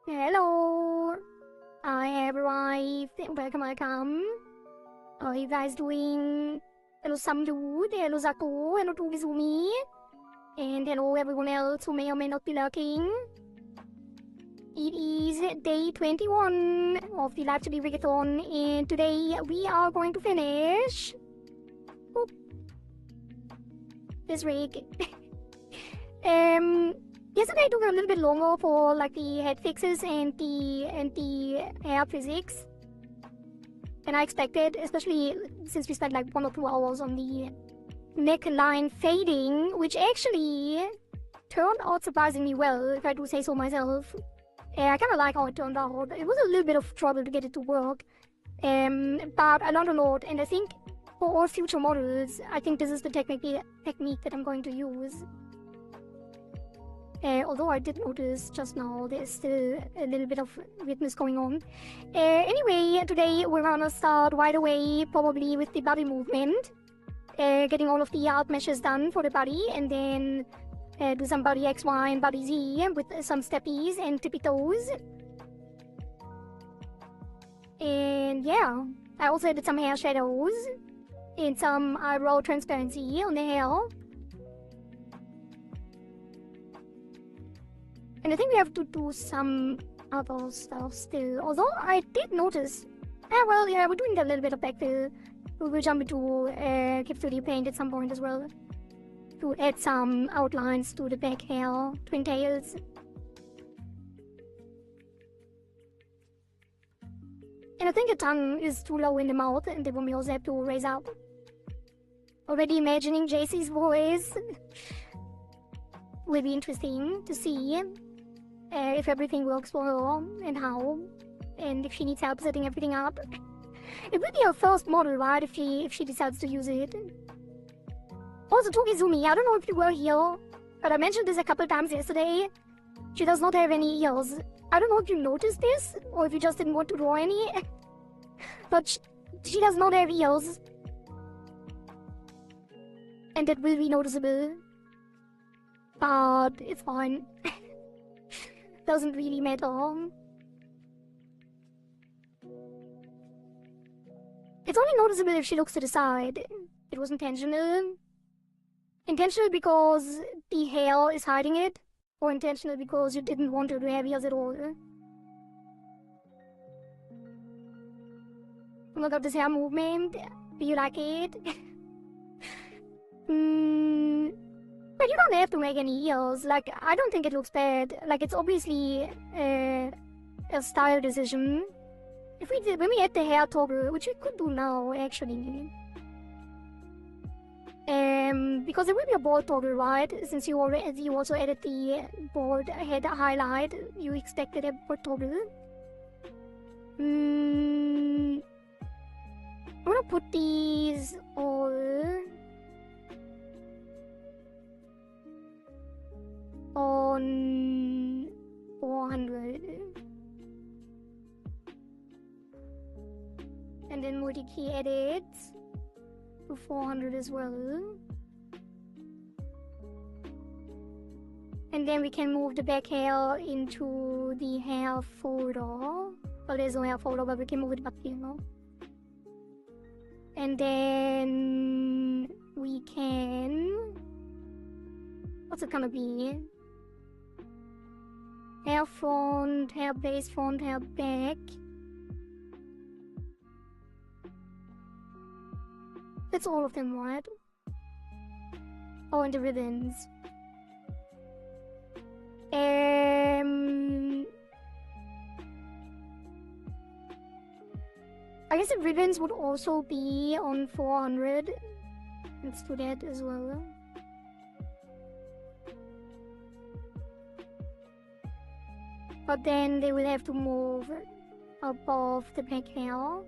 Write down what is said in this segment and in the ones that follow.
Hello, I have arrived. Welcome. How are you guys doing? Hello, some dude. Hello, Zako. Hello, Tubizumi. And hello, everyone else who may or may not be lurking. It is day 21 of the Live2D Rigathon, and today we are going to finish this rig. Yesterday I took a little bit longer for like the head fixes and the hair physics than I expected, especially since we spent like 1 or 2 hours on the neckline fading, which actually turned out surprisingly well, if I do say so myself. I kind of like how it turned out. It was a little bit of trouble to get it to work, but I learned a lot, and I think for all future models, I think this is the technique that I'm going to use. Although I did notice just now there's still a little bit of weirdness going on. Anyway, today we're gonna start right away, probably with the body movement. Getting all of the art meshes done for the body, and then do some body X, Y, and body Z with some steppies and tippy toes. And yeah, I also did some hair shadows and some eyebrow transparency on the hair. And I think we have to do some other stuff still. Although I did notice, well, yeah, we're doing a little bit of backfill. We will jump into Live2D paint at some point as well, to add some outlines to the back hair, twin tails. And I think the tongue is too low in the mouth, and then we also have to raise up. Already imagining JC's voice. Will be interesting to see if everything works for her and how, and if she needs help setting everything up. It will be her first model, right, if she decides to use it. Also, Tokizumi, I don't know if you were here, but I mentioned this a couple times yesterday. She does not have any ears. I don't know if you noticed this, or if you just didn't want to draw any, but she does not have ears. And that will be noticeable. But it's fine. Doesn't really matter. It's only noticeable if she looks to the side. It was intentional. Intentional because the hair is hiding it, or intentional because you didn't want her to have ears at all. Look at this hair movement. Do you like it? But you don't have to make any ears. Like, I don't think it looks bad. Like, it's obviously a style decision. When we add the hair toggle, which we could do now, actually. Because there will be a bald toggle, right? Since you also added the bald head highlight, you expected a bald toggle. I'm gonna put these all on 400, and then multi-key edits to 400 as well, and then we can move the back hair into the hair folder. Well, there's no hair folder, but we can move it back here now. And then we can, what's it gonna be? Hair front, hair base front, hair back. That's all of them, right? Oh, and the ribbons. I guess the ribbons would also be on 400. Let's do that as well. But then they will have to move above the back hair.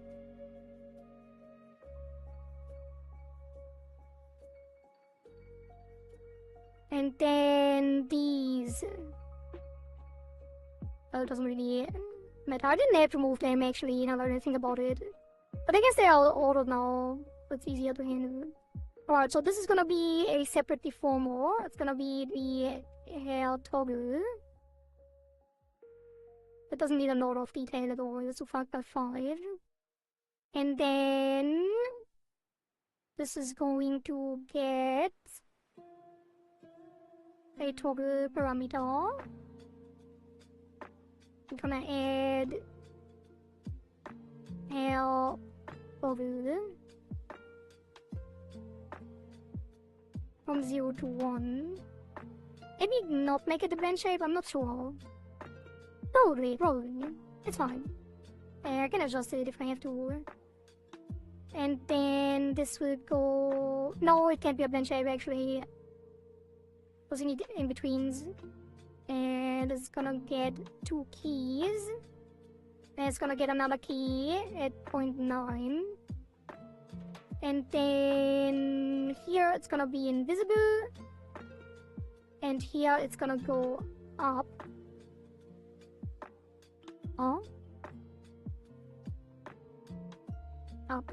And then these. Well, it doesn't really matter. I didn't have to move them actually, now that I think about it. But I guess they are ordered now. It's easier to handle. Alright, so this is gonna be a separate deformer. It's gonna be the hair toggle. It doesn't need a lot of detail at all. It's 5 by 5. And then this is going to get a toggle parameter. I'm gonna add hair toggle from 0 to 1. Maybe not make it a blend shape, I'm not sure. Probably. It's fine. I can adjust it if I have to. And then this will go... No, it can't be a blend shape actually. Because you need in-betweens. And it's gonna get 2 keys. And it's gonna get another key at 0.9. And then here it's gonna be invisible. And here it's gonna go up. Oh? Up.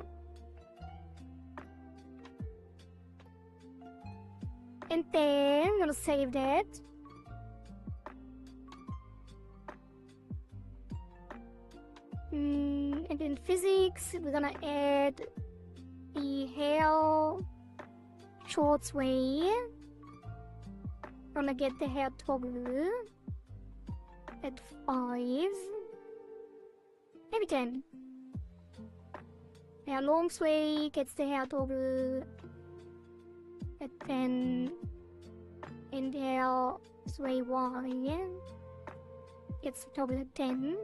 And then I'm gonna save that. And in physics, we're gonna add the hair short sway. Gonna get the hair toggle at 5. Maybe 10. Hair long sway gets the hair toggle at 10. And hair sway Y gets the toggle at 10.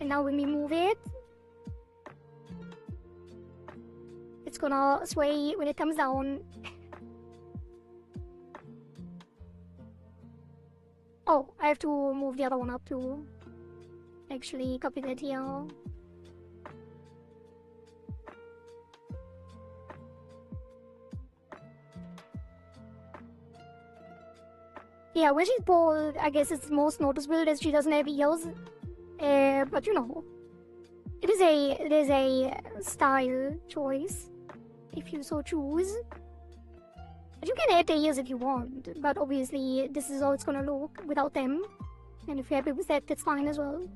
And now when we move it, it's gonna sway when it comes down. Oh, I have to move the other one up too. Actually, copy that here. Yeah, when she's bald, I guess it's most noticeable that she doesn't have ears. But you know, it is a style choice, if you so choose. But you can add the ears if you want, but obviously this is how it's gonna look without them. And if you're happy with that, that's fine as well.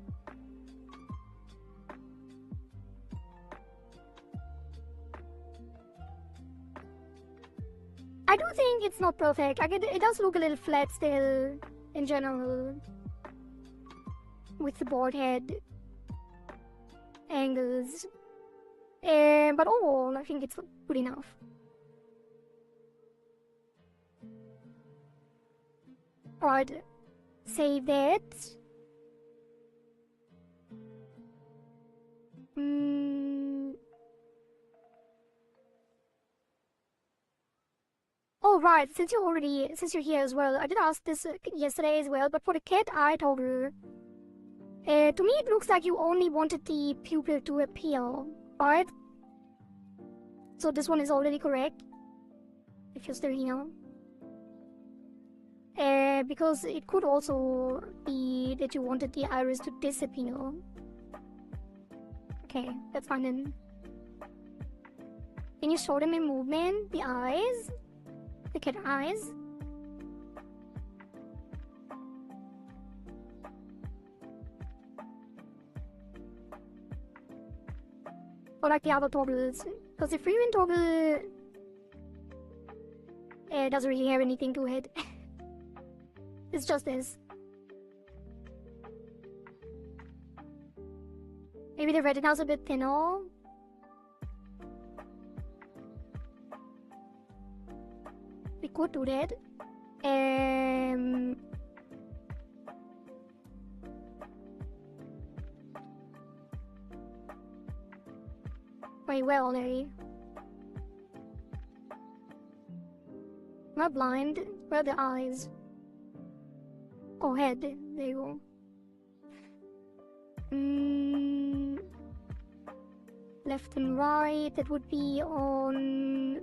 I do think it's not perfect. Like it does look a little flat still, in general. With the board head angles. But overall, I think it's good enough. Alright, save that. Oh right, since you're here as well, I did ask this yesterday as well, but for the cat eye toggle, to me it looks like you only wanted the pupil to appear, right? So this one is already correct, if you're still here. Because it could also be that you wanted the iris to disappear. Okay, that's fine then. Can you show them in movement? The eyes? The cat eyes? Or like the other toggles? Because the freewheel toggle doesn't really have anything to it. It's just this. Maybe the retina's a bit thinner. We could do that. Wait, where are they? Am I blind? Where are the eyes? Oh, head. There you go. Left and right. That would be on...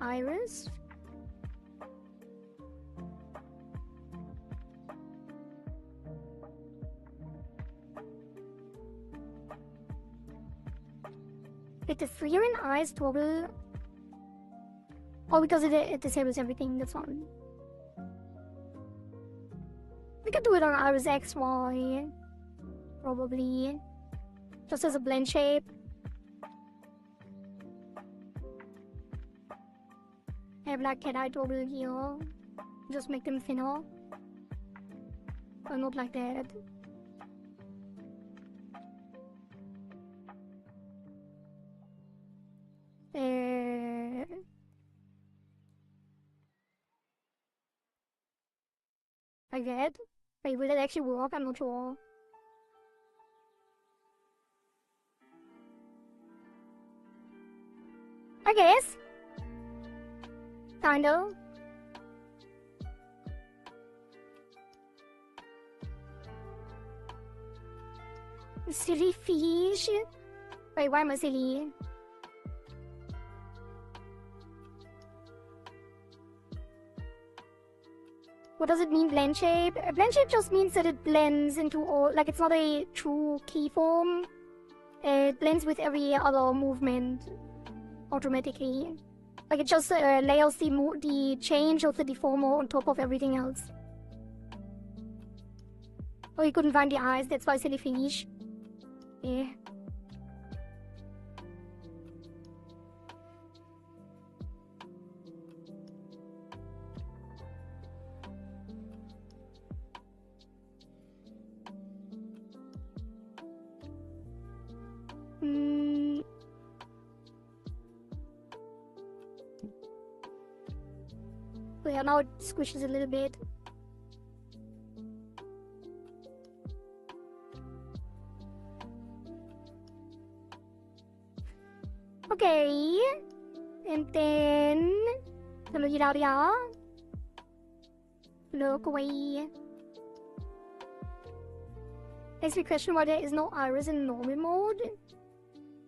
iris. It is 3 in eyes total. Oh, because it disables everything, that's fine. We could do it on Iris XY. Probably. Just as a blend shape. Have like cat eye toggle here. Just make them thinner. Or not like that. Like that. Wait, will that actually work? I'm not sure. I guess. Kinda. Silly fish. Wait, why am I silly? What does it mean, blend shape? Blend shape just means that it blends into all, like it's not a true key form. It blends with every other movement automatically. Like it just layers the change of the deformer on top of everything else. Oh, you couldn't find the eyes, that's why silly fish. Yeah. So yeah, now it squishes a little bit. Okay. And then somebody get out here. Look away. Makes me question why there is no iris in normal mode.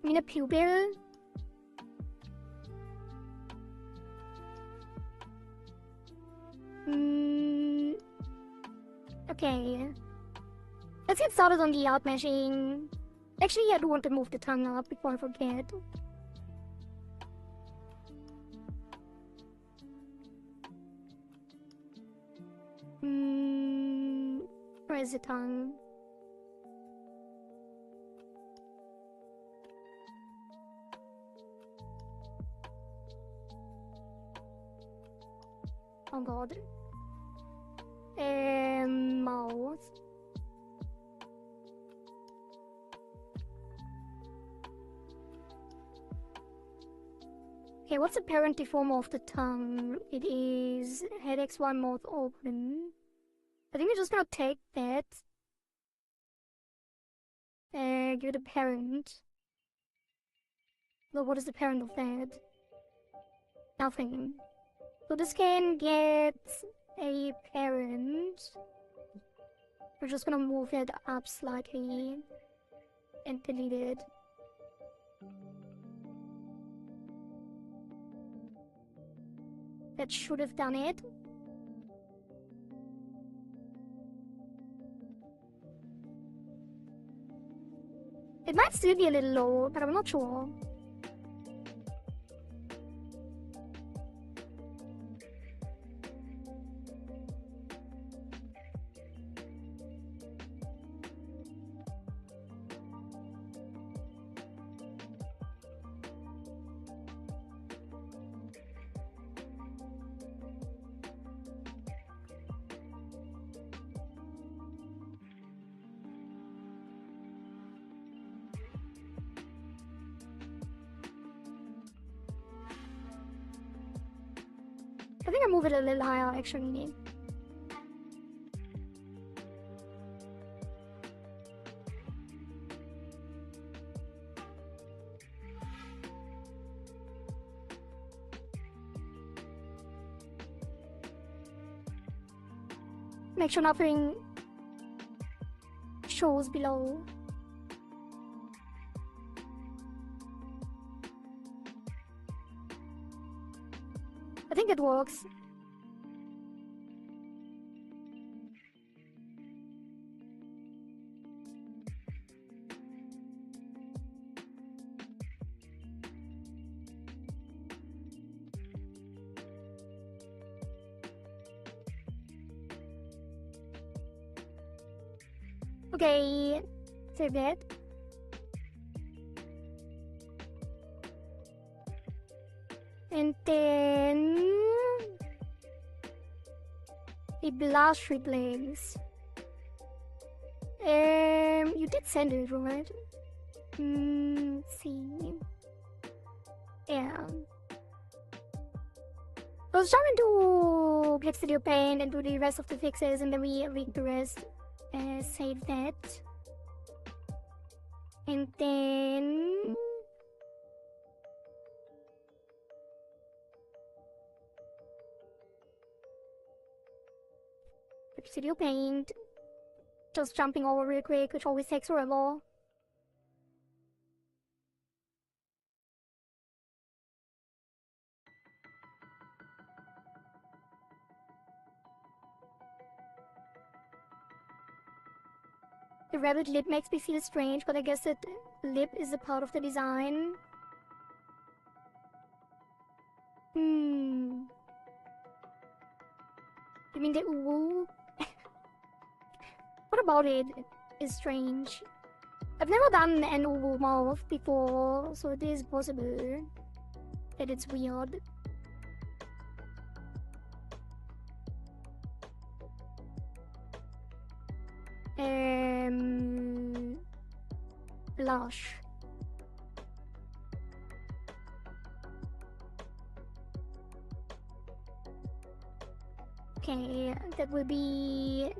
I mean a pupil. Okay. Let's get started on the out meshing. Actually, I do want to move the tongue up before I forget. Where is the tongue? Oh god. Mouth. Okay, what's the parent deformer of the tongue? It is head XY mouth open. I think we're just gonna take that. Give it a parent. Well, what is the parent of that? Nothing. So this can get a parent. We're just gonna move it up slightly and delete it. That should have done it. It might still be a little low, but I'm not sure. I think I move it a little higher actually. Make sure nothing shows below. I think it works. Okay, save that. And then the blush replace. You did send it, right? Let's see. Yeah. I was trying to get Studio Paint and do the rest of the fixes, and then we read the rest. Save that. And then Studio Paint. Just jumping over real quick, which always takes forever. The rabbit lip makes me feel strange, but I guess that lip is a part of the design. You mean the ooh? What about it is strange? I've never done an ooh mouth before, so it is possible that it's weird. Blush. Okay, that will be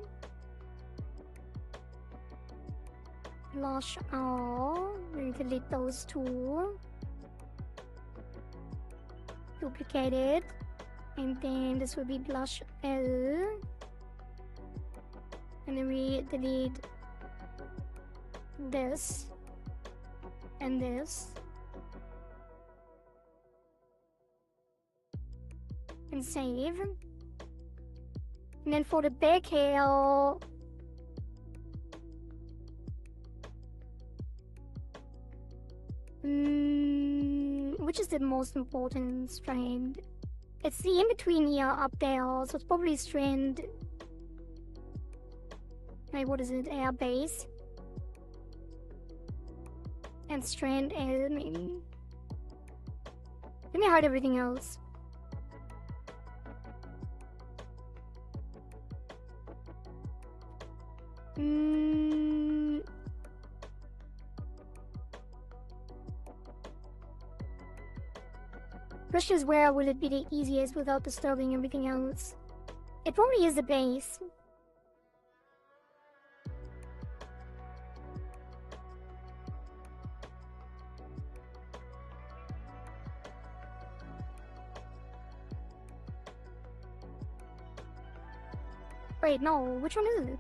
blush R. We delete those two. Duplicate it. And then this will be blush L. And then we delete this and this. And save. And then for the back hair, which is the most important strand? It's the in-between here up there, so it's probably strand. Wait, what is it? Air base. And strand L, maybe. Let me hide everything else. Brushes where will it be the easiest without disturbing everything else? It probably is the base. Wait, no, which one is it?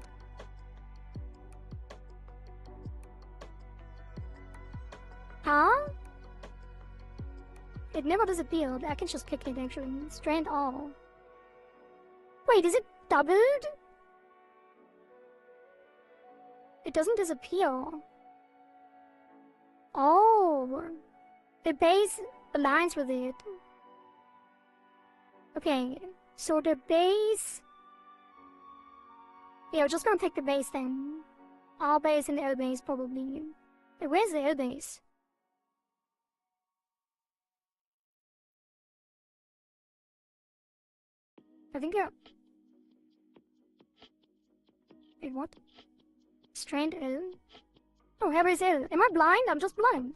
Huh? It never disappeared. I can just click it actually. Strand all. Wait, is it doubled? It doesn't disappear. Oh. The base aligns with it. Okay, so the base... Yeah, we're just gonna take the base then. R base and L base probably. Wait, where's the L base? I think they're... Wait, what? Strand L? Oh, where is L? Am I blind? I'm just blind.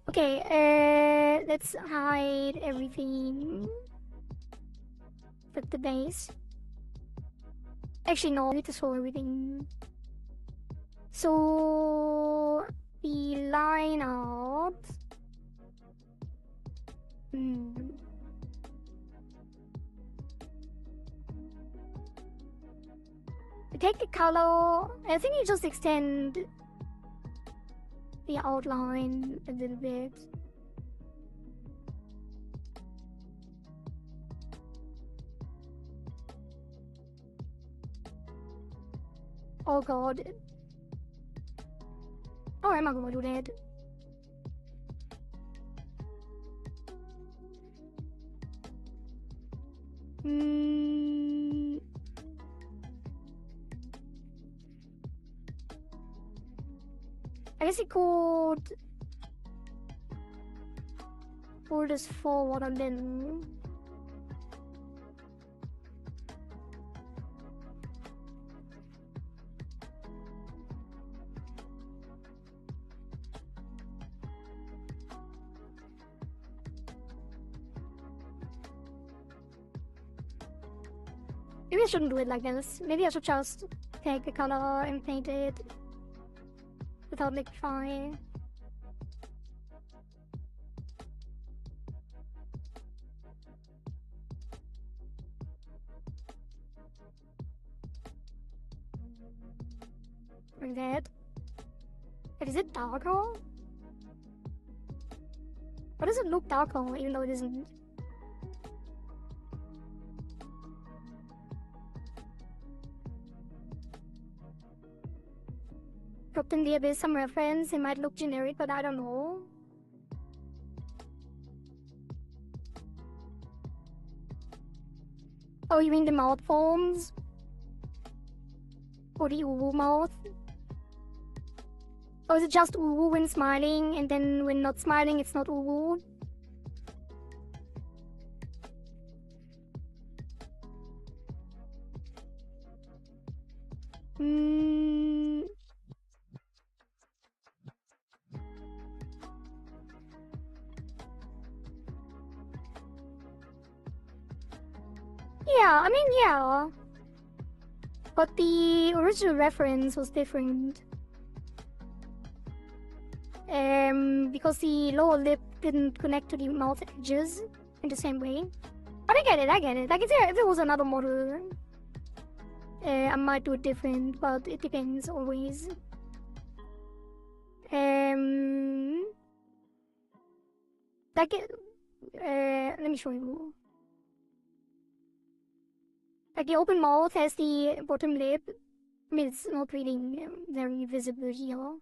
Okay, let's hide everything. But the base. Actually, no, I need to show everything. So... the line out... Take the color. I think you just extend the outline a little bit. Oh god. Oh, am I gonna do that? I guess it could pull this forward and then maybe I shouldn't do it like this. Maybe I should just take the color and paint it without liquify. Like that. But is it darker? Why does it look darker even though it isn't? Dropped in the abyss some reference, it might look generic, but I don't know. Oh, you mean the mouth forms? Or the uwu mouth? Or is it just uwu when smiling, and then when not smiling it's not uwu? Yeah, I mean, yeah. But the original reference was different. Because the lower lip didn't connect to the mouth edges in the same way. But I get it. Like, if there was another model, I might do it different, but it depends always. Like, let me show you. Like, the open mouth has the bottom lip. I mean, it's not really very visible here.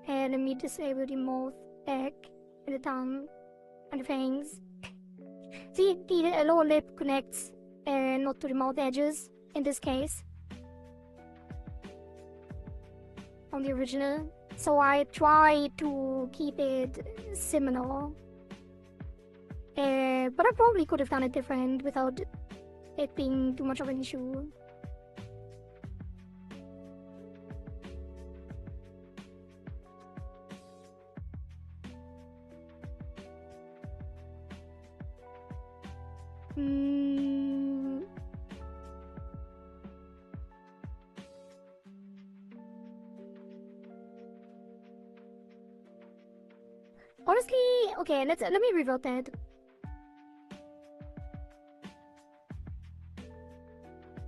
And let me disable the mouth back, and the tongue, and the fangs. See, the lower lip connects not to the mouth edges in this case. On the original. So I try to keep it similar. But I probably could have done it different without it being too much of an issue. Honestly, okay, let me revert that.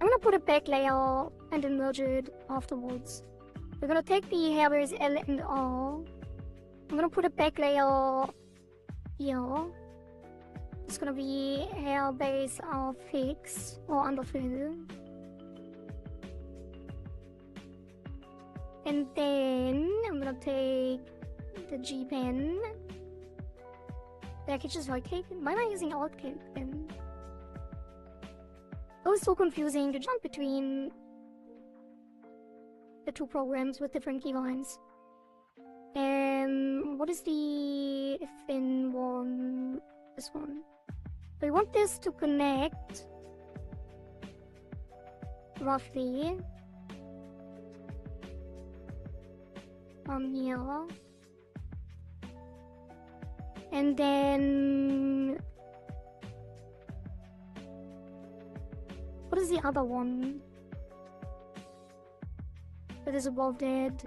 I'm gonna put a back layer and then merge it afterwards. We're gonna take the hair base L and R. I'm gonna put a back layer here. It's gonna be hair base R fix or underfill. And then I'm gonna take the G pen. I can just right click. Why am I using alt click then? It was so confusing to jump between the two programs with different keylines. What is the thin one? This one. So we want this to connect roughly here. And then what is the other one that is above that?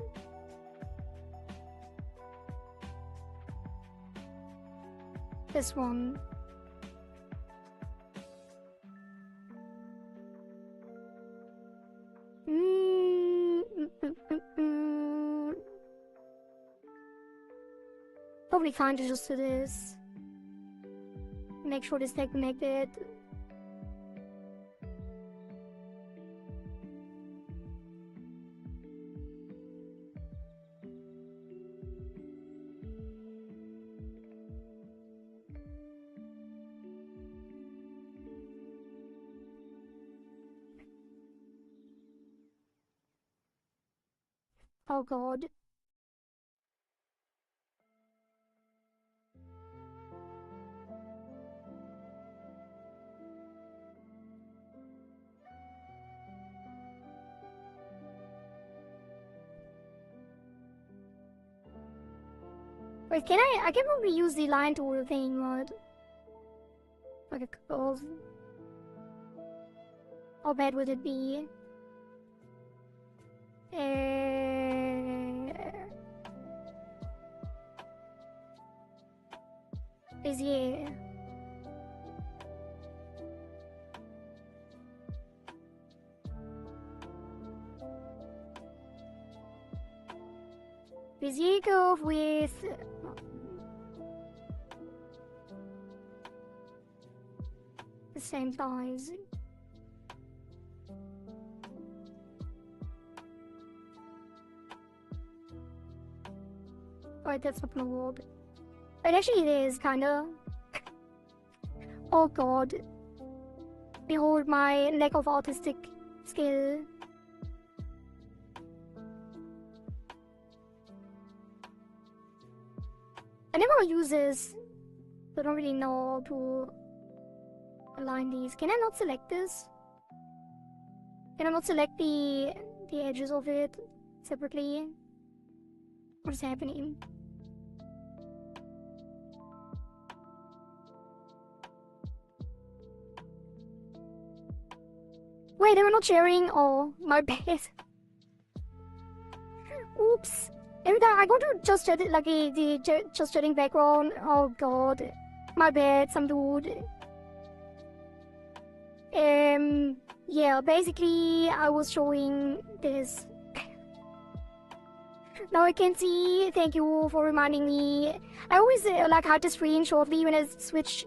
This one. Probably fine to just do this. Make sure they stay connected. Oh god. Wait, can I can probably use the line tool thing, right? Like a curve. How bad would it be? Yeah. Bezier curve with the same size. Alright, that's not gonna work. It actually is, kinda. Oh god. Behold my lack of artistic skill. I never use this. I don't really know how to align these. Can I not select this? Can I not select the edges of it separately? What is happening? Wait, they were not sharing? Oh, my bad. Oops. Every time I go to just edit like the just chatting background. Oh god. My bad, some dude. Yeah, basically I was showing this. Now I can see. Thank you for reminding me. I always like hide the screen shortly when I switch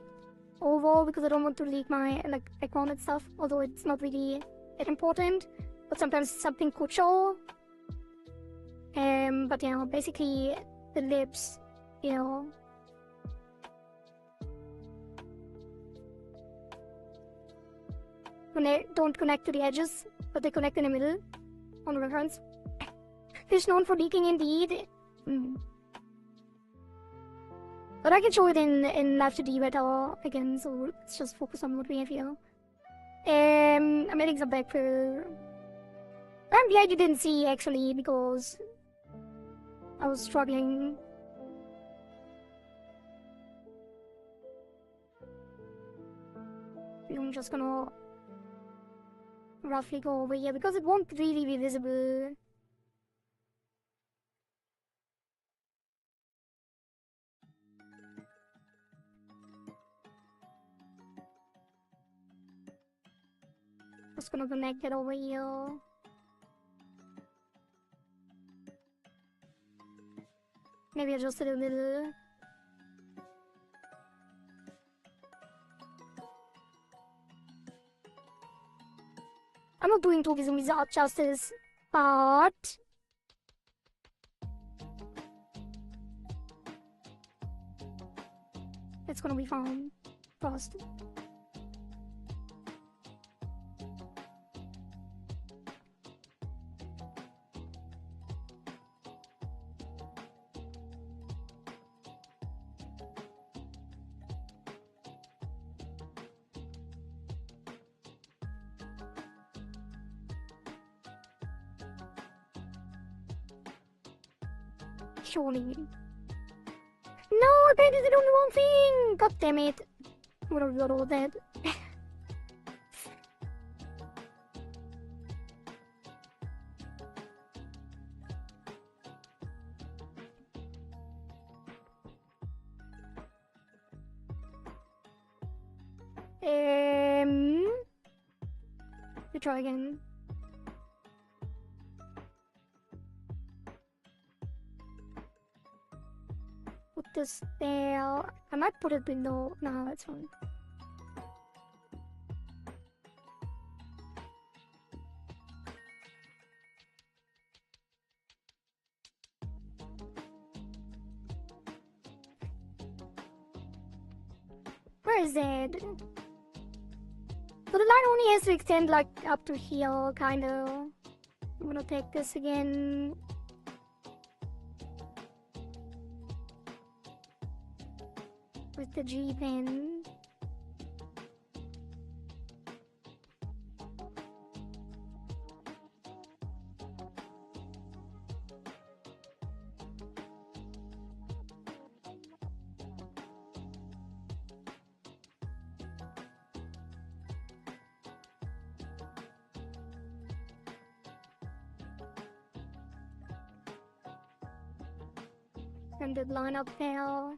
over because I don't want to leak my like background and stuff. Although it's not really that important, but sometimes something could show. But yeah, basically the lips, you know. When they don't connect to the edges, but they connect in the middle on the reference. Fish known for leaking indeed. But I can show it in Live2D better again, so let's just focus on what we have here. I'm adding some backfill. I'm glad you didn't see actually, because I was struggling. I'm just gonna roughly go over here because it won't really be visible. Just gonna connect it over here. Maybe adjust it a little. I'm not doing Tokizumi art justice, but it's gonna be fun first. Surely. No, I painted it on the wrong thing! God damn it. Would have got all that. We try again. Put this there. I might put it below. No, that's fine. Where is it? So the line only has to extend like up to here, kinda. I'm gonna take this again. the G pen. And the line up there.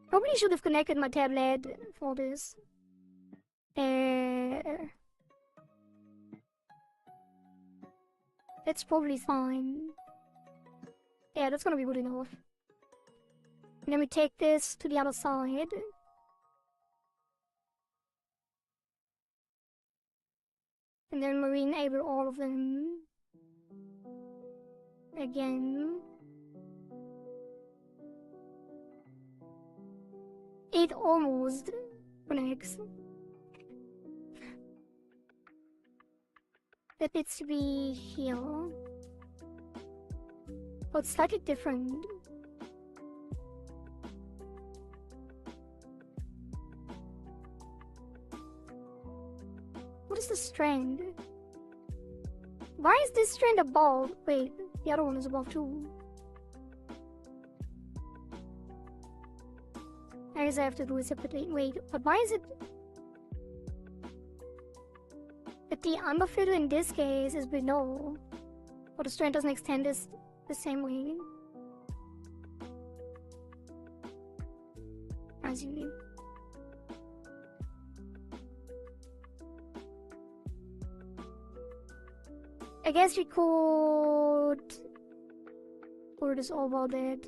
Probably should have connected my tablet for this. That's probably fine. Yeah, that's gonna be good enough. And then we take this to the other side. And then we enable all of them. Again. It almost connects. That needs to be here. Oh, it's slightly different. What is the strand? Why is this strand above? Wait, the other one is above too. I guess I have to do it separately. Wait, but why is it... But the amber filter in this case is below. But the strand doesn't extend this the same way. As you do. I guess we could put this over that.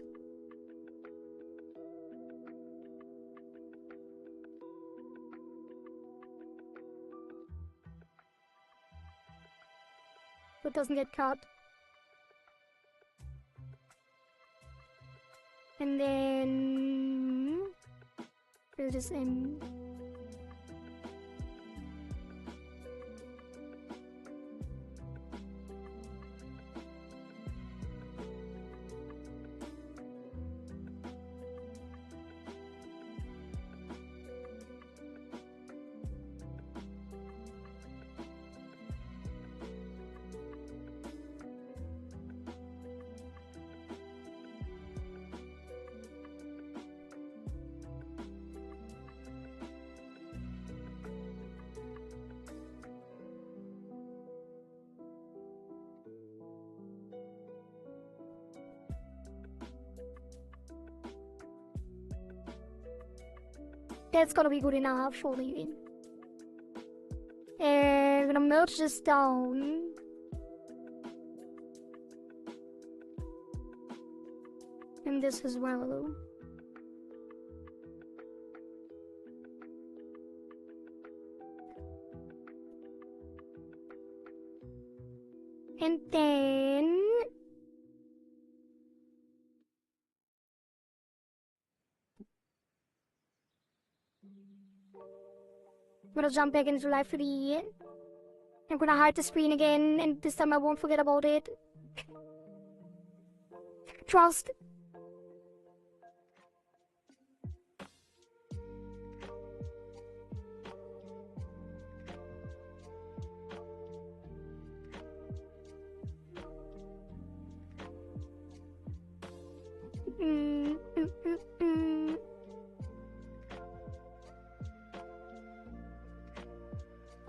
So it doesn't get cut. And then fill this in. That's gonna be good enough, surely. And we're gonna merge this down. And this as well. And then... I'm gonna jump back into Live2D. I'm gonna hide the screen again, and this time I won't forget about it. Trust.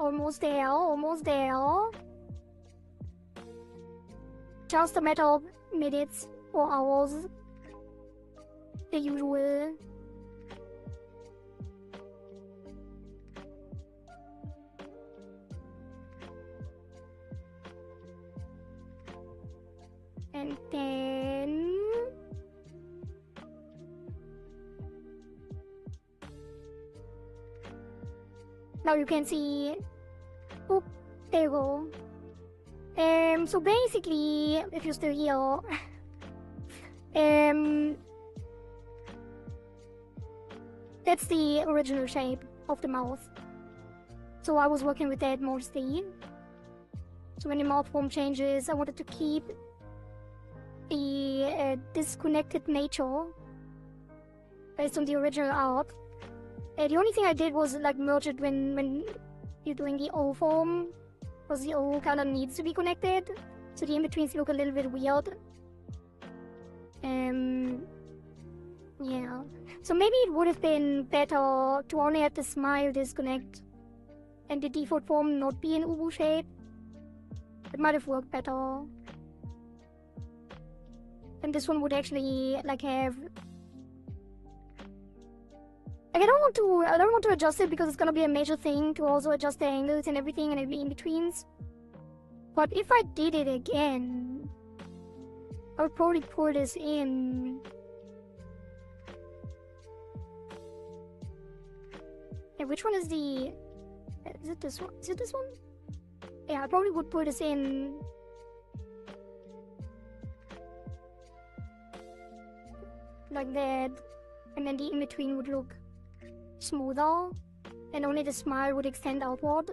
Almost there, almost there. Just a matter of minutes or hours. The usual. And then... now you can see... oop, there you go. So basically, if you're still here... that's the original shape of the mouth. So I was working with that mostly. So when the mouth form changes, I wanted to keep the disconnected nature based on the original art. The only thing I did was like merge it when you're doing the O form, because the O kind of needs to be connected, so the in-betweens look a little bit weird. Yeah. So maybe it would have been better to only have the smile disconnect and the default form not be in ubu shape. It might have worked better. And this one would actually like have. Like, I don't want to adjust it because it's gonna be a major thing to also adjust the angles and everything and the in-betweens. But if I did it again, I would probably pull this in. Yeah, which one is the... Is it this one? Is it this one? Yeah, I probably would pull this in. Like that. And then the in-between would look smoother. And only the smile would extend outward.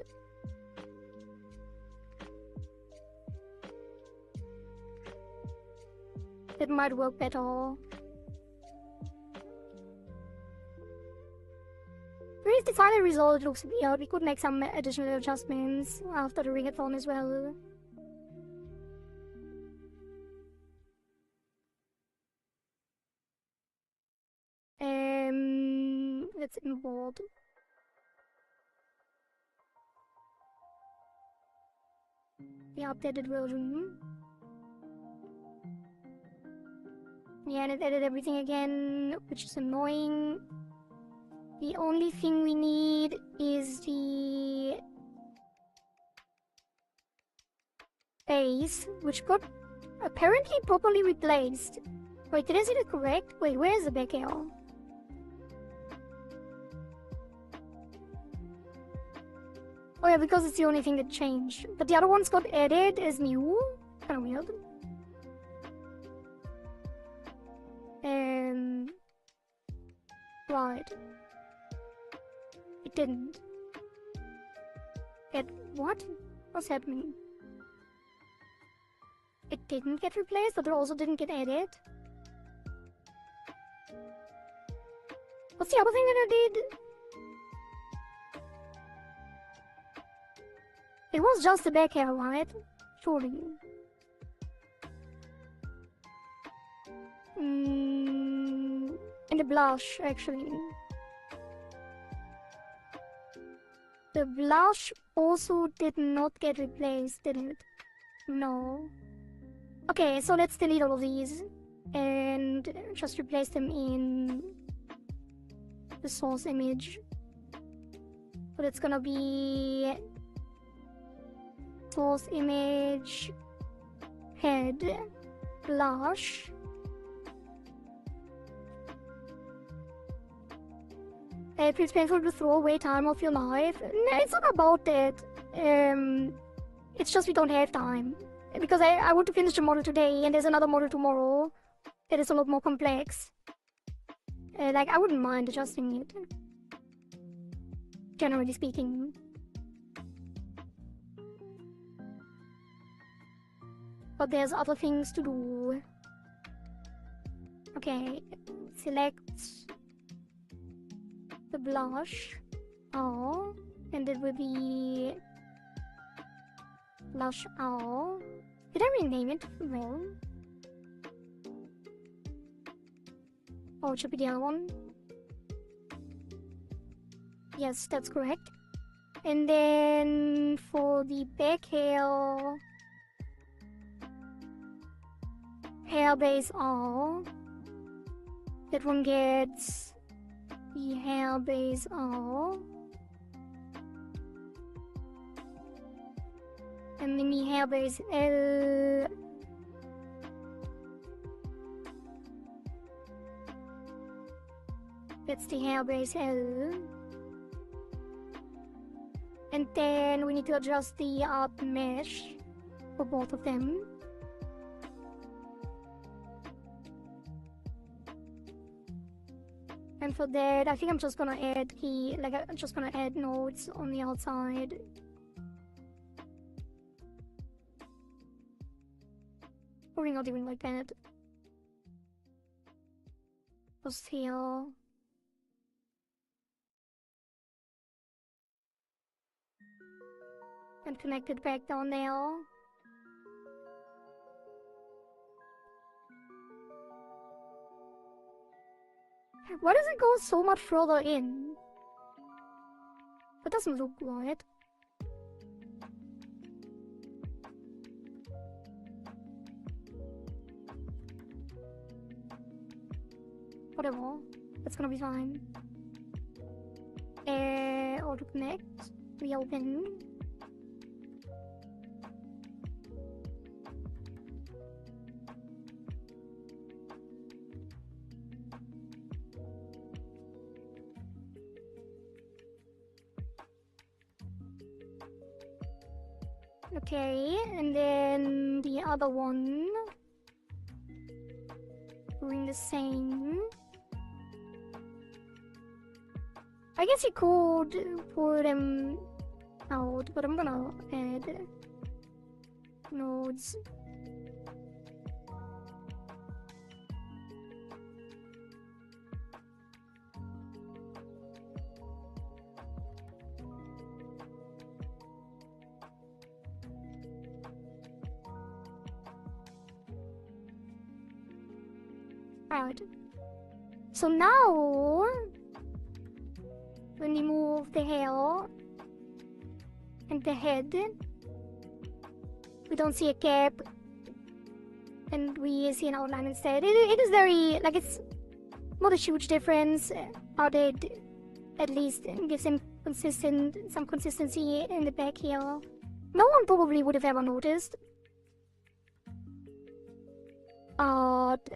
It might work better. Whereas the final result looks weird. We could make some additional adjustments after the Rigathon as well. Let's import. The updated version. Yeah, and it added everything again, which is annoying. The only thing we need is the base, which got apparently properly replaced. Wait, did I see that correct? Wait, where is the back arrow? Oh yeah, because it's the only thing that changed. But the other ones got added as new. Kinda weird. Right. It didn't. What? What's happening? It didn't get replaced, but it also didn't get added. What's the other thing that I did? It was just the back hair, right? Surely. And the blush, actually. The blush also did not get replaced, did it? No. Okay, so let's delete all of these and just replace them in the source image. But it's gonna be source image, head, blush. It feels painful to throw away time of your life. No, it's not about that. It's just we don't have time. Because I want to finish the model today, and there's another model tomorrow that is a lot more complex. Like, I wouldn't mind adjusting it. Generally speaking. But there's other things to do. Okay, select the blush. Oh, and it will be blush owl. Did I rename it well? Oh, it should be the other one. Yes, that's correct. And then for the back hair, hair base all. That one gets the hair base all. And then the hair base L. That's the hair base L. And then we need to adjust the art mesh for both of them. And for that, I think I'm just gonna add key, like I'm just gonna add nodes on the outside. Or not even like that. Just here. And connect it back down there. Why does it go so much further in? That doesn't look right. Whatever. That's gonna be fine. Auto connect. Reopen. Okay, and then the other one. Doing the same. I guess you could pull them out, but I'm gonna add nodes. Right. So now, when we move the hair and the head, we don't see a cap, and we see an outline instead. It is very, like, it's not a huge difference, but it at least gives some consistency in the back here. No one probably would have ever noticed. But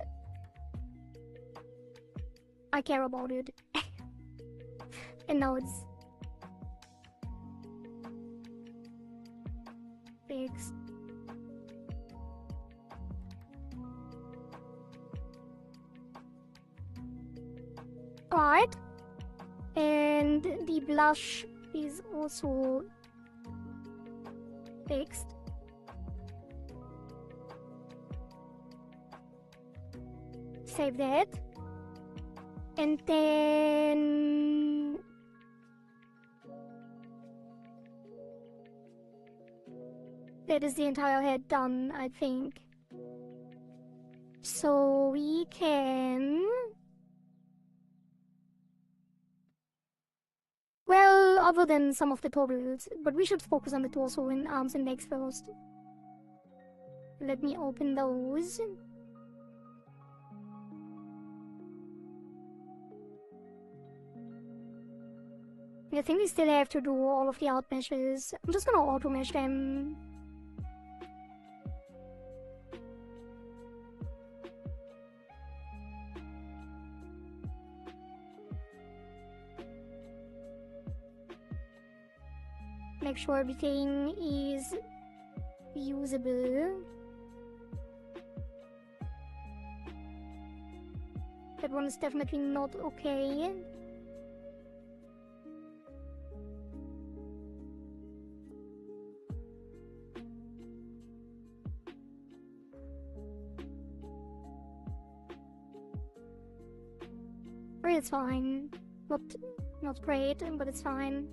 I care about it. And now it's fixed. Alright. And the blush is also fixed. Save that. And then that is the entire head done, I think. So we can... Well, other than some of the toggles, but we should focus on the torso and arms and legs first. Let me open those. I think we still have to do all of the out meshes. I'm just gonna auto mesh them. Make sure everything is usable. That one is definitely not okay. It's fine. Not great, but it's fine.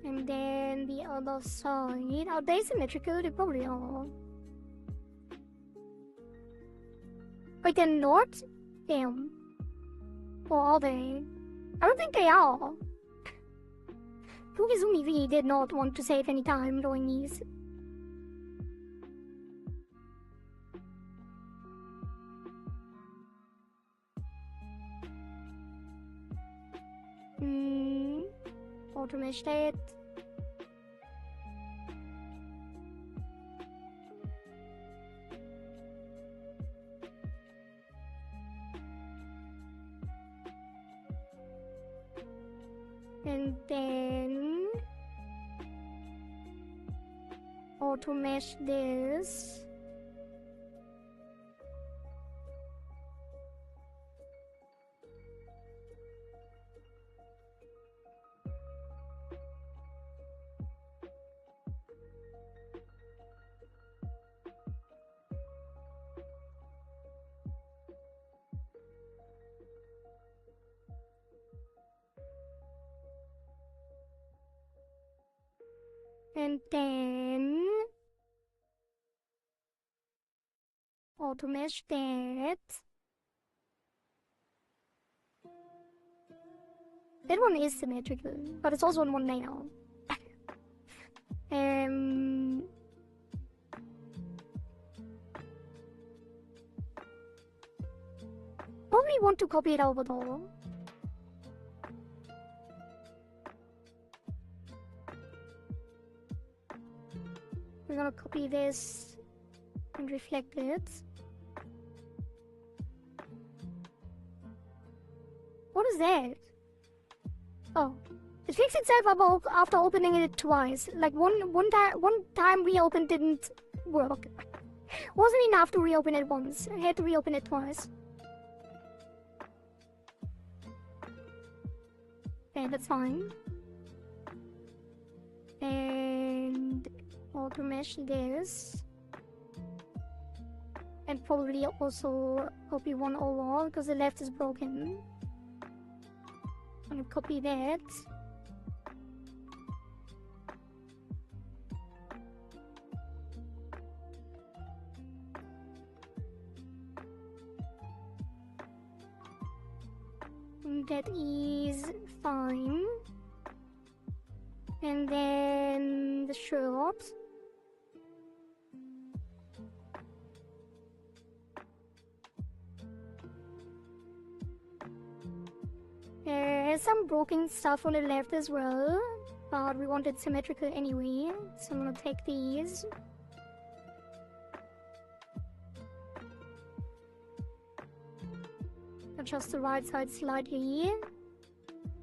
And then the other side. Are they symmetrical? They probably are. Wait, they're not? Damn. Or are they? I don't think they are. Fugizumi really did not want to save any time doing these. Auto mesh that. And then auto mesh this. And then auto mesh that. That one is symmetrical, but it's also on one layer. Probably want to copy it over though. We're gonna copy this and reflect it. What is that? Oh, it fixed itself up after opening it twice. Like one time reopen didn't work. Wasn't enough to reopen it once. I had to reopen it twice. Okay, that's fine. And auto mesh this. And probably also copy one over because the left is broken. I'm gonna copy that. That is fine. And then the shirt. There's some broken stuff on the left as well, but we want it symmetrical anyway, so I'm gonna take these. Adjust the right side slightly.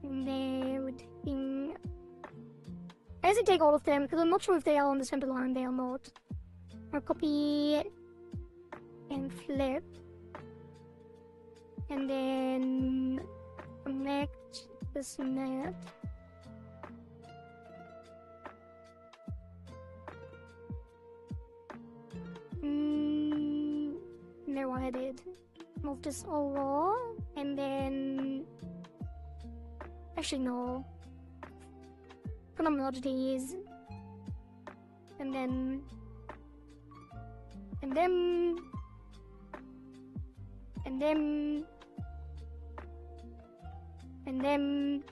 And then we're taking... I actually take all of them, because I'm not sure if they are on the center line, they are not. I'll copy and flip. And then connect this net. No, I did. Move this over, and then... Actually, no. Gonna merge these. And then... And then... And then... And then...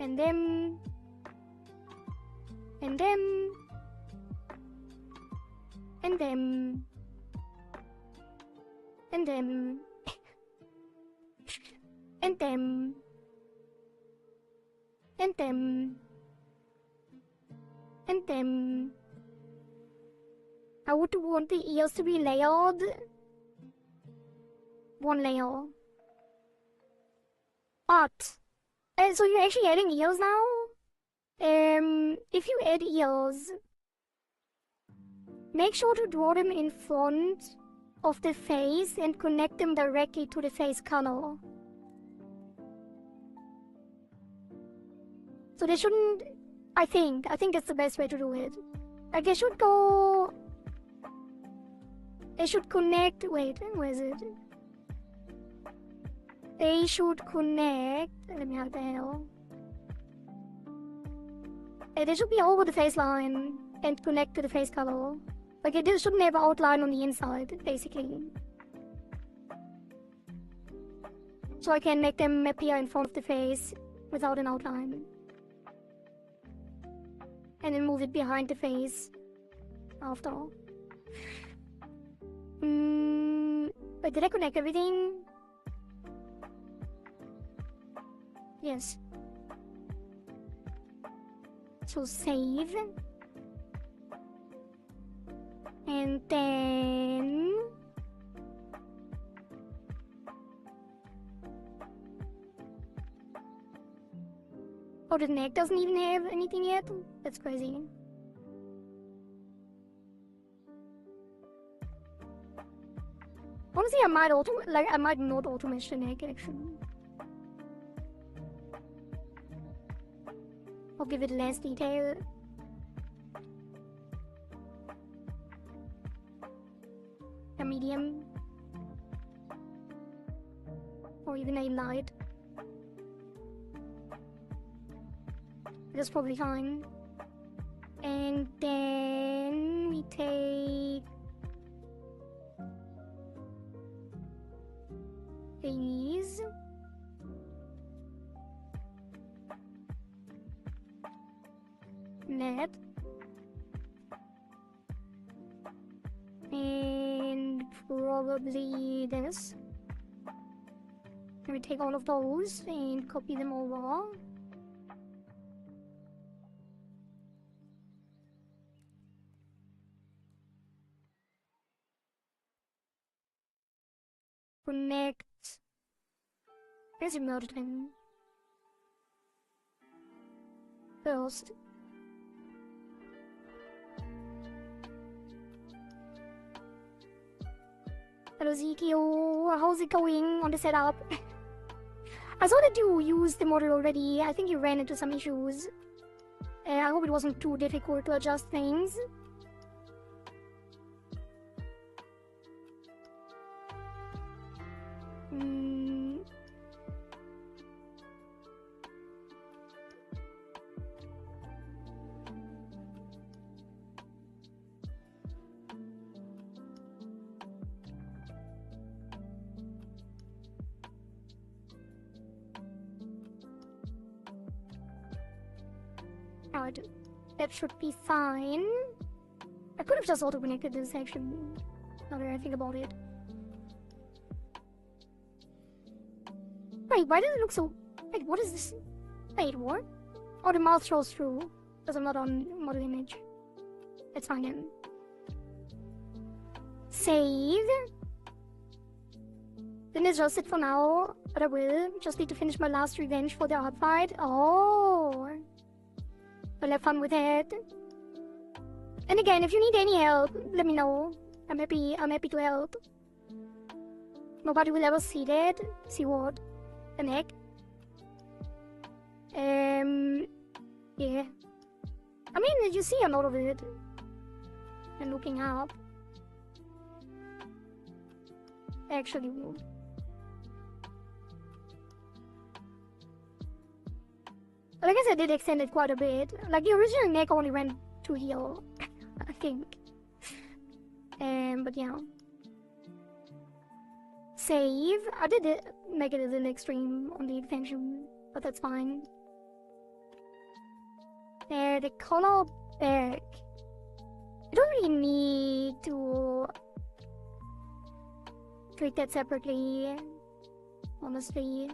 And then... And then... And then... And then... And then... And then... And then... I would want the ears to be layered. One layer. But... so you're actually adding ears now? If you add ears... Make sure to draw them in front of the face and connect them directly to the face color. So they shouldn't... I think that's the best way to do it. Like they should go... They should connect... Wait, where is it? They should connect... Let me have the hell. They should be over the face line and connect to the face color. Like it shouldn't have an outline on the inside, basically. So I can make them appear in front of the face without an outline. And then move it behind the face after. Wait, did I connect everything? Yes. So save. And then... Oh, the neck doesn't even have anything yet? That's crazy. Honestly, I might not auto-mesh the neck, actually. I'll give it less detail. A medium. Or even a light. That's probably fine. And then we take these. Net. And probably this. And we take all of those and copy them over. Connect. Where's your murder thing? First. Hello Zekio, how's it going on the setup? I saw that you used the model already. I think you ran into some issues. I hope it wasn't too difficult to adjust things. That should be fine. I could have just auto-connected this actually, now that I think about it. Wait, why does it look so... Wait, what is this? Wait, what? Oh, the mouth shows through, because I'm not on model image. It's fine then. Save. Didn't adjust it for now, but I will. Just need to finish my last revenge for the art fight. Oh. Well, have fun with it. And again, if you need any help, let me know. I'm happy to help. Nobody will ever see that. See what? The neck? Yeah. I mean, you see a lot of it. And looking up. Actually, like I said, it extended quite a bit. Like the original neck only went to here, I think. But yeah. Save. I did make it as an extreme on the extension, but that's fine. The color back. I don't really need to treat that separately, honestly.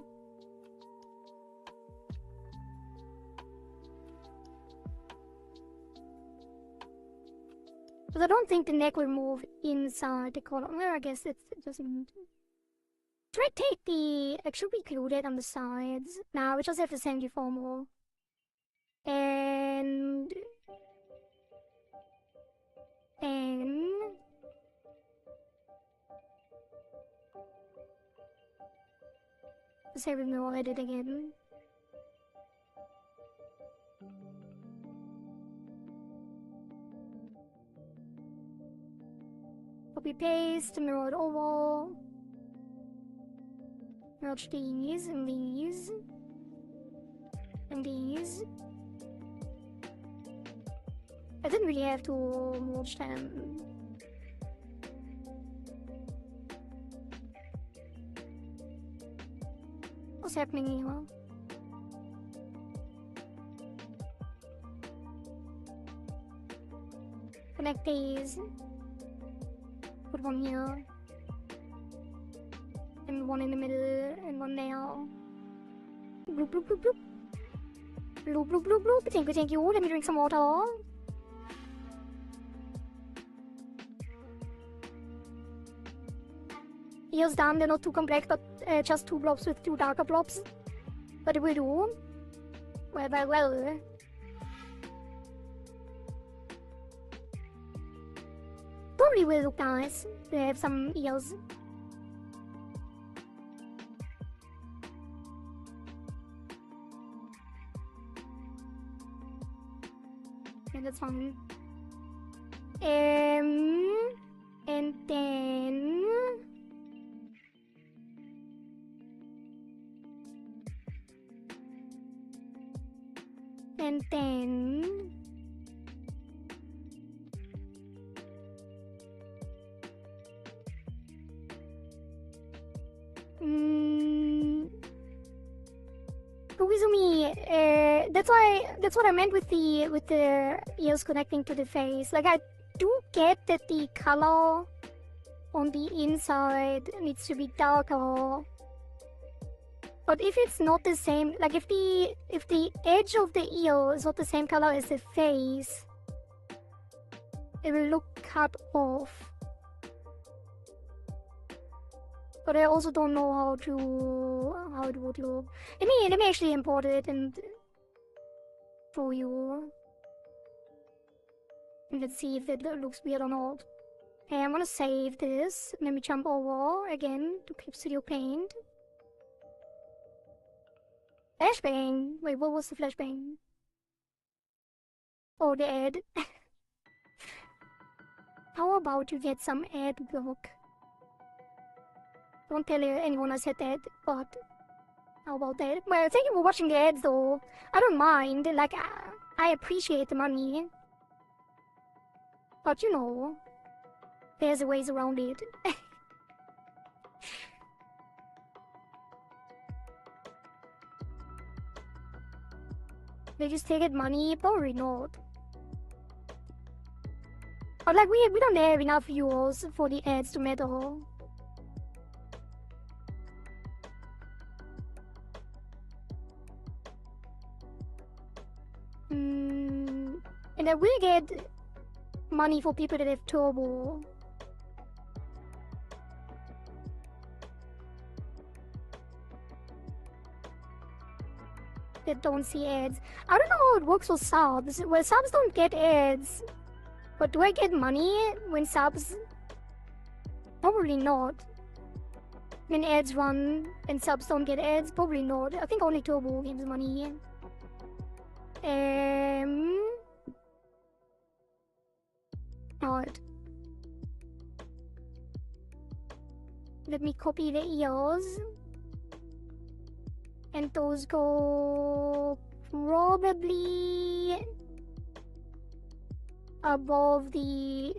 But I don't think the neck will move inside the collar. Well, I guess it doesn't. Should I take the... It should be included on the sides. Now we just have to 74 more. And... Then... Save it more, edit again. Copy paste, mirror it over. Merge these and these. And these. I didn't really have to merge them. What's happening here? Connect these. Put one here. And one in the middle, and one there. Bloop, bloop, bloop, bloop. Bloop, bloop, bloop, bloop. Thank you. Let me drink some water. Here's done. They're not too complex, but just two blobs with two darker blobs. But it will do. Well, well, well. Probably will look nice. They have some ears. Yeah, that's fine. And then... And then... Koizumi, that's what I meant with the ears connecting to the face. Like, I do get that the color on the inside needs to be darker, but if it's not the same, like if the edge of the ear is not the same color as the face, it will look cut off. But I also don't know how it would look. Let me actually import it and show you. Let's see if it looks weird or not. Okay, I'm gonna save this. Let me jump over again to Clip Studio Paint. Flashbang! Wait, what was the flashbang? Oh, the ad. How about you get some ad block? Don't tell anyone I said that, but how about that? Well, thank you for watching the ads though. I don't mind, like, I appreciate the money. But you know, there's a ways around it. They just take it money? Probably not. But like, we don't have enough viewers for the ads to matter. And I will get money for people that have turbo. That don't see ads. I don't know how it works for subs. Well, subs don't get ads. But do I get money when subs? Probably not. When ads run and subs don't get ads? Probably not. I think only turbo gives money. Alright. Let me copy the ears. And those go probably above the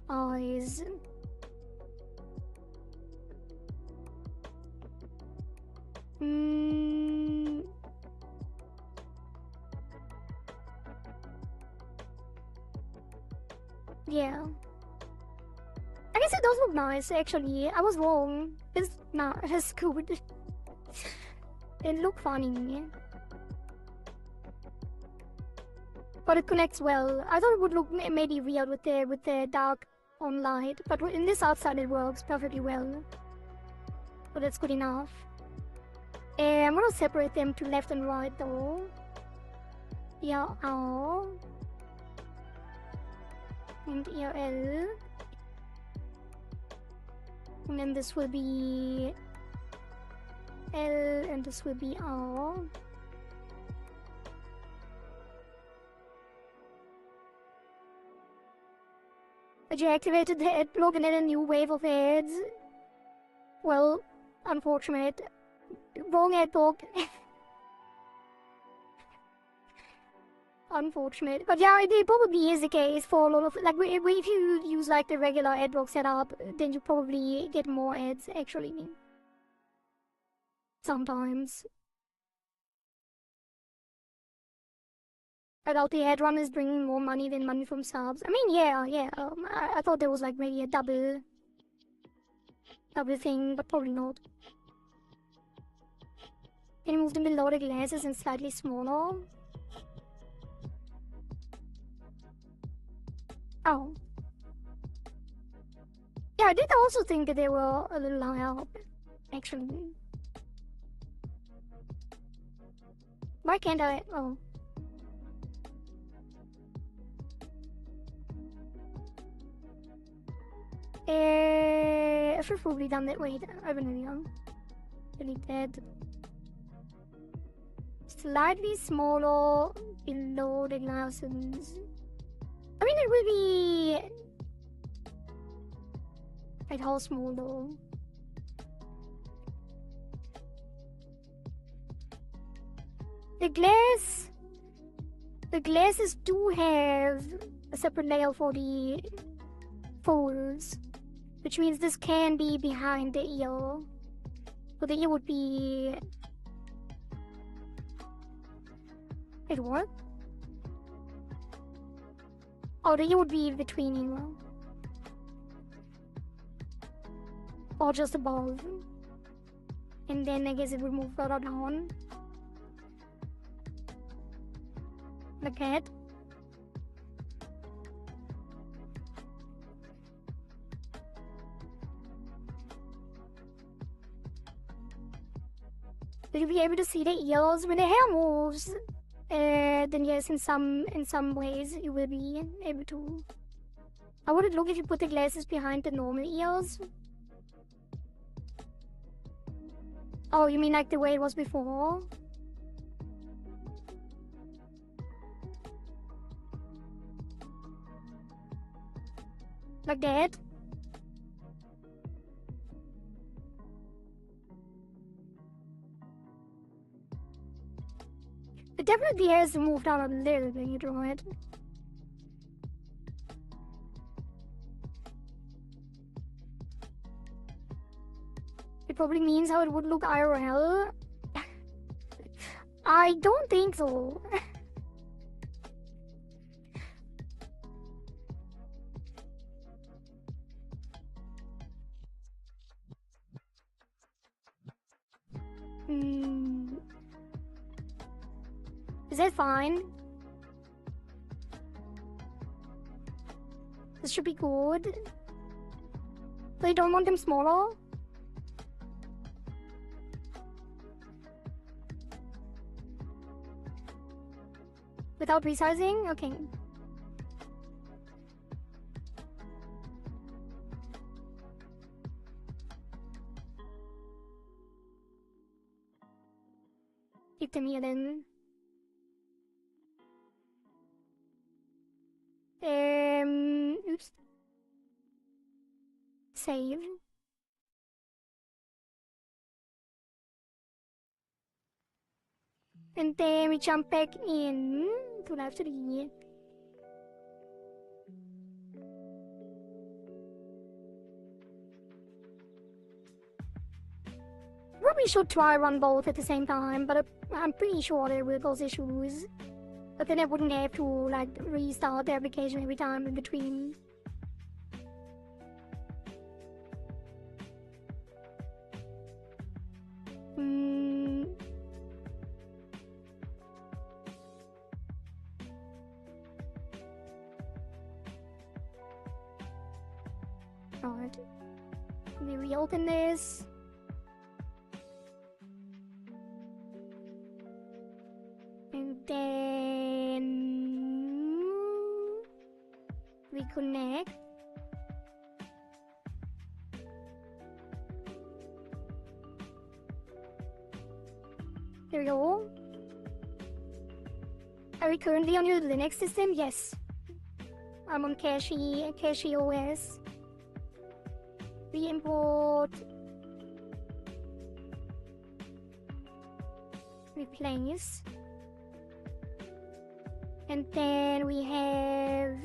eyes. Yeah. I guess it does look nice, actually. I was wrong. It's good. It look funny. But it connects well. I thought it would look maybe weird with the dark on light, but in this outside it works perfectly well. So that's good enough. I'm gonna separate them to left and right though. Yeah, R. And ERL. And then this will be L and this will be R. I deactivated the ad block and then a new wave of ads. Well, unfortunate. Wrong ad block. Unfortunate. But yeah, it probably is the case for a lot of, like, if you use like the regular ad block setup, then you probably get more ads actually. Sometimes. I doubt the ad run is bringing more money than money from subs. I mean, yeah. I thought there was like maybe a double thing, but probably not. Can you move them below the glasses and slightly smaller? Oh. Yeah, I did also think that they were a little high up, actually. Why can't I? Oh. I should have probably done that. Wait, I've been young. Delete that. Slightly smaller below the glasses. I mean, it will be. Like, how small though? The glasses do have a separate layer for the folds, which means this can be behind the ear. So the ear would be... It what? Oh, the ear would be between you. Or just above. And then I guess it would move further down. Like that. Will you be able to see the ears when the hair moves? Then yes, in some ways you will be able to. How would it look if you put the glasses behind the normal ears? Oh, you mean like the way it was before? Like that? It definitely has moved out a little bit, right? It probably means how it would look IRL. I don't think so. Is that fine? This should be good. So you don't want them smaller? Without resizing? Okay. Keep them here then. Oops. Save. And then we jump back in to Live2D. Probably should try run both at the same time, but I'm pretty sure there will cause issues. But then I wouldn't have to like restart the application every time in between. Alright. Let me reopen this. And then reconnect. There we go. Are we currently on your Linux system? Yes. I'm on Cache OS. We import. Replace. And then we have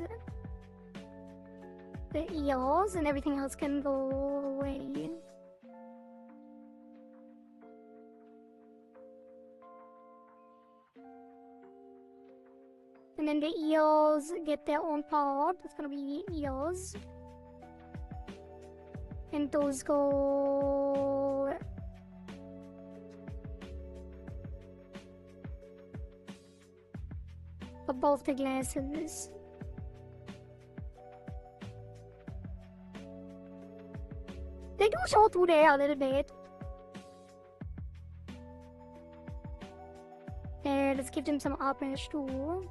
the ears and everything else can go away. And then the ears get their own part. It's gonna be ears. And those go above the glasses. They do show through there a little bit. There, let's give them some arpesh too.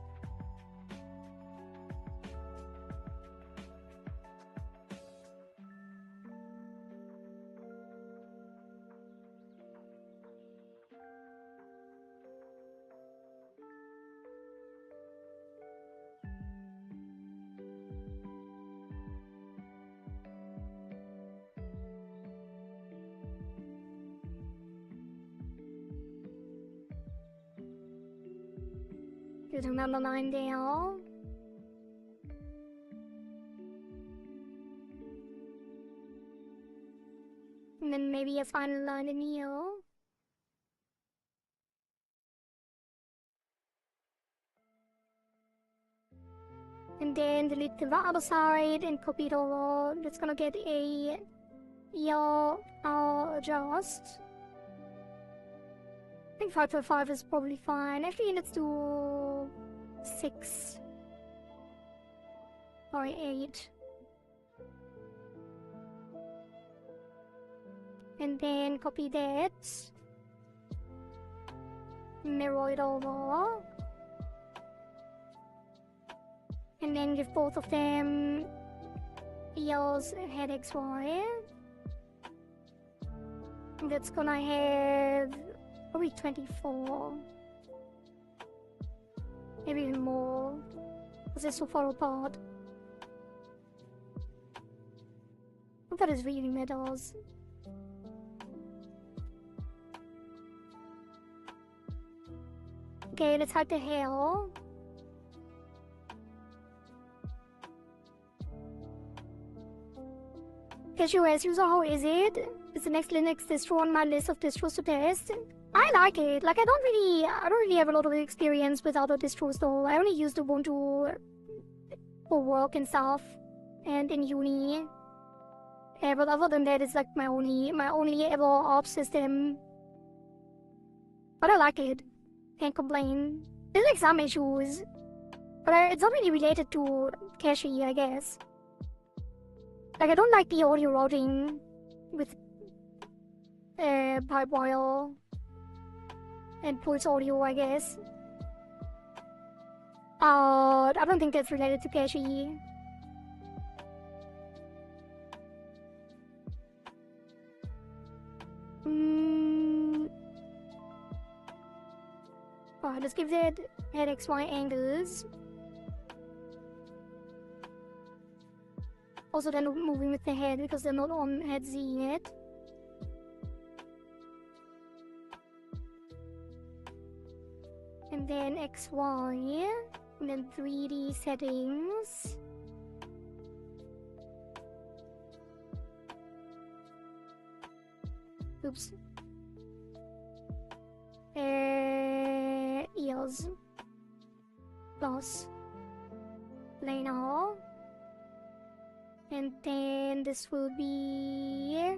Từ tháng 5 năm nay đeo. And then maybe a final line in here. And then delete the other side and copy it over. That's gonna get a adjust. I think 5.5 is probably fine. Actually, let's do 6 or 8. And then copy that. Mirror it over. And then give both of them ears head XY. That's gonna have probably 24. Maybe even more. Because they're so far apart. That is really matters. Okay, let's hide the hair. CashOS user, how is it? It's the next Linux distro on my list of distros to test. I like it. Like I don't really have a lot of experience with other distros though. I only used Ubuntu for work and stuff, and in uni. Yeah, but other than that, it's like my only ever op system. But I like it. Can't complain. There's like some issues, but it's not really related to cache, I guess. Like I don't like the audio routing with pipe wire and pulse audio, I guess. I don't think that's related to cache. Alright, let's give that head XY angles. Also then moving with the head because they're not on head Z yet. And then XY. And then 3D settings. Oops. Ears. Plus. Planar. And then this will be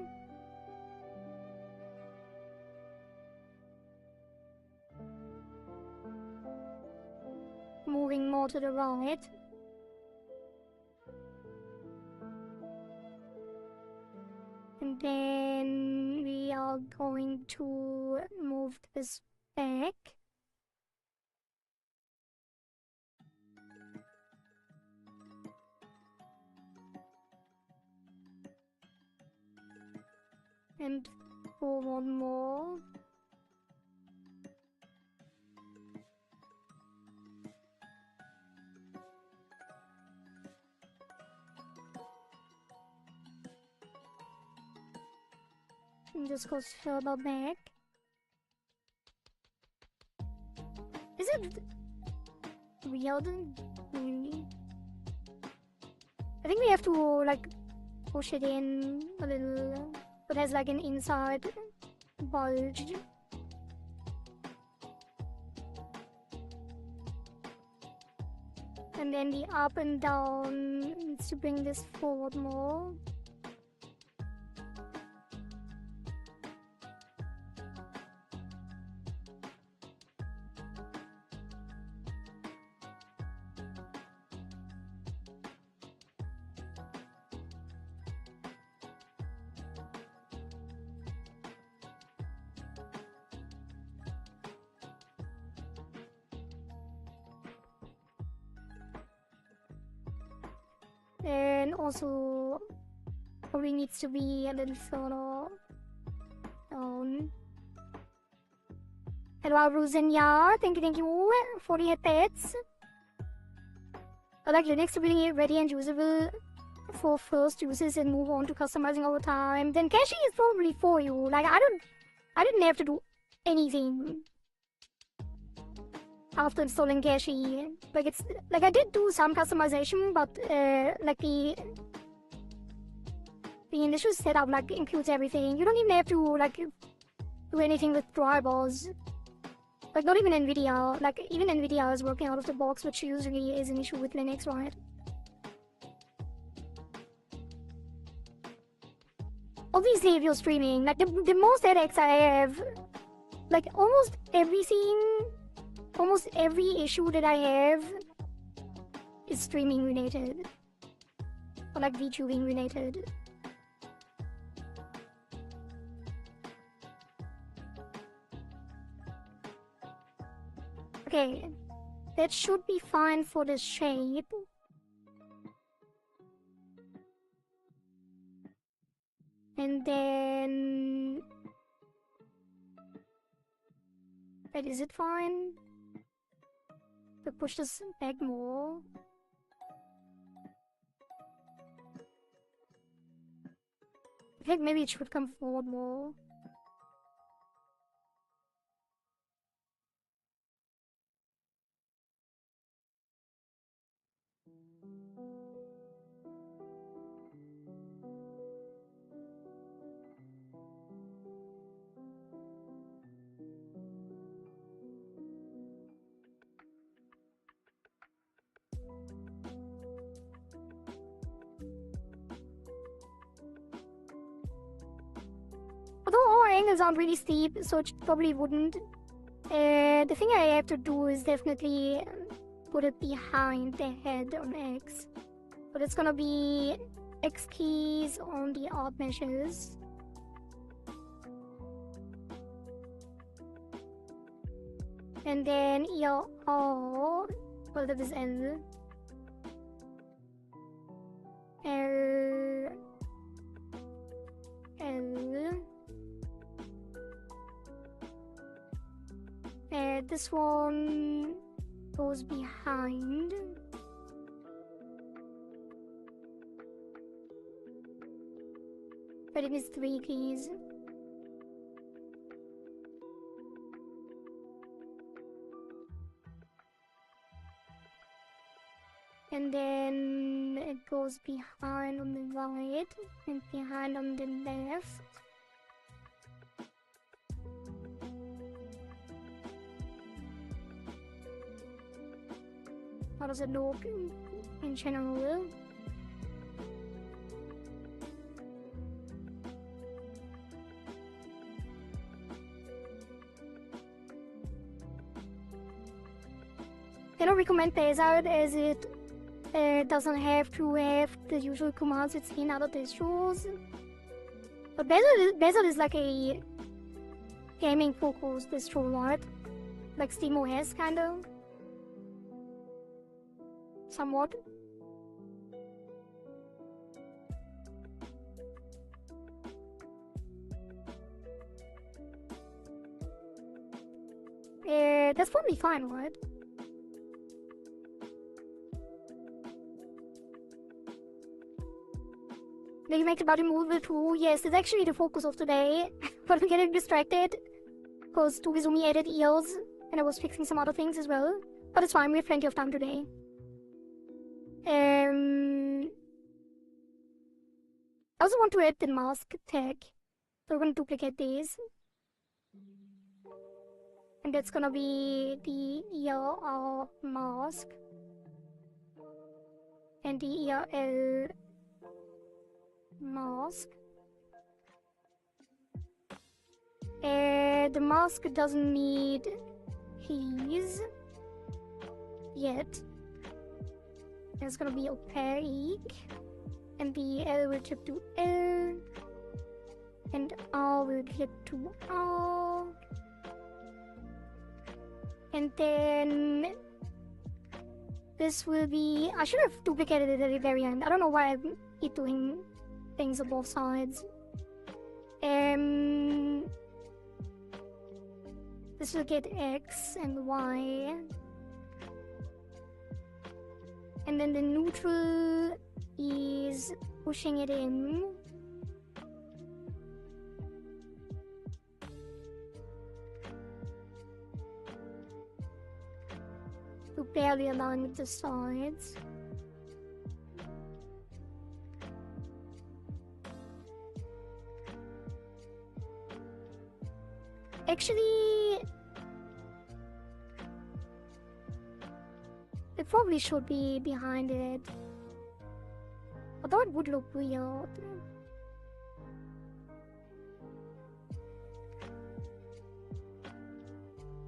moving more to the right. And then we are going to move this back. And forward more. And this goes further back. Is it weird? Really? I think we have to like push it in a little. It has like an inside bulge. And then the up and down needs to bring this forward more. And also probably needs to be a little further down. Hello Ruzenya, thank you for the headpats. I like Linux to be ready and usable for first uses and move on to customizing over time. Then caching is probably for you. Like I didn't have to do anything after installing cache. Like it's like I did do some customization, but like the the initial setup like includes everything. You don't even have to like do anything with drivers. Like not even NVIDIA. Like even NVIDIA is working out of the box, which usually is an issue with Linux, right? Obviously, if you're streaming, like the most headaches I have, like almost every issue that I have is streaming related. Or like VTubing related. Okay, that should be fine for the shape. And then... Wait, is it fine? To push this back more? I think maybe it should come forward more. Although our angles aren't really steep, so it probably wouldn't. The thing I have to do is definitely put it behind the head on X. But it's gonna be X keys on the odd meshes. And then ER, well that is L. L. L. This one goes behind. But it is 3 keys. And then it goes behind on the right and behind on the left. How does it look in general? I don't recommend Bezout as it doesn't have to have the usual commands it's in other distros. But Bezout is like a gaming focused distro, right? Like SteamOS kind of. Somewhat. That's probably fine, right? Did you make about a movie too? Yes, it's actually the focus of today. But I'm getting distracted because Tugizumi added ears and I was fixing some other things as well. But it's fine, we have plenty of time today. I also want to add the mask tag. So we're gonna duplicate these. And that's gonna be the ERR mask. And the ERL mask. The mask doesn't need keys yet. It's gonna be opaque. And the L will clip to L. And R will clip to R. And then this will be... I should have duplicated it at the very end. I don't know why I keep doing things on both sides. This will get X and Y. And then the neutral is pushing it in. To barely align with the sides. Actually, it probably should be behind it. Although it would look weird.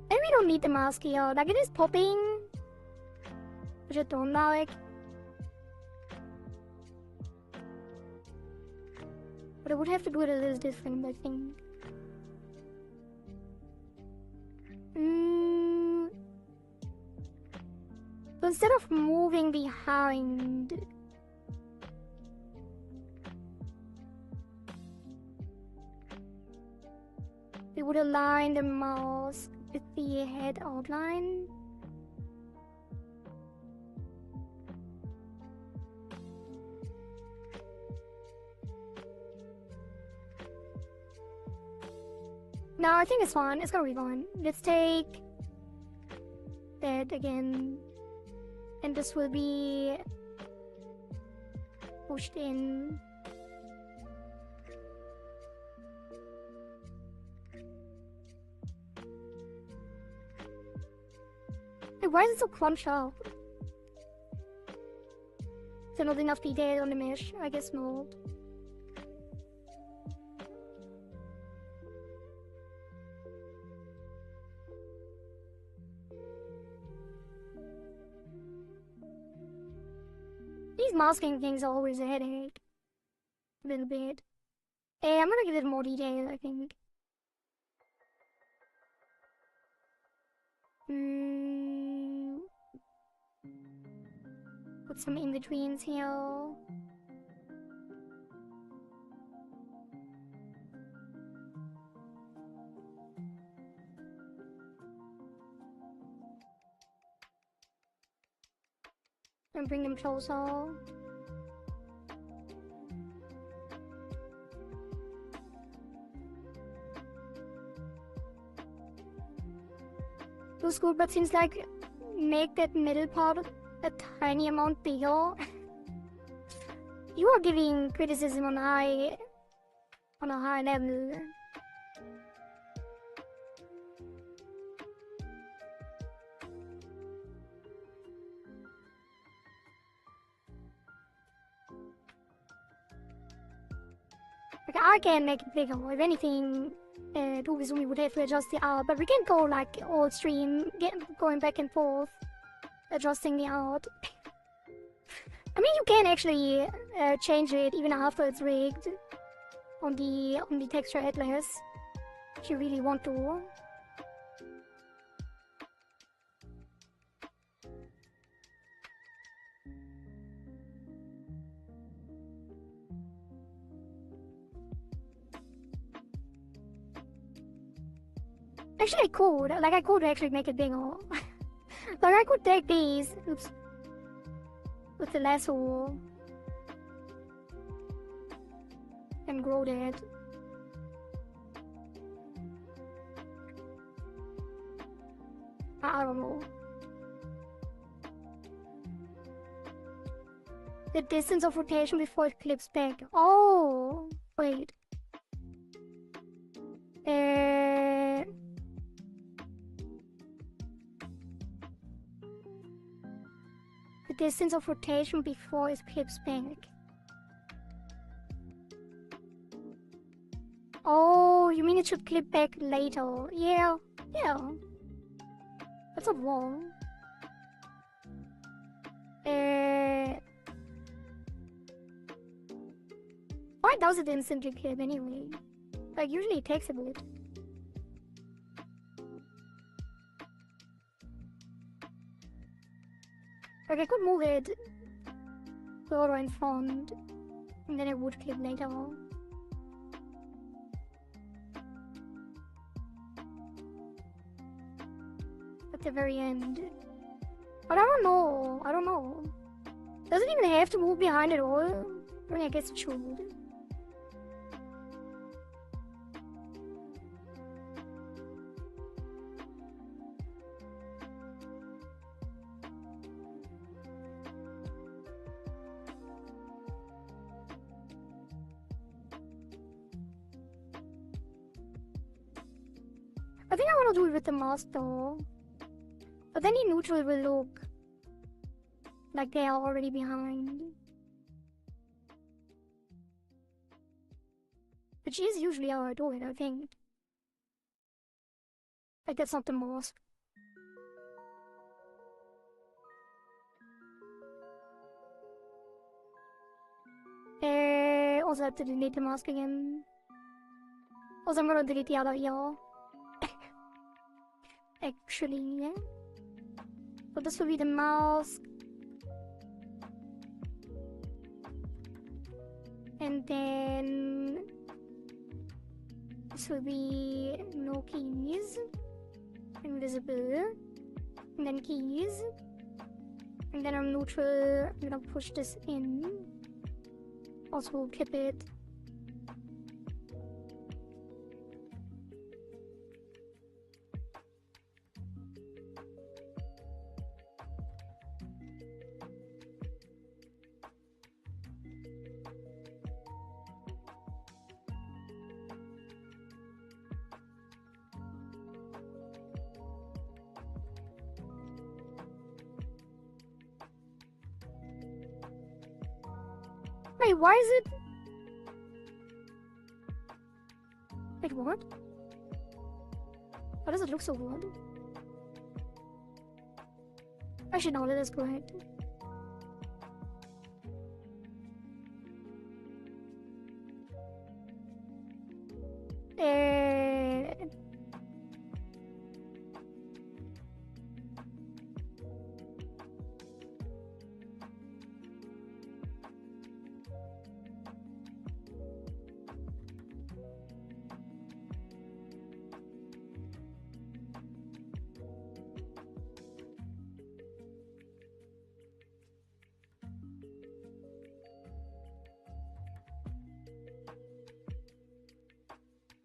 And we don't need the mask here. Like, it is popping, which I don't like. But I would have to do it a little different, I think. So instead of moving behind, we would align the mouse with the head outline. No, I think it's fine. It's gonna be fine. Let's take that again. And this will be pushed in. Hey, why is it so crunched up? Is there not enough detail on the mesh? I guess not. These masking things are always a headache. A little bit. Hey, I'm gonna give it more detail, I think. Put some in-betweens here. And bring them closer. Looks good, but seems like make that middle part a tiny amount bigger. You are giving criticism on a high level. Like, I can make it bigger. If anything, we would have to adjust the art, but we can go like all stream, going back and forth, adjusting the art. I mean, you can actually change it even after it's rigged on the texture atlas, if you really want to. Actually, I could actually make it bigger. Like, I could take these, oops, with the lasso and grow that. I don't know. The distance of rotation before it clips back. Oh, wait. The distance of rotation before it clips back. Oh, you mean it should clip back later? Yeah. That's not wrong. Why does it instantly clip anyway? Like, usually it takes a bit. Like, I could move it further in front, and then it would clip later. At the very end. But I don't know. Does it even have to move behind it all? I mean, I guess it should. I think I want to do it with the mask though. But then in neutral it will look like they are already behind. Which is usually how I do it, I think. Like that's not the mask. Also have to delete the mask again. Also I'm gonna delete the other ear. Actually, yeah. So this will be the mask. And then this will be no keys. Invisible. And then keys. And then I'm neutral. I'm gonna push this in. Also clip it. Wait, why is it? Wait, what? Why does it look so weird? Actually, no, let us go ahead.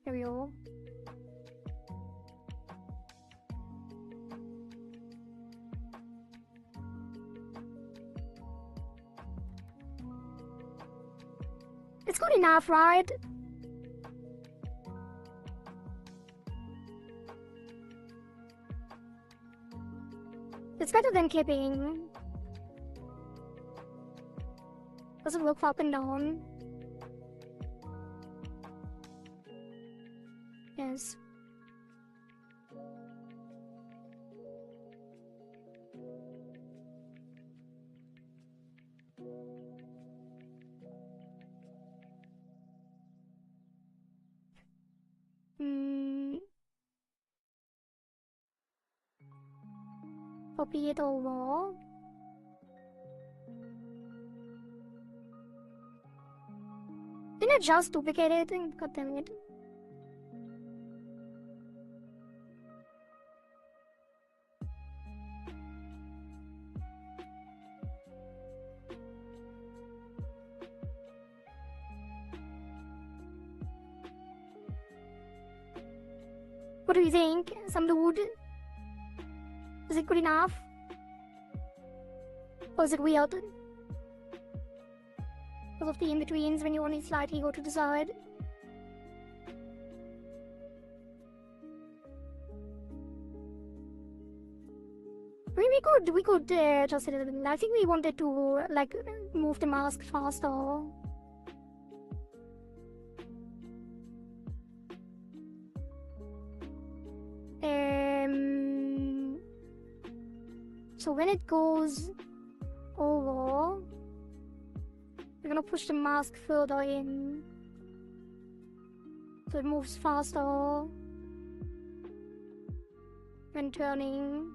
Here we go. It's good enough, right? It's better than clipping. Does it work for up and down? Yes. Copy it over. Didn't I just duplicate it? God damn it. What do you think? Some dude? Is it good enough? Or is it weird? Because of the in-betweens when you only slightly go to the side. I mean, we could just I think we wanted to like move the mask faster. So when it goes over, we're gonna push the mask further in so it moves faster when turning.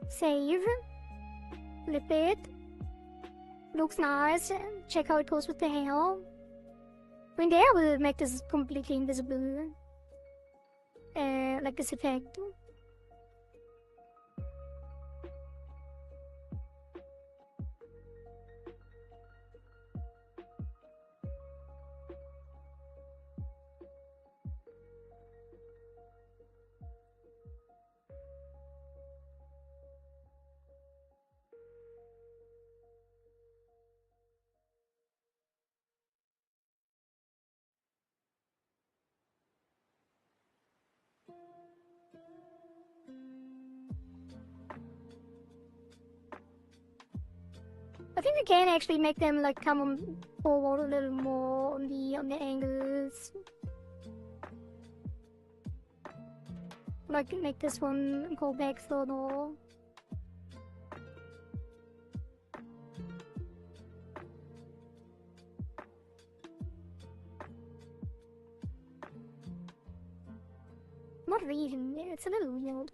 Save, flip it, looks nice, check how it goes with the hair. I mean, the hair will make this completely invisible, like this effect. think we can actually make them like come forward a little more on the angles. Like make this one go back further. Not really, it's a little weird.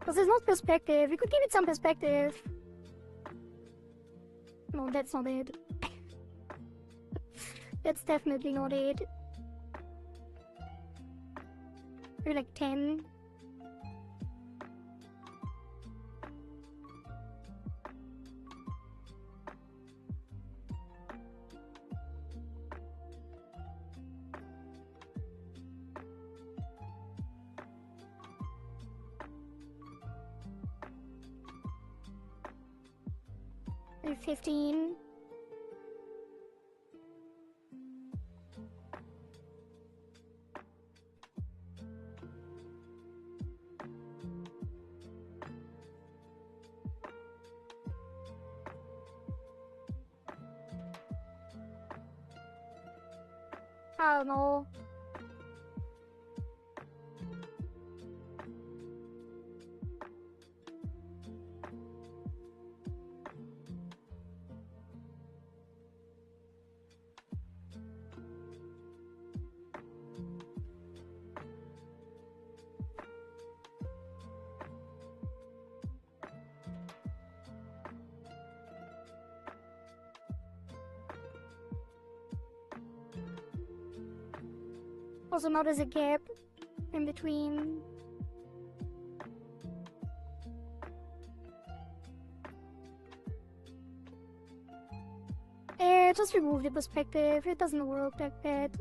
Because there's no perspective. We could give it some perspective. No, that's not it. That's definitely not it. Maybe like 10. Maybe 15. I don't know. Also, now there's a gap in between. Just remove the perspective, it doesn't work that bad.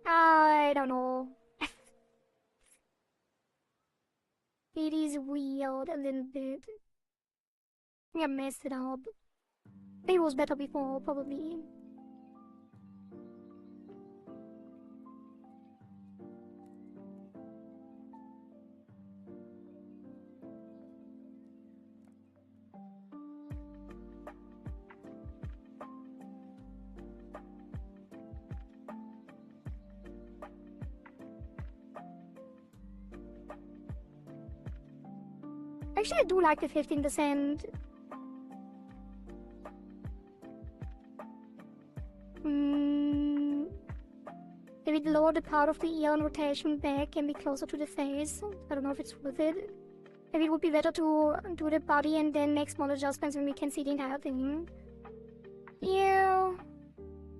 I don't know. It is weird a little bit. I think I messed it up. I think it was better before, probably. Actually, I do like the 15%. Maybe lower the part of the ear on rotation back and be closer to the face. I don't know if it's worth it. Maybe it would be better to do the body and then make small adjustments when we can see the entire thing. Yeah,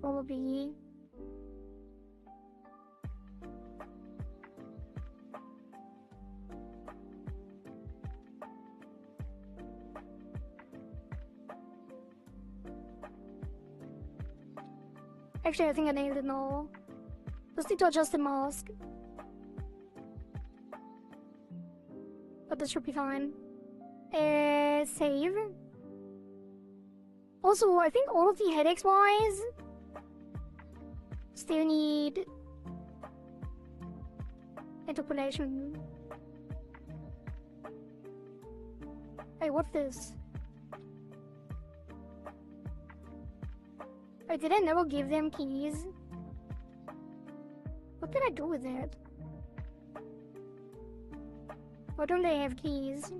probably. Actually, I think I nailed it now. Just need to adjust the mask. But this should be fine. Save. Also, I think all of the headaches wise still need interpolation. Hey, what's this? Wait, did I never give them keys? What did I do with that? Why don't they have keys?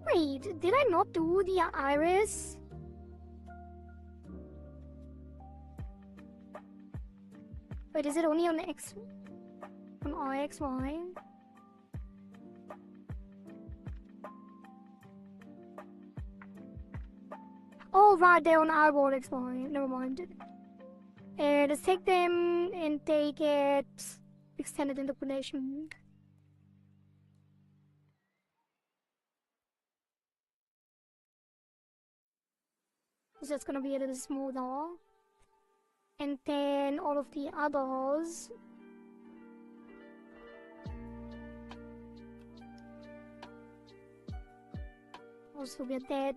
Wait, did I not do the iris? Wait, is it only on X? On RXY. Oh, right, they're on eyeball XY. Never mind. Let's take them and take it extended interpolation. It's just gonna be a little smoother. And then all of the others. Also get that.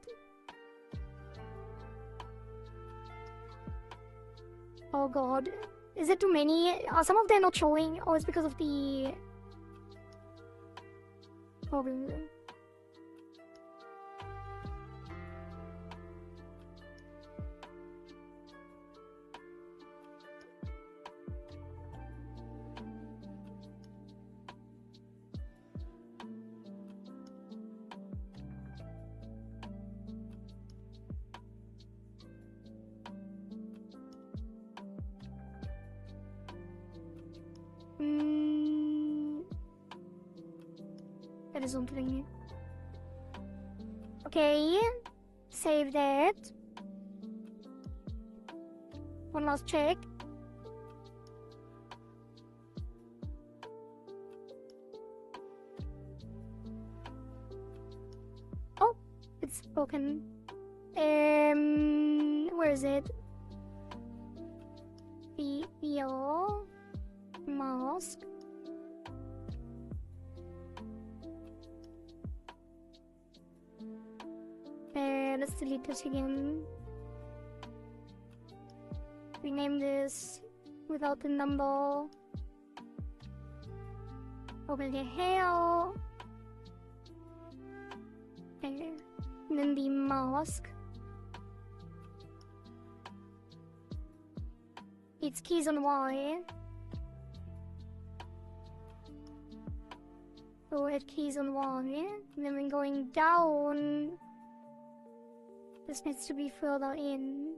Oh god. Is it too many? Are some of them not showing? Or it's because of the problem? That is something. Okay, save that. One last check. Oh, it's broken. Where is it? VR mask. Let's delete this again. Rename this without the number. Open the hair. Okay. And then the mask. It's keys on Y. So add keys on Y. And then we're going down. This needs to be further in.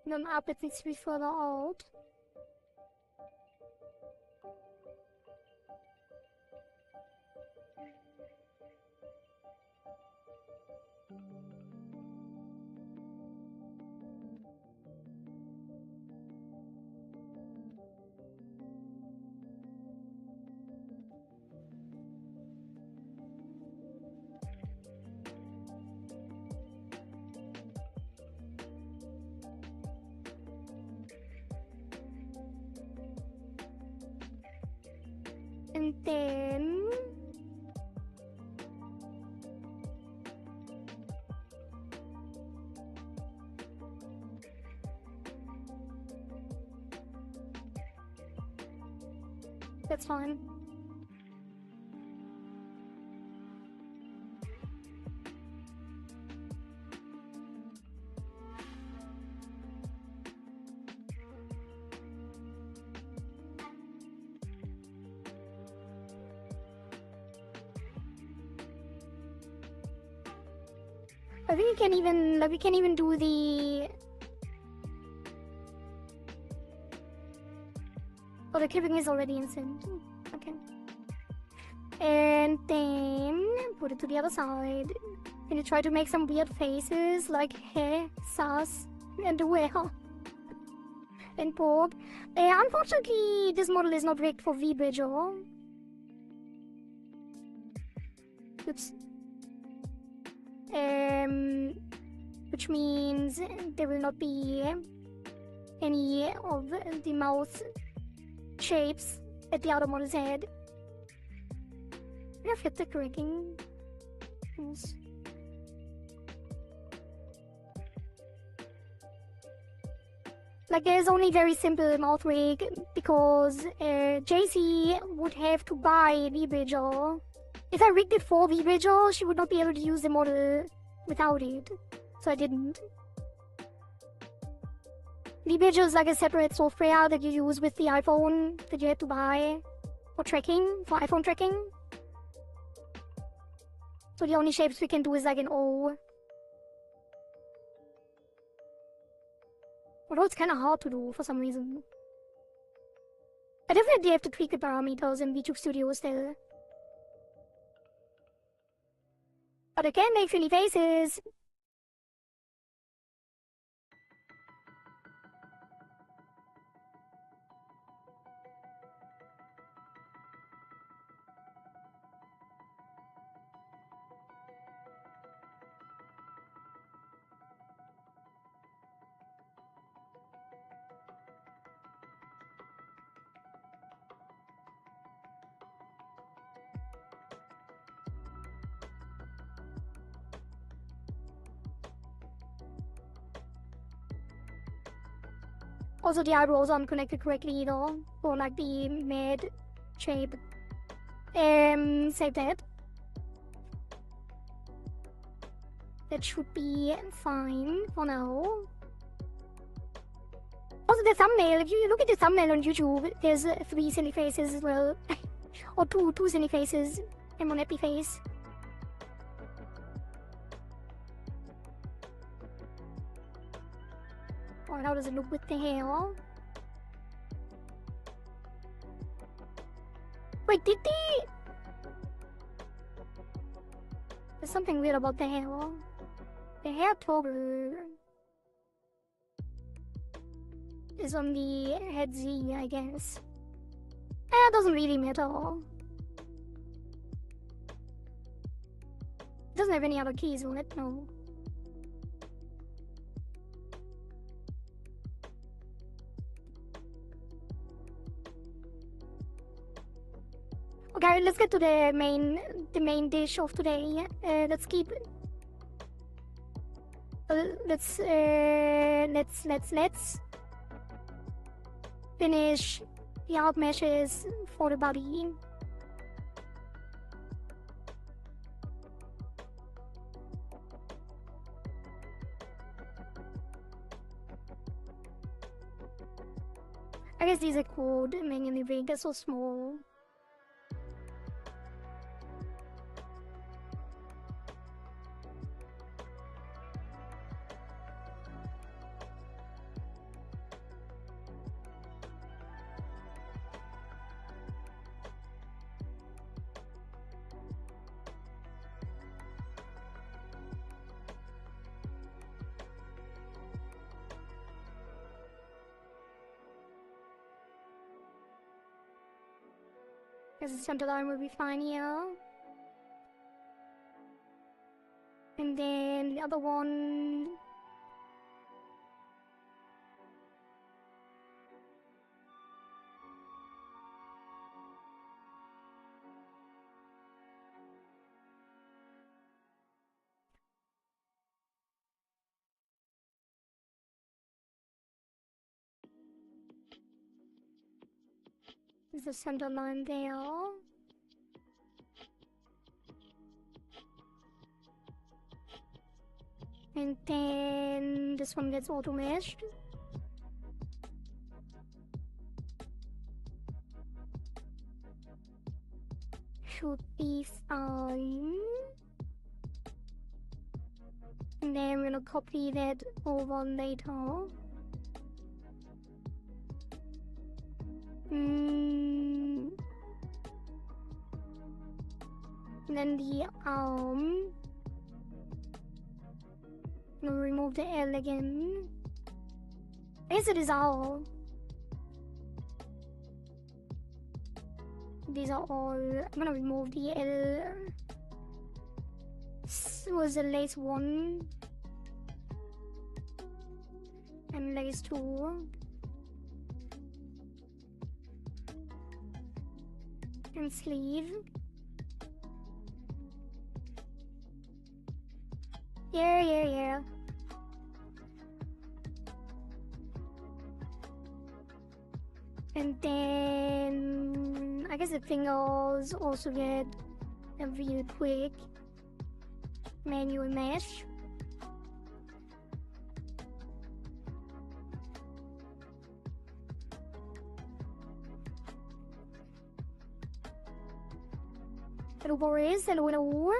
Then up it needs to be further out. And then that's fine. I think we can even do the the clipping is already in sync. Okay. And then put it to the other side. And you try to make some weird faces like hey, sus, and where and pork. Unfortunately this model is not rigged for V-Bridger. Oops. Which means there will not be any of the mouth shapes at the other model's head. I fit the cracking. Yes. Like, there's only very simple mouth rig because JC would have to buy VBridger. If I rigged it for VBridger, she would not be able to use the model without it. So I didn't. VBridger is like a separate software that you use with the iPhone that you have to buy for tracking, for iPhone tracking. So the only shapes we can do is like an O. Although it's kind of hard to do for some reason. I definitely have to tweak the parameters in VTube Studio still. But I can make funny faces. Also, the eyebrows aren't connected correctly either, for like the mid shape. Save that. That should be fine for now. Also, the thumbnail, if you look at the thumbnail on YouTube, there's 3 silly faces as well. Or two silly faces and 1 happy face. Or how does it look with the hair? Wait, did they... There's something weird about the hair. The hair toggle is on the head Z, I guess. It doesn't really matter. It doesn't have any other keys on it, no. Okay, let's get to the main dish of today. Let's keep. Let's finish the out meshes for the body. I guess these are cool, manually rigged, they're so small. Because the center line will be fine here. And then the other one... There's the center line there. And then this one gets auto meshed. Should be fine. And then we're gonna copy that over later. And then the arm. We'll remove the L again. I guess it is all. These are all. I'm gonna remove the L. This was the lace 1 and lace 2. And sleeve. Yeah. And then I guess the fingers also get a real quick manual mesh. Hello Boris, hello hello.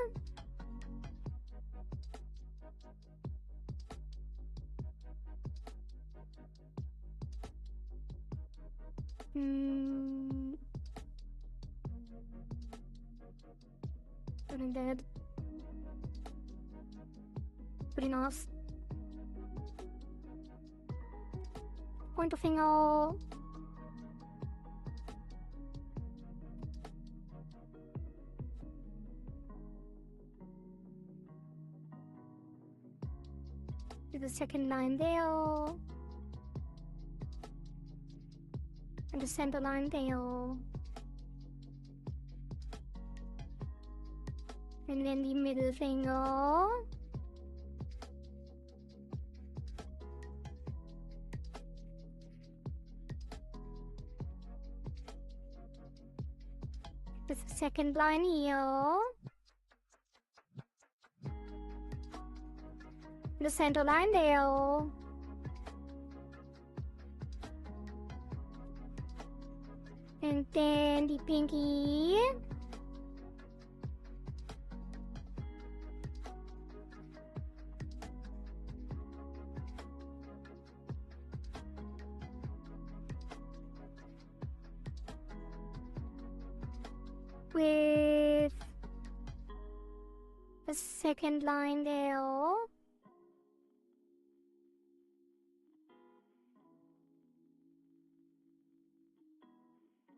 Putting that. Pretty nice. Point of finger. Do the second line there. And the center line there. And then the middle finger. With the second line here. The center line there. And then the pinky. With the second line there.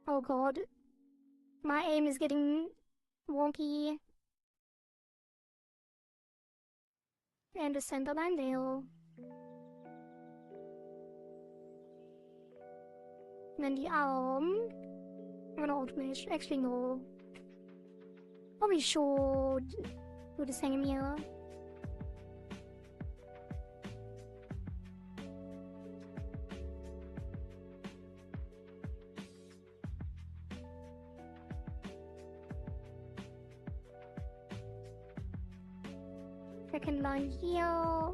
Oh god. My aim is getting wonky. And the center line there. And then the arm. I'm gonna automate. Actually, no. Probably should do the same here. Second line here.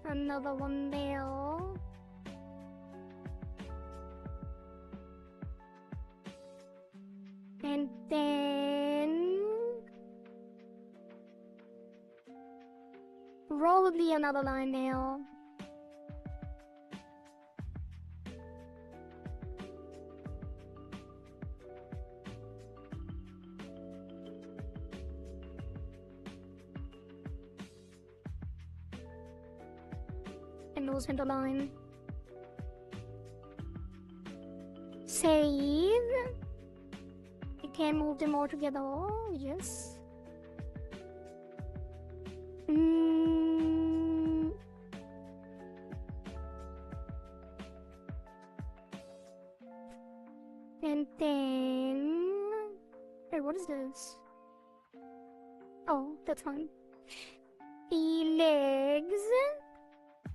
Another one there. And then probably another line there. And no center line. Save. You can move them all together. Yes. And then... Wait, what is this? Oh, that's fine. The legs.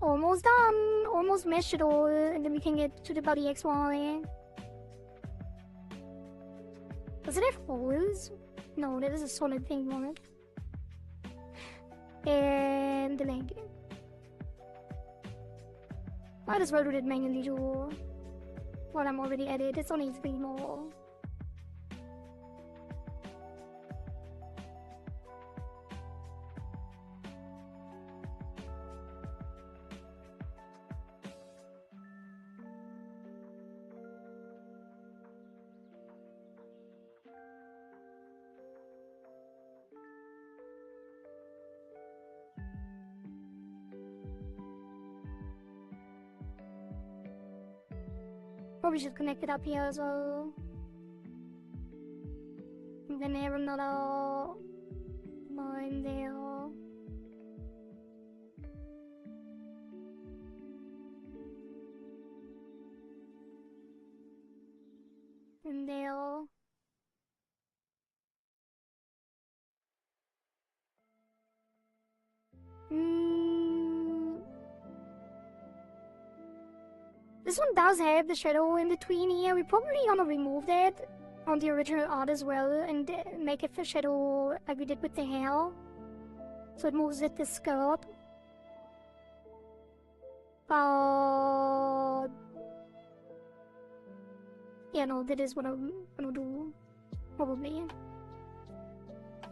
Almost done. Almost meshed it all. And then we can get to the body XY. Does it have holes? No, that is a solid thing on it. And the leg. Might as well do it manually too. While I'm already at it, it's only 3 more. Probably should connect it up here as well. And then have another line there. And there. this one does have the shadow in between here. We're probably gonna remove that on the original art as well and make it a shadow like we did with the hair. So it moves with the skirt. But yeah, no, that is what I'm gonna do, probably.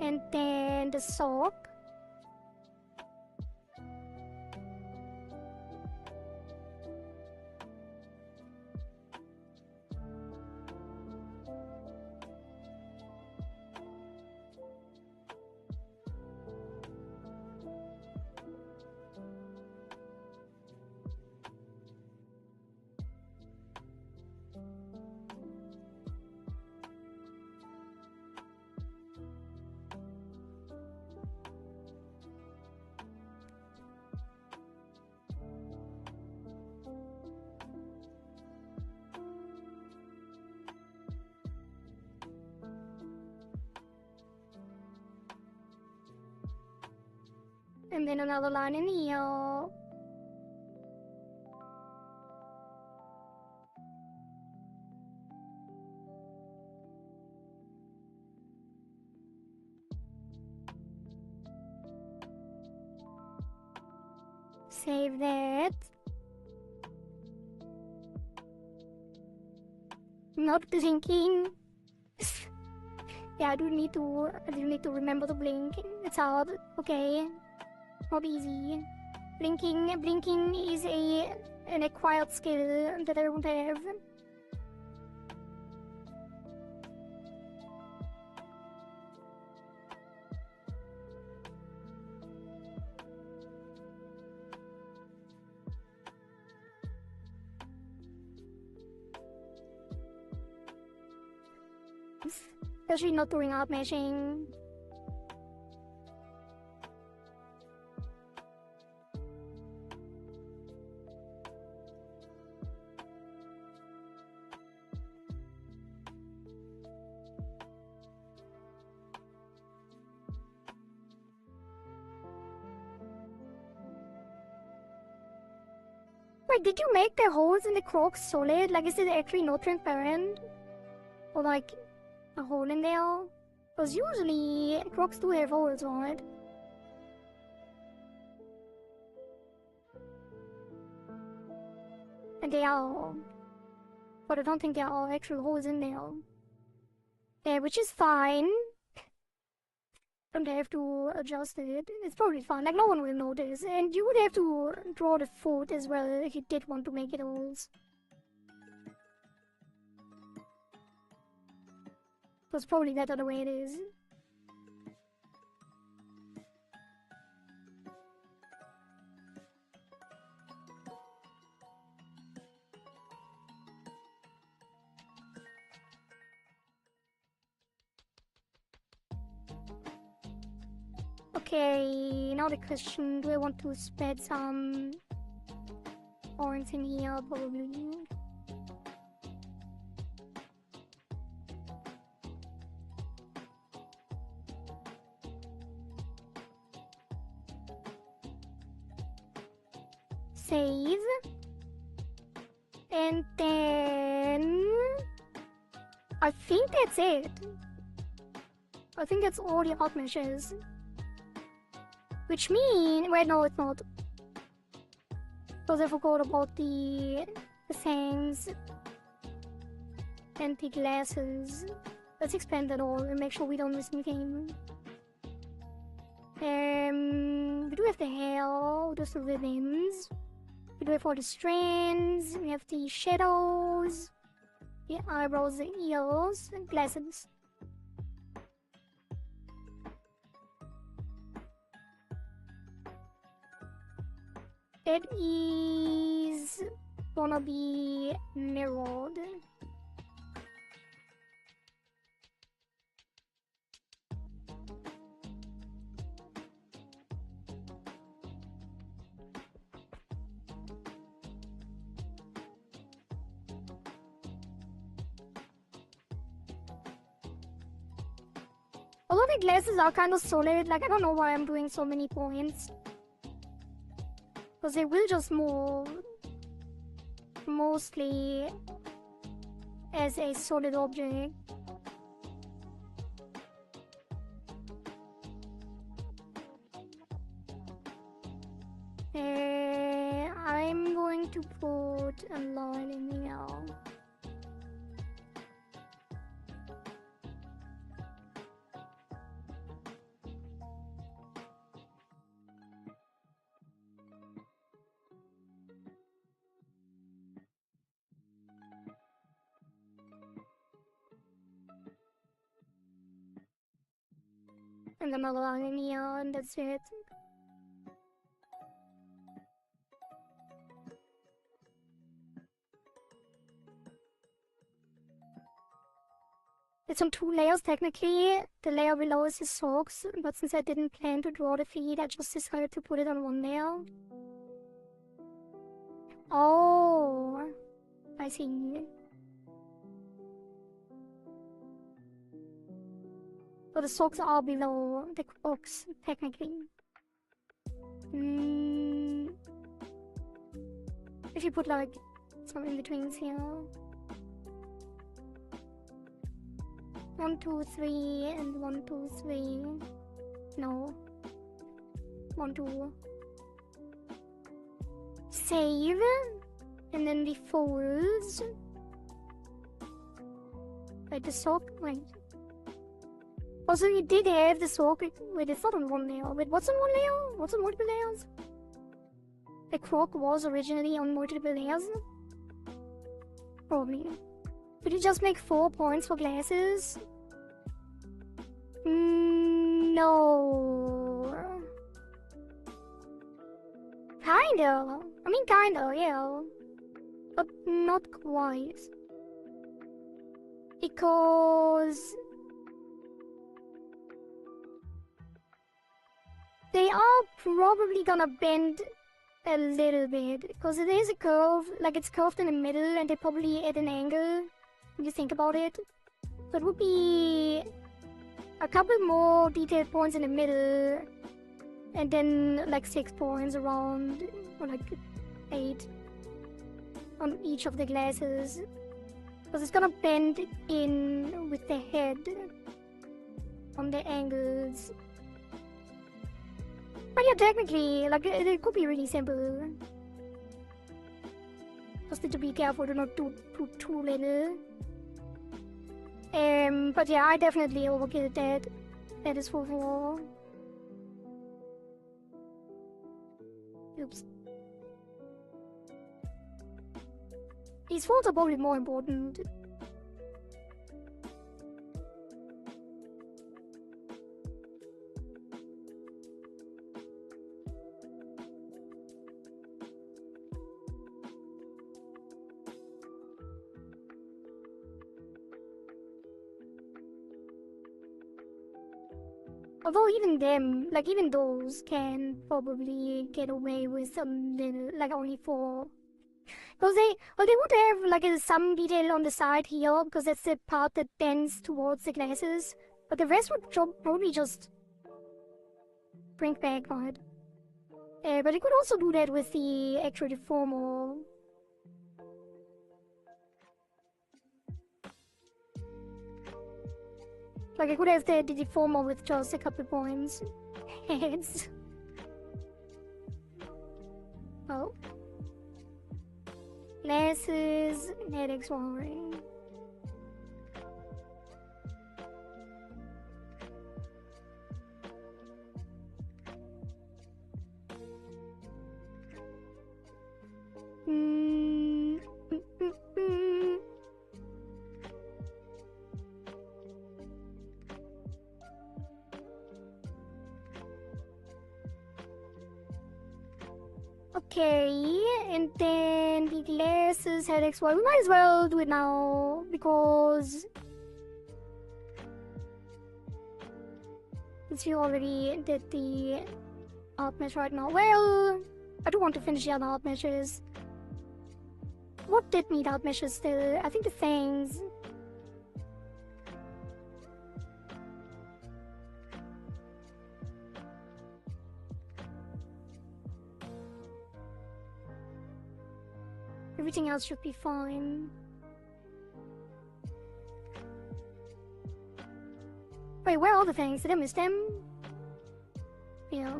And then the sock. And then another line in here. Save that. Not blinking. Yeah, I do need to remember to blink. It's hard. Okay. Not easy. Blinking is an acquired skill that I don't have. Especially not doing art meshing. Wait, did you make the holes in the crocs solid? Like, is it actually not transparent? Or like a hole in there? Because usually crocs do have holes, right? And they are. But I don't think there are actual holes in there. Yeah, which is fine. Don't have to adjust it. It's probably fine. Like, no one will notice. And you would have to draw the foot as well if you did want to make it holes. So it's probably better the way it is. Okay, now the question, do I want to spread some orange in here? Probably. Save. And then I think that's it. I think that's all the art meshes. Which mean, wait, no, it's not. Because I forgot about the sands and the glasses. Let's expand that all and make sure we don't miss anything. We do have the hair, just the ribbons. We do have all the strands. We have the shadows, the eyebrows, the ears, and glasses. It is gonna be mirrored. Although the glasses are kind of solid, like I don't know why I'm doing so many points. Because they will just move. mostly as a solid object. I'm going to put a line in here. And another line in here, and that's it. It's on 2 layers technically. The layer below is the socks, but since I didn't plan to draw the feet, I just decided to put it on 1 layer. Oh, I see. So the socks are below the Crocs, technically. If you put like some in-betweens here. 1, 2, 3, and 1, 2, 3. No. 1, 2. Save. And then the folds. Wait, the sock? Wait. Also, you did have the sock. Wait, it's not on 1 layer. Wait, what's on 1 layer? What's on multiple layers? The Croc was originally on multiple layers? Probably. Did you just make 4 points for glasses? No. Kinda. I mean, kinda, yeah. But not quite. Because they are probably gonna bend a little bit. Because it is a curve, like it's curved in the middle and they're probably at an angle when you think about it. So it would be a couple more detailed points in the middle and then like 6 points around, or like 8 on each of the glasses. Because it's gonna bend in with the head on the angles. But yeah, technically, like it could be really simple. Just need to be careful to not do too little. But yeah, I definitely overkilled that. That is for sure. Oops. These folds are probably more important. Although even them, like even those can probably get away with a little, like only 4. Because they would have like some detail on the side here, because that's the part that bends towards the glasses. But the rest would probably just bring back right. But you could also do that with the actual deformer. Like I could have the deformer with just a couple points. Heads. Oh. Glasses, head XY. Okay, and then the glasses head XY. We might as well do it now because since we already did the art mesh right now. Well, I do want to finish the other art meshes. What did need art meshes still? I think the things. Everything else should be fine. Wait, where are all the things? Did I miss them? Yeah.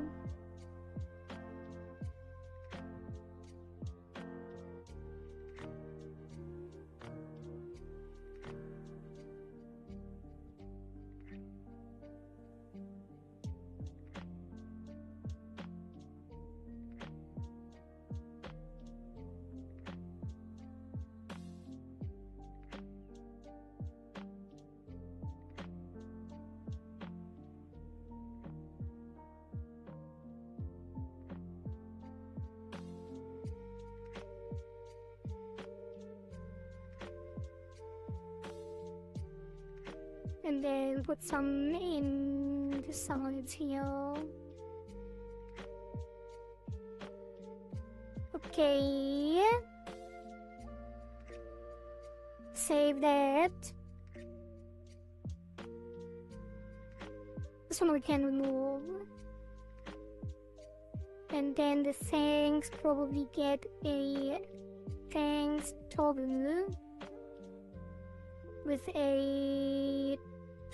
And then put some in the sides here. Okay. Save that. This one we can remove. And then the thanks probably get a thanks toggle with a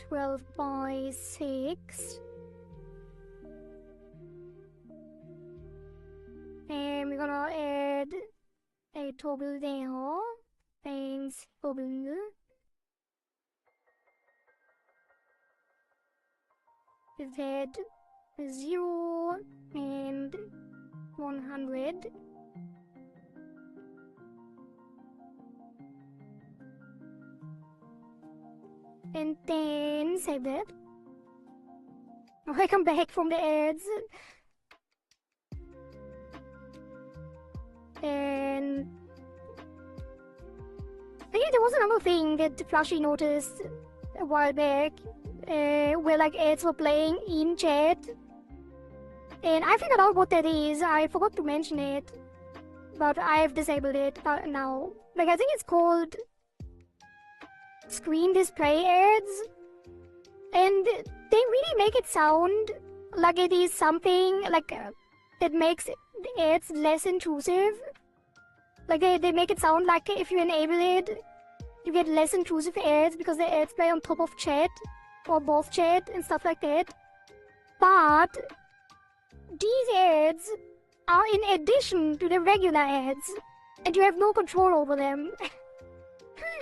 12 by 6. And we're gonna add a toggle there. Thanks toggle. With that 0 and 100. And then save that. I come back from the ads. And I think there was another thing that Flashy noticed a while back, where like ads were playing in chat. And I figured out what that is. I forgot to mention it, but I've disabled it now. Like I think it's called screen display ads, and they really make it sound like it is something like that makes the ads less intrusive. Like they make it sound like if you enable it, you get less intrusive ads because the ads play on top of chat or both chat and stuff like that. But these ads are in addition to the regular ads, and you have no control over them.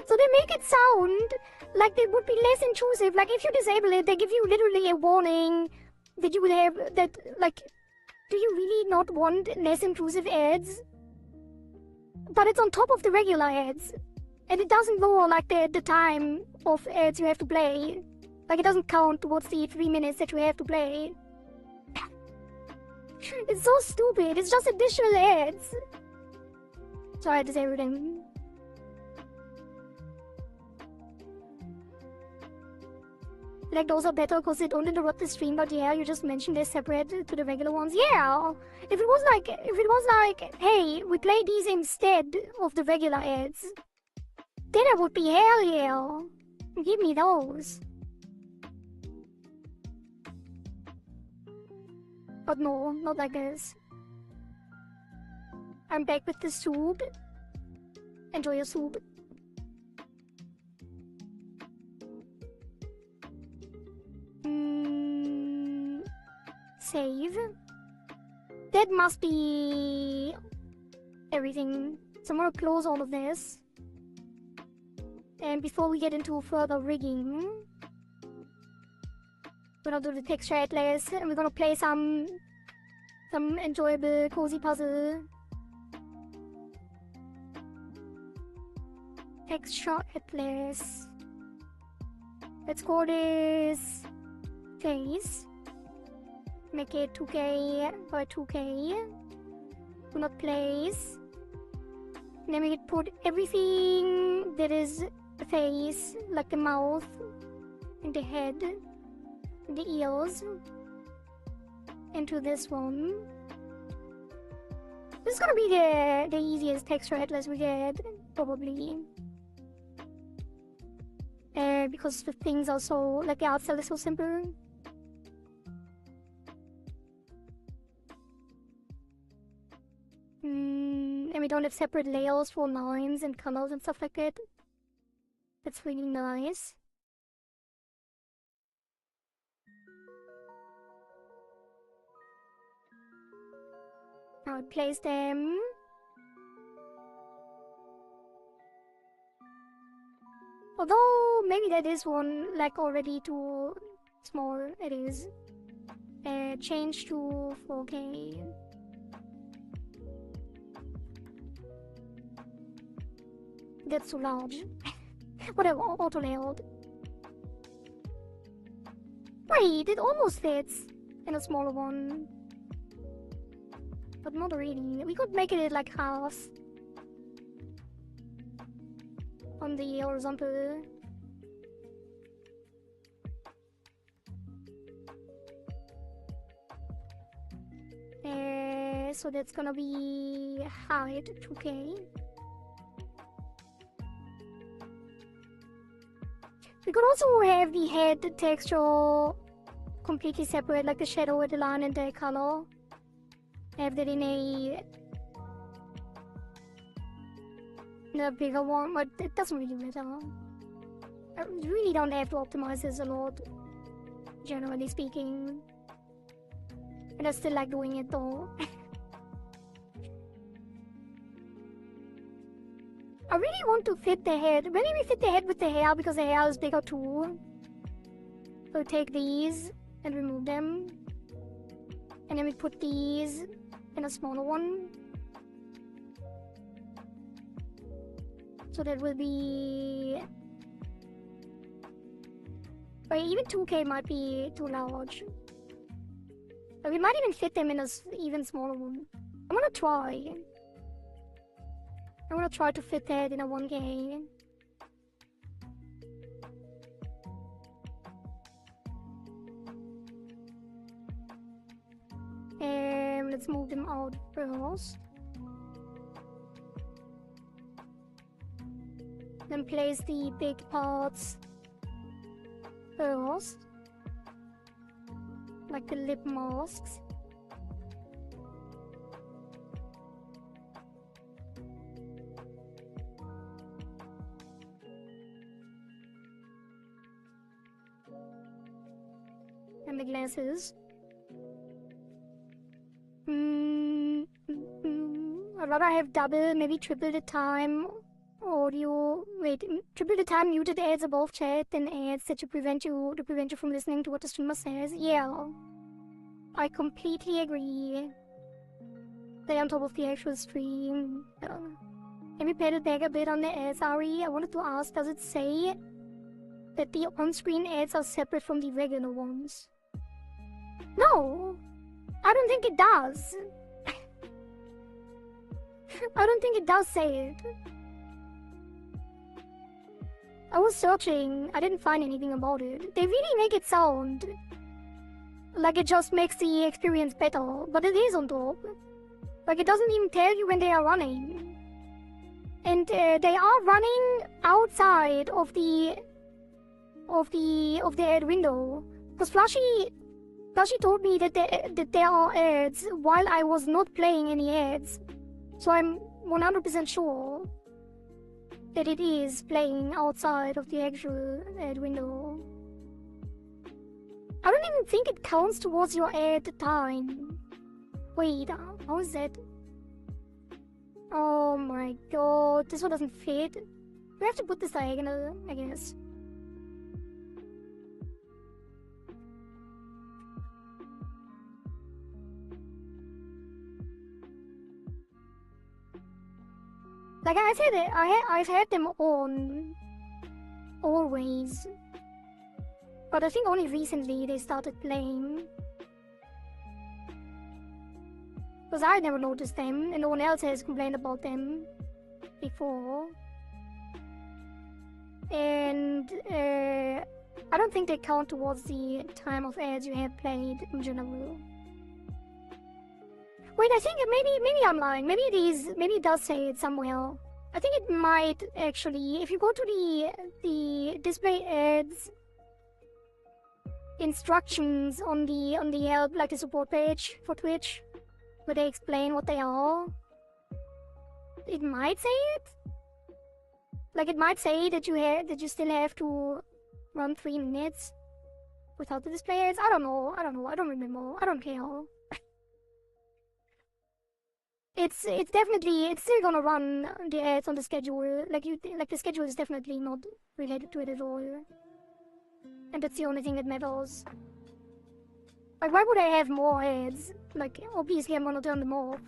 So they make it sound like they would be less intrusive. Like if you disable it, they give you literally a warning that you will have that, like, do you really not want less intrusive ads? But it's on top of the regular ads. And it doesn't lower like the time of ads you have to play. Like it doesn't count towards the 3 minutes that you have to play. It's so stupid. It's just additional ads. So I disabled them. Like those are better because they don't interrupt the stream, but yeah, you just mentioned they're separate to the regular ones. Yeah, if it was like, hey, we play these instead of the regular ads, then I would be hell yeah. Give me those. But no, not like this. I'm back with the soup. Enjoy your soup. Save. That must be everything. So I'm gonna close all of this. And before we get into further rigging, we're gonna do the texture atlas, and we're gonna play some enjoyable cozy puzzle. Texture atlas. Let's call this face. Make it 2K by 2K. Do not place. And then we can put everything that is the face, like the mouth, and the head, and the ears, into this one. This is gonna be the easiest texture atlas we get, probably. Because the things are so, like the art style is so simple. And we we don't have separate layers for lines and colors and stuff like that. That's really nice. Now place them. Although maybe that is one like already too small. It is. Change to 4K. That's too large. Whatever, auto layout. Wait, it almost fits in a smaller one. But not really. We could make it like half on the horizontal. So that's gonna be height 2K. We could also have the head texture completely separate, like the shadow, the line, and the color. Have that in a bigger one, but it doesn't really matter. I really don't have to optimize this a lot, generally speaking. And I still like doing it though. I really want to fit the head. Maybe we fit the head with the hair because the hair is bigger too. So take these and remove them. And then we put these in a smaller one. So that will be... Or even 2K might be too large. But we might even fit them in a even smaller one. I'm gonna try. I'm gonna try to fit that in a 1K. And let's move them out first. Then place the big parts first. Like the lip masks. And the glasses. I'd rather have double, maybe triple the time audio. Wait, triple the time muted ads above chat than ads that to prevent you from listening to what the streamer says. Yeah, I completely agree. Stay on top of the actual stream. Can we pad it back a bit on the ads, Ari? I wanted to ask, does it say that the on-screen ads are separate from the regular ones? No, I don't think it does. I don't think it does say it. I was searching, I didn't find anything about it. They really make it sound like it just makes the experience better, but it is on top. Like it doesn't even tell you when they are running. And they are running outside of the ad window. Because Flashy told me that there are ads while I was not playing any ads. So I'm 100% sure that it is playing outside of the actual ad window. I don't even think it counts towards your ad time. Wait, how is that? Oh my god, this one doesn't fit. We have to put this diagonal, I guess. Like I said, I've had them on always, but I think only recently they started playing. Because I never noticed them, and no one else has complained about them before. And I don't think they count towards the time of ads you have played in general. Wait, I think maybe I'm lying. Maybe it does say it somewhere. I think it might actually. If you go to the display ads instructions on the help, like the support page for Twitch, where they explain what they are, it might say it. Like, it might say that you still have to run 3 minutes without the display ads. I don't know. I don't remember. I don't care. It's still gonna run the ads on the schedule. Like the schedule is definitely not related to it at all. And that's the only thing that matters. Like, why would I have more ads? Like, obviously I'm gonna turn them off.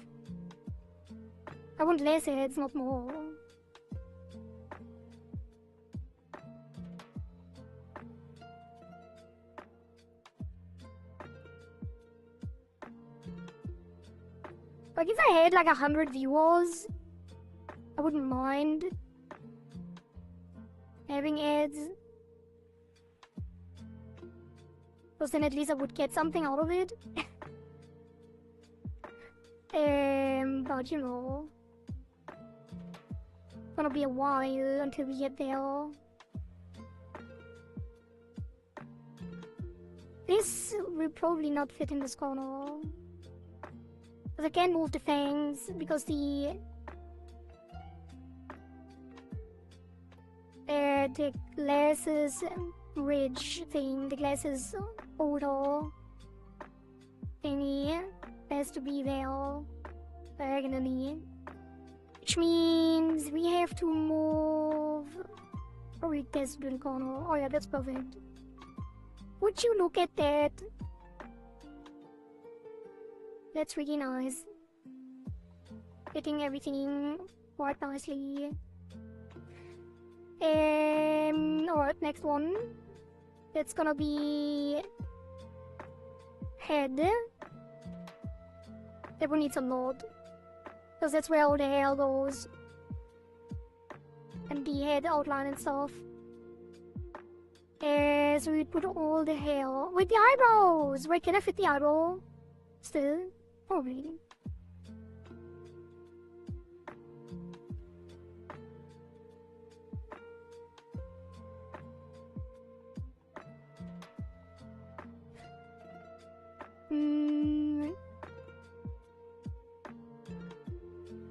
I want less ads, not more. Like, if I had like 100 viewers, I wouldn't mind having ads. Because then at least I would get something out of it. But you know, it's gonna be a while until we get there. This will probably not fit in this corner. Because I can't move the fangs because the glasses ridge thing, the glasses odor thingy has to be there diagonally. Which means we have to move probably this little corner. Oh yeah, that's perfect. Would you look at that? That's really nice. Getting everything quite nicely. Alright, next one. That's gonna be head. That one needs a lot. Because that's where all the hair goes. And the head outline and stuff. So we put all the hair with the eyebrows. Wait, can I fit the eyebrow? Still? Probably.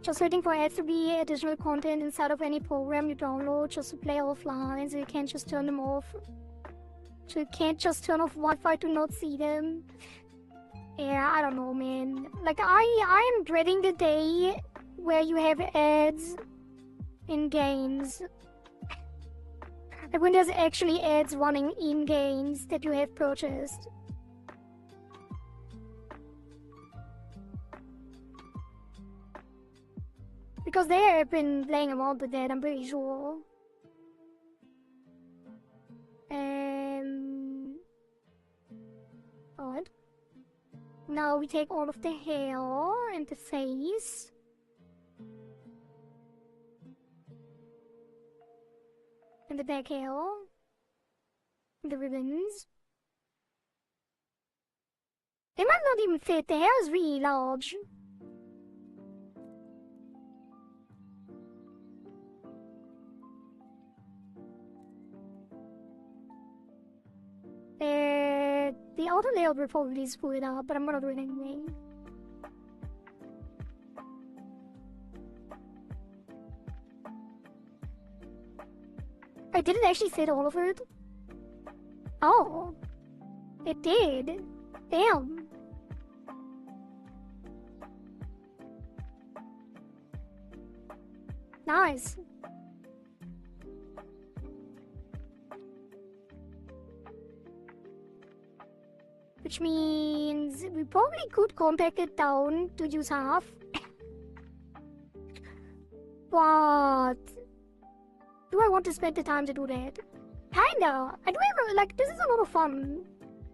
Just waiting for ads to be additional content inside of any program you download just to play offline, so you can't just turn them off. So you can't just turn off Wi-Fi to not see them. Yeah, I don't know, man. Like, I am dreading the day where you have ads in games. Like, when there's actually ads running in games that you have purchased. Because they have been playing around with that, I'm pretty sure. Alright. Now we take all of the hair and the face. And the back hair. And the ribbons. They might not even fit, the hair is really large. The outer layout will probably screw it up, but I'm gonna do it anyway. I didn't actually fit all of it. Oh, it did. Damn. Nice. Which means we probably could compact it down to use half. But do I want to spend the time to do that? Kinda. I do ever, like, this is a lot of fun.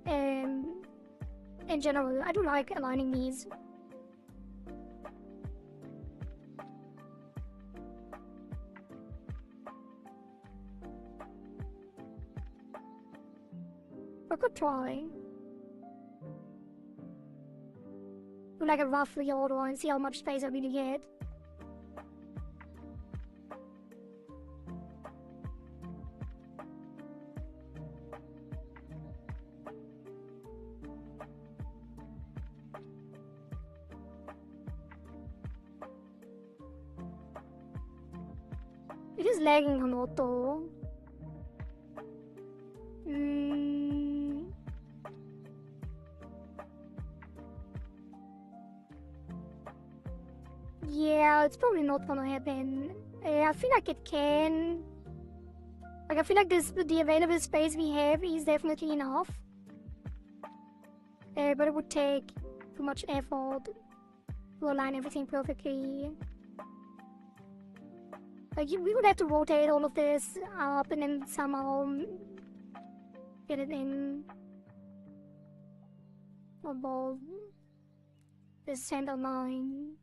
In general, I do like aligning these. I could try. Do like a rough reorder and see how much space I really get. It is lagging a lot though. Yeah, it's probably not gonna happen. I feel like it can. Like, I feel like the available space we have is definitely enough. But it would take too much effort to align everything perfectly. Like, we would have to rotate all of this up and then somehow get it in above the center line.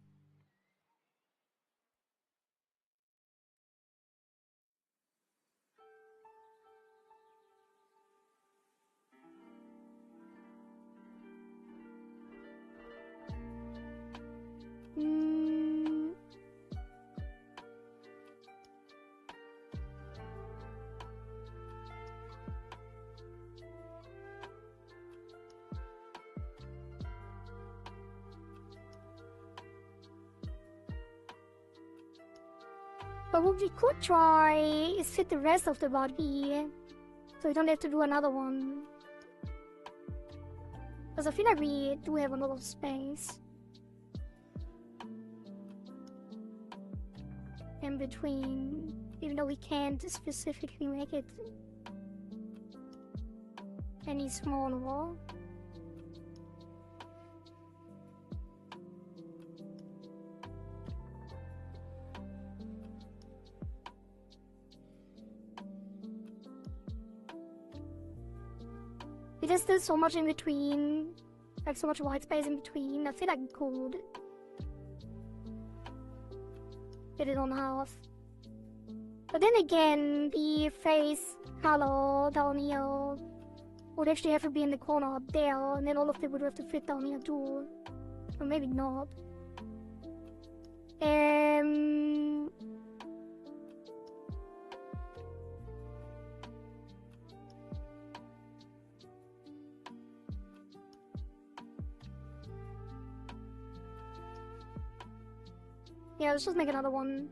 But what we could try is fit the rest of the body, so we don't have to do another one. Because I feel like we do have a lot of space in between, even though we can't specifically make it any smaller. There's still so much in between, like so much white space in between. I feel like we could get it on half. But then again, the face color down here would actually have to be in the corner up there, and then all of them would have to fit down here too. Or maybe not. Yeah, let's just make another one.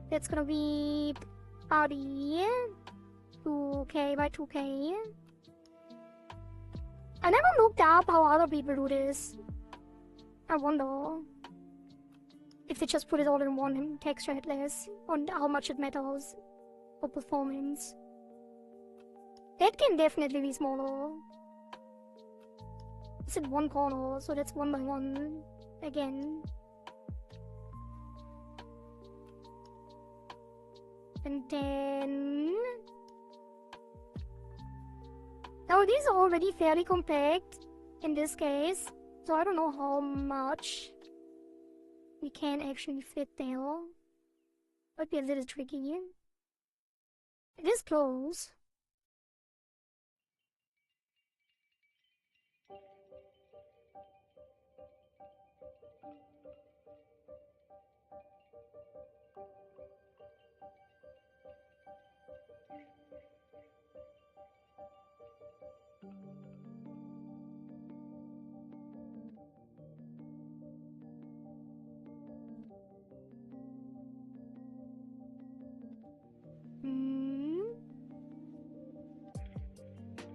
It's gonna be body 2K by 2K. I never looked up how other people do this. I wonder if they just put it all in one texture at less, on how much it matters for performance. That can definitely be smaller. It's in one corner, so that's 1 by 1 again. And then... Now these are already fairly compact in this case, so I don't know how much we can actually fit there. Might be a little tricky. It is close.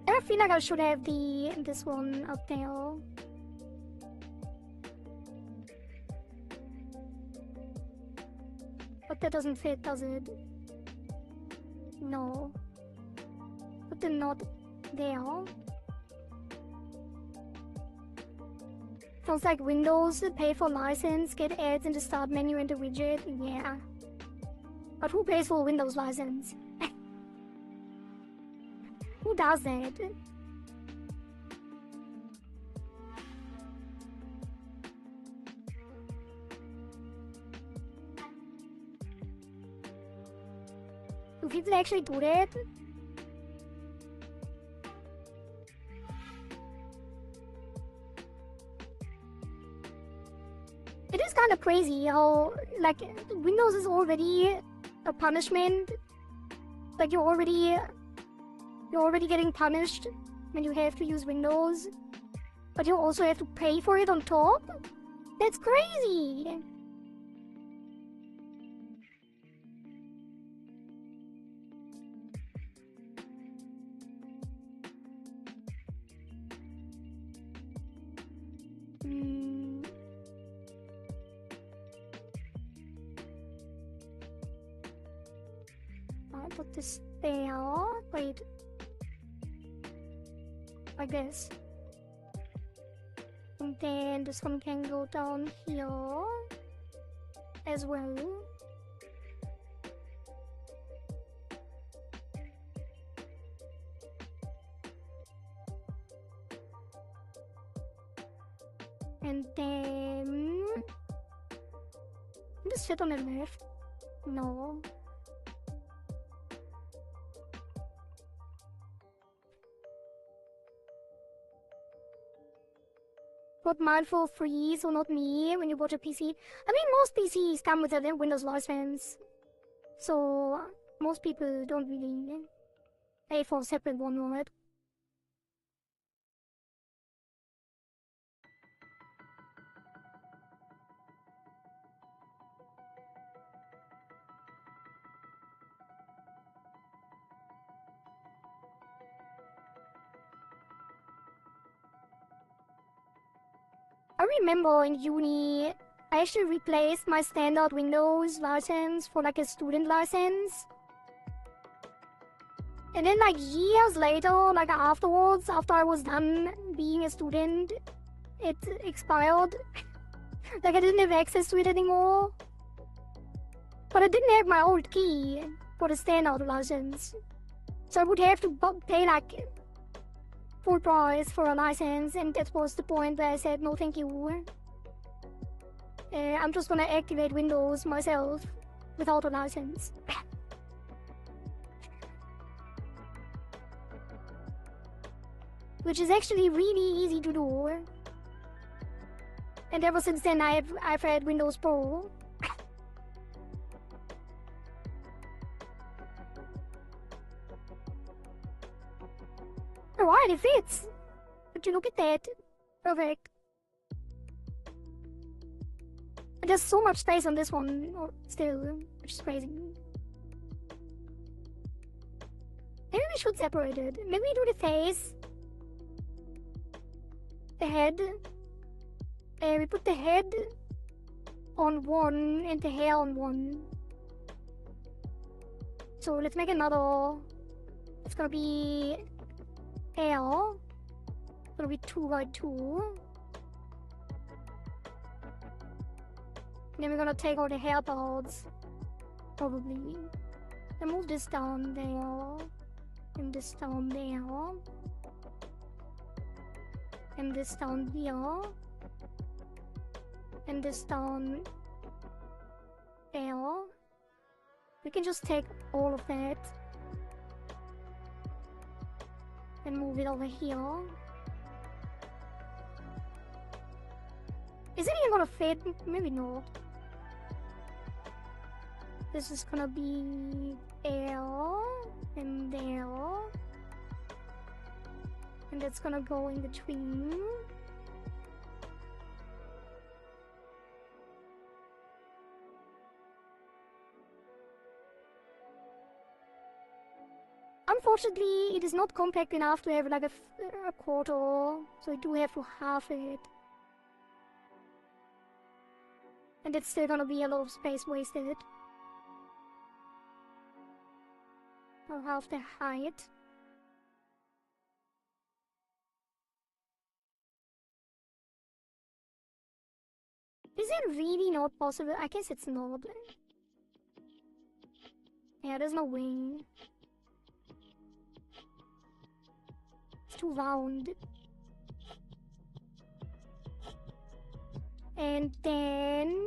I feel like I should have this one up there. But that doesn't fit, does it? No. But they're not there. Sounds like Windows, pay for license, get ads in the start menu and the widget. Yeah. But who pays for a Windows license? Who does that? Do people actually do that? It is kind of crazy how, like, Windows is already a punishment. Like, you're already getting punished when you have to use Windows, but you also have to pay for it on top? That's crazy! put this there. Wait. Like this. And then this one can go down here as well. And then this fit on the left. No. But mindful free, so not me when you bought a PC. I mean, most PCs come with a Windows license, so most people don't really pay for a separate one on it. I remember in uni, I actually replaced my standard Windows license for like a student license. And then like years later, like afterwards, after I was done being a student, it expired. Like I didn't have access to it anymore. But I didn't have my old key for the standard license. So I would have to pay like full price for a license, and that was the point where I said no thank you. I'm just gonna activate Windows myself without a license. Which is actually really easy to do. And ever since then I've had Windows Pro. Alright, it fits! Would you look at that? Perfect. There's so much space on this one still, which is crazy. Maybe we should separate it. Maybe we do the face, the head. We put the head on one and the hair on one. So let's make another. It's gonna be hair. It's gonna be 2 by 2. Then we're gonna take all the hair parts, probably. And move this down there, and this down there, and this down here, and this down there. We can just take all of that and move it over here. Is it even gonna fit? Maybe not. This is gonna be there and there, and that's gonna go in between. Unfortunately, it is not compact enough to have like a quarter, so I do have to half it. And it's still gonna be a lot of space wasted. I'll half the height. Is it really not possible? I guess it's not. Yeah, there's no way. It's too round. And then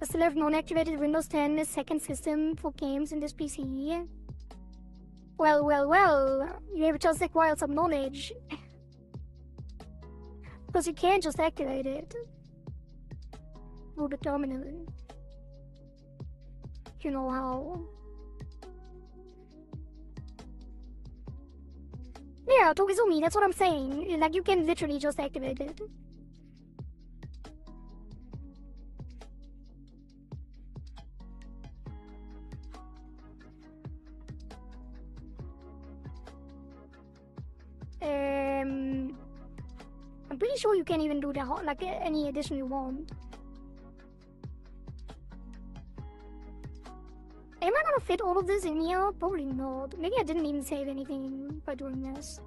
I still have non-activated Windows 10 second system for games in this PC. Well, you have just acquired some knowledge. Because you can't just activate it through the terminal. You know how. Yeah, Tokizumi, that's what I'm saying. Like, you can literally just activate it. pretty sure you can even do the like any addition you want. Am I gonna fit all of this in here? Probably not. Maybe I didn't even save anything by doing this.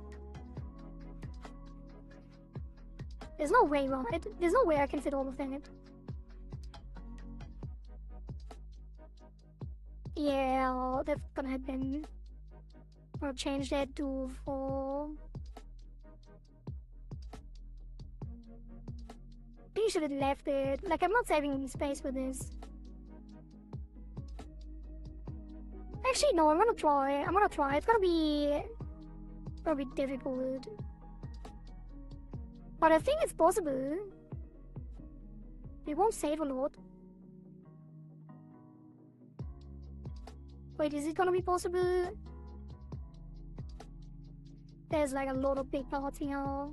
There's no way, right? There's no way I can fit all of that. Yeah, that's gonna happen. I'll change that to 4. You should have left it. Like, I'm not saving any space for this. Actually, no, I'm gonna try. It's gonna be difficult. But I think it's possible. It won't save a lot. Wait, is it gonna be possible? There's like a lot of big parts here.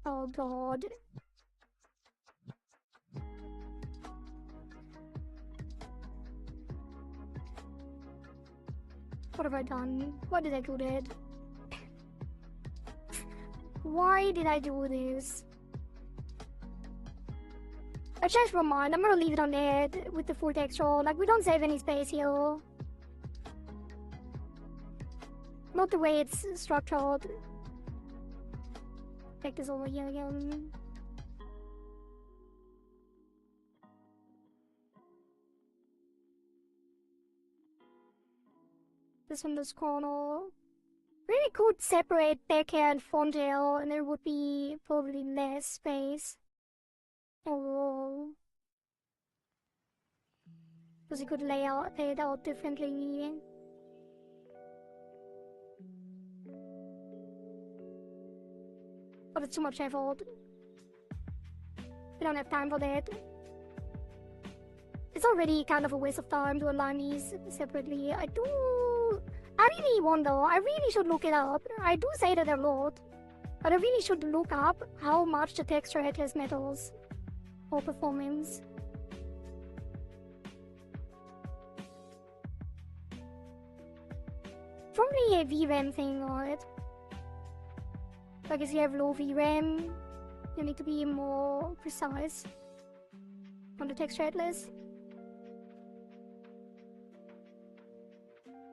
Oh god. What have I done? Why did I do that? Why did I do this? I changed my mind. I'm gonna leave it on there with the full texture. Like, we don't save any space here. Not the way it's structured. Take this over here again. This in this corner. Really could separate back hair and front hair, and there would be probably less space overall. Because you could lay it out differently. But it's too much effort. We don't have time for that. It's already kind of a waste of time to align these separately. I really wonder, I really should look it up. I do say that a lot, but I really should look up how much the texture atlas matters for performance. Probably a VRAM thing, right? Like, if you have low VRAM, you need to be more precise on the texture atlas.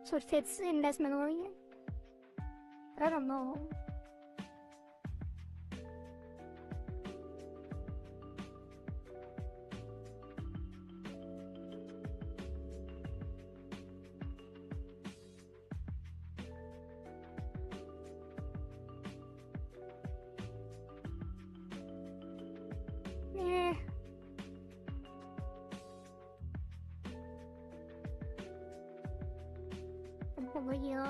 So it fits in less memory. I don't know. Yeah. Over here.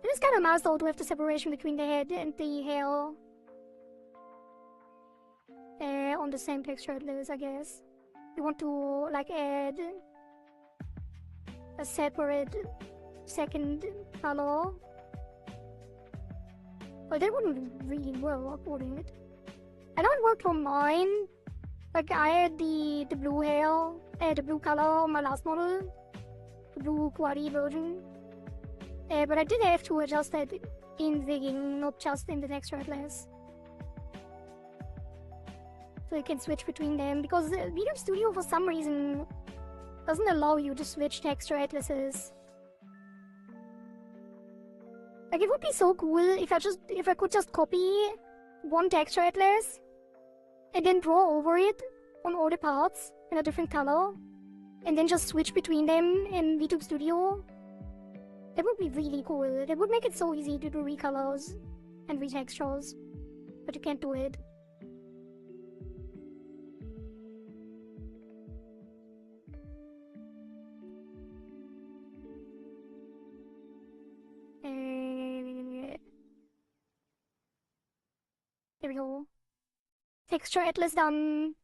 It is kind of nice though to have the separation between the head and the hair on the same texture atlas, I guess. You want to like add a separate second color. But that wouldn't really work, would it? I know it worked for mine. Like, I had the blue hair, the blue color on my last model, the blue Kohari version. But I did have to adjust that in Vigging, not just in the texture atlas. So you can switch between them, because VTuber Studio for some reason doesn't allow you to switch texture atlases. Like, it would be so cool if I could just copy one texture atlas and then draw over it on all the parts in a different color, and then just switch between them in VTuber Studio. That would be really cool. That would make it so easy to do recolors and retextures, but you can't do it. There we go. Texture atlas done.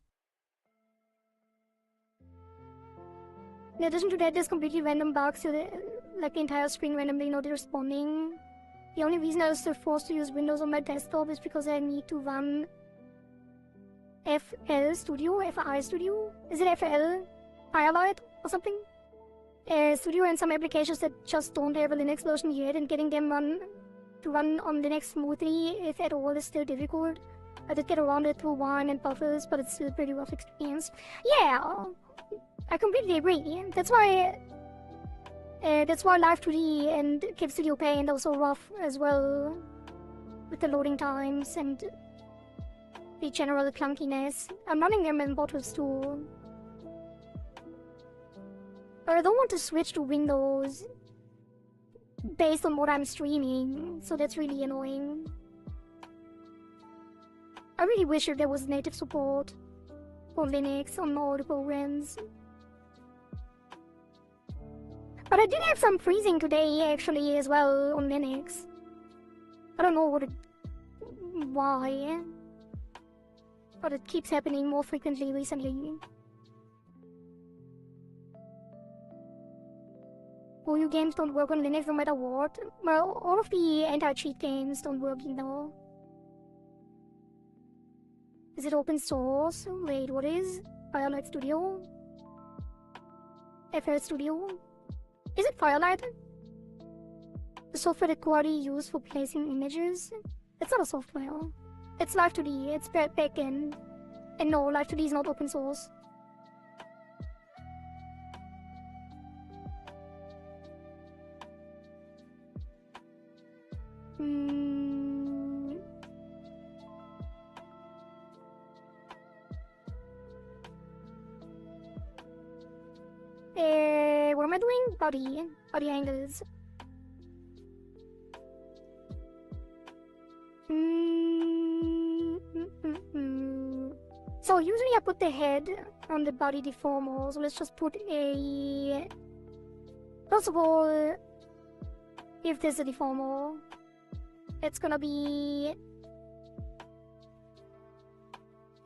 In addition to that, there's completely random bugs to like the entire screen randomly not responding. The only reason I was still forced to use Windows on my desktop is because I need to run FL Studio, FI Studio? Is it FL? Firelight or something? Studio and some applications that just don't have a Linux version yet, and getting them to run on Linux smoothly, if at all, is still difficult. I did get around it through Wine and Buffers, but it's still a pretty rough experience. Yeah, I completely agree. That's why Live2D and Cave Studio Paint are so rough as well, with the loading times and the general clunkiness. I'm running them in bottles too. But I don't want to switch to Windows based on what I'm streaming, so that's really annoying. I really wish that there was native support for Linux on all the programs. But I did have some freezing today actually as well on Linux. I don't know why, but it keeps happening more frequently recently. OU games don't work on Linux no matter what. Well, all of the anti-cheat games don't work, you know. Is it open source? Wait, what is? Firelight Studio? FL Studio? Is it Firelight? The software that Kohari used for placing images? It's not a software. It's Live2D, it's backend. And no, Live2D is not open source. What am I doing? Body angles. So usually I put the head on the body deformer, so let's just put a... First of all, if there's a deformer, it's gonna be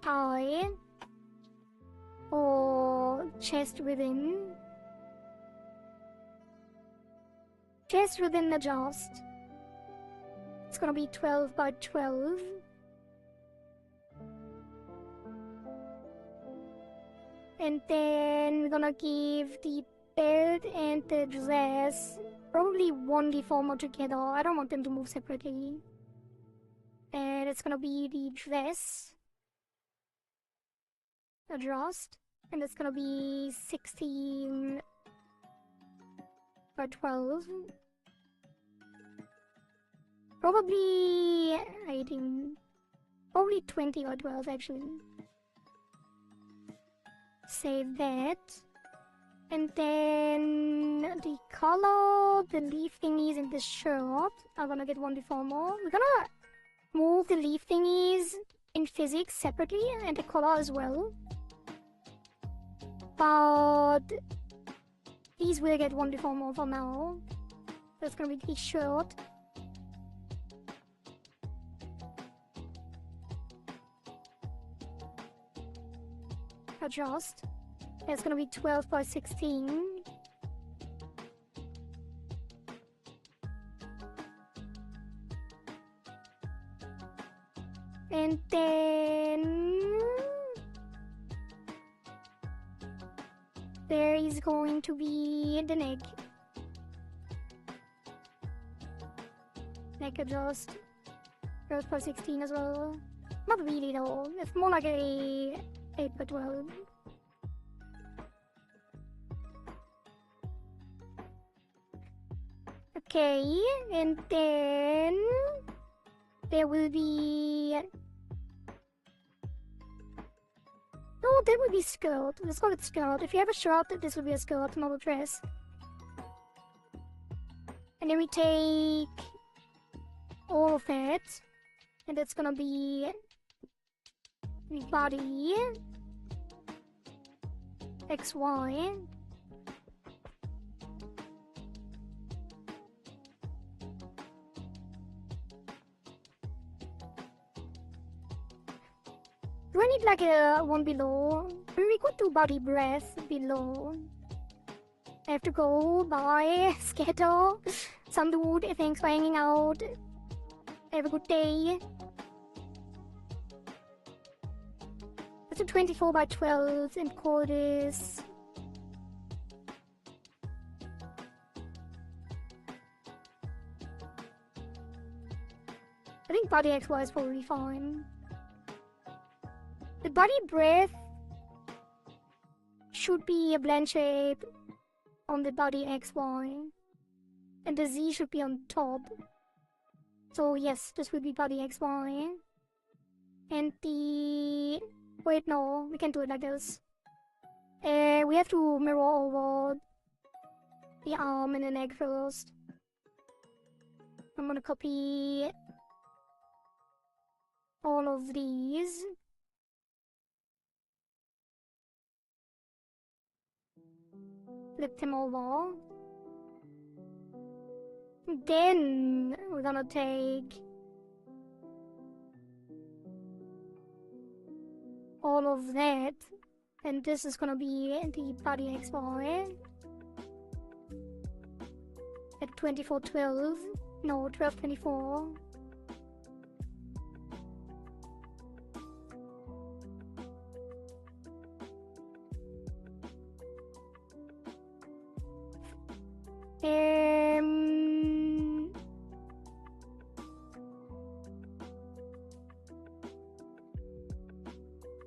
pi or chest within. Chest within adjust. It's gonna be 12 by 12. And then we're gonna give the belt and the dress probably one deformer together. I don't want them to move separately. And it's gonna be the dress adjust, and it's gonna be 16 by 12. Probably 18. Probably 20 or 12 actually. Save that. And then the color, the leaf thingies in this shirt are gonna get one deformer. We're gonna move the leaf thingies in physics separately and the color as well. But these will get one deformer for now. That's gonna be the shirt. Adjust. That's gonna be 12 by 16. And then there is going to be the neck. Neck adjust. 12 by 16 as well. Not really though. It's more like a 8 by 12. Okay, and then there will be... No, that will be skirt. Let's call it skirt. If you have a shirt, this will be a skirt, not a dress. And then we take all of that, and that's gonna be body XY. Do I need like a one below? We could do body breath below. I have to go. Bye. Scatter. Some dude, thanks for hanging out. Have a good day. Let's do 24 by 12 and call this. I think body XY is probably fine. The body breath should be a blend shape on the body XY. And the Z should be on top. So yes, this would be body XY. And the... Wait, no, we can't do it like this. We have to mirror over the arm and the neck first. I'm gonna copy all of these. Flip them over. Then we're gonna take all of that, and this is gonna be the body XY at 2412. No, 1224.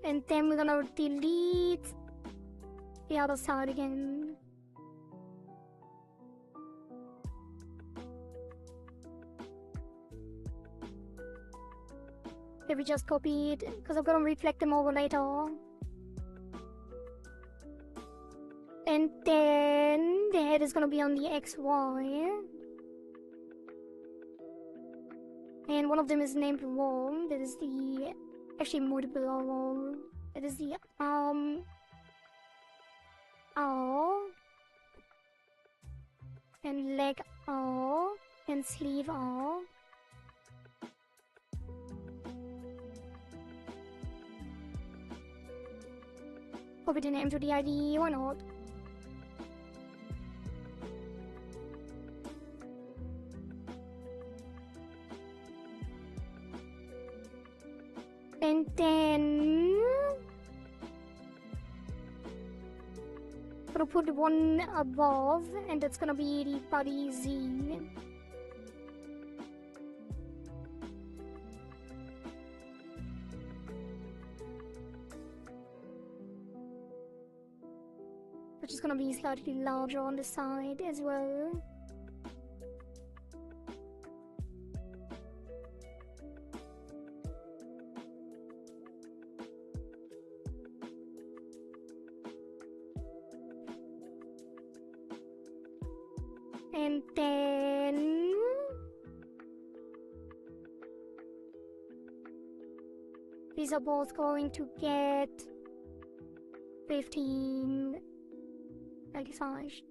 And then we're gonna delete the other side again. That we just copied, because I'm gonna reflect them over later. And then the head is gonna be on the XY. And one of them is named wrong. That is the... Actually, multiple are wrong. That is the arm... R. And leg R. And sleeve R. Copy the name to the ID, why not? And then gonna put one above, and that's gonna be the body Z. Which is gonna be slightly larger on the side as well. And then these are both going to get 15 size.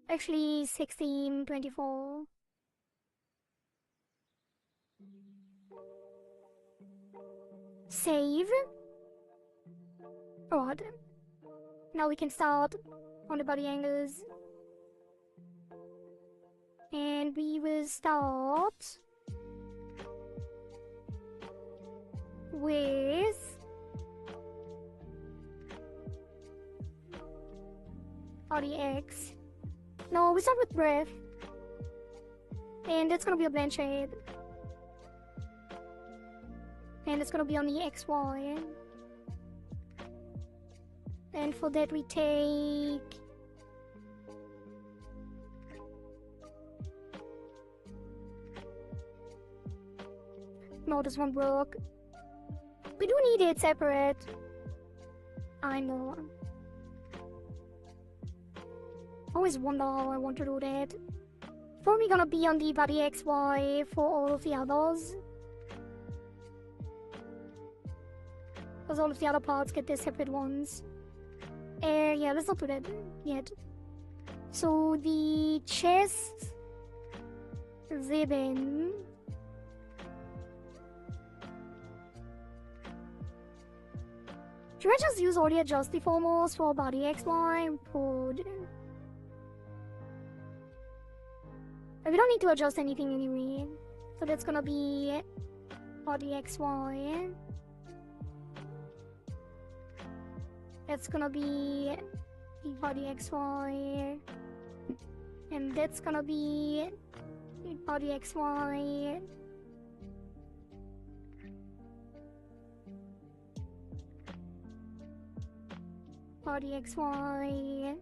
Actually 1624. Save. Alright. Now we can start on the body angles. And we will start with RDX. No, we start with breath. And it's gonna be a blend shape. And it's gonna be on the XY. And for that we take no, this won't work. We do need it separate. I know. Always wonder how I want to do that. Probably gonna be on the body XY for all of the others. Because all of the other parts get their separate ones. Yeah, let's not do that yet. So the chest ribbon Should I just use audio adjustiformers for body XY? We don't need to adjust anything anyway. So that's gonna be body XY. That's gonna be body XY. And that's gonna be body XY. Body XY.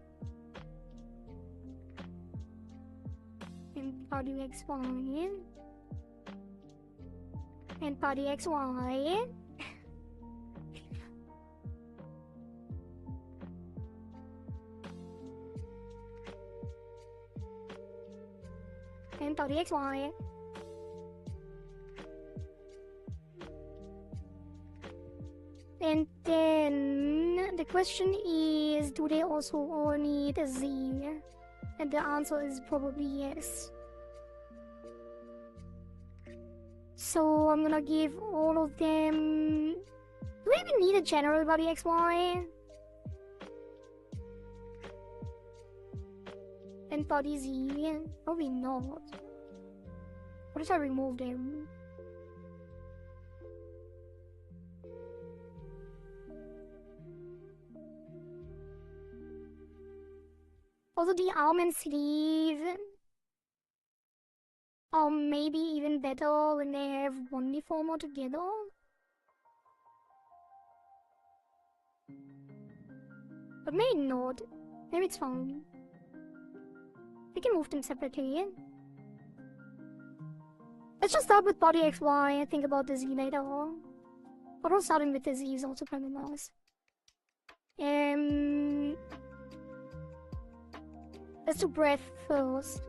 And body XY. And body XY. And body XY. And then the question is, do they also all need a Z? And the answer is probably yes. So I'm gonna give all of them... Do we even need a general body XY? And body Z? Probably not. What if I remove them? Also, the arm and sleeve are maybe even better when they have one deformer together. But maybe not. Maybe it's fine. We can move them separately. Let's just start with body XY and think about the Z later. Although starting with the Z is also kind of nice. Let's do breath first.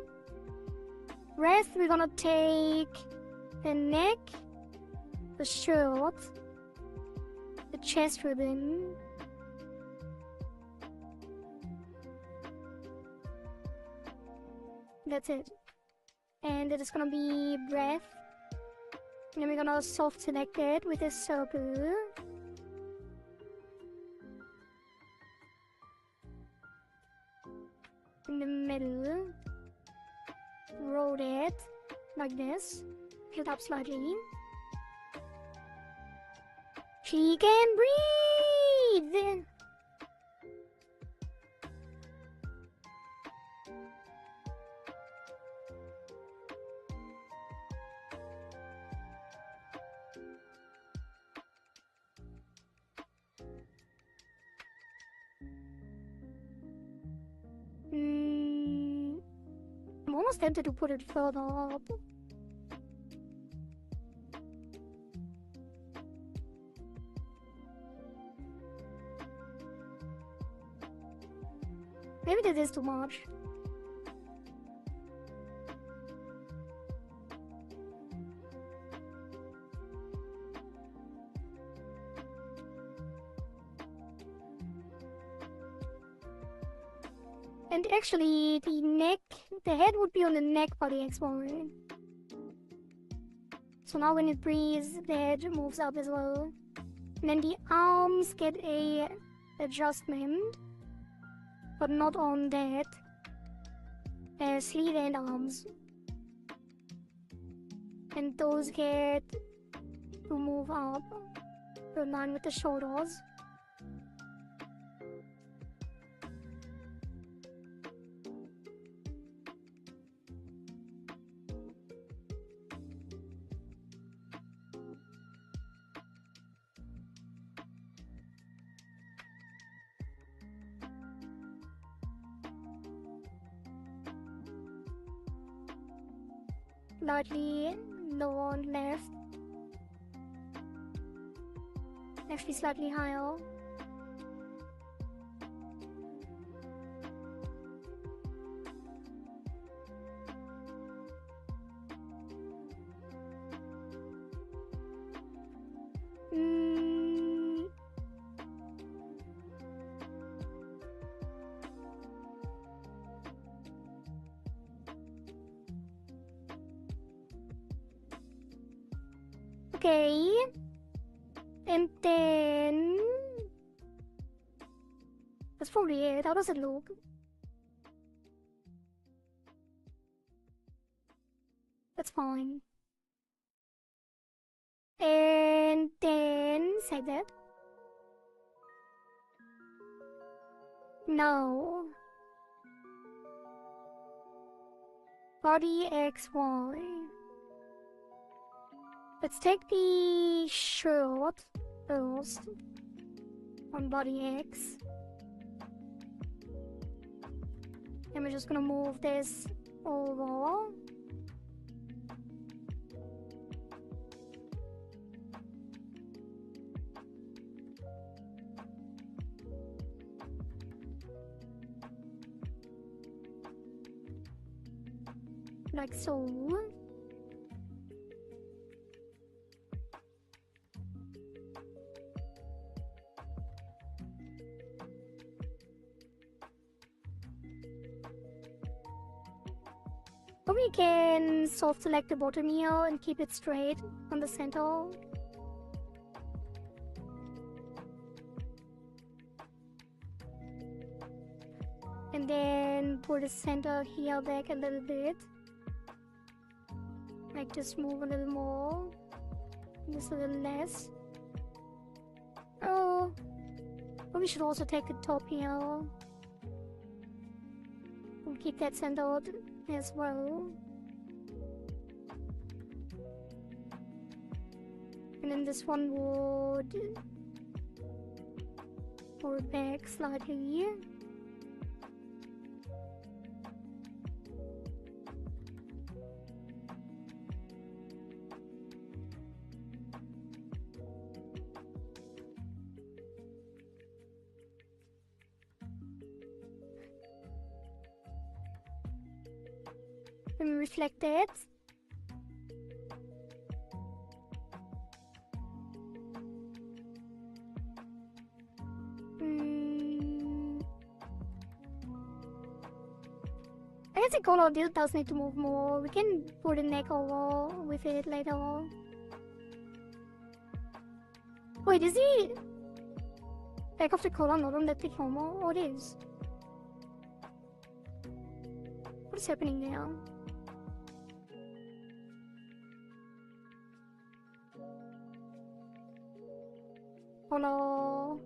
Breath, we're gonna take the neck, the shirt, the chest ribbon, that's it. And it is gonna be breath. And then we're gonna soft select it with a circle. In the middle, rotate like this, tilt up slightly. She can breathe! I'm almost tempted to put it further up. Maybe that is too much. And actually, the neck, the head would be on the neck body XY. So now when it breathes, the head moves up as well. And then the arms get a adjustment, but not on that. Sleeve and arms. And those get to move up in line with the shoulders. Slightly lower on left. Actually slightly higher. Okay, and then That's probably it. How does it look? That's fine. And then save that. No. Body XY. Let's take the shirt first on body X. And we're just gonna move this over. Like so. Or we can soft select the bottom here and keep it straight on the center. And then pull the center here back a little bit. Like just move a little more. Just a little less. Oh. But we should also take the top here. We'll keep that centered as well. And then this one would pull it back slightly. Let me reflect that. I guess the color does need to move more. We can put the neck over with it later on. Wait, is the back of the collar not on that deformer? Oh, it is. What is happening there? Oh no.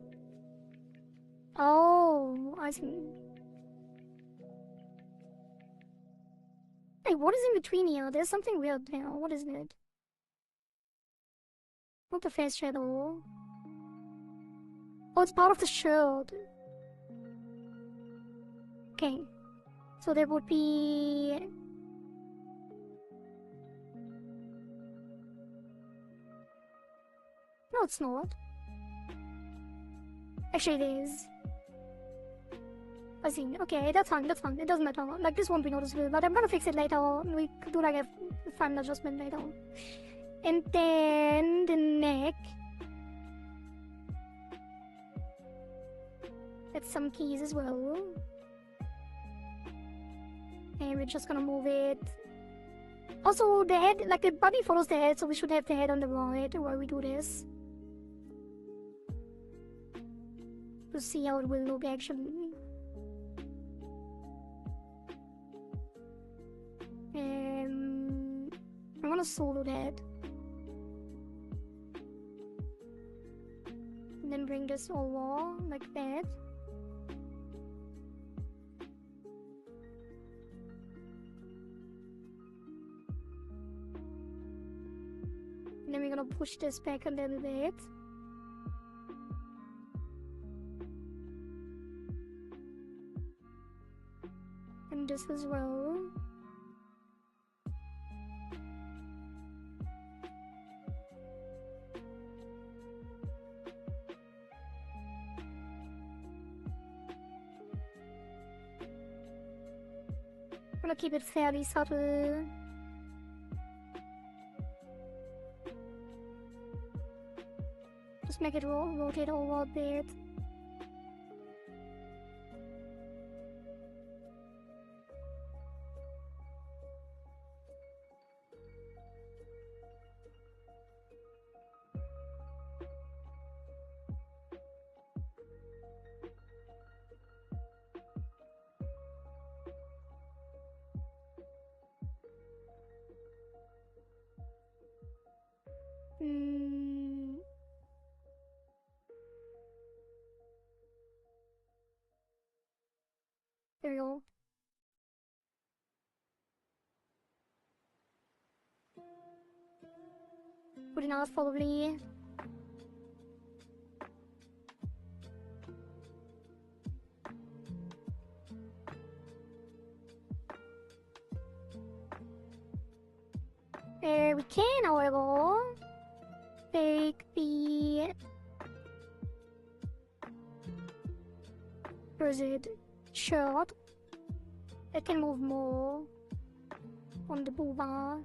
Oh, I see. Hey, what is in between here? There's something weird there. What is it? Not the face shadow. Oh, it's part of the shirt. Okay. So there would be... No, it's not. Actually, it is. I see. Okay, that's fine, that's fine. It doesn't matter. Like, this won't be noticeable, but I'm gonna fix it later. We could do like a fun adjustment later. And then the neck. That's some keys as well. And we're just gonna move it. Also, the head, like the body follows the head, so we should have the head on the right while we do this. To see how it will look actually. I'm gonna solo that. And then bring this over like that. And then we're gonna push this back a little bit. And this as well. I'm gonna keep it fairly subtle. Just make it rotate over a bit. There we go. Good enough, probably. We can, however, take the shirt. It can move more on the booba.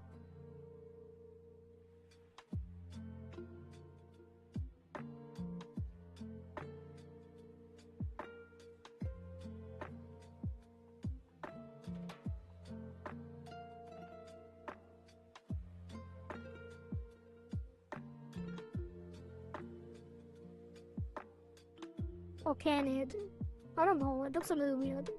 Or can it? I don't know, it looks a little weird.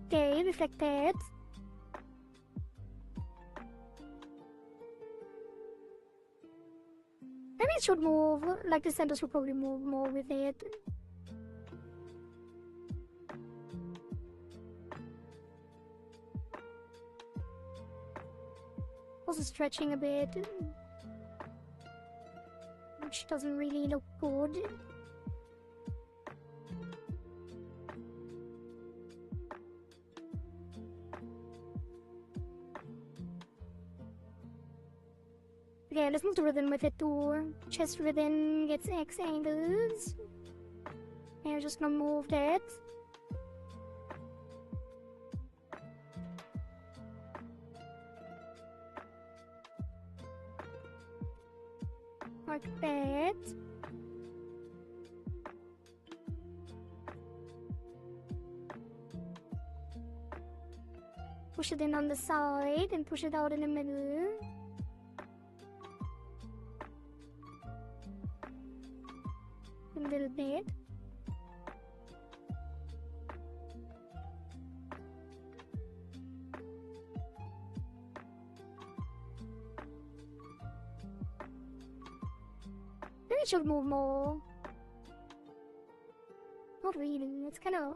Okay, reflected. Maybe it should move, like the center should probably move more with it. Also stretching a bit, which doesn't really look good. Okay, let's move the rhythm with it too. Chest rhythm gets X angles. And we're just gonna move that. Like that. Push it in on the side and push it out in the middle. A little bit. Maybe it should move more. Not really, it's kind of...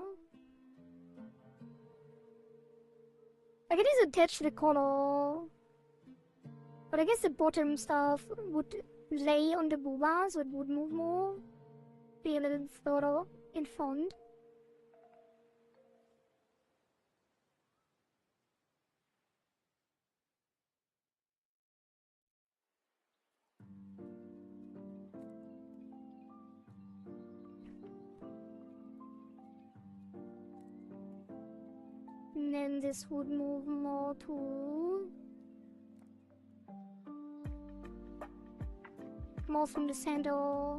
I can just attach the color. But I guess the bottom stuff would lay on the booba, so it would move more. Be a little further in front. And then this would move more to... more from the center.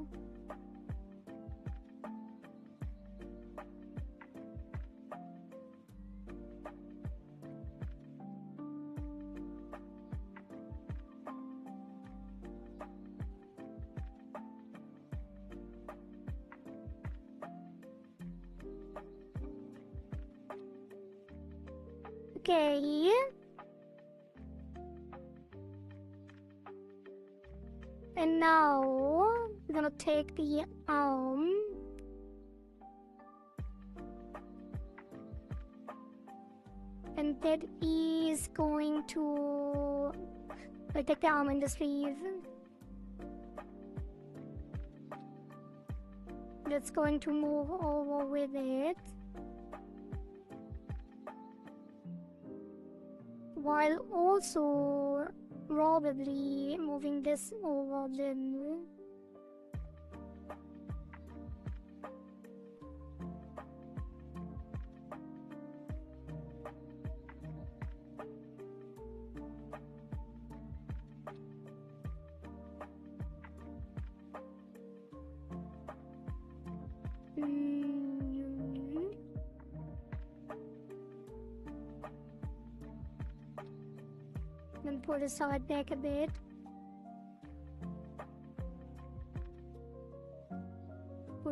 Okay. And now we're gonna take the arm and that is going to take the arm and the sleeve. That's going to move over with it. While also probably moving this over then. Then pull the side back a bit.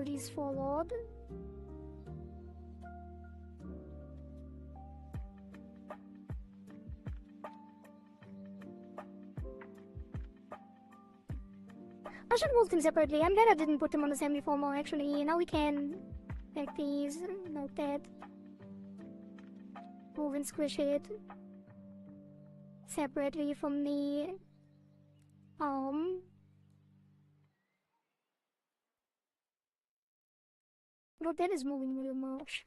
pull these forward. I should move them separately. I'm glad I didn't put them on the same before more actually. Now we can like these, like that. Move and squish it separately from the arm. Look, that is moving a little much.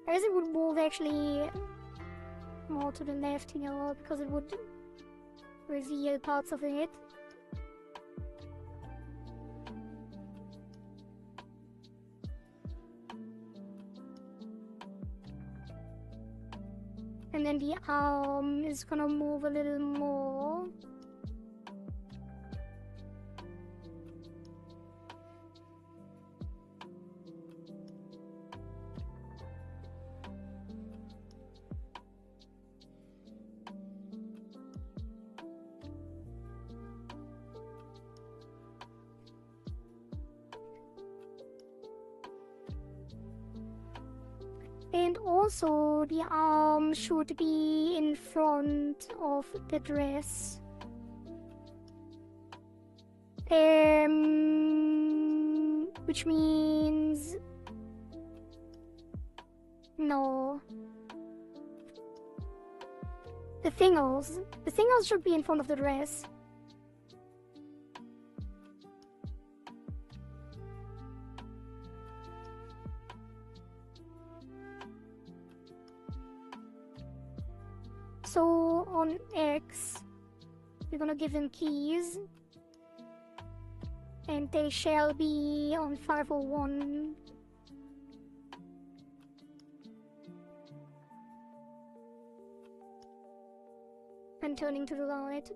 I guess it would move actually more to the left here because it would reveal parts of it. And then the arm is gonna move a little more. And also the arm should be in front of the dress. Which means no. The fingers should be in front of the dress. So on X, we're gonna give them keys, and they shall be on 501. And turning to the right.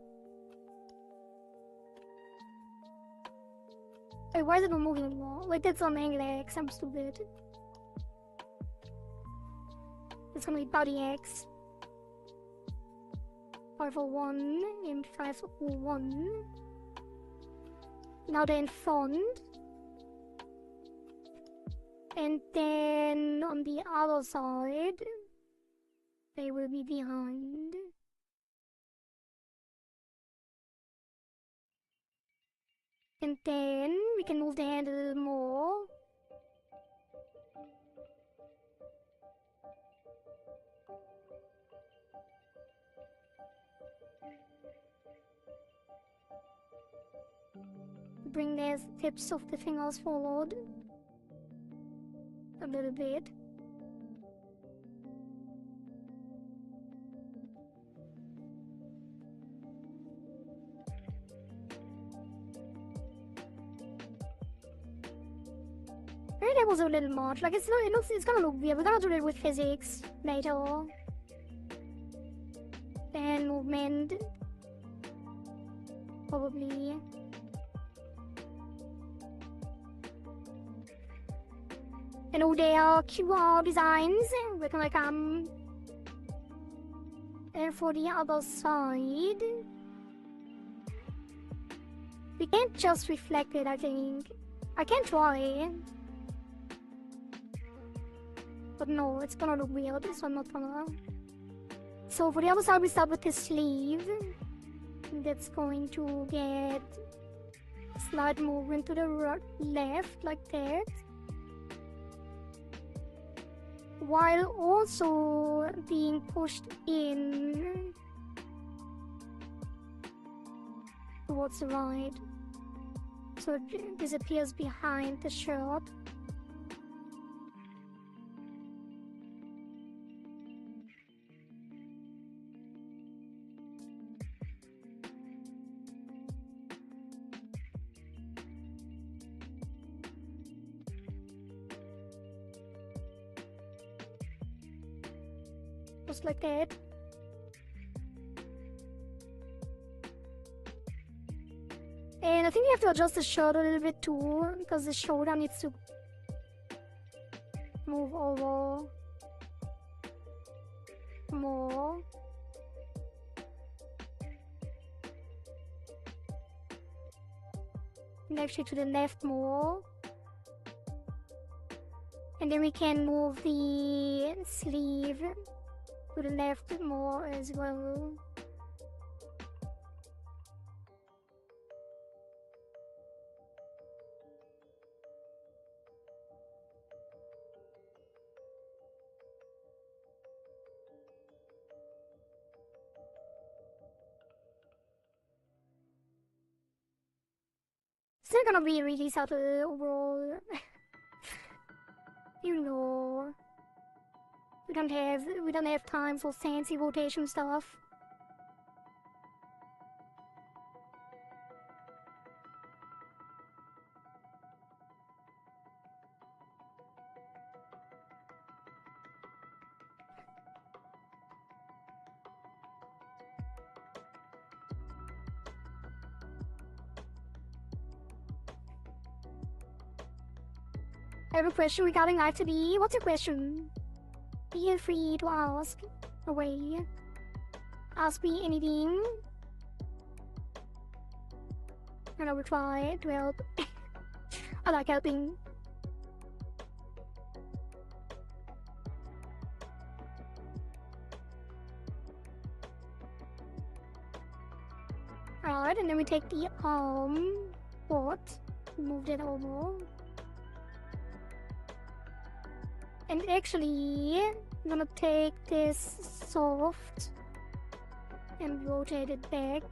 Wait, why is it not moving anymore? Wait, that's on angle X, I'm stupid. It's gonna be body X. 501 and 501. Now they're in front. And then on the other side, they will be behind. And then we can move the hand a little more. Bring the tips of the fingers forward a little bit. Maybe that was a little much. Like it's gonna look weird. We're gonna do it with physics later. Then movement. Probably. And all their QR designs. We're gonna come. And for the other side, we can't just reflect it, I think. I can try. But no, it's gonna look weird, so I'm not gonna. So for the other side, we start with the sleeve. That's going to get slight movement to the left, like that. While also being pushed in towards the right. So it disappears behind the shirt. just like that. And I think you have to adjust the shoulder a little bit too, because the shoulder needs to move over more. And actually to the left more. And then we can move the sleeve to the left more as well. It's not gonna be really subtle overall. You know, we don't have time for fancy rotation stuff. I have a question regarding Live2D. What's your question? Feel free to ask away. Ask me anything. And I will try to help. I like helping. Alright, and then we take the arm port, move that over. And actually, I'm gonna take this soft and rotate it back.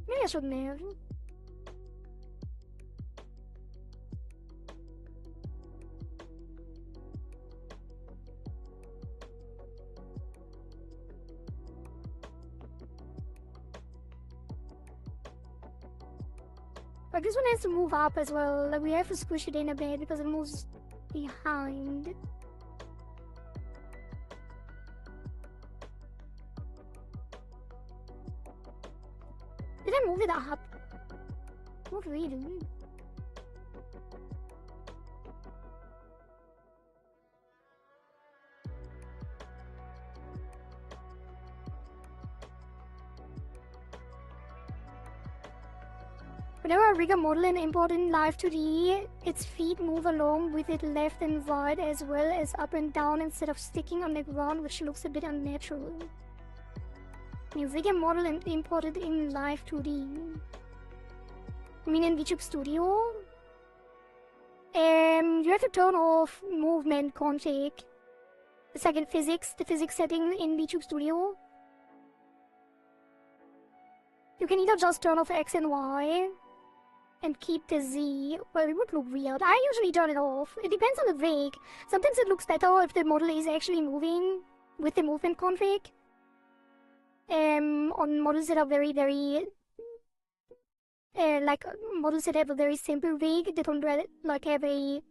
Maybe I shouldn't have. But this one has to move up as well. Like we have to squish it in a bit because it moves behind. Did I move it up? Not really. Whenever a rigger model and import in Live2D, its feet move along with it left and right as well as up and down instead of sticking on the ground, which looks a bit unnatural. New rigger model and imported in Live2D. You mean in VTuber Studio? You have to turn off movement config. It's like in physics, the physics setting in VTuber Studio. You can either just turn off X and Y and keep the Z. Well, it would look weird. I usually turn it off. It depends on the rig. Sometimes it looks better if the model is actually moving with the movement config. On models that are very, like models that have a very simple rig, they don't like have a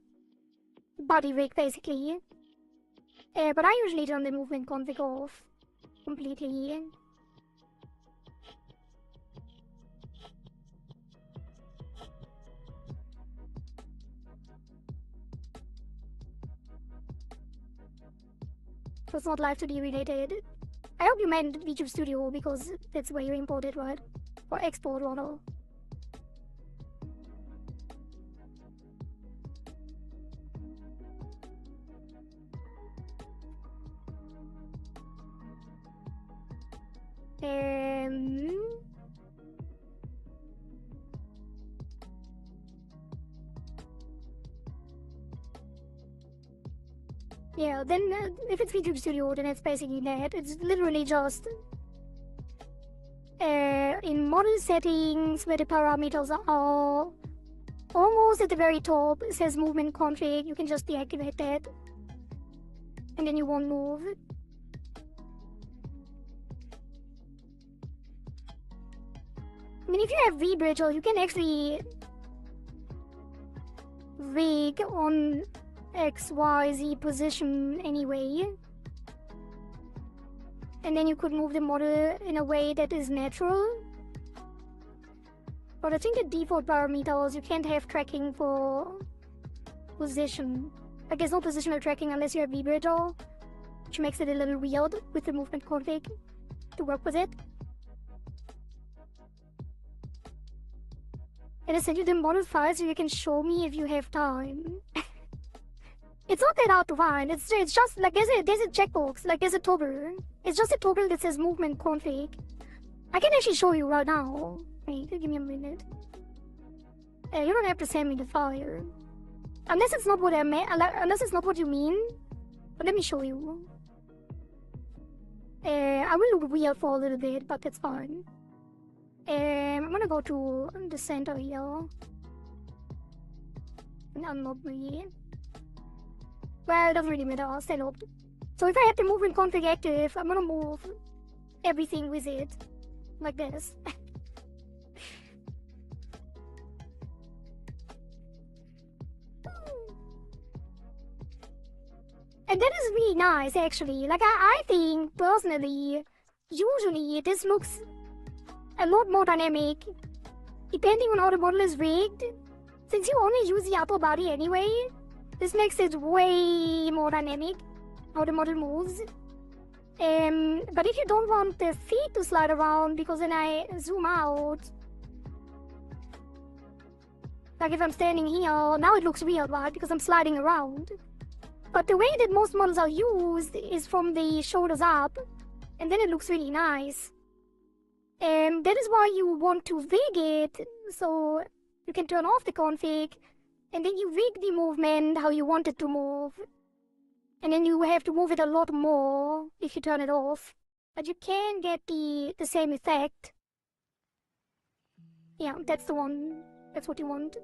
body rig basically. But I usually turn the movement config off completely. So it's not Live2D related. I hope you meant VTuber Studio because that's where you import it, right? Or export, rather. Yeah, then if it's VTuber Studio, then it's basically that. It's literally just in model settings where the parameters are almost at the very top. It says movement config. You can just deactivate that. and then you won't move. I mean, if you have V-bridle, you can actually rig on X, Y, Z position anyway. And then you could move the model in a way that is natural. But I think the default parameters, you can't have tracking for position. Like, there's no positional tracking unless you have V-bridle, which makes it a little weird with the movement config to work with it. And I sent you the model file so you can show me if you have time. It's not that hard to find. It's just like there's a checkbox, like there's a toggle. It's just a toggle that says movement config. I can actually show you right now. Wait, give me a minute. You don't have to send me the file, unless it's not what I meant. Unless it's not what you mean. But let me show you. I will look weird for a little bit, but that's fine. I'm gonna go to the center here and unlock me. Well, it doesn't really matter, I'll stay locked. So if I have the movement config active, I'm gonna move everything with it. Like this. And that is really nice, actually. Like, I think, personally, usually this looks a lot more dynamic, depending on how the model is rigged. Since you only use the upper body anyway, this makes it way more dynamic, how the model moves. But if you don't want the feet to slide around, because then I zoom out, like if I'm standing here, now it looks weird, right? Because I'm sliding around. But the way that most models are used is from the shoulders up, and then it looks really nice. And that is why you want to rig it, so you can turn off the config, and then you rig the movement how you want it to move. And then you have to move it a lot more if you turn it off. But you can get the same effect. Yeah, that's the one. That's what you want.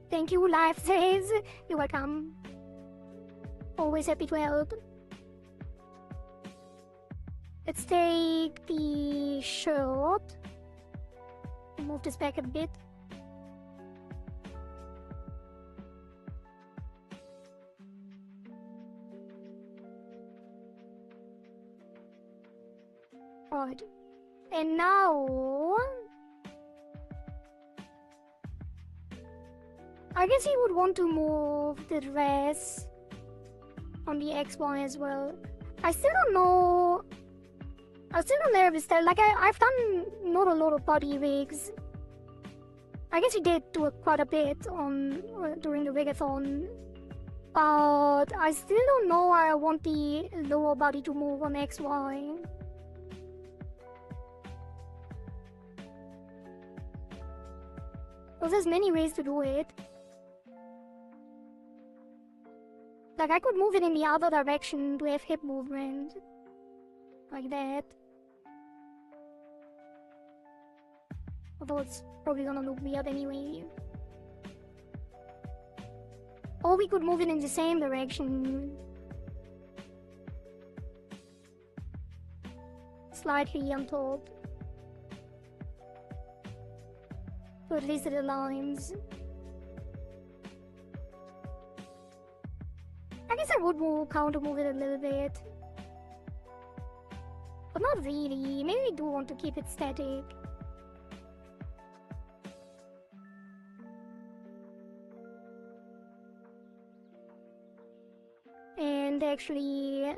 Thank you, Life says. You're welcome. Always happy to help. Let's take the shirt. Move this back a bit. Right. And now I guess he would want to move the dress on the XY as well. I still don't know. I still don't know if it's like I've done not a lot of body rigs. I guess he did do quite a bit on during the Rigathon, but I still don't know why I want the lower body to move on XY. Because there's many ways to do it. Like, I could move it in the other direction to have hip movement. Like that. Although it's probably gonna look weird anyway. Or we could move it in the same direction. Slightly on top. So at least it aligns. I guess I would counter move it a little bit. But not really. Maybe we do want to keep it static. And actually,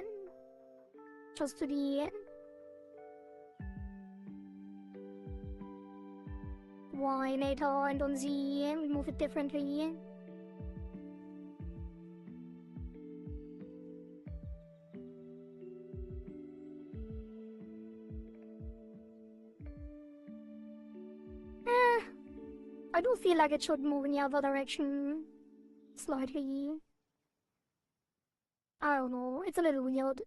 just to the Y later, and on Z, we move it differently. I do feel like it should move in the other direction slightly. I don't know, it's a little weird.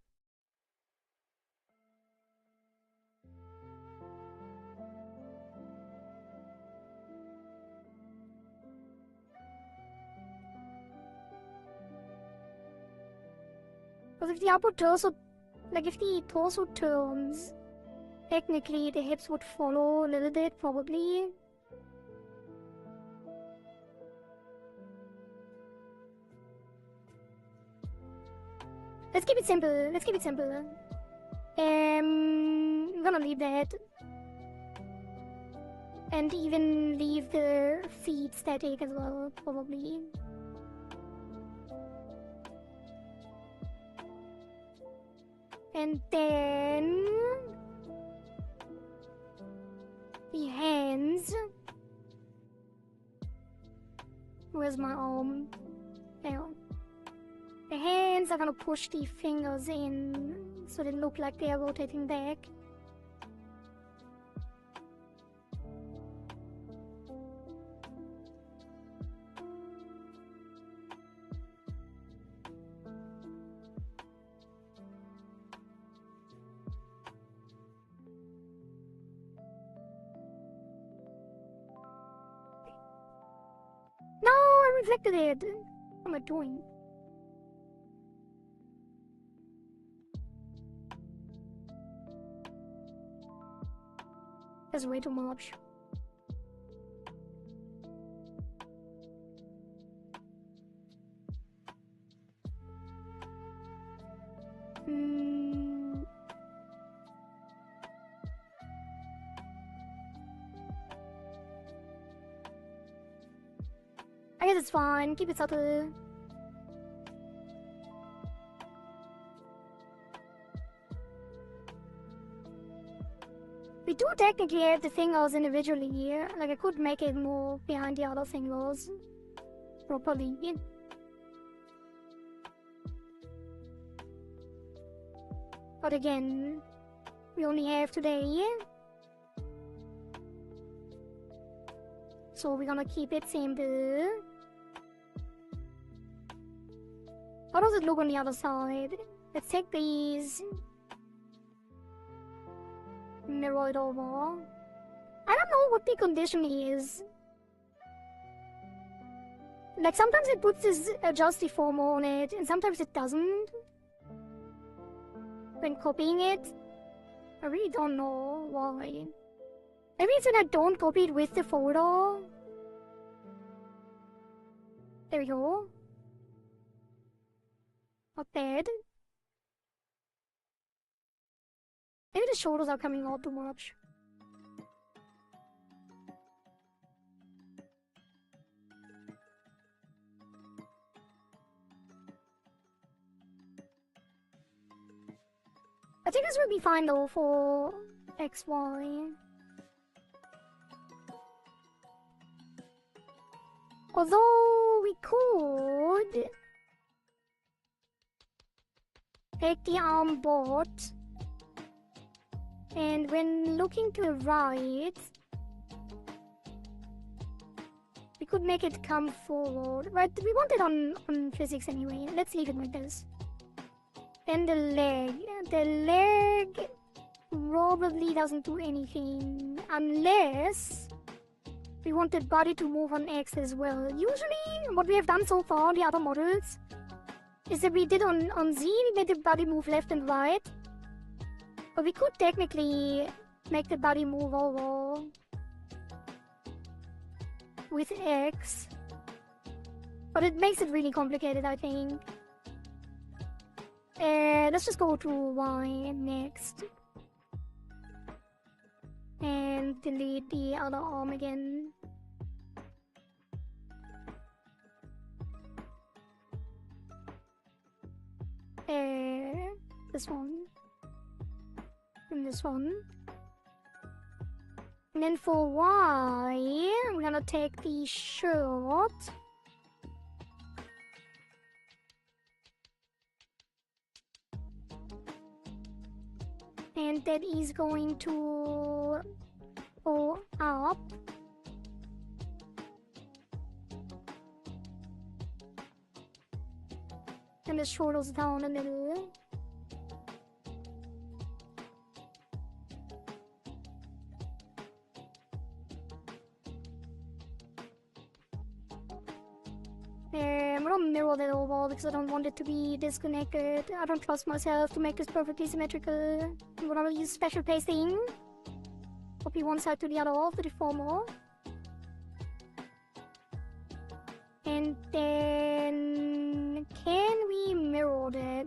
Because if the upper torso, like if the torso turns, technically the hips would follow a little bit, probably. Let's keep it simple. Let's keep it simple. I'm gonna leave that. And even leave the feet static as well, probably. And then the hands. Where's my arm? There. The hands are gonna push the fingers in so they look like they are rotating back. No, I reflected it. What am I doing? That's way too much. I guess it's fine. Keep it subtle. We do technically have the fingers individually here. Like, I could make it more behind the other fingers properly. But again, we only have today. So we're gonna keep it simple. How does it look on the other side? Let's take these. Mirror it over. I don't know what the condition is. Like, sometimes it puts this adjust deformer on it, and sometimes it doesn't. When copying it, I really don't know why. Maybe it's when I don't copy it with the photo. There we go. Not bad. Maybe the shoulders are coming out too much. I think this will be fine though for XY. Although we could take the arm bot, and when looking to the right, we could make it come forward. But we want it on physics anyway. Let's leave it like this. And the leg. The leg probably doesn't do anything unless we want the body to move on X as well. Usually, what we have done so far on the other models is that we did on Z, we made the body move left and right. But we could technically make the body move over with X. But it makes it really complicated, I think. Let's just go to Y next. And delete the other arm again. This one. And this one. And then for Y, we're gonna take the shirt. And that is going to go up. And the shoulders down a little. I'm gonna mirror that over because I don't want it to be disconnected. I don't trust myself to make this perfectly symmetrical. I'm gonna use special pasting. Copy one side to the other for the former. And then can we mirror that?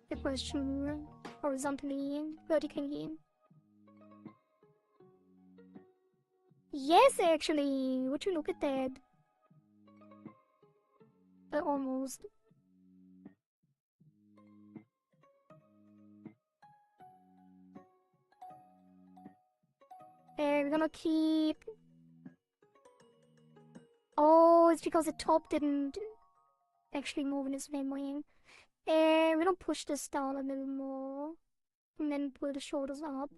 The question horizontally, vertically. Yes, actually. Would you look at that? Almost. We're gonna keep. Oh, it's because the top didn't actually move in the same way. We're gonna push this down a little more. And then pull the shoulders up.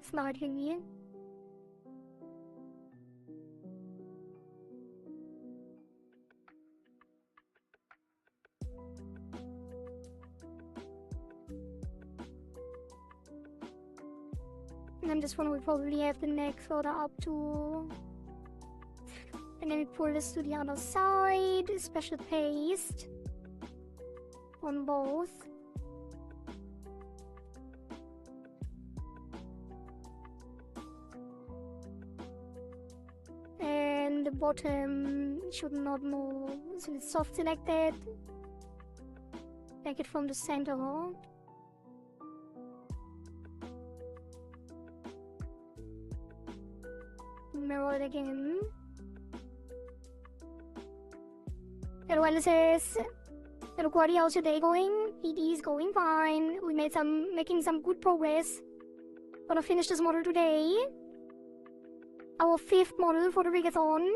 Slightly. And then this one we probably have the neck further up too. And then we pull this to the other side. Special paste on both. And the bottom should not move. So it's soft selected. Take it from the center. Mirror it again. Hello Alice. Hello Kohari, how's your day going? It is going fine. We making some good progress. Gonna finish this model today. Our 5th model for the Rigathon.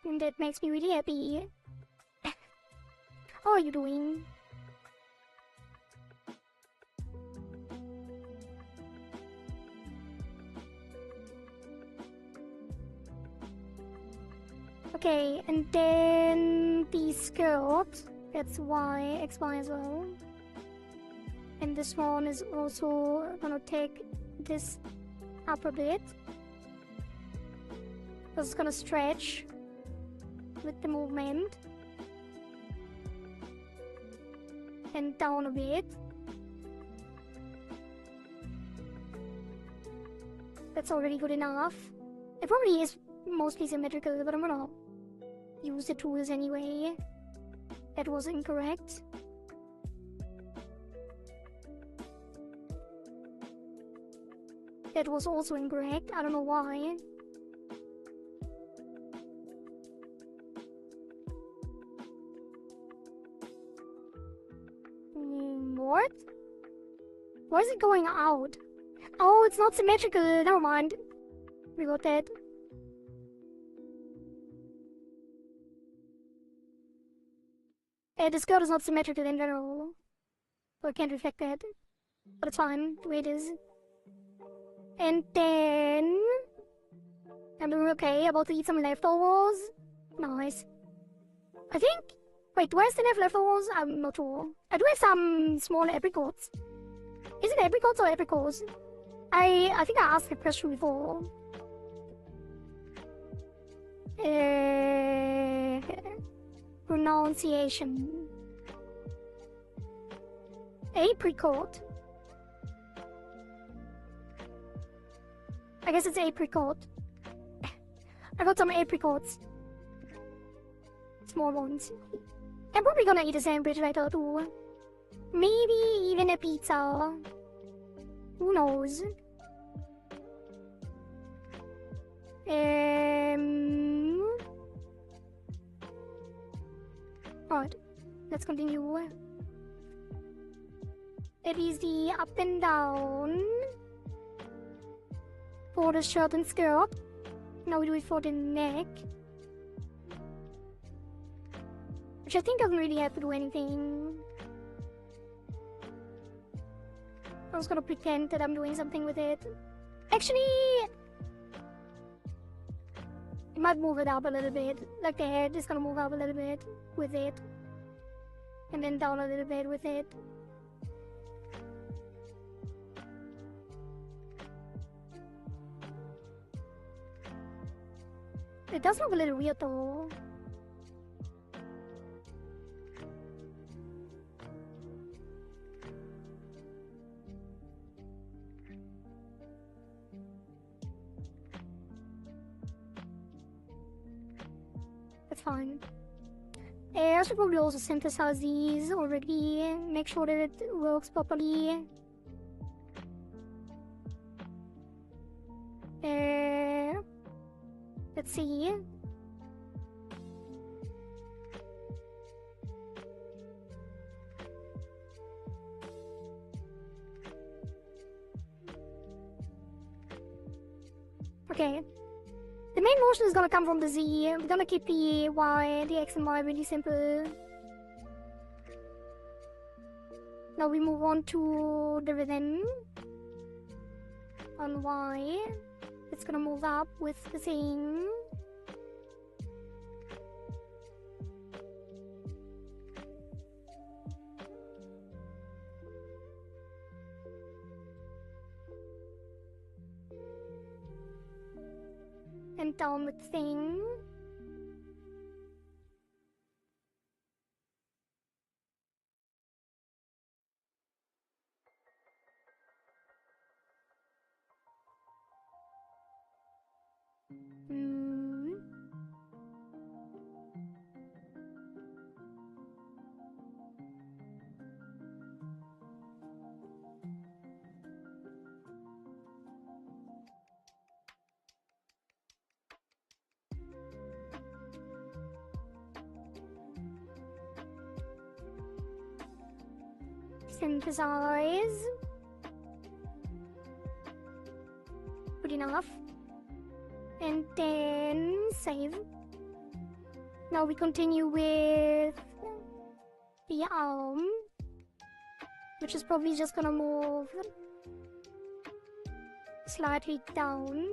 And that makes me really happy. How are you doing? Okay, and then the skirt, that's Y, XY as well. And this one is also gonna take this up a bit. Because it's gonna stretch with the movement. And down a bit. That's already good enough. It probably is mostly symmetrical, but I'm gonna use the tools anyway. That was incorrect. That was also incorrect. I don't know why. What? Why is it going out? Oh, it's not symmetrical. Never mind. We got that. The skirt is not symmetrical in general. So I can't reflect that. But it's fine, the way it is. And then I'm doing okay. About to eat some leftovers. Nice. I think. Wait, do I still have leftovers? I'm not sure. I do have some small apricots. Is it apricots or apricots? I think I asked the question before. Pronunciation. Apricot. I guess it's apricot. I got some apricots. Small ones. I'm probably gonna eat a sandwich later too. Maybe even a pizza. Who knows? Right, let's continue. That is the up and down for the shirt and skirt. Now we do it for the neck. Which I think doesn't really have to do anything. I'm just gonna pretend that I'm doing something with it. Actually, it might move it up a little bit. Like the head is gonna move up a little bit with it. And then down a little bit with it. It does look a little weird though. That's fine. I should probably also synthesize these already, make sure that it works properly. Let's see. Okay. The main motion is gonna come from the Z. We're gonna keep the Y, the X and Y really simple. Now we move on to the rhythm. On Y. It's gonna move up with the same. And down with the same. Synthesize. Good enough. And then save. Now we continue with the arm, which is probably just gonna move slightly down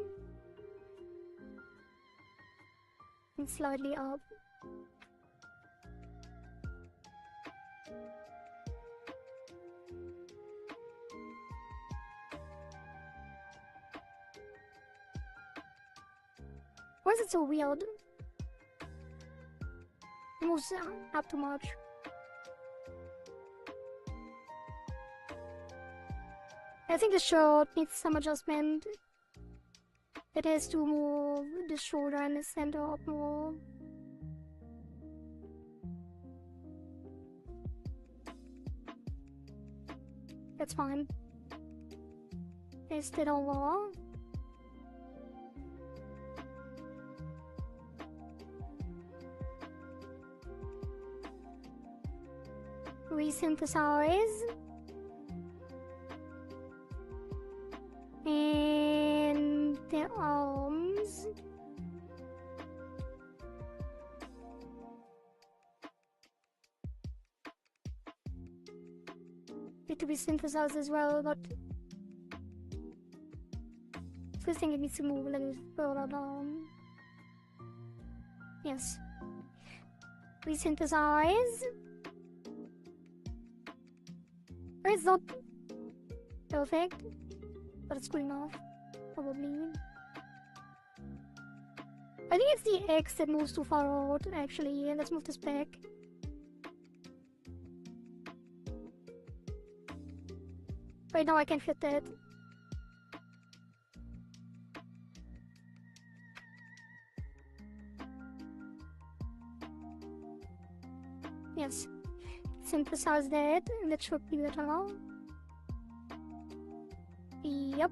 and slightly up. Why is it so weird? It moves up too much. I think the shirt needs some adjustment. It has to move the shoulder and the center up more. That's fine. Paste it over. Resynthesize. And the arms. Need to be synthesized as well, but I think it needs to move a little further down. Yes. Resynthesize. It's not perfect, but it's good enough, probably. I think it's the X that moves too far out, actually. Let's move this back. Right now I can fit that. Yes. Synthesize that, and that should be better now. Yep.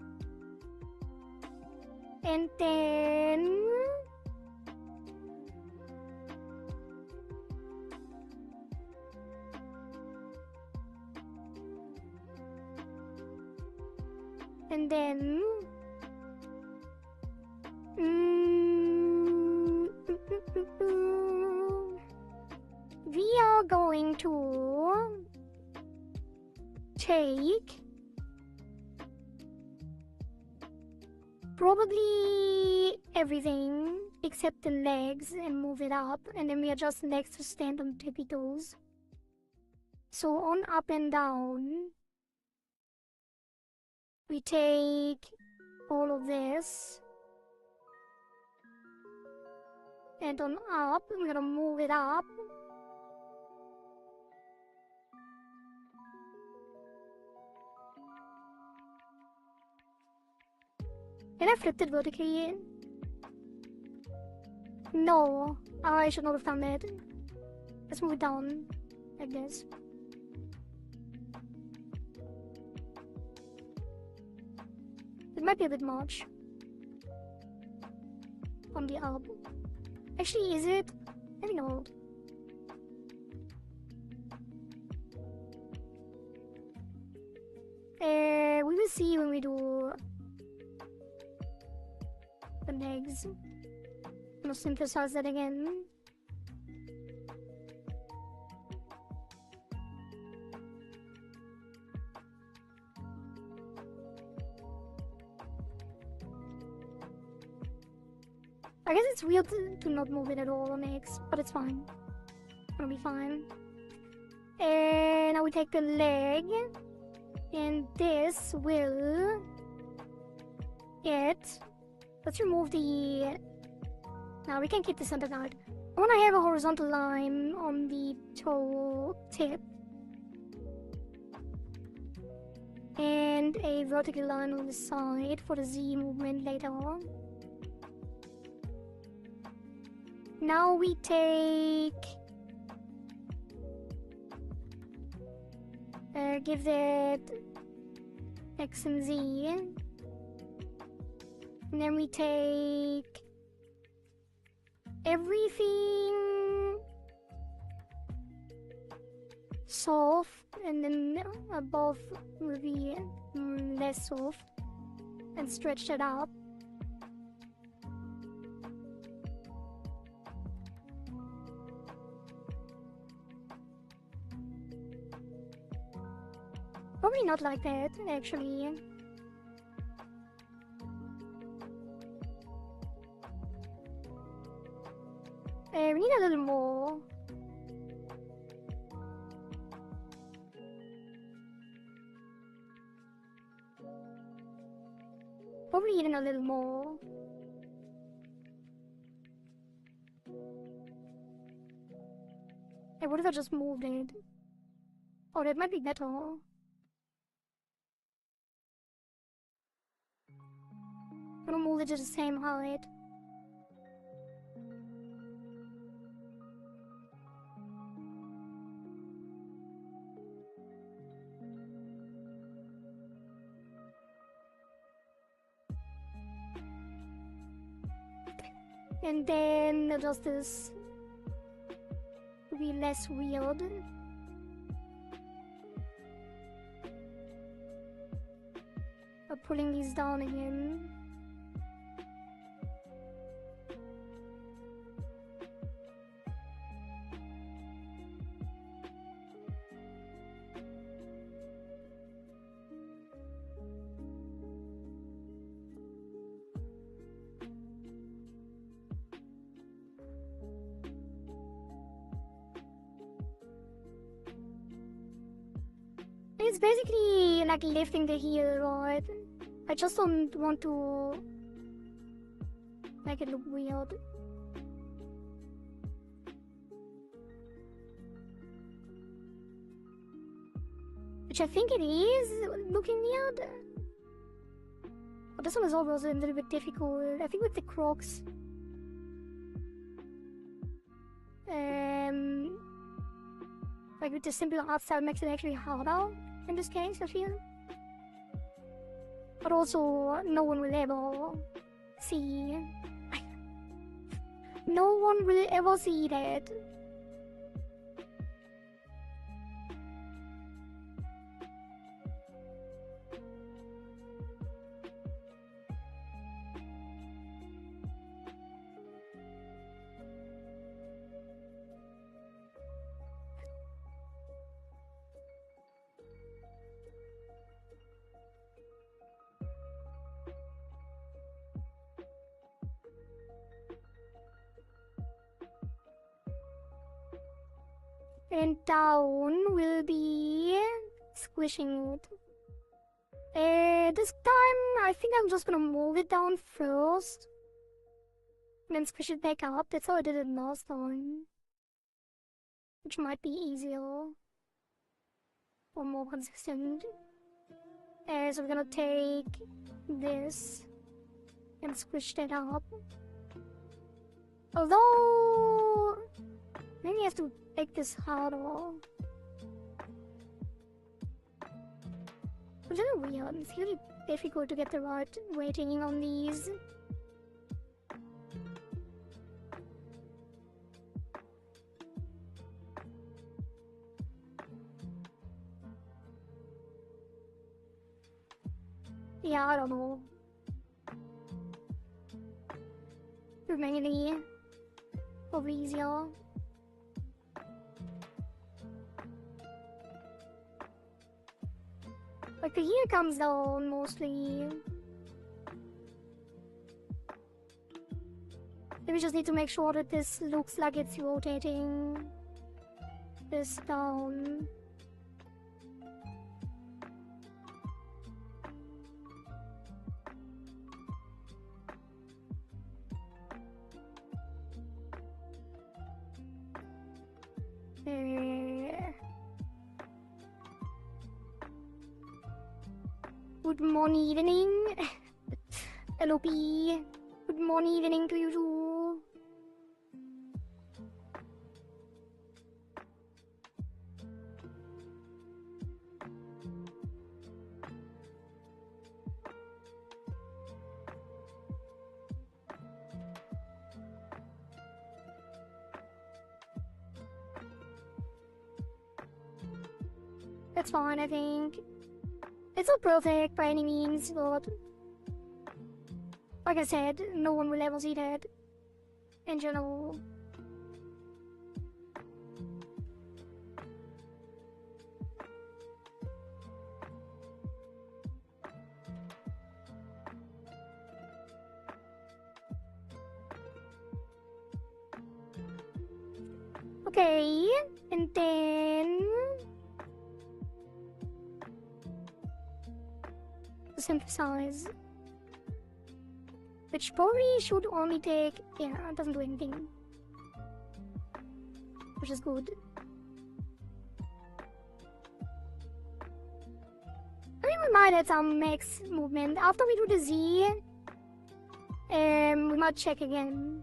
And then we are going to take Probably everything except the legs and move it up, and then we adjust the legs to stand on tippy toes. So on up and down, we take all of this, and on up, we're gonna move it up. Can I flip it vertically? No, I should not have done that. Let's move it down, like this. It might be a bit much. On the up. Actually, is it? Let me know. We will see when we do the legs. I'm gonna synthesize that again. I guess it's weird to not move it at all on X, but it's fine. It'll be fine. And now we take the leg, and this will get. Let's remove the. Now we can keep the center guard. I want to have a horizontal line on the toe tip, and a vertical line on the side for the Z movement later on. Now we take. Give that X and Z. And then we take everything soft, and then above will be less soft, and stretch it up. Probably not like that, actually. We need a little more. Probably even a little more. Hey, what if I just moved it? Oh, that might be better. I'm gonna move it to the same height. And then adjust this to be less weird. By pulling these down again. It's basically like lifting the heel, right? I just don't want to make it look weird. Which I think it is looking weird. But this one is always a little bit difficult. I think with the Crocs. Like with the simple art style makes it actually harder in this case, I feel. But also, no one will ever see. No one will ever see that. And down will be squishing it. This time I think I'm just gonna move it down first. And then squish it back up. That's how I did it last time. Which might be easier. Or more consistent. So we're gonna take this and squish that up. Although maybe I have to make this harder. Which is weird. It's really difficult to get the right weighting on these. Yeah, I don't know. Mainly probably easier. Like the gear comes down mostly. Then we just need to make sure that this looks like it's rotating this down. Good morning, evening. LOP. Good morning, evening to you too. That's fine, I think. It's not perfect by any means, but like I said, no one will ever see that in general. Okay, and then synthesize, which probably should only take, yeah, it doesn't do anything, which is good. I mean, we might add some max movement after we do the Z. We might check again.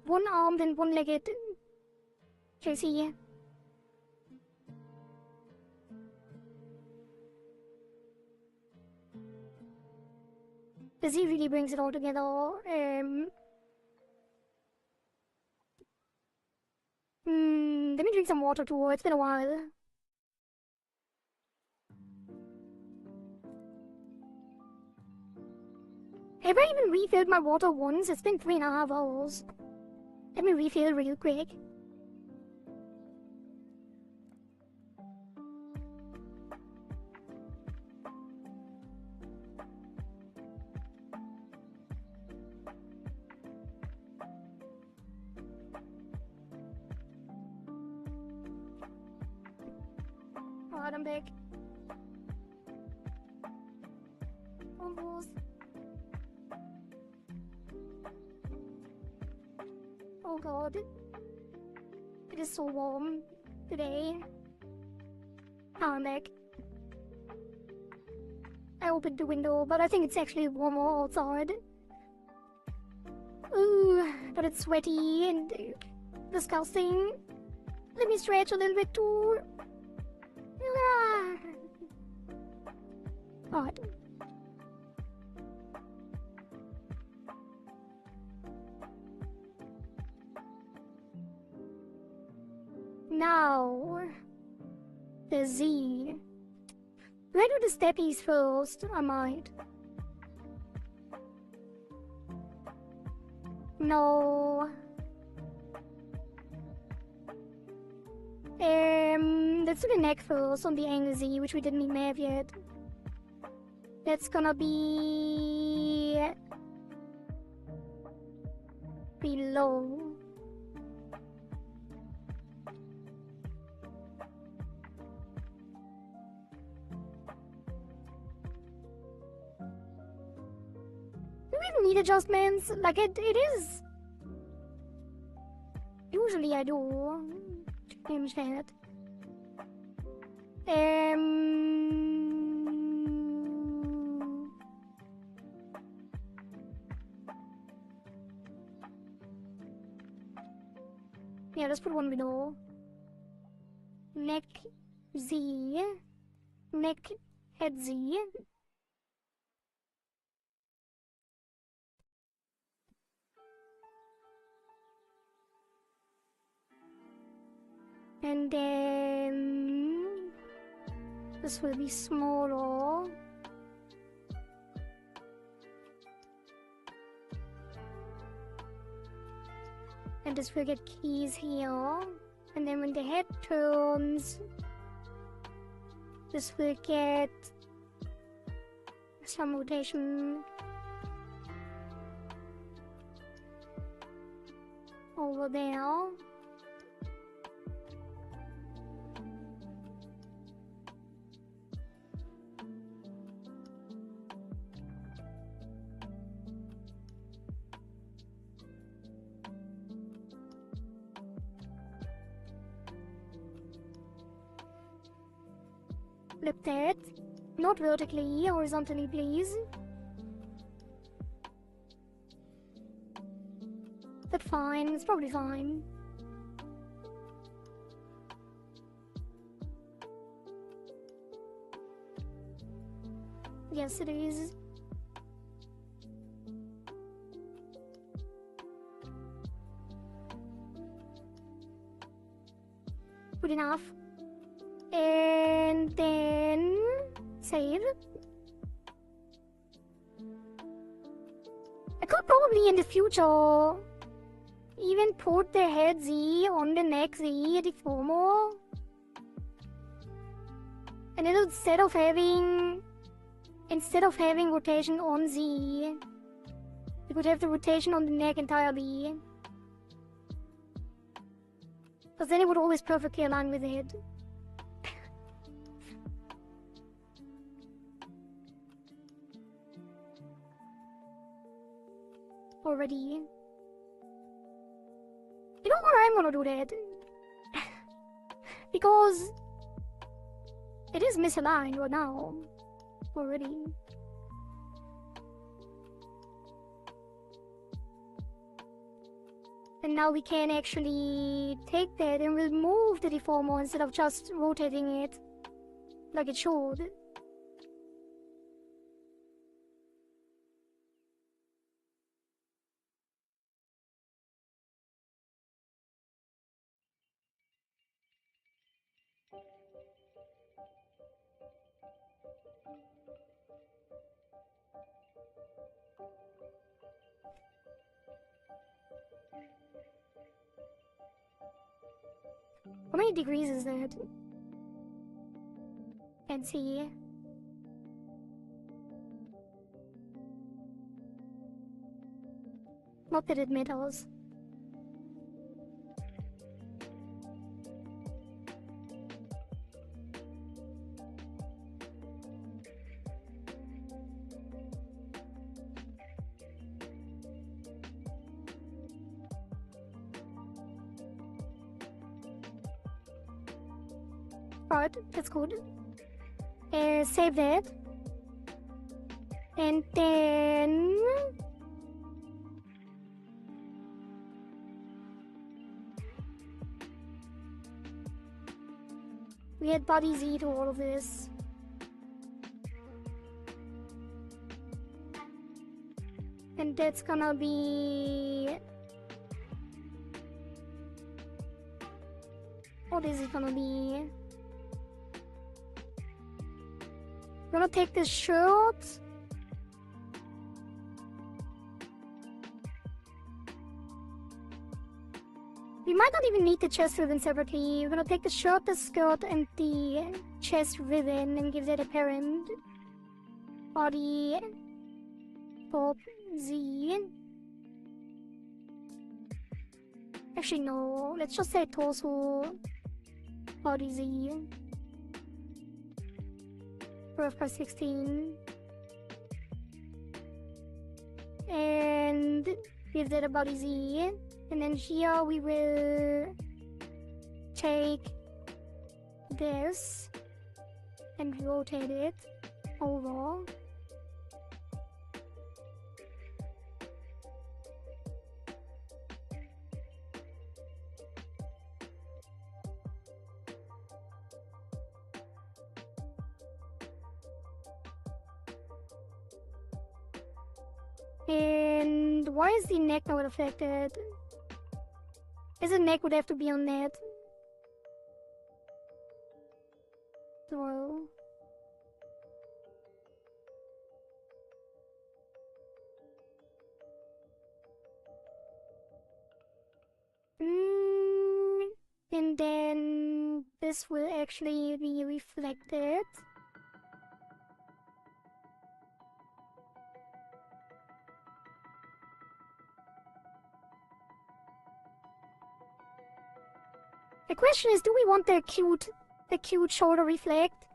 One armed and one-legged JC. The Z really brings it all together. Let me drink some water too, it's been a while. Have I even refilled my water once? It's been 3.5 hours. Let me refill real quick. Alright, I'm back. Almost. Oh god. It is so warm today. I'm back. I opened the window, but I think it's actually warmer outside. Ooh, but it's sweaty and disgusting. Let me stretch a little bit too. Alright. Now, the Z. Do I do the steppies first? I might. No. Let's do the neck first on the angle Z, which we didn't even have yet. That's gonna be below. Do we even need adjustments? Like it is. Usually I do. Change that. Yeah, let's put one below. Neck Z. Neck head Z. And then this will be smaller. And this will get keys here. And then when the head turns, this will get some rotation over there. Flip that. Not vertically, horizontally, please. That's fine, it's probably fine. Yes, it is. Good enough. And then save. I could probably in the future even put the head Z on the neck Z deformer. And then instead of having rotation on Z, you could have the rotation on the neck entirely. Because then it would always perfectly align with it. Already. You know what, I'm gonna do that. Because it is misaligned right now. Already. And now we can actually take that and remove the deformer instead of just rotating it like it should. How many degrees is that? Can't see. Not that it matters. Alright, that's good. Save that. And then we add body Z to all of this. And that's gonna be... What is it gonna be? I'm gonna take this shirt. We might not even need the chest ribbon separately. We're gonna take the shirt, the skirt, and the chest ribbon and give that a parent. Body top Z. Actually, no. Let's just say torso, body Z. Birth by 16. And give that a body Z. And then here we will take this and rotate it over. And why is the neck not affected? Is the neck would have to be on that? So and then this will actually be reflected. The question is, do we want the cute shoulder reflect?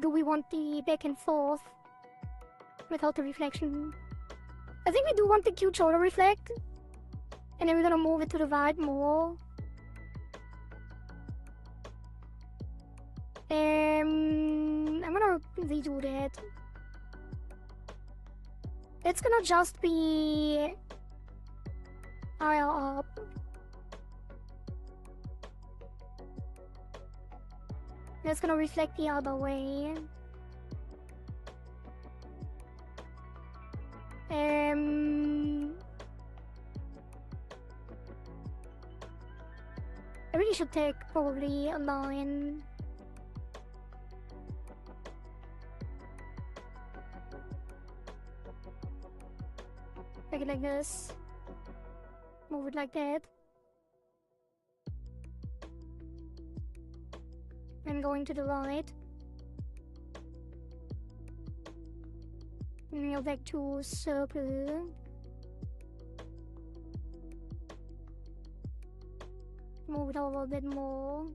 Do we want the back and forth without the reflection? I think we do want the cute shoulder reflect. And then we're gonna move it to the right more. I'm gonna redo that. It's gonna just be higher up. It's gonna reflect the other way. I really should take probably a line. Make it like this. Move it like that. And going to the right. And go back to circle. Move it over a bit more.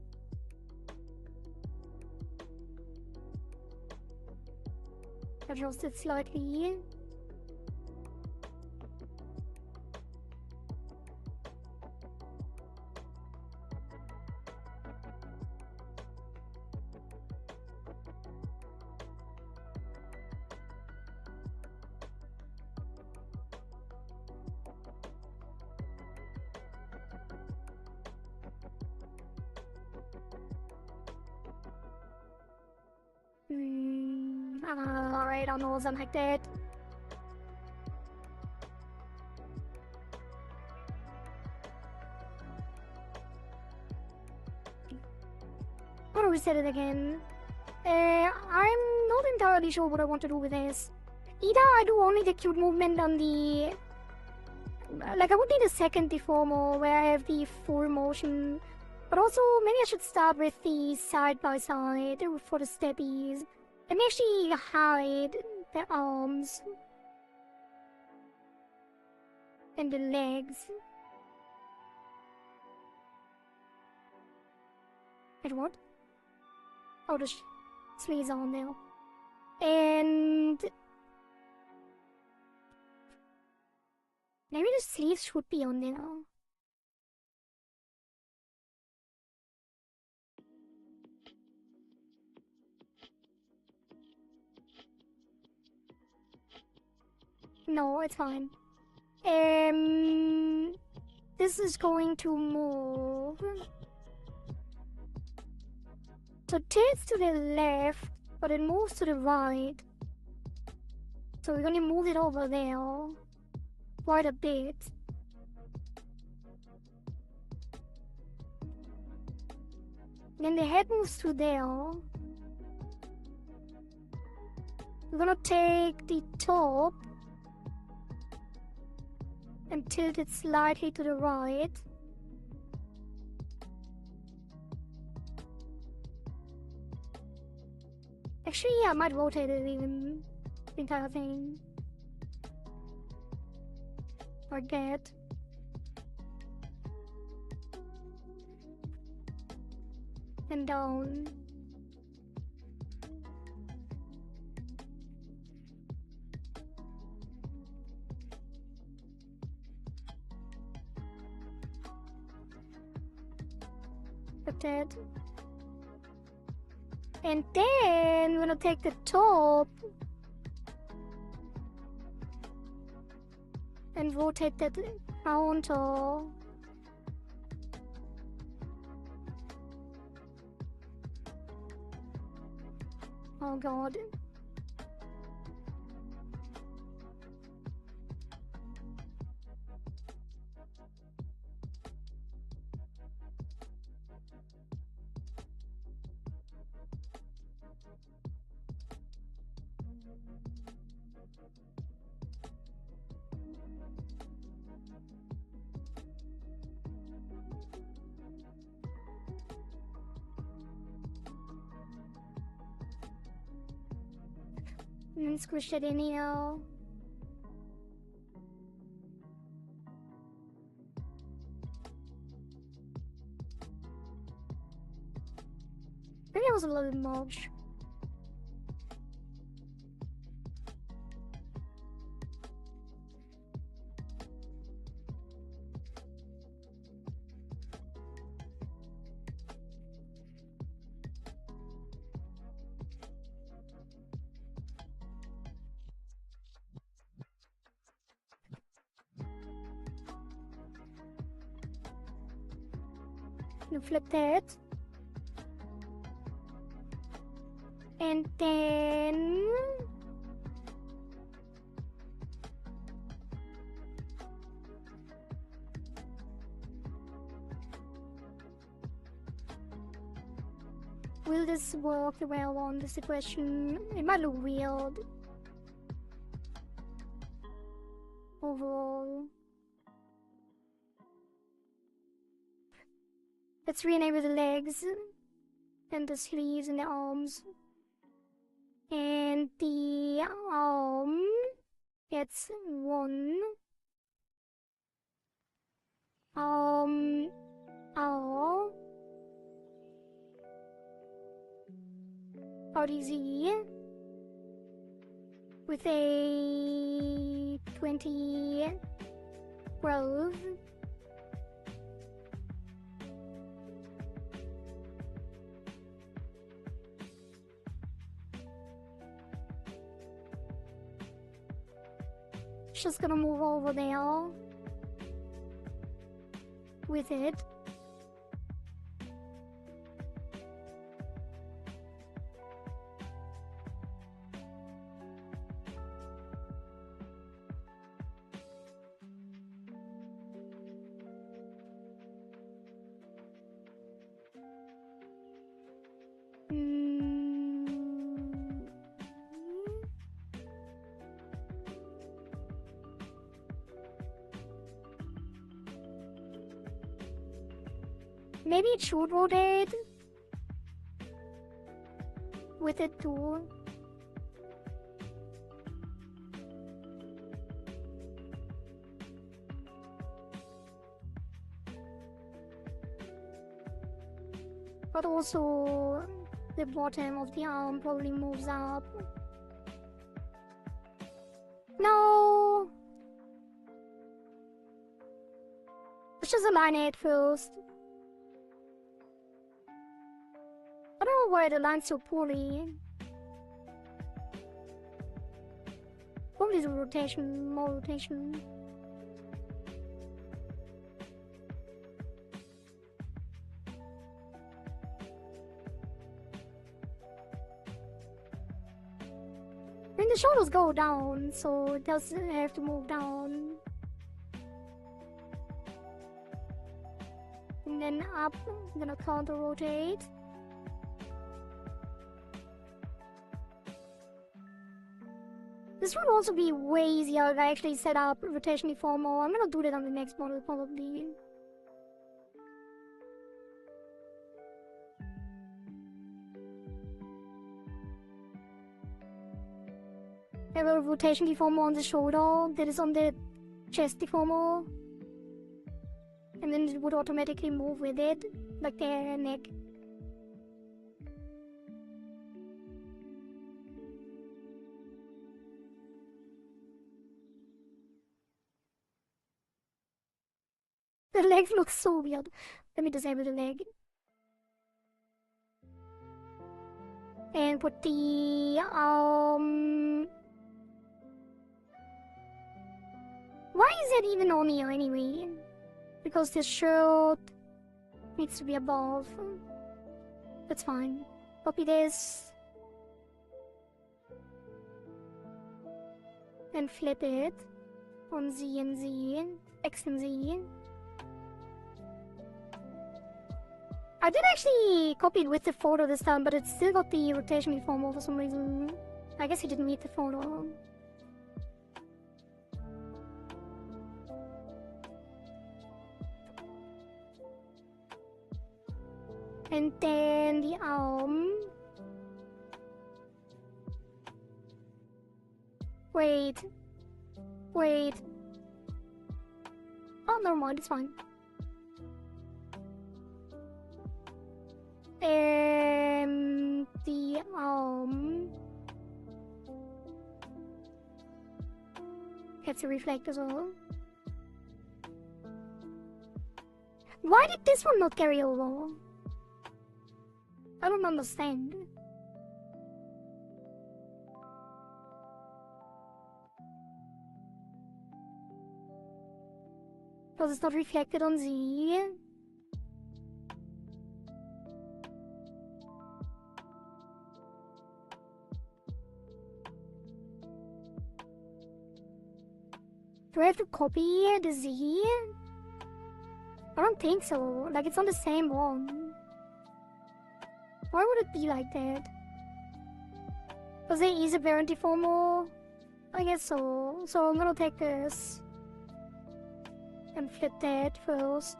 Adjust it slightly. Alright, I'll know something like that. I'm gonna reset it again. I'm not entirely sure what I want to do with this. Either I do only the cute movement on the... Like, I would need a second deformer where I have the full motion. But also, maybe I should start with the side-by-side for the steppies. And actually hide the arms. And the legs. Wait, what? Oh, the sleeves are on there. And... maybe the sleeves should be on there. No, it's fine. This is going to move. So it tilts to the left, but it moves to the right. So we're gonna move it over there. Quite a bit. Then the head moves to there. We're gonna take the top and tilt it slightly to the right. Actually, yeah, I might rotate it even, the entire thing. like that. And down. Like that. And then we're gonna take the top and rotate that counter. Oh god. And then squish it in here. Maybe that was a little much. Flip that. And then will this work well on this question? It might look weird overall. Let's rename the legs and the sleeves and the arms. And the arm gets 1. R RDZ with a 2012. Just gonna move over there with it. Maybe it should rotate with it too. But also the bottom of the arm probably moves up. No! Let's just align it first. I don't know why it aligns so poorly. Probably the rotation, more rotation. I mean, the shoulders go down, so it doesn't have to move down. And then up, I'm gonna counter rotate. This would also be way easier if I actually set up rotation deformer. I'm gonna do that on the next model probably. I have a rotation deformer on the shoulder that is on the chest deformer. And then it would automatically move with it, like their neck. The leg looks so weird. Let me disable the leg. And put the why is that even on here anyway? Because this shirt needs to be above. That's fine. Copy this. And flip it on Z and Z, X and Z. I did actually copy it with the photo this time, but it still got the rotation deformer for some reason. I guess he didn't meet the photo. And then the arm. Wait. Wait. Oh, never mind, it's fine. And the arm gets a reflect as well. Why did this one not carry over? I don't understand. Because it's not reflected on Z. Do I have to copy the Z? I don't think so. Like, it's on the same one. Why would it be like that? Because there is a parent deformer? I guess so. So I'm gonna take this. And flip that first.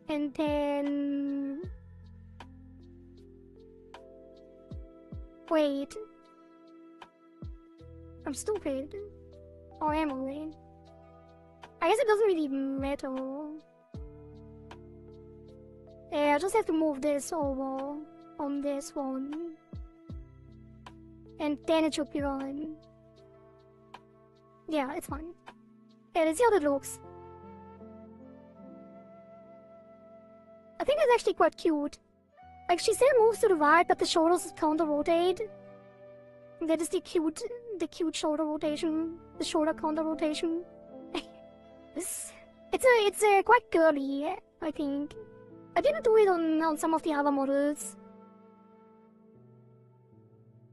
And then... Wait. I'm stupid. Or am I? I guess it doesn't really matter. Yeah, I just have to move this over on this one. And then it should be on. Yeah, it's fine. Yeah, let's see how that looks. I think it's actually quite cute. Like, she still moves to the right, but the shoulders counter-rotate. That is the cute shoulder rotation. The shoulder counter-rotation. It's quite girly, I think. I didn't do it on some of the other models.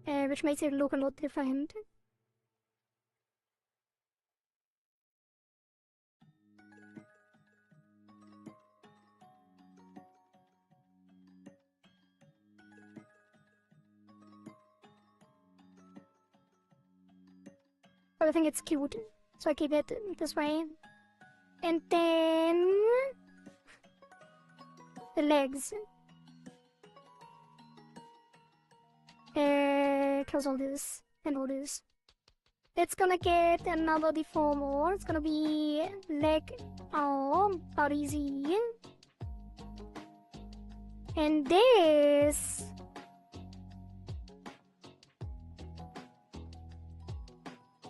Which makes it look a lot different. But I think it's cute, so I keep it this way. And then... the legs. Close all this and all this. It's gonna get another deformer. It's gonna be leg, arm, about easy. And this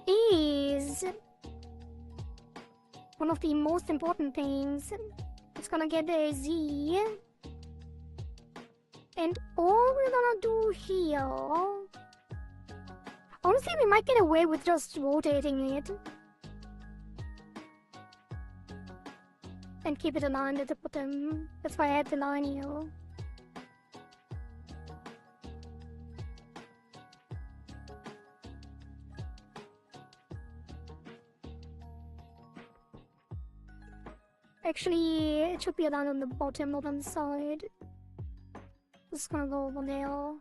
is one of the most important things. It's gonna get a Z. And all we're gonna do here... Honestly, we might get away with just rotating it. And keep it aligned at the bottom. That's why I had the line here. Actually, it should be aligned on the bottom, not on the side. Just gonna go over there.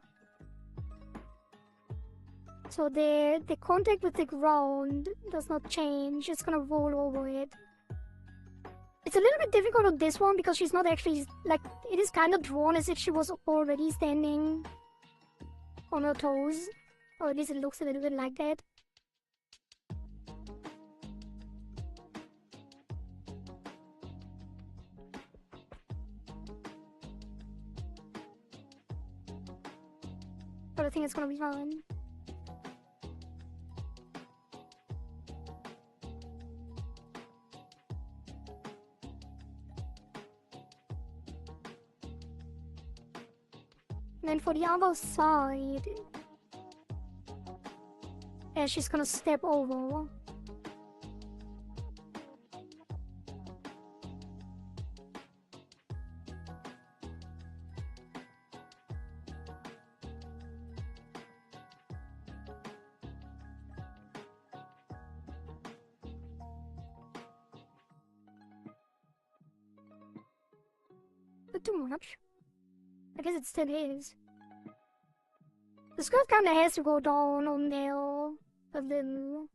So the contact with the ground does not change, it's gonna roll over it. It's a little bit difficult on this one because she's not actually, like, it is kind of drawn as if she was already standing on her toes. Or at least it looks a little bit like that. But I think it's gonna be fun. And then for the other side, yeah, she's gonna step over. But too much. I guess it still is. The skirt kinda has to go down on there a little.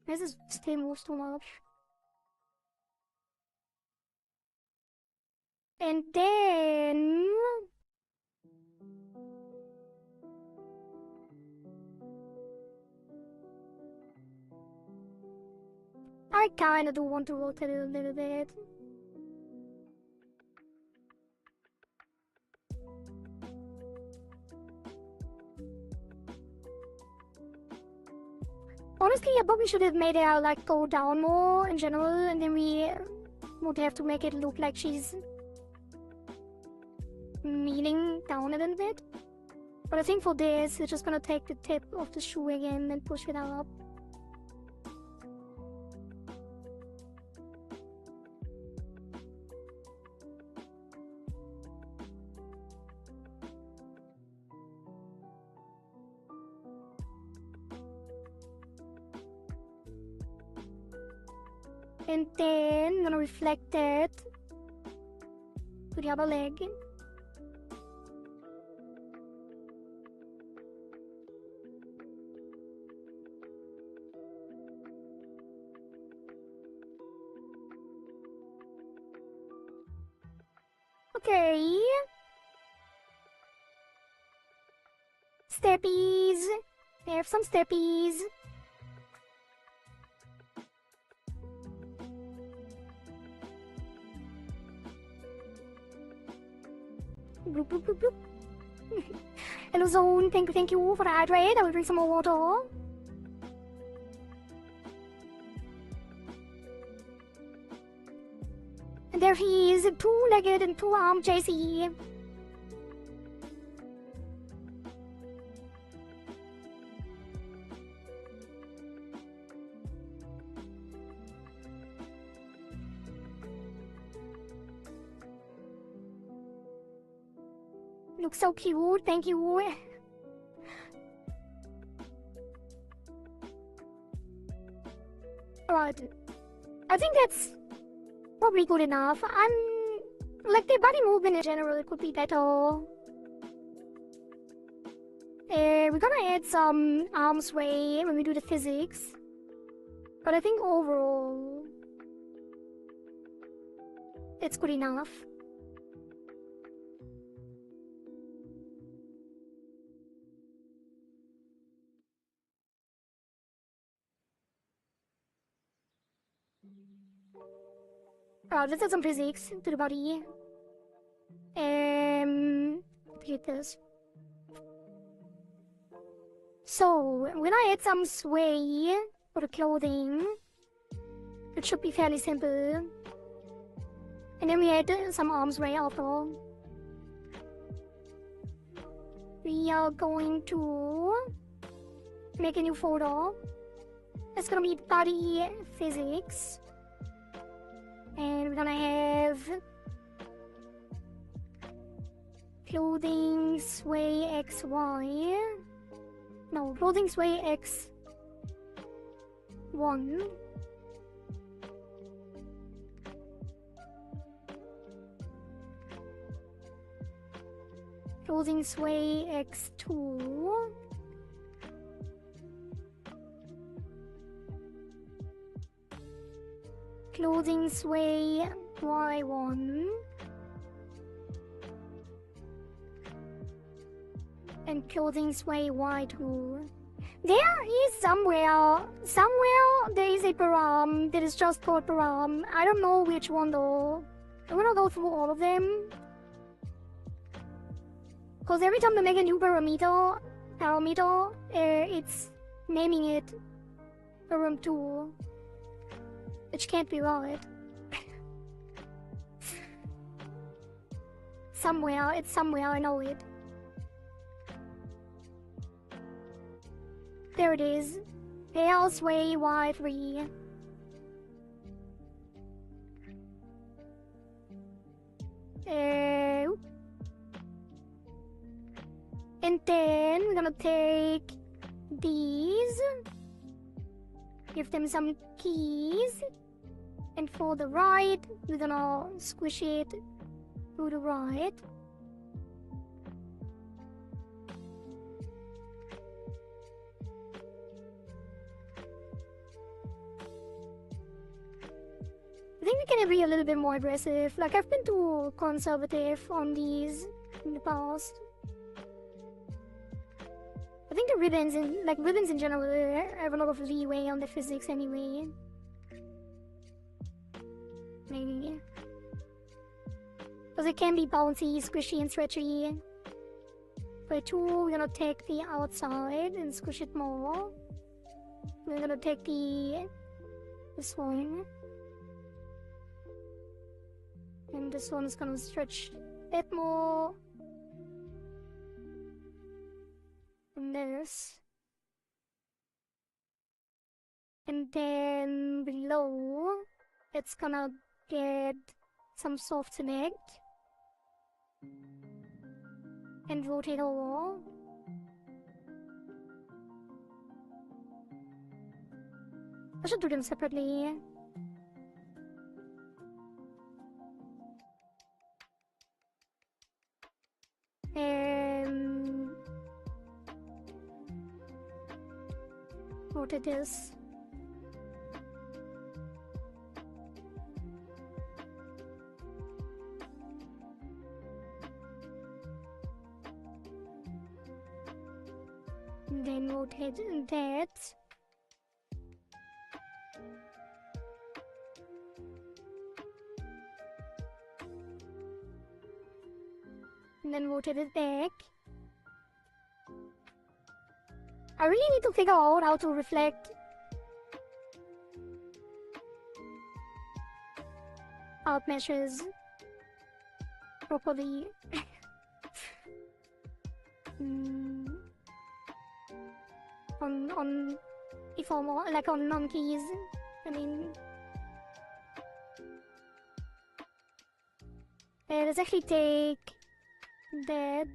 This is still moves too much. And then I kinda do want to rotate it a little bit. Honestly, I probably should have made it like go down more in general, and then we would have to make it look like she's kneeling down a little bit. But I think for this, it's just gonna take the tip of the shoe again and push it up. And then I'm gonna reflect that to the other leg. Okay. Steppies. I have some steppies. Bloop, bloop, bloop, bloop. Hello Zone, thank you for the hydrate. I will drink some more water. And there he is, two-legged and two-armed JC. Looks so cute, thank you. Right. I think that's probably good enough. Like the body movement in general could be better. We're gonna add some arm sway when we do the physics. But I think overall, it's good enough. Let's add some physics to the body. Get this. So, when I add some sway for the clothing, it should be fairly simple. And then we add some arm sway after. We are going to make a new folder. It's gonna be body physics. And we're gonna have clothing sway XY. No, clothing sway X1. Clothing sway X2. clothing sway Y1 and clothing sway Y2. There is somewhere there is a param that is just called param. I don't know which one though. I'm gonna go through all of them. Cause every time they make a new parameter, it's naming it param 2. Which can't be right. It's somewhere, I know it. There it is. Pale sway Y3. And then we're gonna take these, give them some keys, and for the right, we're gonna squish it to the right. I think we can be a little bit more aggressive. Like, I've been too conservative on these in the past. I think the ribbons in general have a lot of leeway on the physics anyway. Maybe. Because it can be bouncy, squishy, and stretchy. For 2, we're gonna take the outside and squish it more. We're gonna take this one. And this one's gonna stretch a bit more. And this. And then below, it's gonna get some soft cement. And rotate over. I should do them separately. Rotate this. And then rotate that. And then rotate it back. I really need to figure out how to reflect out meshes properly. on deform, like on non-keys. I mean, let's actually take that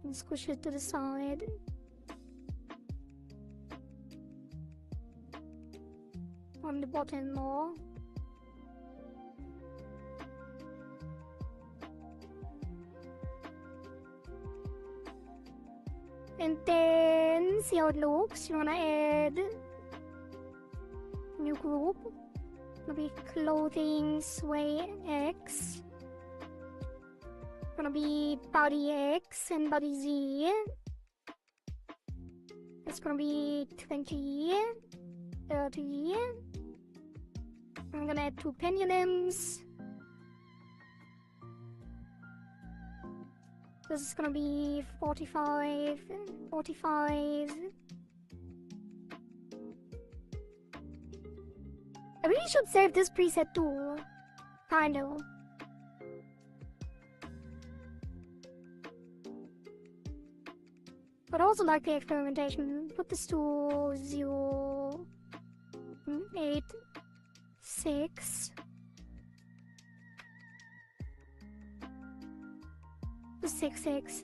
and squish it to the side. On the bottom more. And then see how it looks. You wanna add new group. Gonna be clothing sway X. Gonna be body X and body Z. It's gonna be 20, 30. I'm gonna add 2 pendulums. This is gonna be 45, 45. I really should save this preset too. Kind of. But I also like the experimentation. Put this to 0, 8, 6. 6, 6.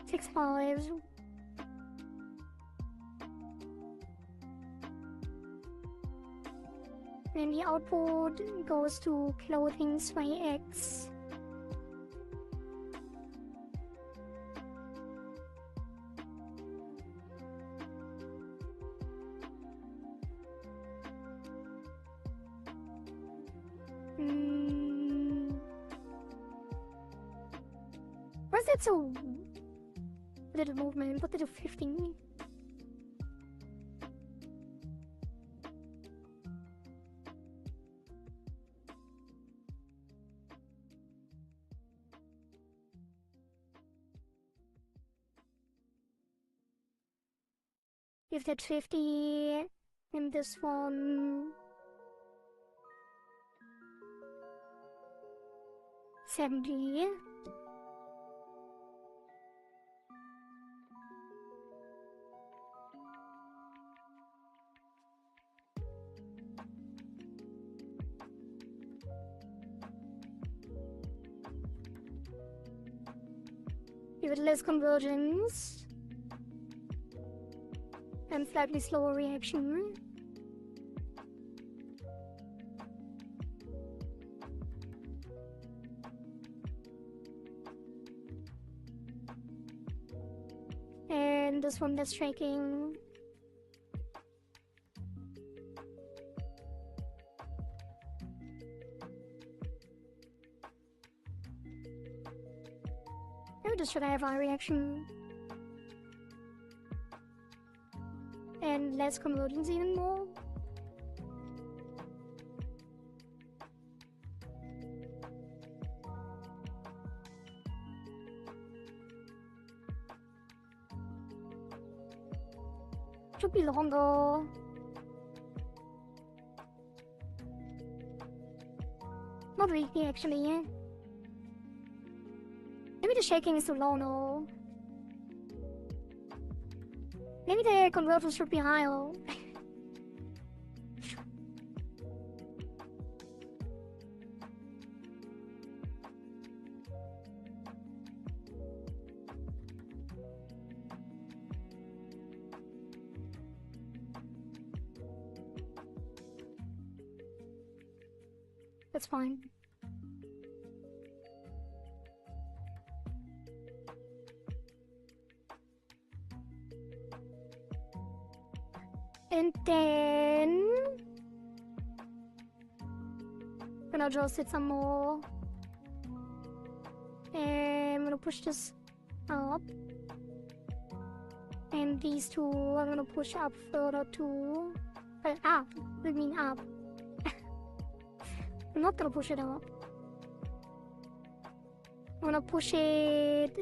6, 5. Then the output goes to clothing sway X. that's a little movement. What did do 50? Give that 50 and this one 70. Give it less convergence and slightly slower reaction. And this one that's shaking. Maybe this should have high reaction. And less convergence even more. Should be longer. Not really actually. Maybe the shaking is too low, no. Maybe the convergence should be higher. That's fine. And then I'm gonna adjust it some more. And I'm gonna push this up. And these two I'm gonna push up further too. Up. I mean up. I'm not gonna push it up. I'm gonna push it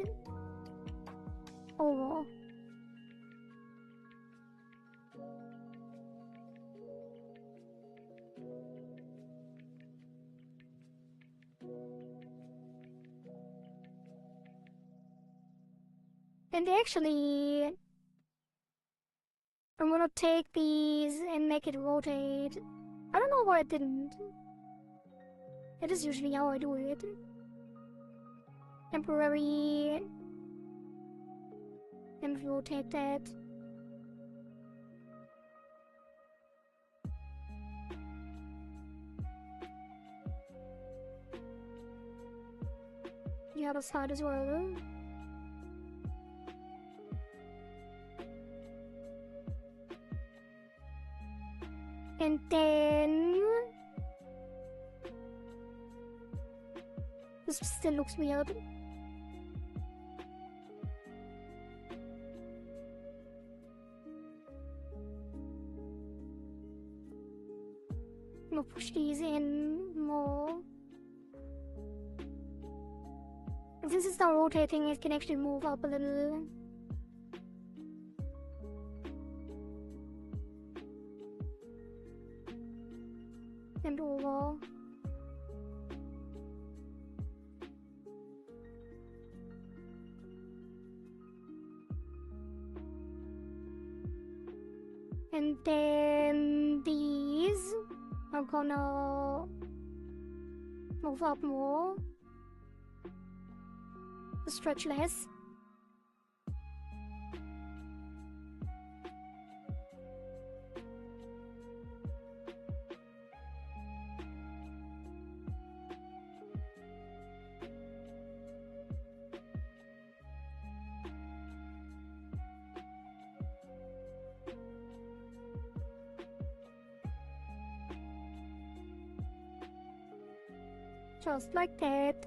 over. And actually, I'm gonna take these and make it rotate. I don't know why it didn't. It is usually how I do it. Temporary. And rotate that. The other side as well. And then this still looks weird. I'm gonna push these in more. And since it's now rotating, it can actually move up a little. And over. And then these are gonna move up more. Stretch less. Just like that.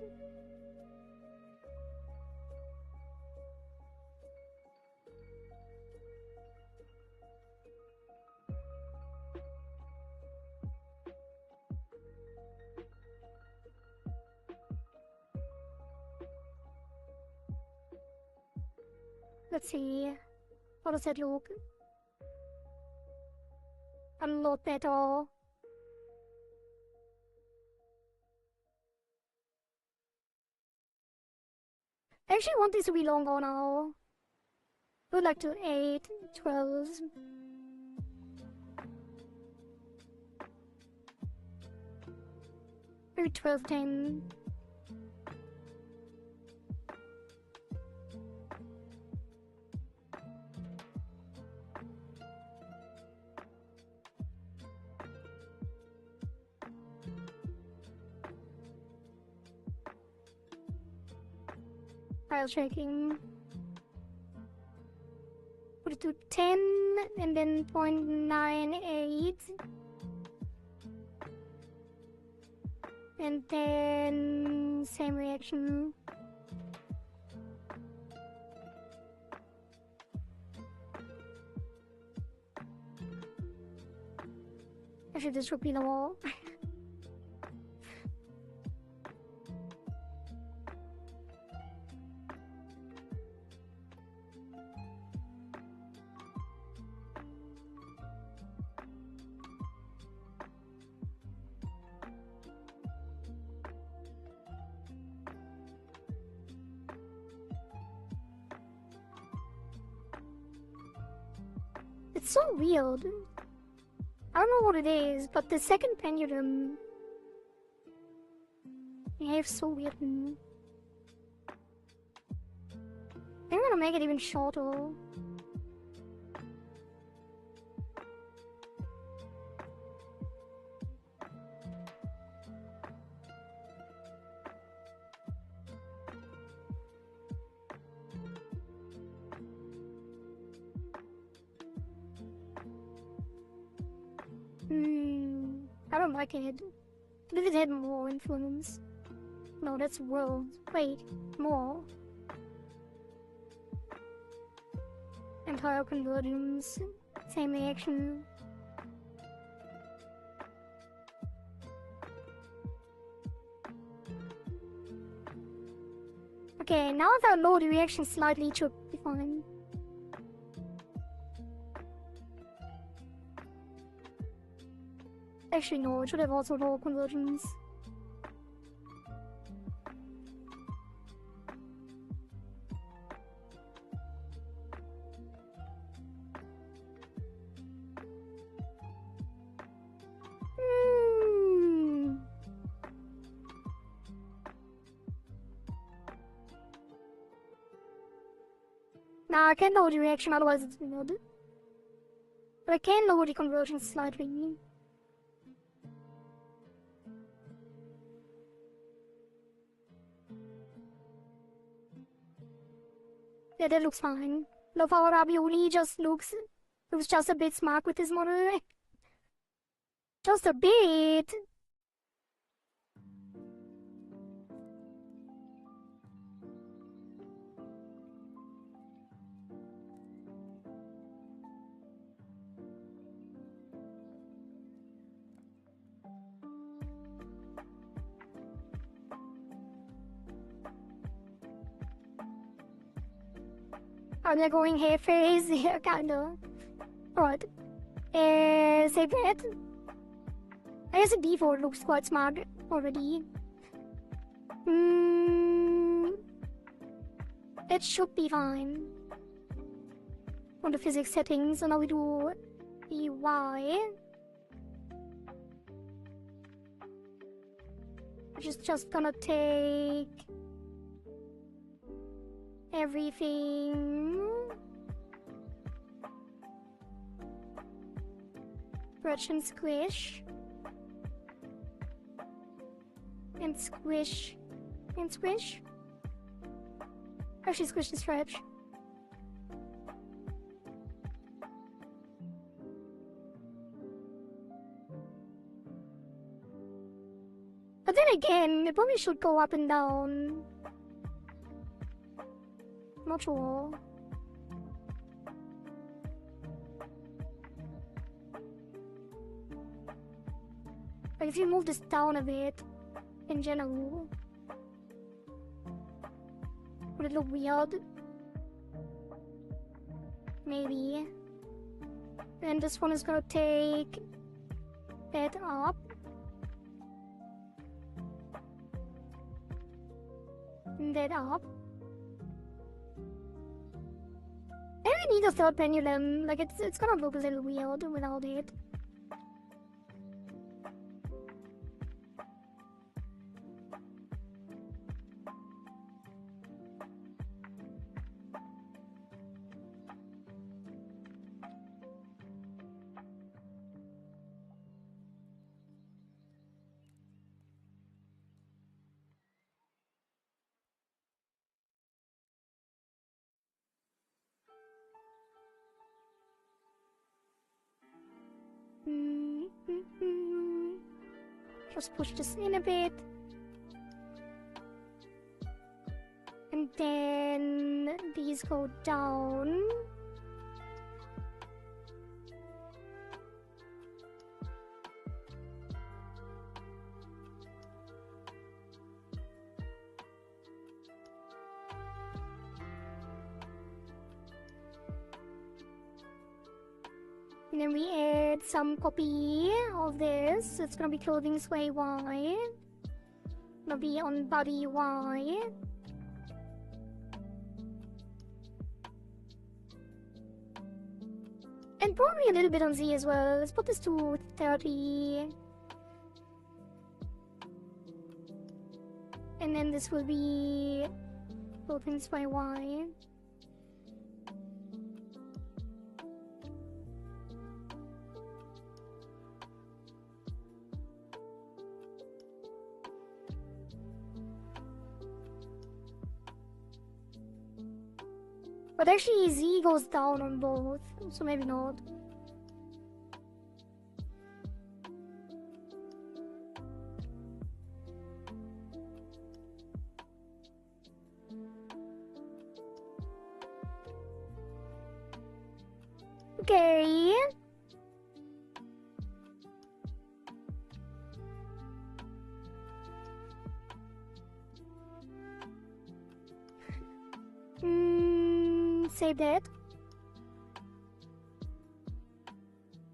Let's see. How does that look? A lot better. I actually want this to be longer now. I would like to 8, 12. Maybe 12, 10. File checking. Put it to 10 and then 0.98. And then same reaction. Actually, this should be the wall. It's so weird. I don't know what it is, but the second pendulum behaves so weird. I think I'm gonna make it even shorter. I don't like it. But if it had more influence. No, that's world. Wait, more. Entire convergence. Same reaction. Okay, now that I lower the reaction slightly, it should be fine. Actually, no, it should have also lower convergence. Nah, I can't lower the reaction, otherwise it's weird. But I can lower the convergence slightly. Yeah, that looks fine. Love how Ravioli just looks... It was just a bit smart with his model. Just a bit. Are they going hair phase? Yeah, kinda. Alright. Save that. I guess the default looks quite smart already. It should be fine. On the physics settings, so now we do the Y. Which is just gonna take everything. Stretch and squish. And squish. And squish. Actually, squish and stretch. But then again, it probably should go up and down. Not sure. Like if you move this down a bit, in general, would it look weird? Maybe. And this one is gonna take that up. And that up. And we need a third pendulum. Like it's gonna look a little weird without it. Just push this in a bit. And then these go down. And then we add some copy of this. It's gonna be clothing sway Y. Gonna be on body Y. And probably a little bit on Z as well. Let's put this to 30. And then this will be clothing sway Y. But actually Z goes down on both, so maybe not. Okay. Save that.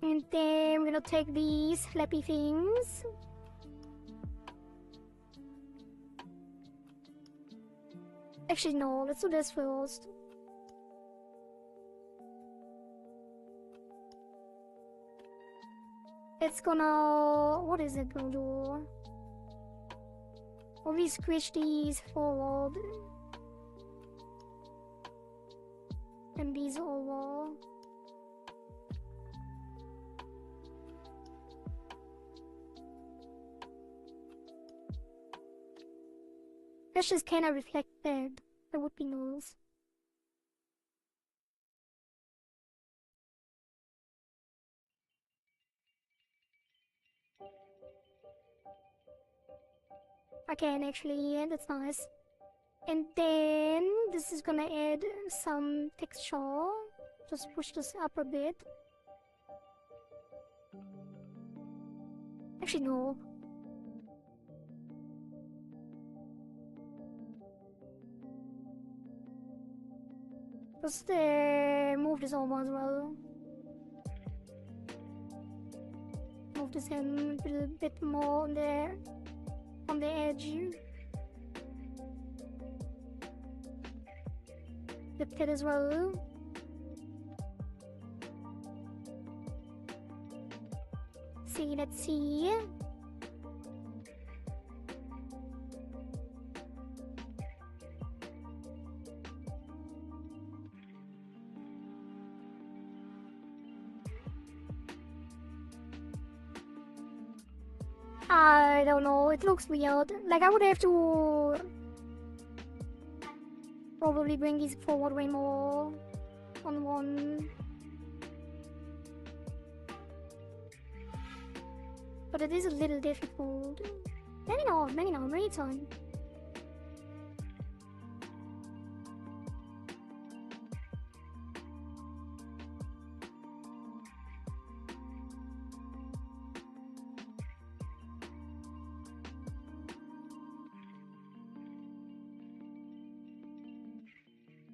And then we're gonna take these flappy things. Actually, no, let's do this first. It's gonna... what is it gonna do? Will we squish these forward? And these over. Let's just kinda reflect that. That would be nice. Okay, actually, that's nice. And then this is gonna add some texture. Just push this up a bit. Actually, no. Just move this over as well. Move this in a little bit more on the edge. Flip it as well. See, let's see. I don't know, it looks weird. Like, I would have to probably bring these forward way more on one. But it is a little difficult. Maybe not, maybe it's fine.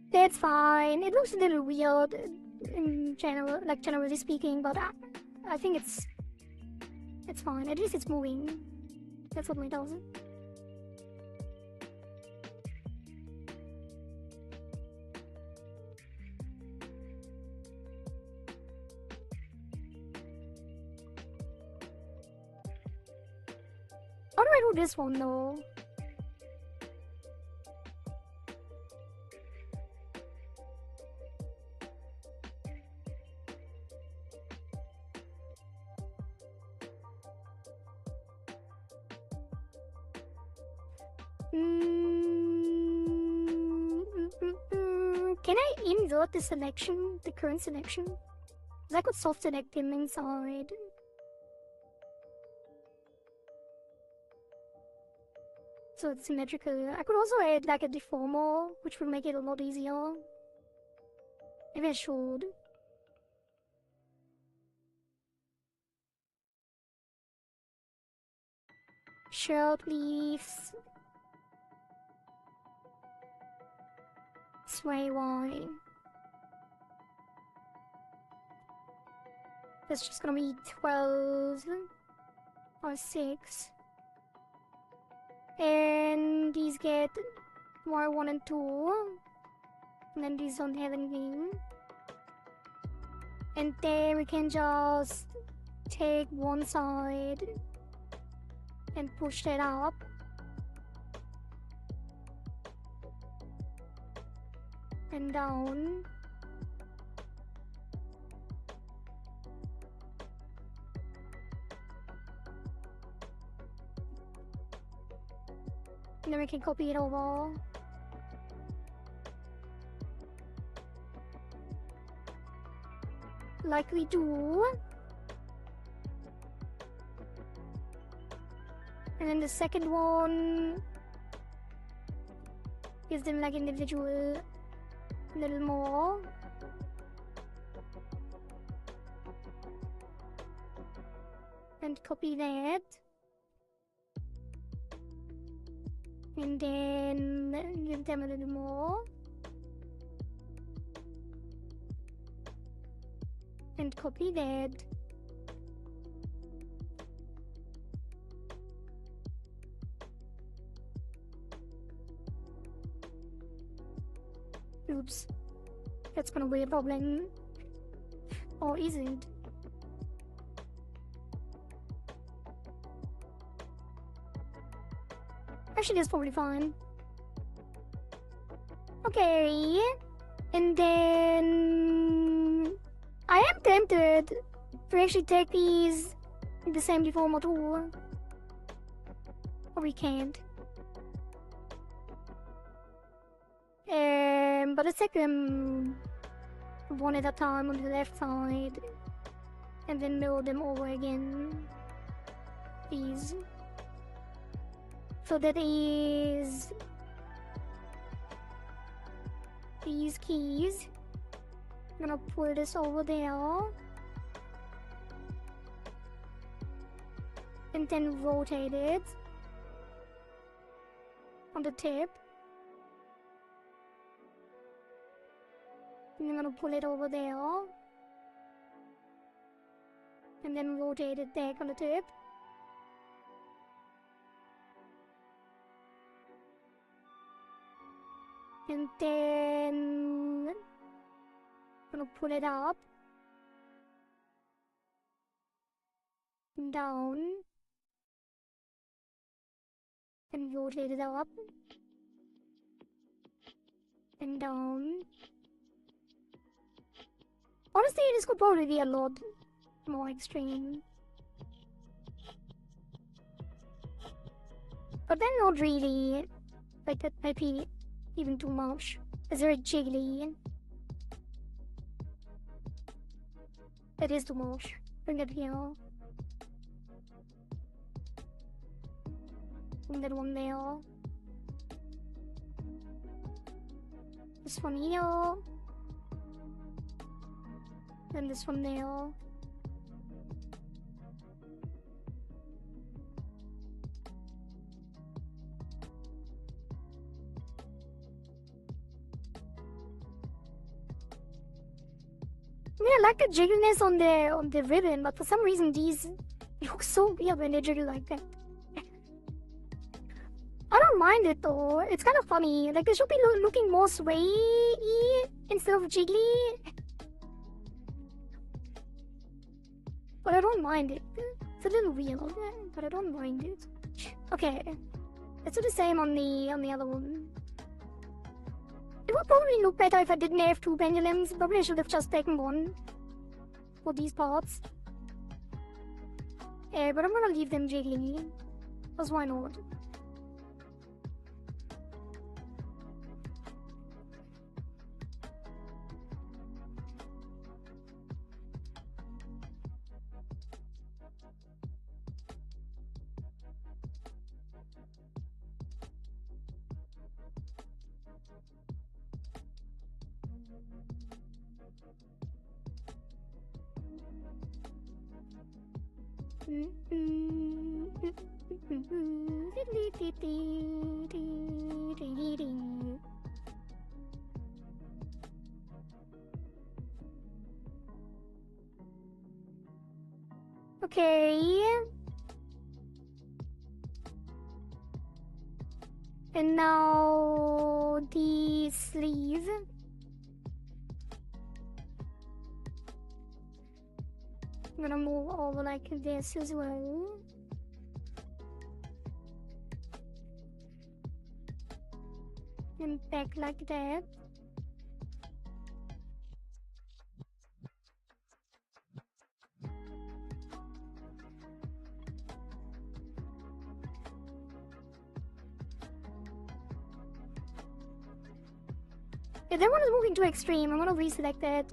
That's fine. It looks a little weird. in general, like generally speaking, but I think it's fine. At least it's moving. That's what matters. How do I do this one though? Can I invert the selection, the current selection? Because I could soft select him inside. So it's symmetrical. I could also add like a deformer, which would make it a lot easier. Maybe I should. Shirt leaves. Sway Y. That's just gonna be 12 or 6. And these get more 1 and 2. And then these don't have anything. And then we can just take one side and push that up. And down. And then we can copy it over. Like we do. And then the second one gives them like individual little more. And copy that. And then give them a little more. And copy that. Oops. That's gonna be a problem. Or is it? Actually, that's probably fine. Okay. And then I am tempted to actually take these in the same deformer too. Or we can't. But let's take them one at a time on the left side. And then mirror them over again. These. So that is these keys. I'm gonna pull this over there. And then rotate it on the tip. And I'm gonna pull it over there. And then rotate it back on the tip. And then I'm gonna pull it up, down, and rotate it up, and down. Honestly, this could probably be a lot more extreme. But then not really. Like that might be even too much. It's very jiggly. That is too much. Bring that here. Bring that one there. This one here. Then this one there. I like the jiggliness on the ribbon, but for some reason these look so weird when they jiggle like that. I don't mind it though. It's kind of funny. Like they should be looking more sway-y instead of jiggly. But I don't mind it. It's a little weird, but I don't mind it. Okay, let's do the same on the other one. It would probably look better if I didn't have two pendulums. Probably I should have just taken one for these parts. But I'm gonna leave them jiggly. Because why not? Okay. And now the sleeve. I'm gonna move over like this as well. And back like that. Yeah, that one is moving too extreme. I'm gonna reselect that.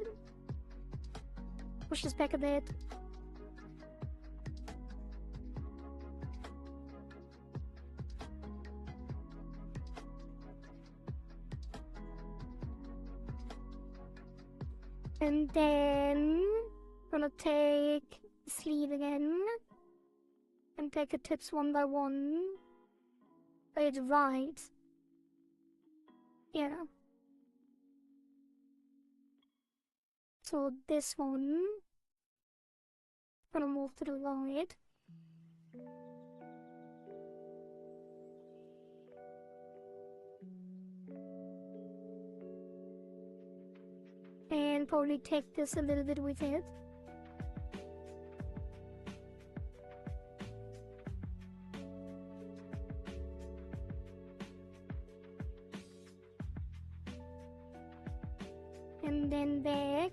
Push this back a bit. And then gonna take the sleeve again and take the tips one by one. It's right. Yeah. So this one gonna move to the right. And probably take this a little bit with it. And then back.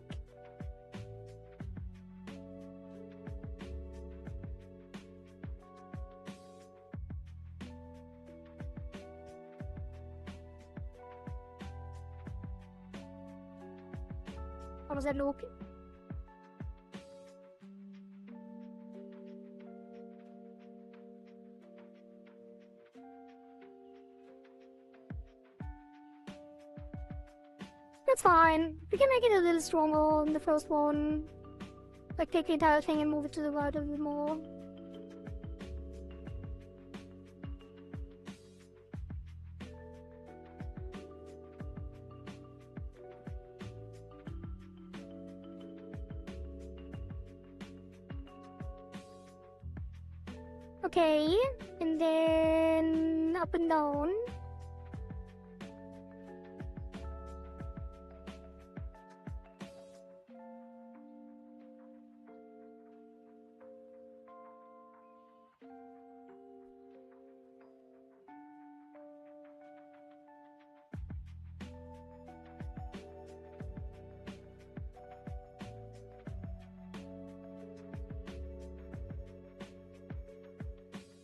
How does that look? That's fine. We can make it a little stronger in the first one. Like take the entire thing and move it to the right a little more. Okay, and then up and down.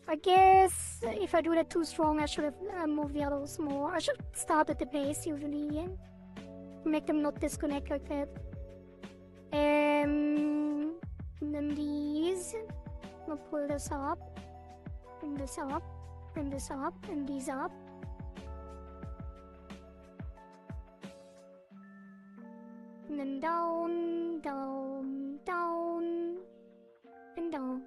I guess if I do that too strong, I should have moved the others more. I should start at the base usually and make them not disconnect like that. And then these, I'm gonna pull this up, bring this up, bring this up, and these up. And then down, down, down, and down.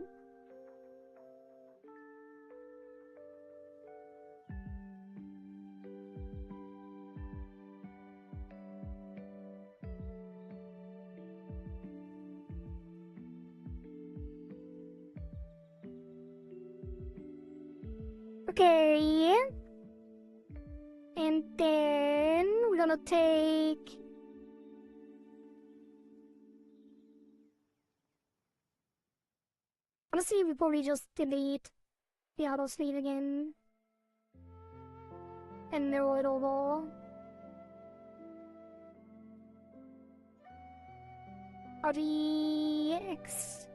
Okay. And then we're gonna take... Honestly, we probably just delete the auto sleeve again. And mirror it over. RDX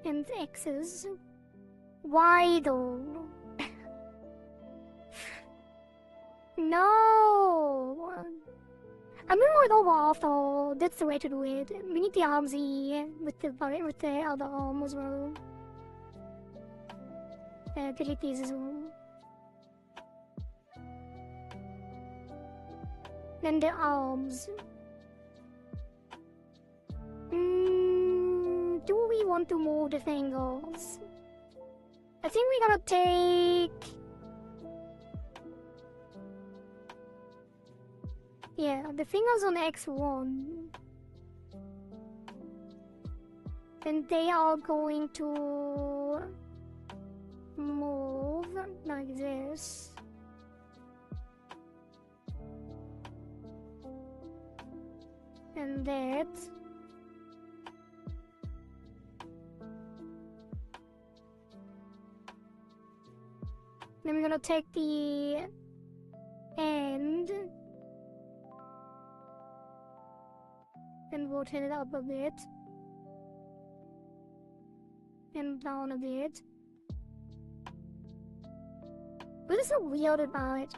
and X's. Why though? No! I mirror it over after. That's the way to do it. We need the arm Z with the other arm as well. Delete these as well. Then the arms. Do we want to move the fingers? I think we're gonna take... Yeah, the fingers on X1. And they are going to move like this. And that. Then we're gonna take the end and rotate it up a bit and down a bit. What is so weird about it?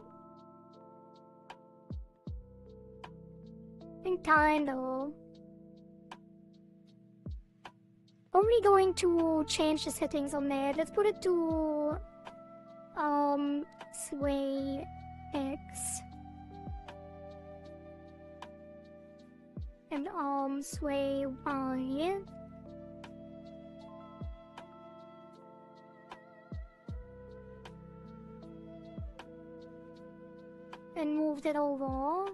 I think kind of. Probably going to change the settings on there. Let's put it to sway X and sway Y. And move that over.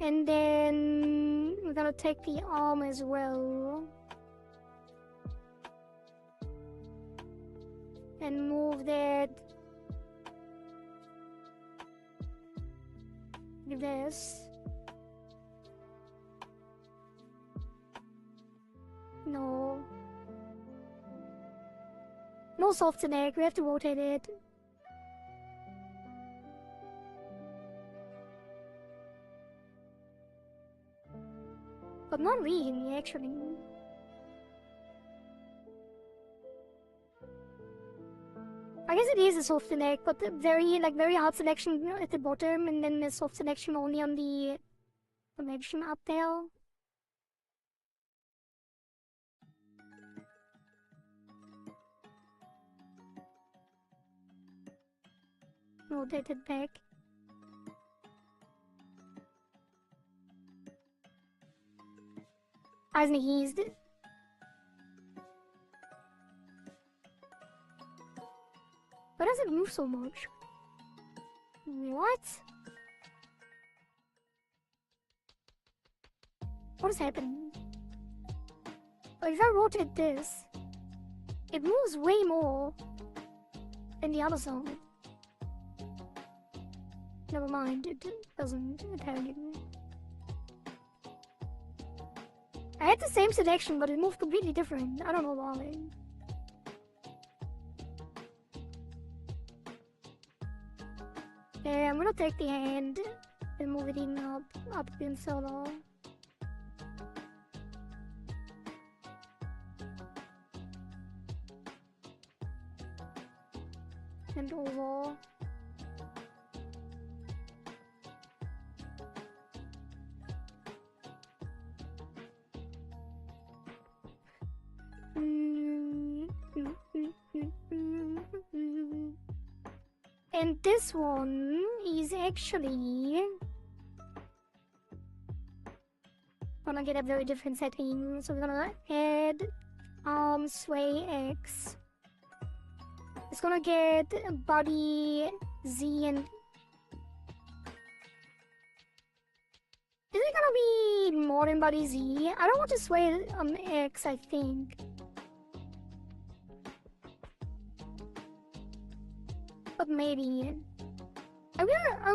And then we're gonna take the arm as well. And move that like this. No. No soft neck, we have to rotate it. But not really, actually. I guess it is a soft neck, but very hard selection at the bottom, and then the soft selection only on the connection up there. Rotate it back. Eyes eased. Why does it move so much? What? What is happening? Oh, if I rotate this, it moves way more than the other side. Never mind, it doesn't apparently. I had the same selection, but it moved completely different. I don't know why. Yeah, I'm gonna take the hand and move it in up in solo. And over. And this one is actually gonna get a very different setting. So we're gonna add sway X. It's gonna get body Z Is it gonna be more than body Z? I don't want to sway X, I think. But maybe. I'm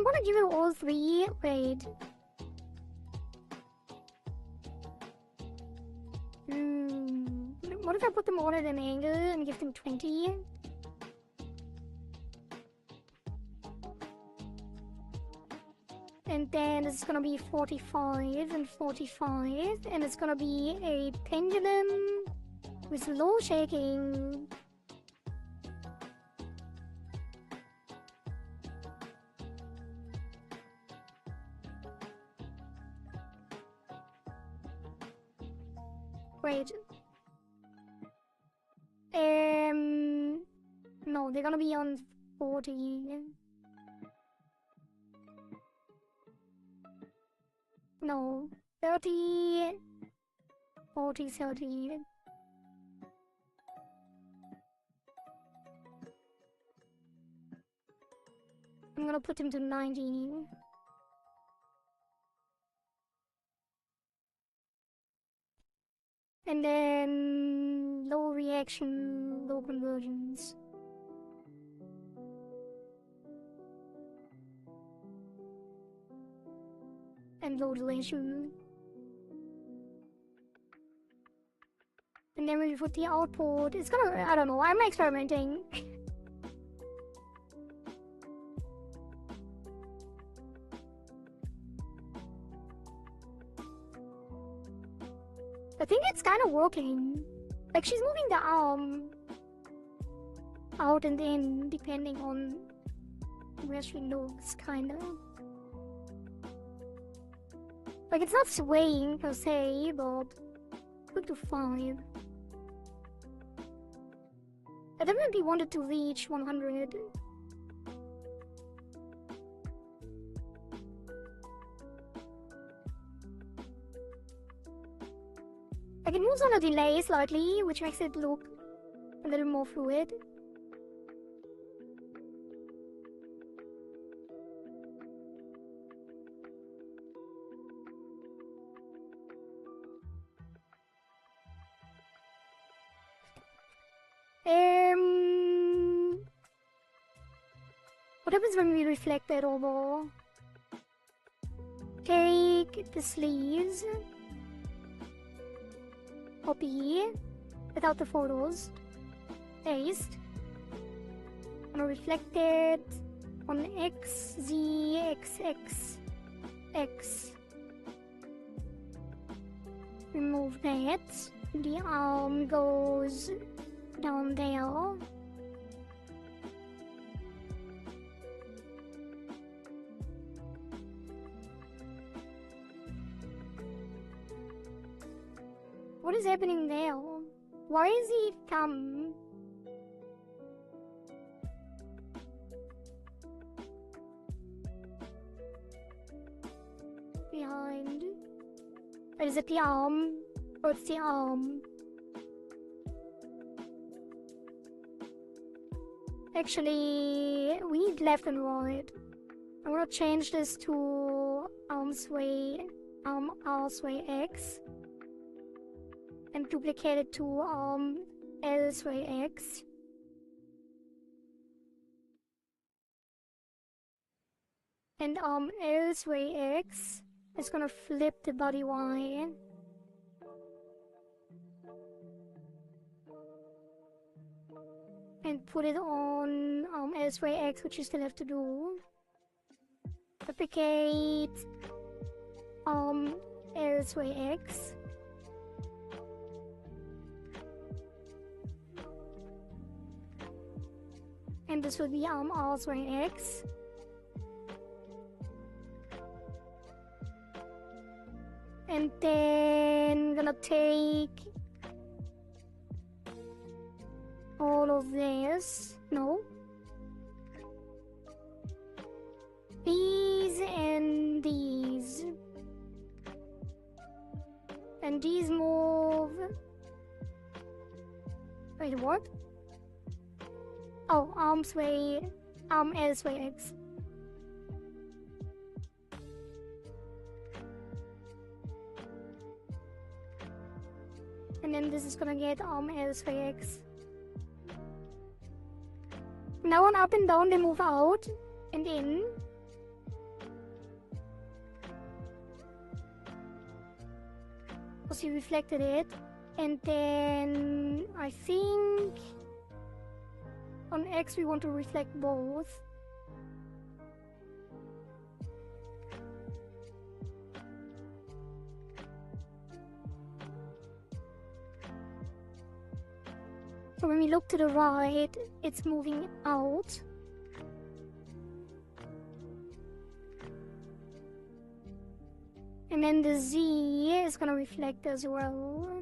gonna give it all three. Wait. What if I put them all at an angle and give them 20? And then it's gonna be 45 and 45, and it's gonna be a pendulum with low shaking. Wait. No, they're gonna be on 40. No, 30, 40, 30. I'm gonna put him to 90. And then low reaction, low convergence. And low dilation. And then we put the output. It's gonna, I don't know, I'm experimenting. I think it's kind of working. Like, she's moving the arm out and in, depending on where she looks, kind of. Like, it's not swaying per se, but good to 5. I definitely wanted to reach 100. I can move on a delay slightly, which makes it look a little more fluid. What happens when we reflect that over? Take the sleeves. Copy without the photos. Paste. And reflect it on X, Z, X, X, X. Remove that. The arm goes down there. What is happening there? Why is he come? Behind. Or is it the arm? Or it's the arm? Actually, we need left and right. I'm gonna change this to arm sway, R sway X. And duplicate it to L sway X. And L sway X is gonna flip the body Y. And put it on L sway X, which you still have to do. Duplicate L sway X. And this will be R sway X. And then I'm gonna take all of this. No. These and these. And these move. Wait, what? Oh, L sway X. then this is gonna get L X. Now on up and down they move out and in. Because he reflected it. And then I think on X we want to reflect both. So when we look to the right, it's moving out. And then the Z is gonna reflect as well.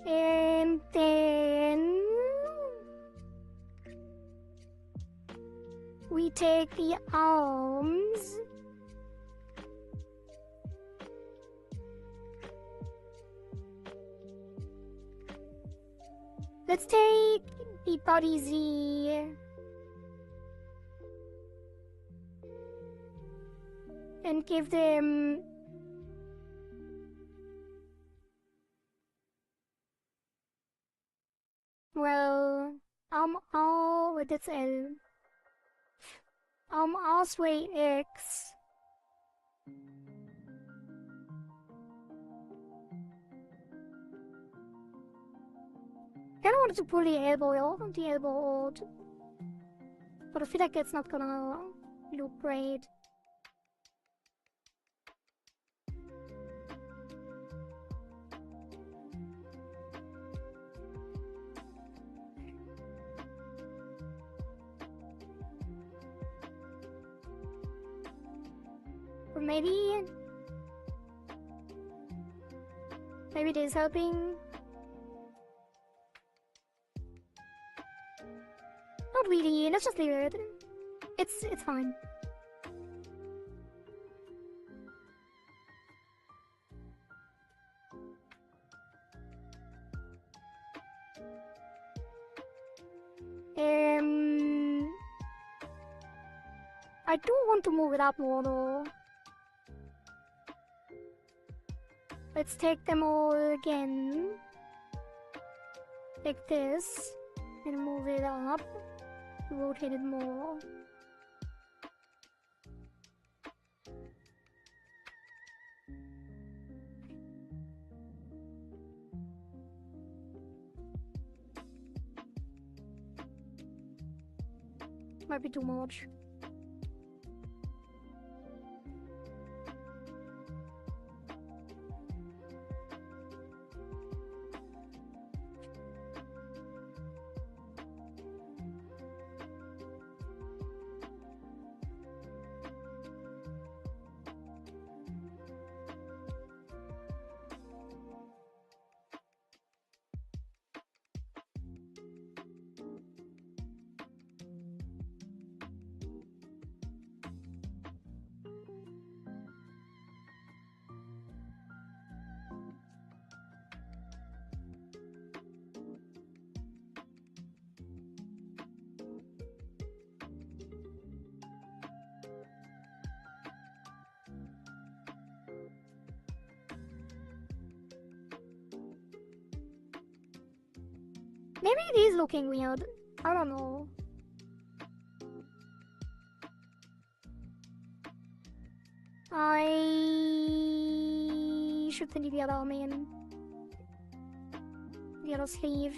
And then we take the arms let's take the body Z and give them well, R, wait, that's L. R sway X. Kinda wanted to pull the elbow out, but I feel like it's not gonna look great. Or maybe it is helping. Not really, let's just leave it. It's fine. I do want to move it up more though. Let's take them all again. Like this. And move it up. Rotate it more. Might be too much. Maybe it is looking weird. I don't know. I should leave the other arm in. The other sleeve.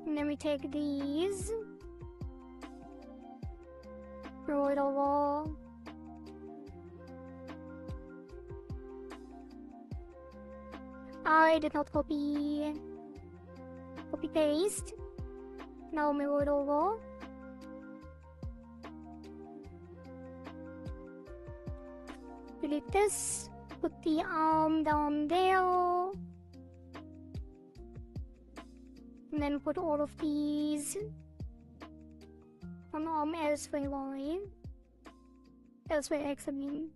And then we take these. Roll it over. I did not copy paste. Now we roll it over. delete this. Put the arm down there. And then put all of these on arm elsewhere Y. Elsewhere X, I mean.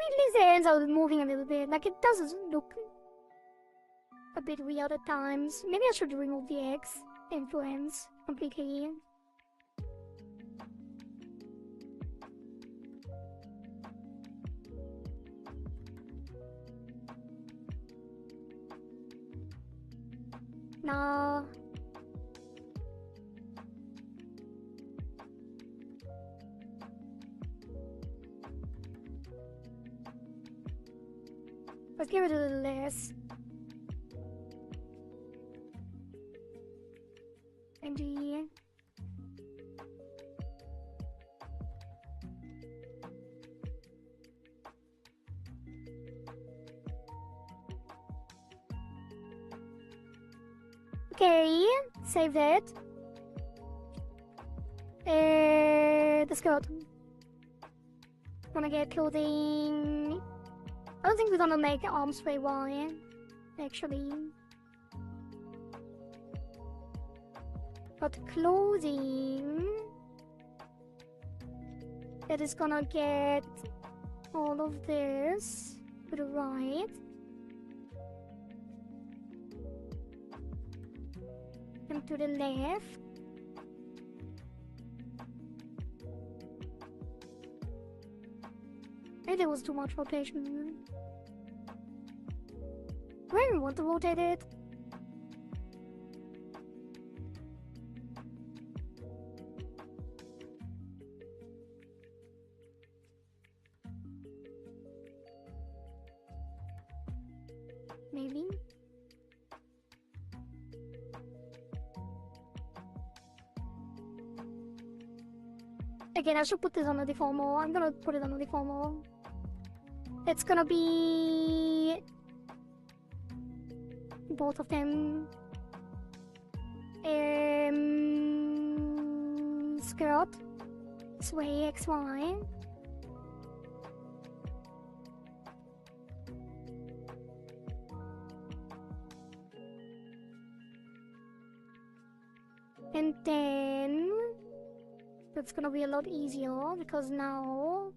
At least the hands are moving a little bit. Like, it does look a bit weird at times. Maybe I should remove the X influence completely. Nah. Let's give it a little less. Indeed. Okay, save that. The skirt. Gonna get clothing. I don't think we're gonna make arms very wide, actually. But clothing, it is gonna get all of this to the right. And to the left. Maybe there was too much rotation. Where do we want to rotate it? Maybe. Again, I should put this on the deformer. I'm gonna put it on the deformer. It's gonna be both of them. Skirt. Sway XY. And then that's gonna be a lot easier because now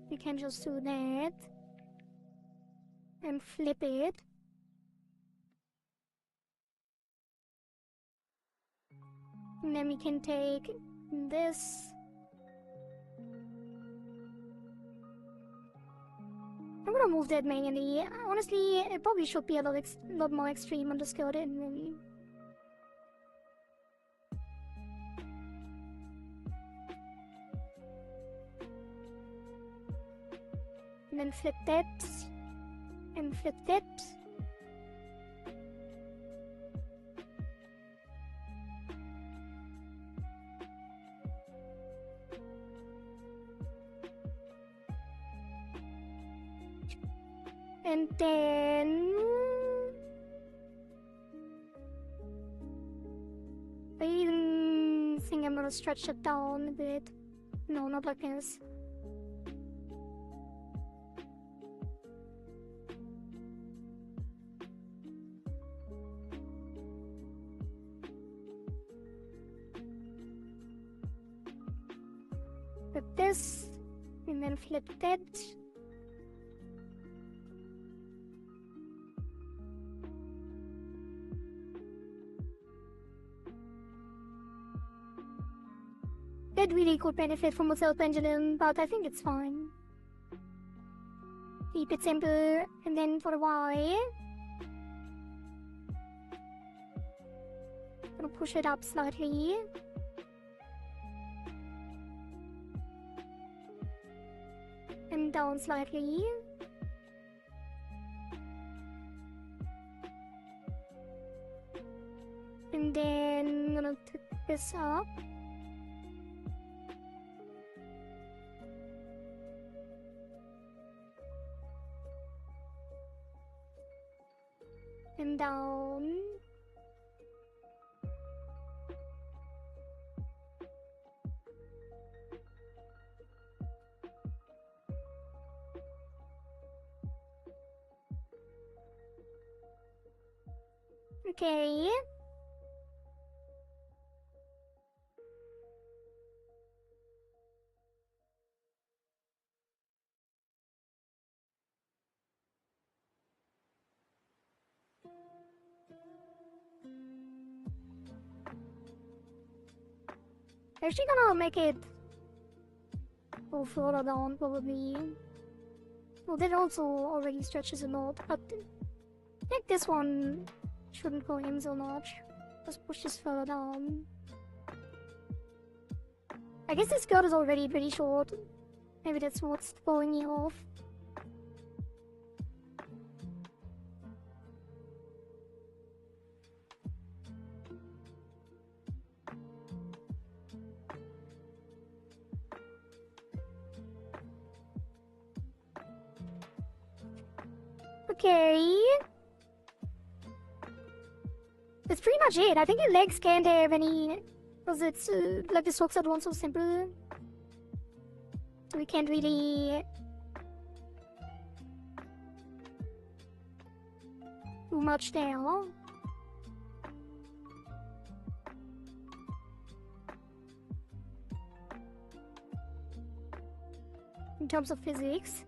we can just do that and flip it. And then we can take this. I'm gonna move that manually. Honestly, it probably should be a lot more extreme on the skirt and maybe. And then flip that. And flip that. And then I even think I'm gonna stretch it down a bit. No, not like this. Flip this, and then flip that. That really could benefit from a self-pendulum, but I think it's fine. Keep it simple, and then for a Y, gonna push it up slightly. And down slightly. And then I'm gonna pick this up. and down. Okay. Actually gonna make it go further down, probably. Well, that also already stretches a lot, but I think this one shouldn't go in so much. Let's push this further down. I guess this skirt is already pretty short. Maybe that's what's throwing me off. Okay. That's pretty much it. I think your legs can't have any... Because it's like the socks are drawn so simple. So we can't really... do much there. In terms of physics.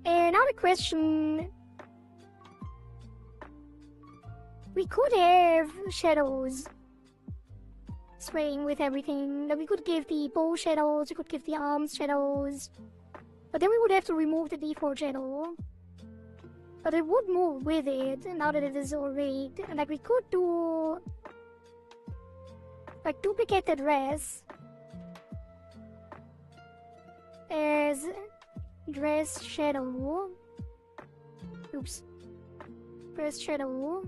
And now the question... We could have shadows swaying with everything. Like we could give the bow shadows, we could give the arms shadows. But then we would have to remove the default shadow. But it would move with it now that it is all rigged. And like we could do... like duplicate the dress as dress shadow. Oops. Dress shadow.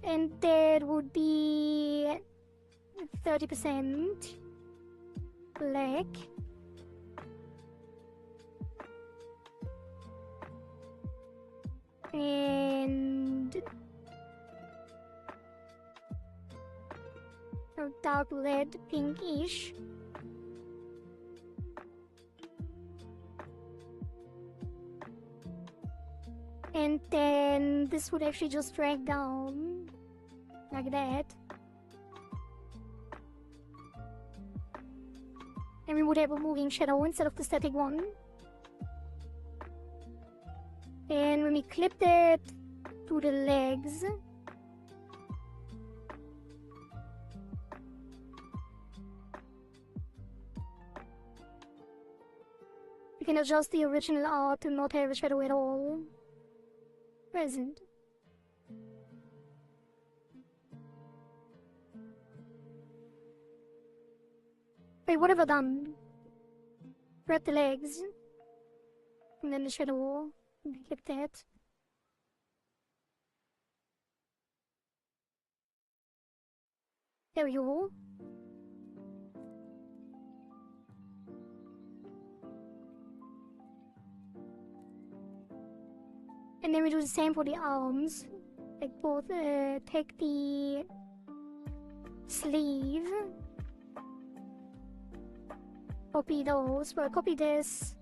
And that would be 30% black. And a dark red, pinkish. And then this would actually just drag down like that. And we would have a moving shadow instead of the static one. And when we clip that to the legs, we can adjust the original art to not have a shadow at all present. Wait, what have I done? Grab the legs, and then the shadow, and clip that. There we go. And then we do the same for the arms. Like both, take the sleeve. Copy those, well, copy this.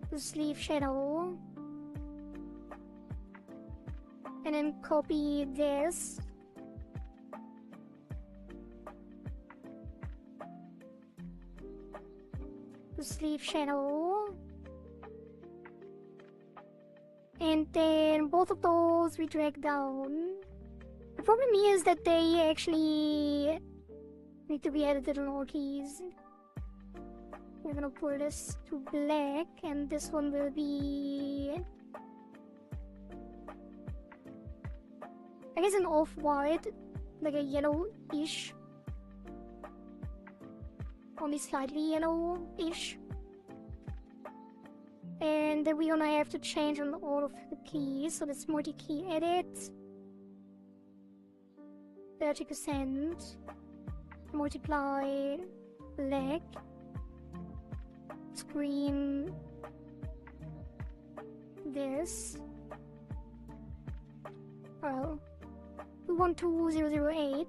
The sleeve shadow. And then copy this. The sleeve shadow. And then both of those we drag down. The problem is that they actually need to be edited on all keys. We're gonna put this to black, and this one will be... I guess an off-white, like a yellow-ish. Only slightly yellow-ish. And then we're gonna have to change on all of the keys, so let's multi-key edit. 30%. Multiply black. screen this. Well, we want 2008.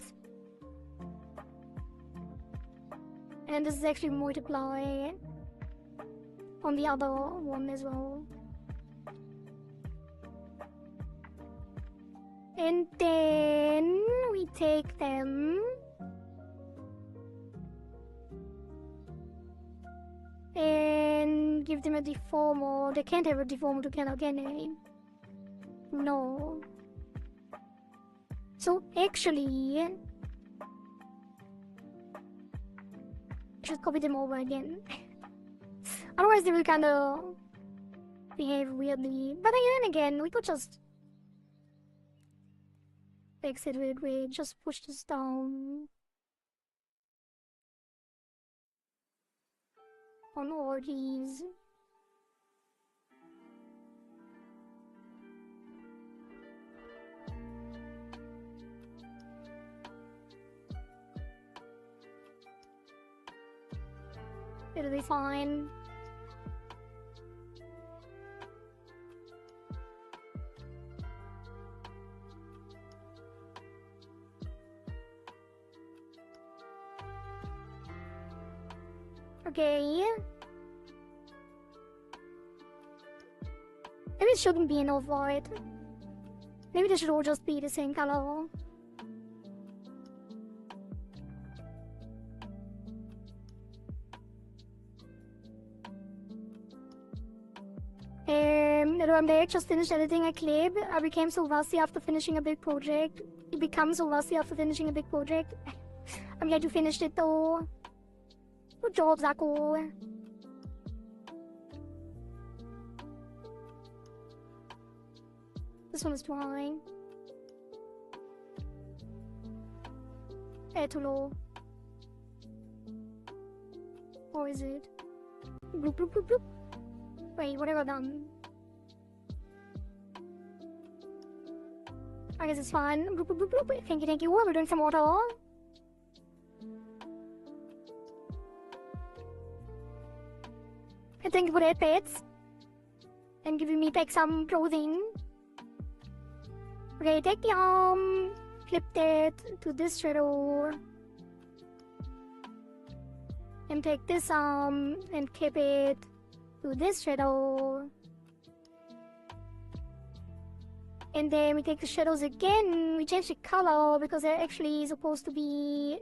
And this is actually multiply on the other one as well. And then we take them and give them a deformer. They can't have a deformer together, can they? No. So actually, I should copy them over again. Otherwise they will kind of behave weirdly. But then again, we could just fix it with we just push this down on all these. It'll be fine. Okay. Maybe it shouldn't be an off-white. Maybe they should all just be the same color. I just finished editing a clip. I became so rusty after finishing a big project. You become so rusty after finishing a big project. I'm glad you finished it though. Good job, Zako. This one is too high. Too low. Or is it? Bloop, bloop, bloop, bloop. Wait, what have I done? I guess it's fine. Bloop, bloop, bloop, bloop. Thank you, thank you. We're doing some water. And thank you for that, pets. And giving me back some clothing. Okay, take the arm. Flip that to this shadow. And take this arm and clip it to this shadow. And then we take the shadows again. We change the color because they're actually supposed to be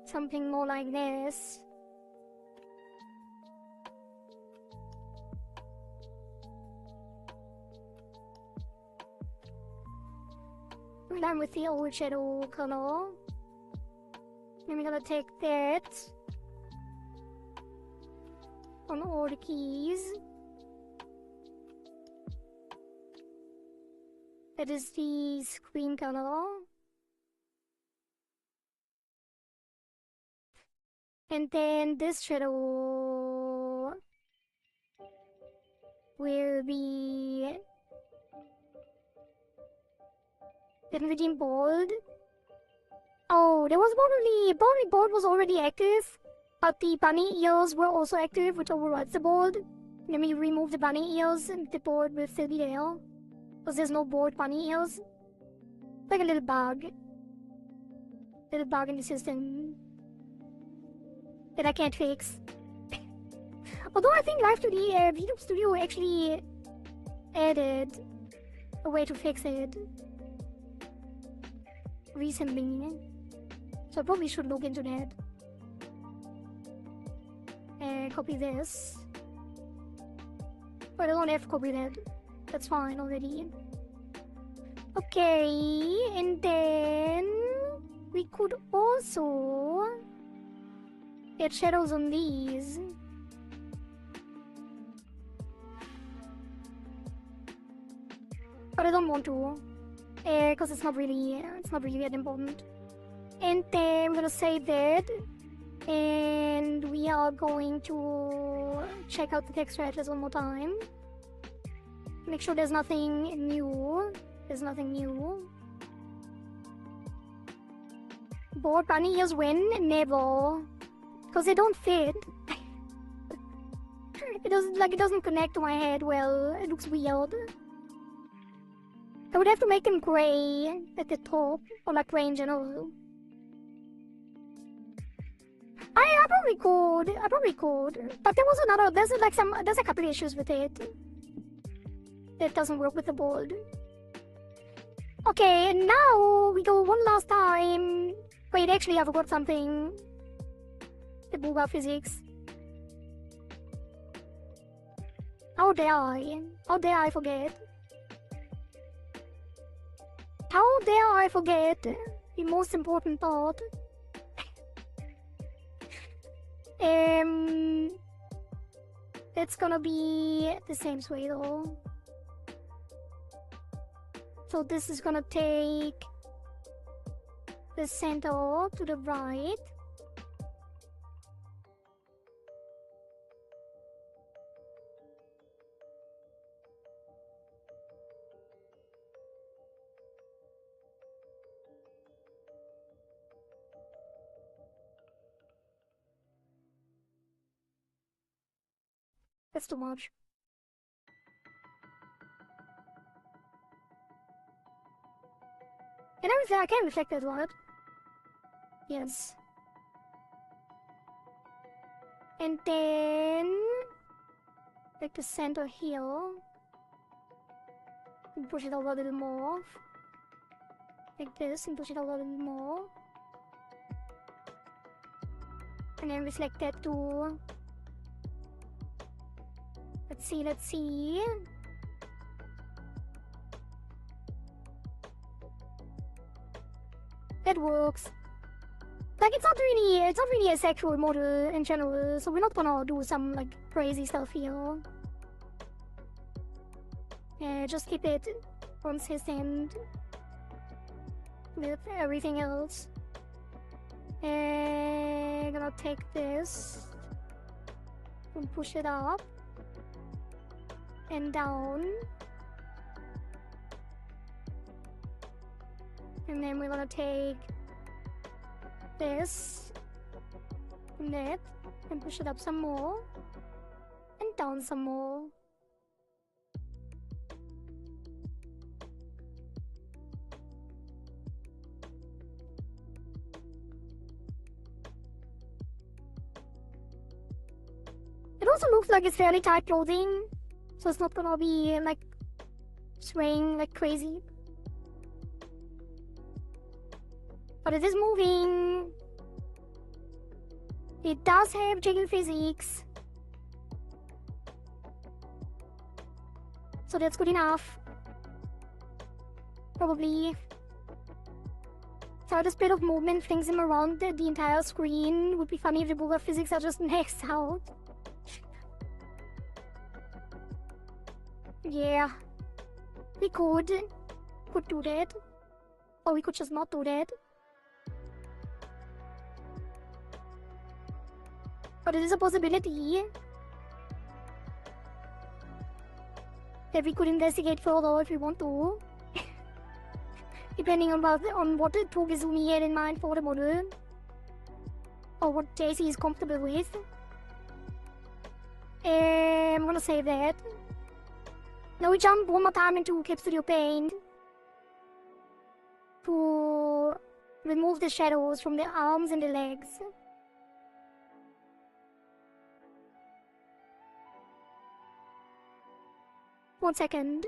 something more like this. We're done with the old shadow color. Then we're gonna take that on all the keys. That is the screen color. And then this shadow will be ENVtuber bold. Oh, there was only bold was already active, but the bunny ears were also active, which overrides the bold. Let me remove the bunny ears and the board will still be there. Because there's no board bunny ears. Like a little bug. Little bug in the system that I can't fix. Although I think Live2D VTuber Studio actually added a way to fix it recently. So I probably should look into that. And copy this. But I don't have to copy that. That's fine already. Okay, and then we could also get shadows on these. But I don't want to. Because it's not really that important. And then we're gonna save that. And we are going to check out the texture atlas one more time. Make sure there's nothing new. There's nothing new. Board bunny ears win? Never. Because they don't fit. It doesn't connect to my head well. It looks weird. I would have to make them grey at the top, or like grey in general. I probably could. But there was there's a couple issues with it. That doesn't work with the board. Okay, and now we go one last time. Wait, actually I forgot something. The Booga physics. How dare I? How dare I forget? How dare I forget the most important part? It's gonna be the same way though. So this is gonna take the center to the right. That's too much. And everything I can reflect that, right? Yes. And then like the center here. And push it over a little more. Like this, and push it over a little more. And then reflect that too. Let's see. That works. Like it's not really a sexual model in general, so we're not gonna do some like crazy stuff here. Just keep it consistent with everything else. Gonna take this and push it up and down, and then we're gonna take this and that and push it up some more and down some more. It also looks like it's fairly tight clothing, so it's not gonna be like swaying like crazy. But it is moving. It does have jiggle physics, so that's good enough. Probably. So this bit of movement flings him around the entire screen. Would be funny if the Booga physics are just maxed out. Yeah, we could do that, or we could just not do that. But it is a possibility that we could investigate further if we want to, depending on what Togizumi had in mind for the model, or what JC is comfortable with. I'm gonna save that. Now we jump one more time into Cap Studio Paint to remove the shadows from the arms and the legs. One second.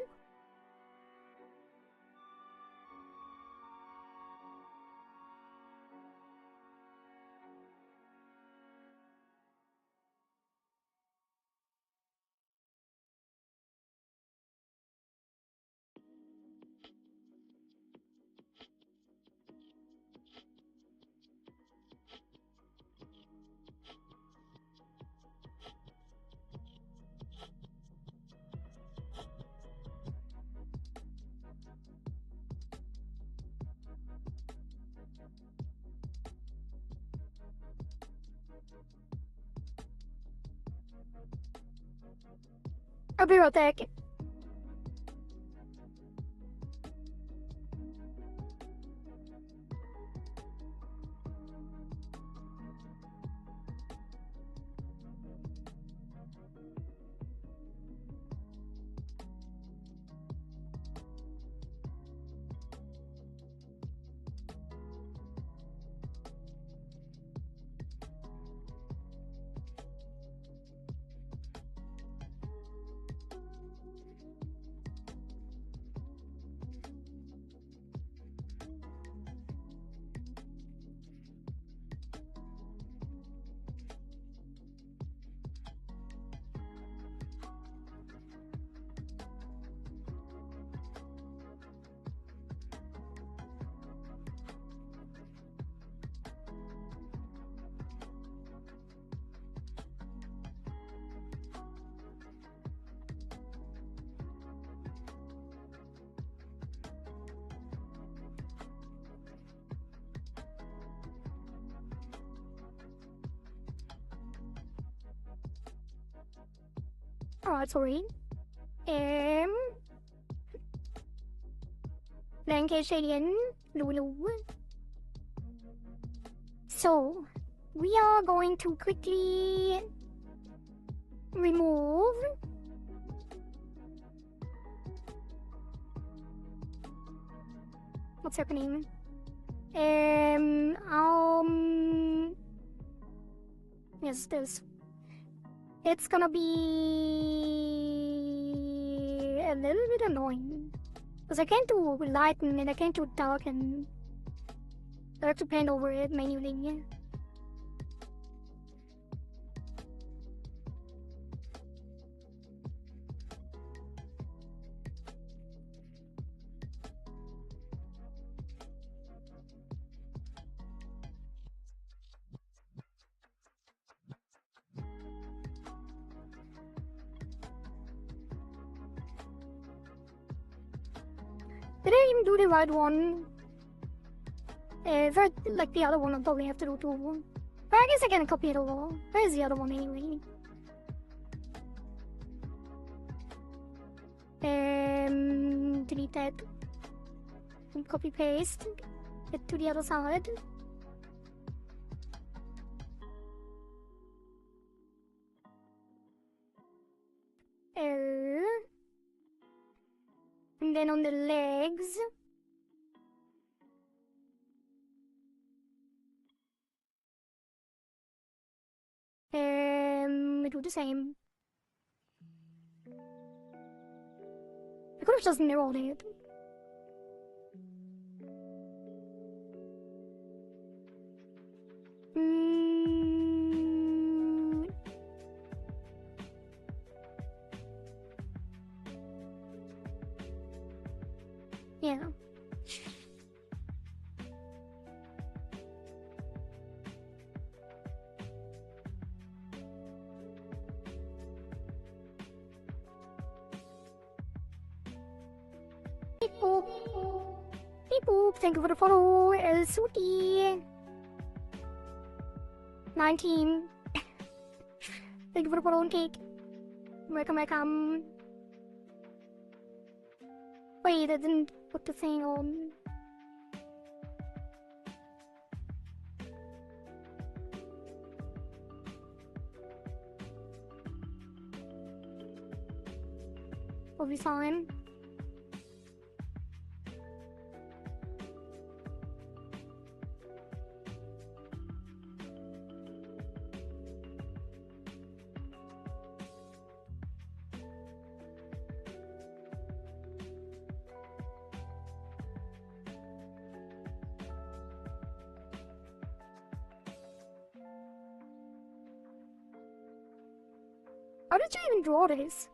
I'll be right back. Alright, sorry. Lancashirian Lulu. So, we are going to quickly remove what's happening? Yes, this. It's gonna be a little bit annoying. Because I can't do lighten and I can't do darken. I have to paint over it manually. Did I even do the right one? If I like the other one, I'll probably have to do two. But I guess I can copy it over. Where's the other one anyway? Delete that. And copy paste it to the other side. L. And then on the legs. We do the same. I could have just mirrored it. Yeah. Beep boop. Beep boop. Thank you for the follow. El Suti. 19. Thank you for the follow and cake. Welcome, welcome. Wait, I didn't put the thing on. We'll be fine. How did you even draw this?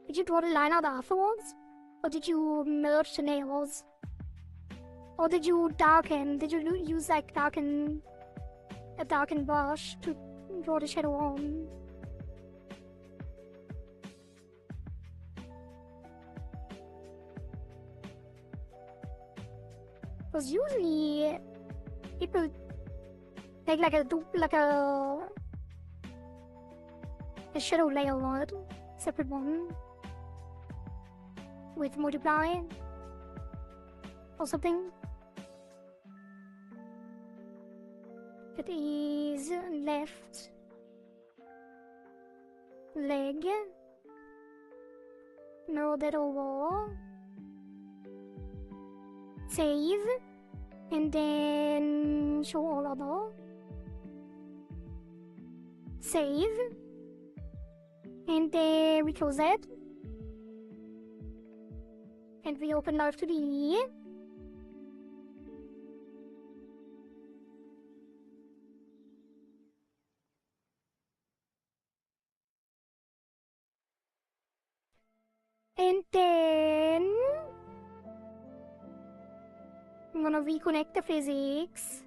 Did you draw the line out afterwards? Or did you merge the nails? Or did you darken? Did you use like a darken brush to draw the shadow on? Because usually people take like a shadow layer word, separate one, with multiply or something. It is left leg, mirror that over, save, and then show all other, save. And then we close that. And we open Live2D. And then I'm gonna reconnect the physics.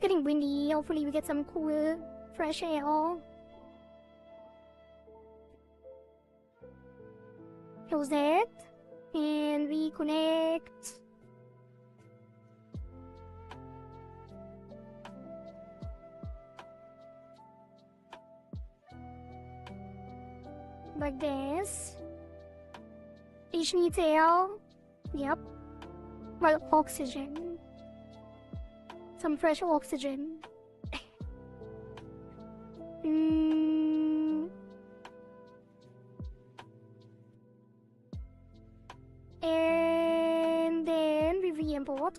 Getting windy, hopefully we get some cool, fresh air. Close that, and reconnect. Like this. Each needs air. Yep. Well, oxygen. Some fresh oxygen. And then we re-import.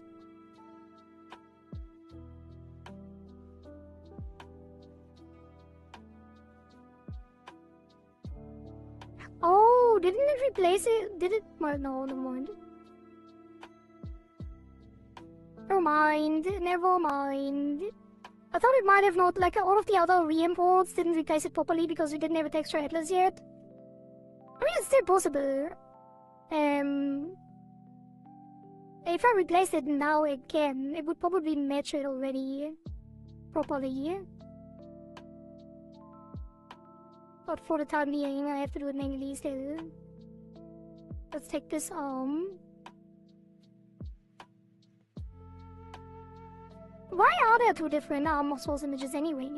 Oh, didn't it replace it? Did it? Well, no, never mind. Never mind. Never mind. I thought it might have not, like all of the other re-imports didn't replace it properly because we didn't have a texture atlas yet. I mean, it's still possible. If I replace it now again, it would probably match it already properly. But for the time being, I have to do it manually still. Let's take this arm. Why are there two different arm source images anyway?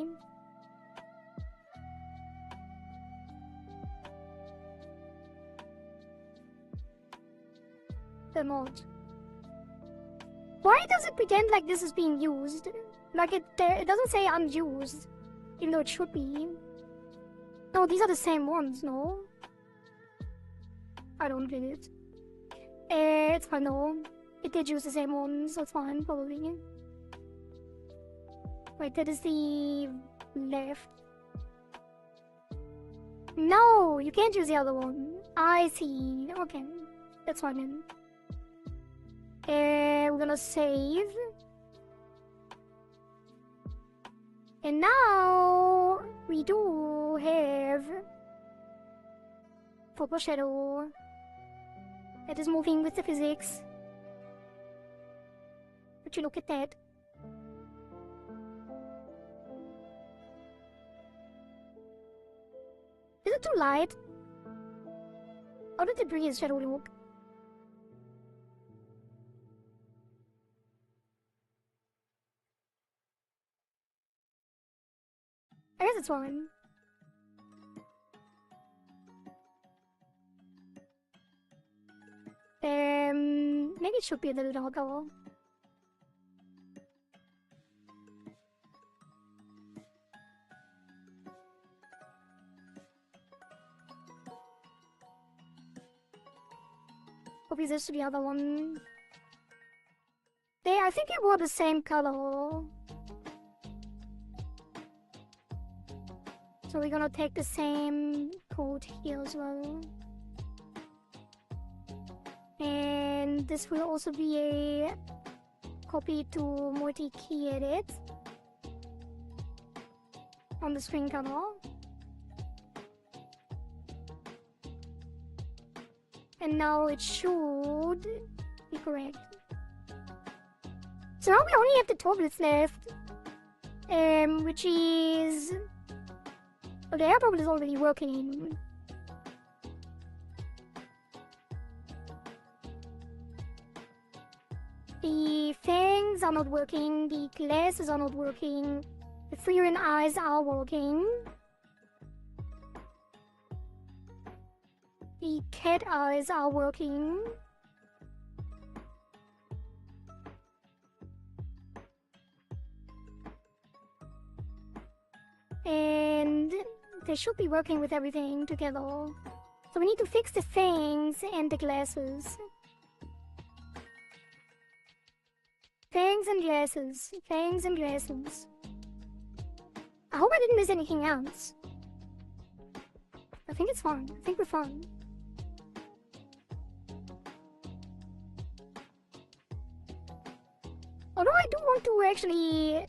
They're not. Why does it pretend like this is being used? Like it doesn't say unused, even though it should be. No, these are the same ones, no? I don't get it. It's fine though. It did use the same ones, so it's fine, probably. Wait, that is the left. No, you can't use the other one. I see. Okay, that's fine then. We're gonna save. And now we do have purple shadow that is moving with the physics. Would you look at that? Is it too light? How did the breeze shadow look? I guess it's fine. Maybe it should be a little darker. Copy this to the other one. I think it were the same color. So we're gonna take the same code here as well. And this will also be a copy to multi-key edit on the screen color. And now it should be correct. So now we only have the tablets left, which is... Oh, the air tablet is already working. The fangs are not working, the glasses are not working, the freering eyes are working. The cat eyes are working. And they should be working with everything together. So we need to fix the fangs and the glasses. Fangs and glasses. Fangs and glasses. I hope I didn't miss anything else. I think it's fine. I think we're fine. Although I do want to actually...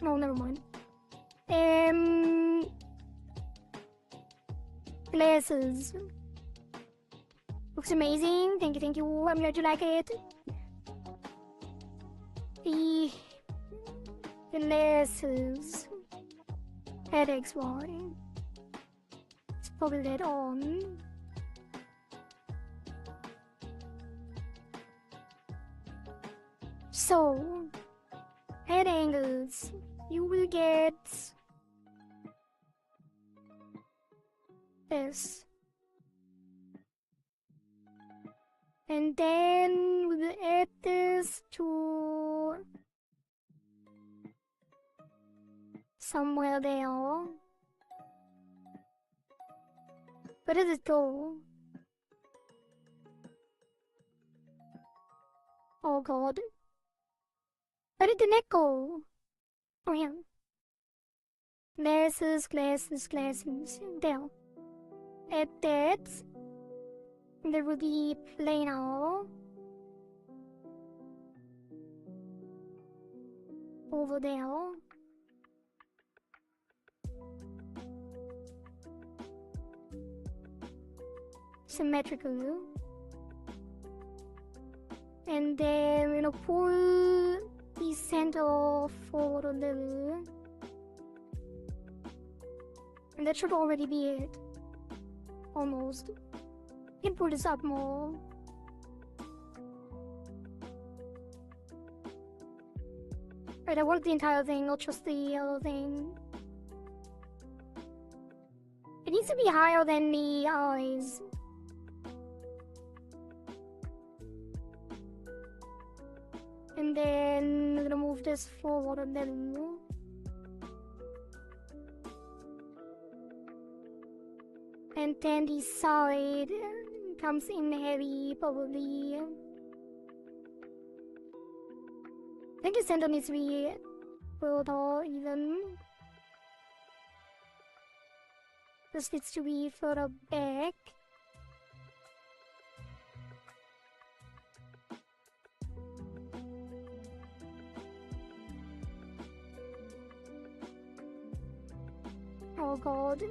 No, never mind. Glasses. Looks amazing. Thank you. I'm glad you like it. The glasses. Head XY. Let's probably that on. So, head angles. You will get this. And then we will add this to somewhere there. Where does it go? Oh god. Where did the neck go? Oh yeah. Glasses, glasses, glasses. There. Add that. There will be play now. Over there. Symmetrical. And then we're gonna pull the center forward a little. And that should already be it. Almost. You can pull this up more. Right, I want the entire thing, not just the other thing. It needs to be higher than the eyes. And then we're gonna move this forward a little. And then the side comes in heavy, probably. I think the center needs to be further even. This needs to be further back. Oh god.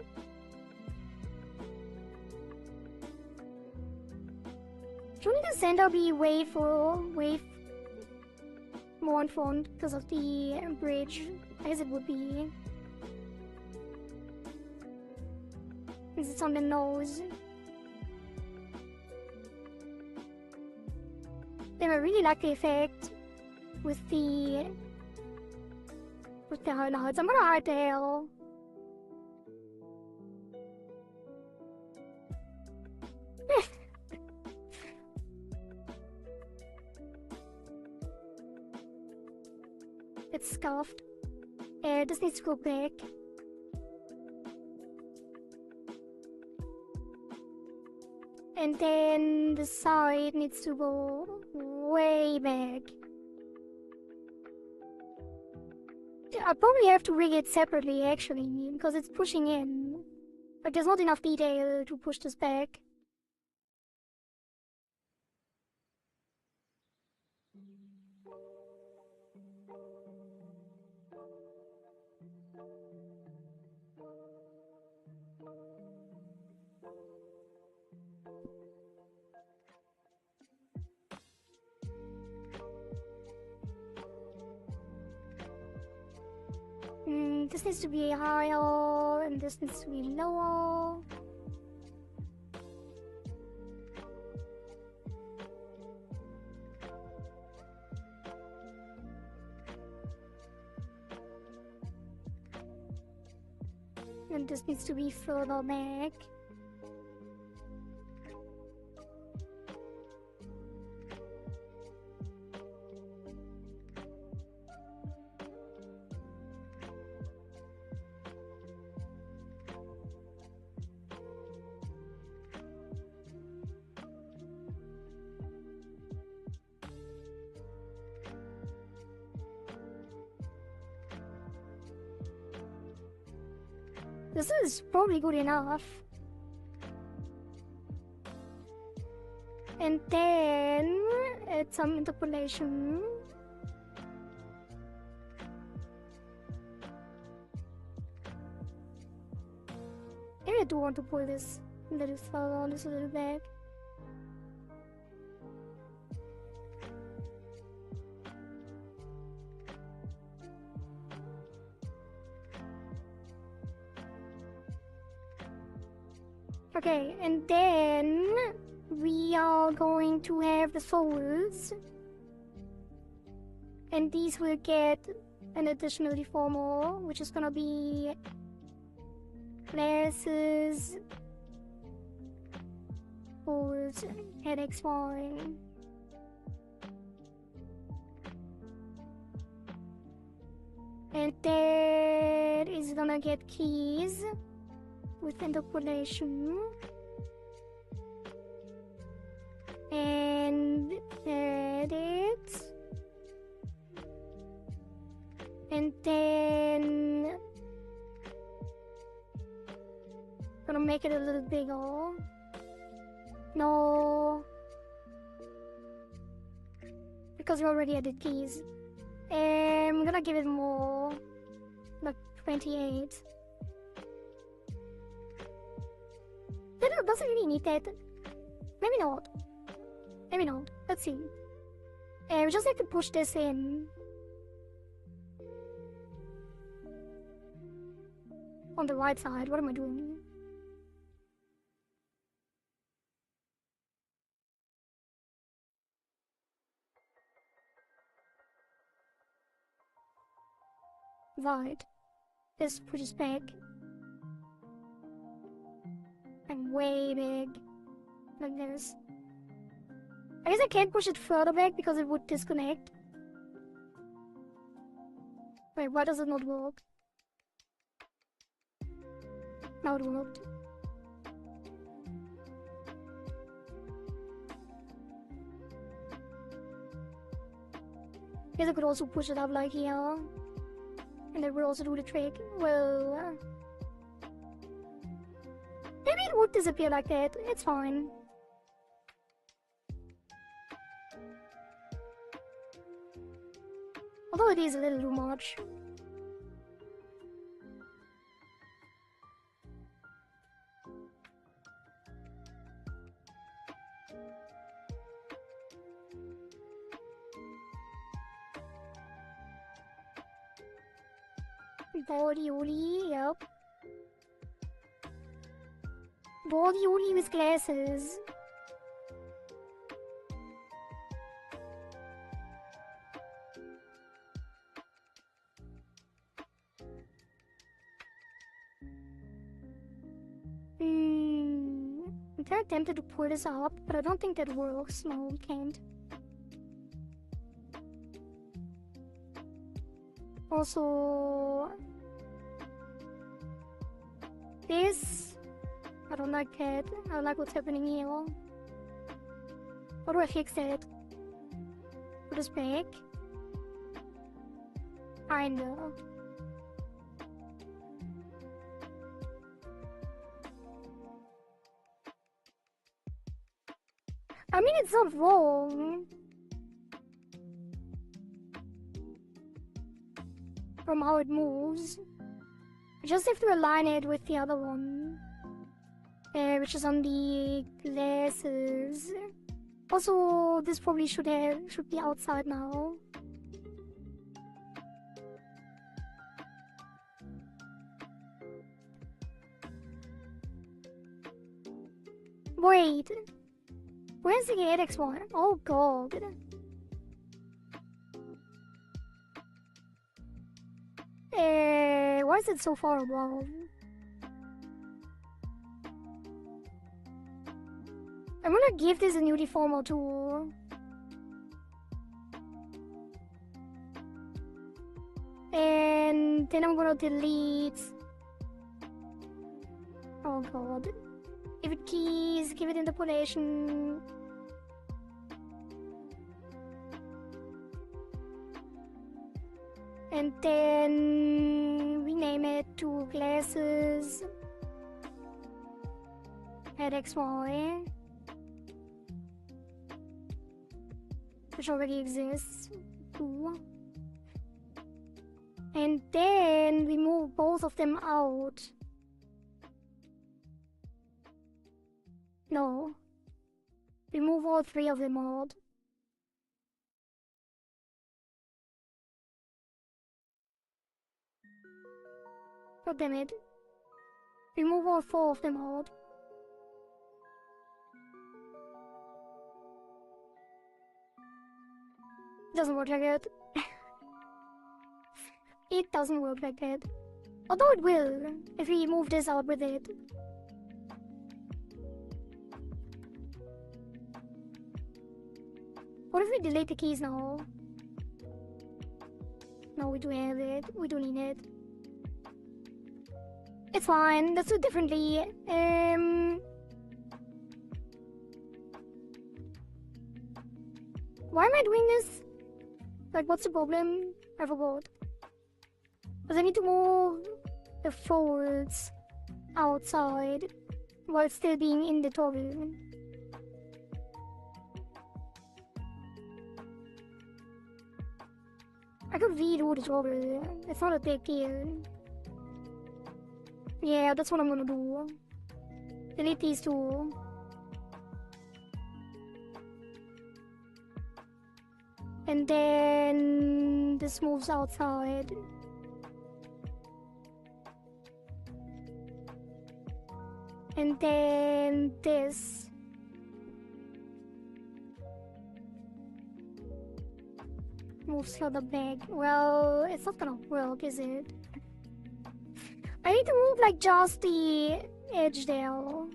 Shouldn't the center be way more in front because of the bridge? I guess it would be. Since it's on the nose. Then I really like the effect with the highlights. I'm gonna hide the hair. It's scuffed. This needs to go back. And then the side needs to go way back. I probably have to rig it separately actually, because it's pushing in. Like there's not enough detail to push this back. This needs to be higher, and this needs to be lower. And this needs to be further back. This is probably good enough. And then add some interpolation. Maybe I do want to pull this a little further on this a little back. Okay, and then we are going to have the souls, and these will get an additional deformer, which is gonna be glasses put head XY. And that is gonna get keys with interpolation. And edit. And then gonna make it a little bigger. No, because we already added keys. I'm gonna give it more, like 28. It doesn't really need that. Maybe not. Maybe not. Let's see. We just have to push this in. On the right side. What am I doing? Right. This pushes back. And way big. Like this. I guess I can't push it further back because it would disconnect. Wait, why does it not work? Now it worked. Guess I could also push it up like here. And that would also do the trick. Well, maybe it would disappear like that. It's fine. Although it is a little too much. Body Oli, yep. Body Oli with glasses. I'm kind of tempted to pull this up, but I don't think that works. No, it can't. Also, this, I don't like that. I don't like what's happening here. How do I fix that? Put this back? Kinda. I mean, it's not wrong. From how it moves. I just have to align it with the other one. Which is on the glasses. Also, this probably should be outside now. Wait. Where's the ADX one? Oh god. Why is it so far above? I'm gonna give this a new deformer tool. And then I'm gonna delete. Oh god. Give it keys, give it interpolation. And then rename it to glasses. Add XY. Which already exists. Ooh. And then we move both of them out. No. We move all three of them out. God damn it. Remove all four of them out. Doesn't work like that. It doesn't work like that. Although it will, if we move this out with it. What if we delete the keys now? No, we do have it. We do need it. It's fine. Let's do it differently. Why am I doing this? Like, what's the problem? I forgot. Because I need to move the folds outside while still being in the toggle. I could redo the toggle. It's not a big deal. Yeah, that's what I'm gonna do. Delete these two. And then this moves outside. And then this. Moves further back. Well, it's not gonna work, is it? I need to move like just the edge there.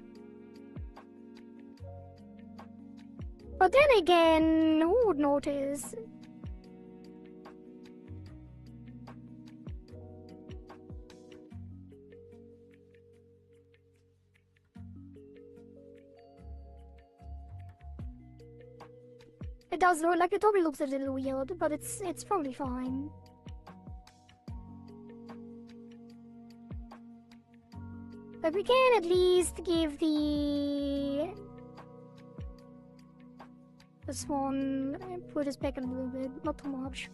But then again, who would notice? It does look like it probably looks a little weird, but it's probably fine. But we can at least give this one, put this back a little bit, not too much.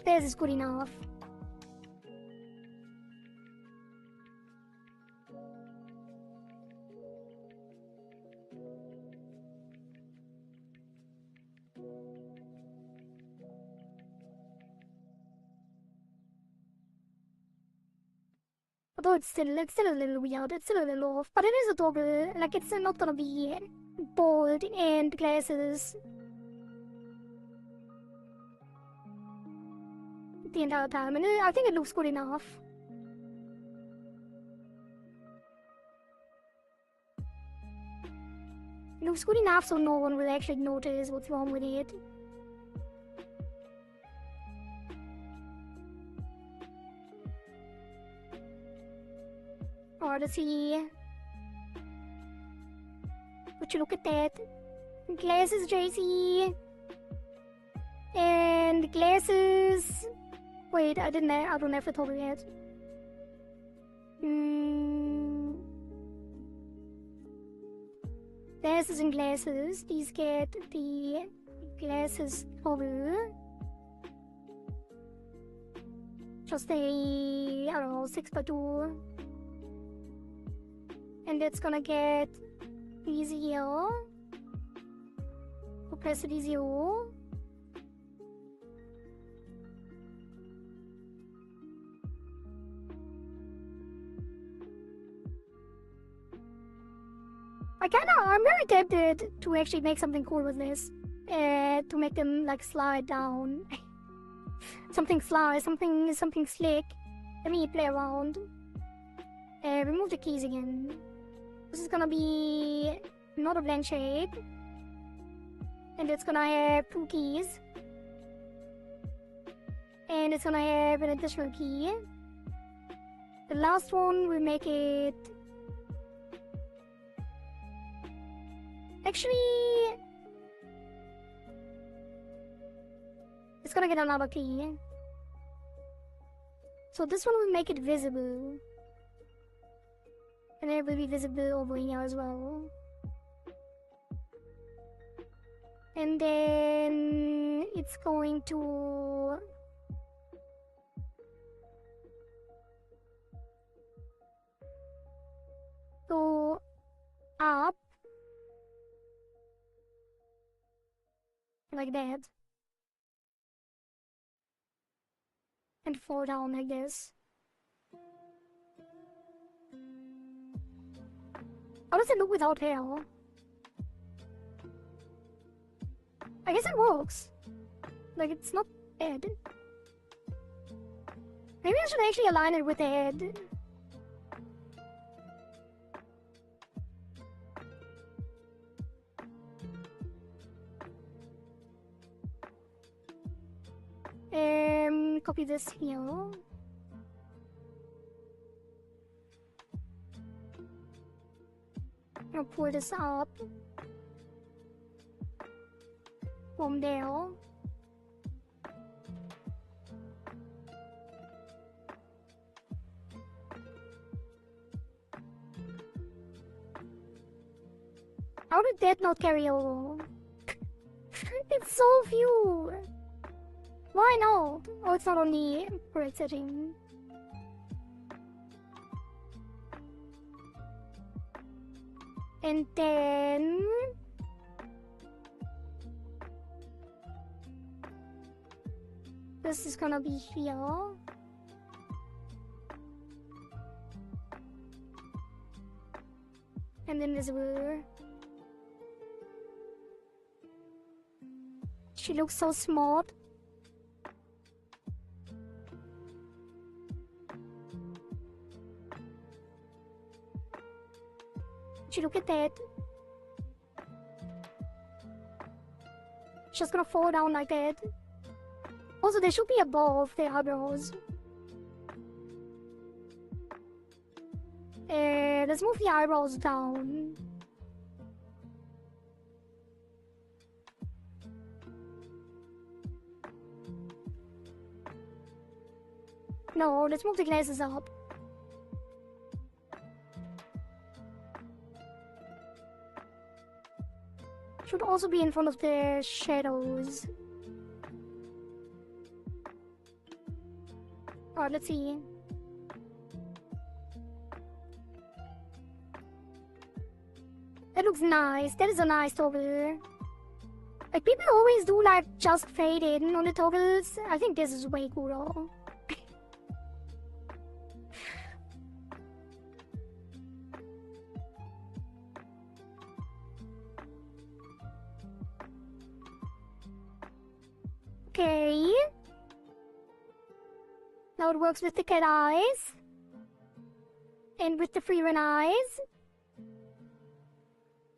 This is good enough. Although it's still a little weird, it's still a little off, but it is a toggle, like it's not gonna be bold and glasses the entire time, and I think it looks good enough. It looks good enough so no one will actually notice what's wrong with it. Odyssey. Would you look at that? Glasses, JC. And glasses. Wait, I don't have the toggle yet. Glasses and glasses. These get the glasses toggle. Just a, I don't know, 6x2. And it's gonna get easier. Opacity 0. I'm very tempted to actually make something cool with this. To make them like slide down. Something slick. Let me play around. Remove the keys again. This is gonna be not a blank shape. And it's gonna have 2 keys. And it's gonna have an additional key. The last one will make it... Actually... It's gonna get another key. So this one will make it visible. And it will be visible over here as well. And then it's going to go up like that and fall down like this. How does it look without hair? I guess it works. Like, it's not bad. Maybe I should actually align it with the head. Copy this here. I'll pull this up from there. How did that not carry over? It's so few. Why not? Oh, it's not on the correct setting. And then this is gonna be here. And invisible. She looks so smart. Look at that. She's gonna fall down like that. Also, they should be above the eyebrows. Let's move the eyebrows down. No, let's move the glasses up. Should also be in front of the shadows. Alright, let's see. That looks nice. That is a nice toggle. Like, people always do like just fade in on the toggles. I think this is way cooler. Okay. Now it works with the cat eyes. And with the free run eyes.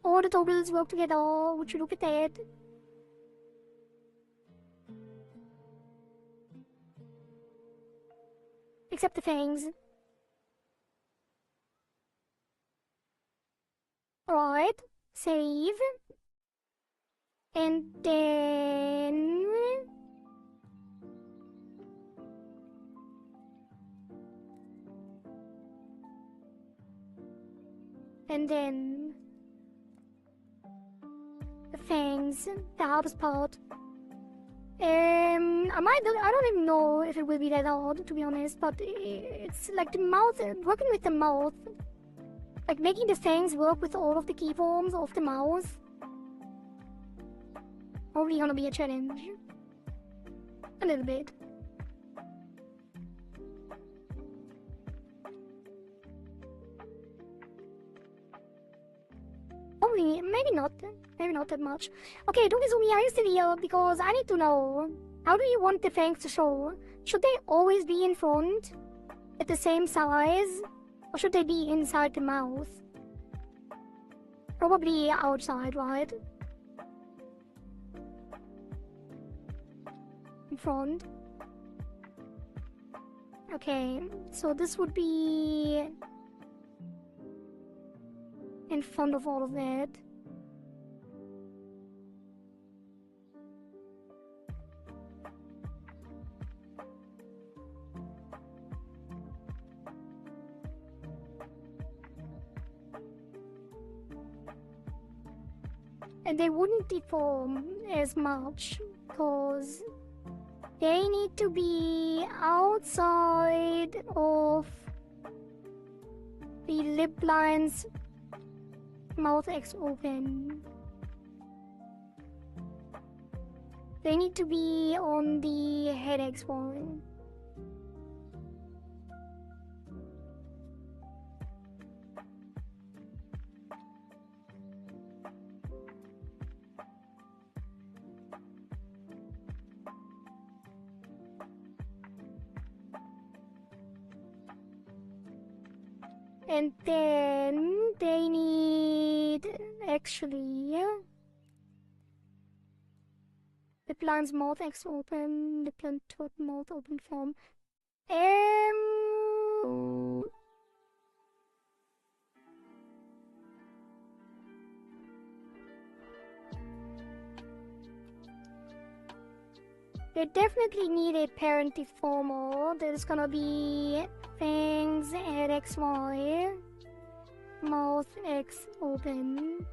All the toggles work together. Would you look at that? Except the fangs. Alright. Save. And then... And then... the fangs, the hardest part. I don't even know if it will be that hard, to be honest, but it's like the mouth, working with the mouth. Like making the fangs work with all of the keyforms of the mouth. Probably gonna be a challenge. A little bit. Probably, maybe not that much. Okay, Dogizumi, are you still here? Because I need to know, how do you want the fangs to show? Should they always be in front? At the same size? Or should they be inside the mouth? Probably outside, right? In front. Okay, so this would be in front of all of that. And they wouldn't deform as much because they need to be outside of the lip lines, mouth X open. They need to be on the head X one. And then they need actually the plant's mouth X open, the plant mouth open form. They definitely need a parent deformer. There's gonna be fangs at XY, mouth X open.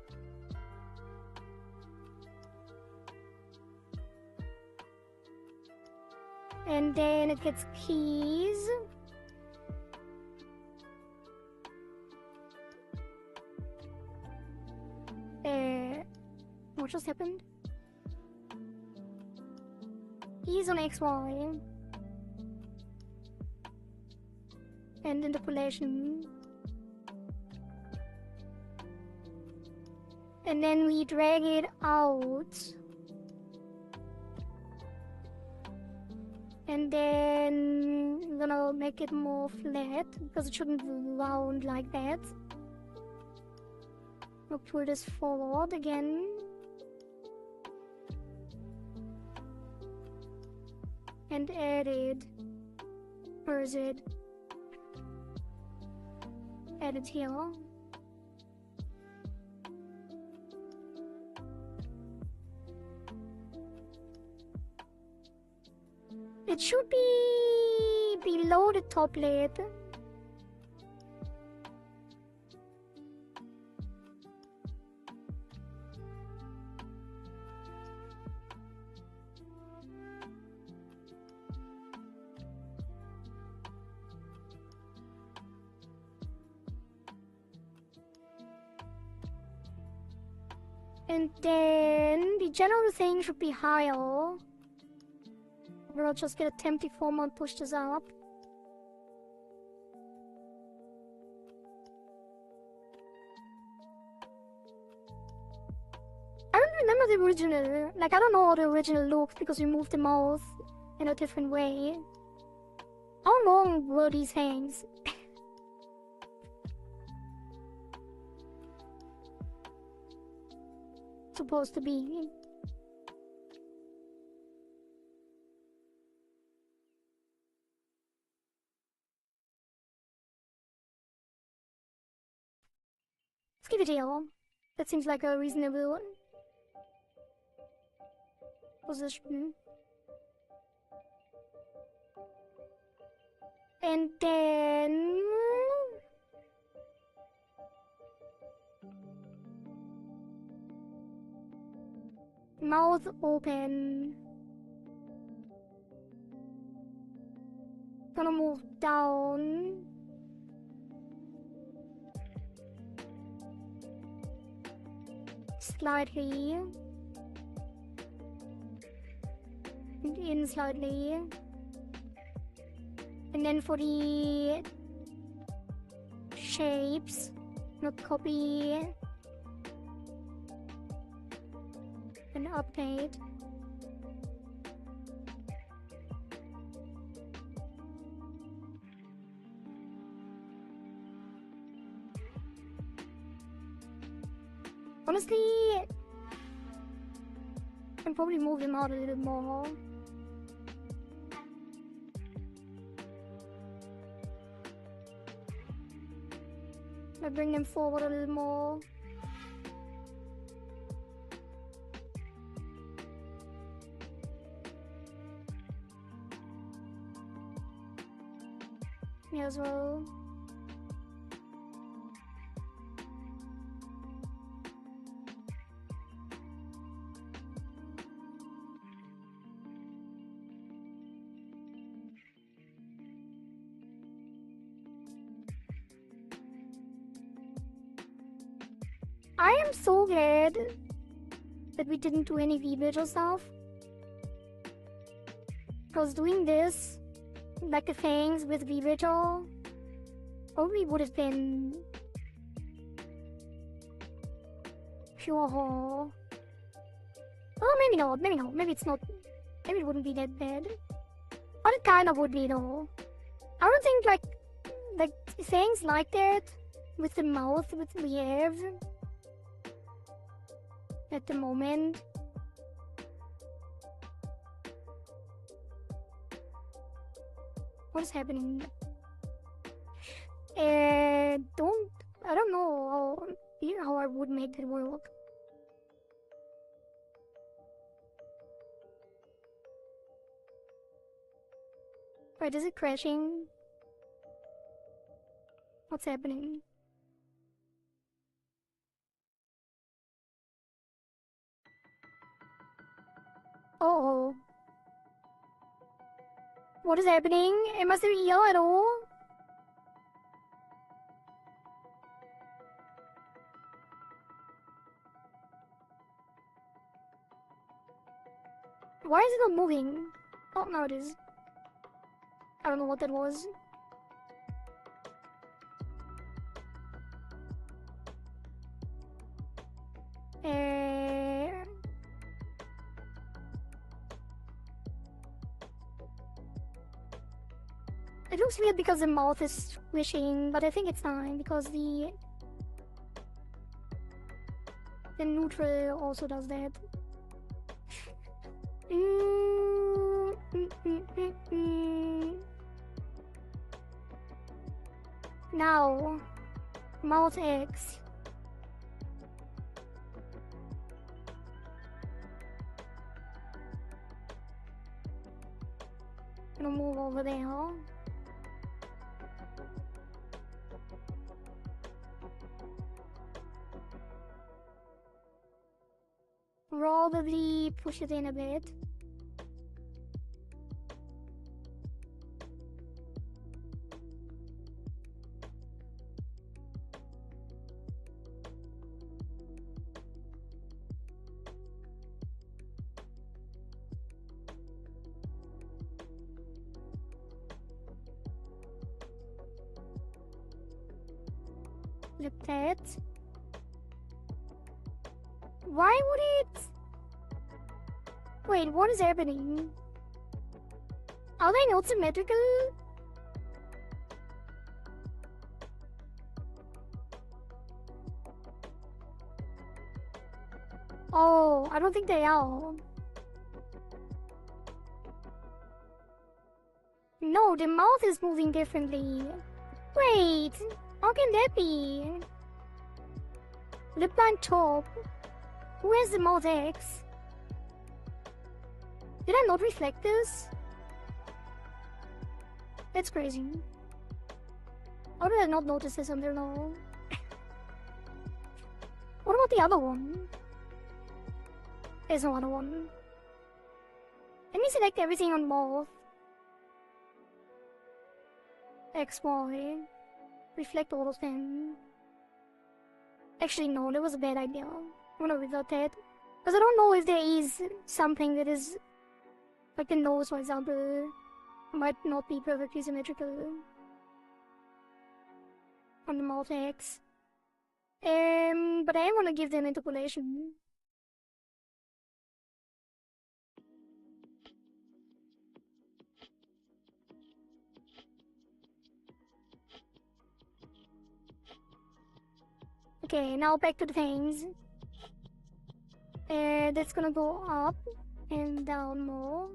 And then it gets keys. What just happened? Keys on XY. And interpolation. And then we drag it out. And then I'm gonna make it more flat because it shouldn't round like that. I'll pull this forward again. And add it. Where is it? Add it here. It should be below the top lid. And then the general thing should be higher. Or I'll just get a temp deformer and push this up. I don't remember the original. Like, I don't know how the original looked because we moved the mouth in a different way. How long were these hands? Supposed to be. Let's give it here. That seems like a reasonable position. And then mouth open. Gonna move down. Slightly. And in slightly. And then for the shapes, not copy and update. Honestly, I can probably move them out a little more. I bring them forward a little more. Me as well. I am so glad that we didn't do any VTuber stuff. Because doing this, like the things with VTuber, probably would have been pure horror. Oh, maybe not, maybe not, maybe it's not, maybe it wouldn't be that bad. But it kinda would be though. I don't think like things like that with the mouth we have at the moment. What is happening? I don't know how I would make that work. Wait, is it crashing? What's happening? Oh. What is happening? Am I still here at all? Why is it not moving? Oh, now it is. I don't know what that was. It looks weird because the mouth is squishing, but I think it's fine because the neutral also does that. Now, mouth X. Gonna move over there. Probably push it in a bit. Like that. Why would it? Wait, what is happening? Are they not symmetrical? Oh, I don't think they are. No, the mouth is moving differently. Wait, how can that be? Lip line top. Where's the mouth X? Did I not reflect this? That's crazy. How did I not notice this under now? What about the other one? There's no other one. Let me select everything on mouth. X, Y. Reflect all of them. Actually, no, that was a bad idea. I'm gonna without that. Because I don't know if there is something that is... Like the nose, for example, might not be perfectly symmetrical on the mouth X. But I am gonna give them interpolation. Okay, now back to the things. That's gonna go up and down more.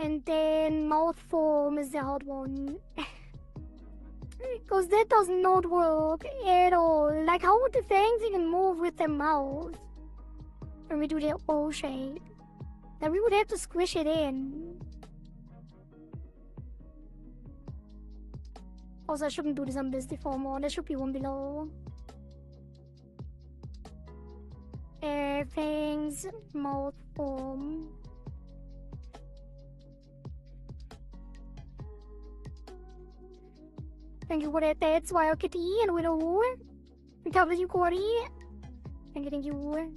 And then mouth form is the hard one. Because that does not work at all. Like, how would the fangs even move with their mouth when we do the O shape? Then we would have to squish it in. Also, I shouldn't do this on this deformer. There should be one below. Fangs, mouth form. Thank you for that. That's Wild Kitty and Widow. Recover you, Kohari. Thank you.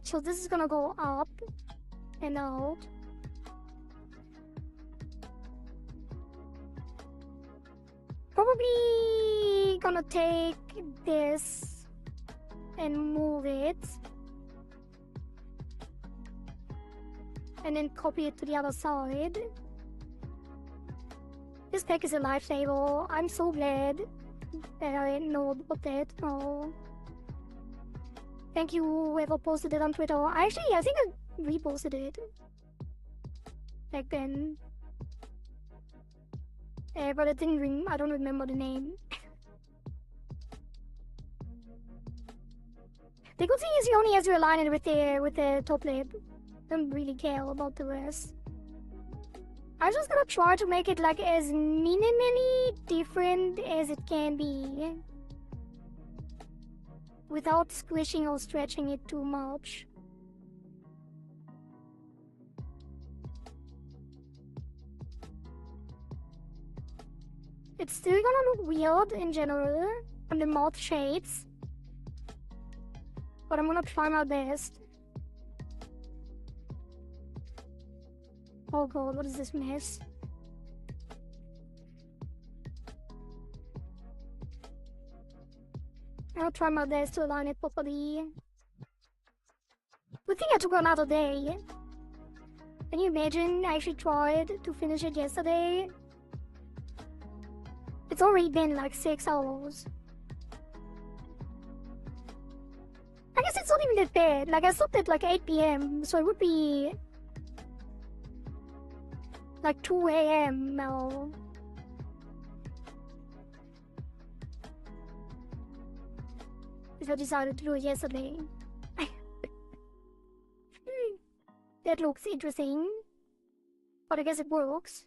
So this is gonna go up and out. Probably gonna take this and move it and then copy it to the other side. This pack is a lifesaver. I'm so glad that I know about that. Oh. Thank you, whoever posted it on Twitter. I think I reposted it back then. But it didn't ring. I don't remember the name. The good thing is you only have to align it with the top lip. Don't really care about the rest. I'm just gonna try to make it like as minimally different as it can be, without squishing or stretching it too much. It's still gonna look weird in general on the mouth shades, but I'm gonna try my best. Oh god, what is this mess? I'll try my best to align it properly. Good thing I took another day. Can you imagine I actually tried to finish it yesterday? It's already been like 6 hours. I guess it's not even that bad. Like, I stopped at like 8 PM, so it would be like 2 AM now. Because I decided to do it yesterday. That looks interesting. But I guess it works.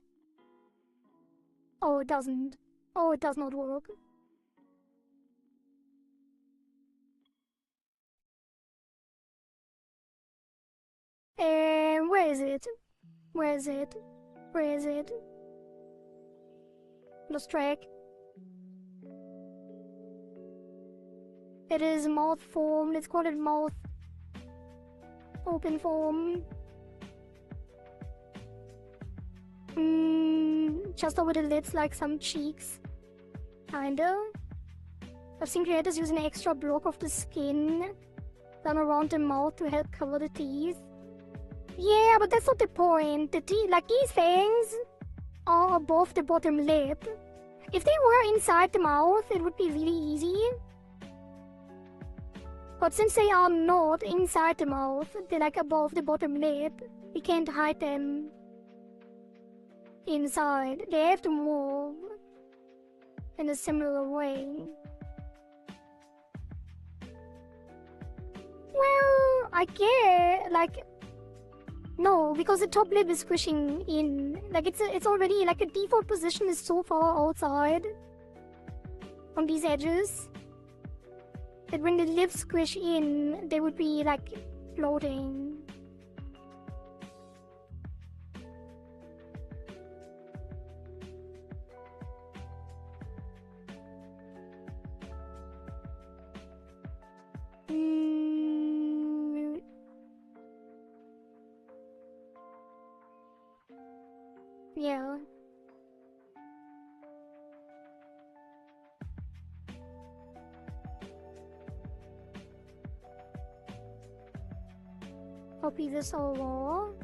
Oh, it doesn't. Oh, it does not work. Where is it? Where is it? Where is it? Lost track. It is mouth form. Let's call it mouth open form. Just over the lids, like some cheeks. Kinda. I've seen creators use an extra block of the skin done around the mouth to help cover the teeth. Yeah, but that's not the point. The teeth, like these fangs, are above the bottom lip. If they were inside the mouth, it would be really easy. But since they are not inside the mouth, they're like above the bottom lip, we can't hide them inside. They have to move in a similar way. Well, I get, like, no, because the top lip is squishing in. Like, it's already, like, the default position is so far outside on these edges that when the lips squish in, they would be, like, floating. Yeah. Copy this over.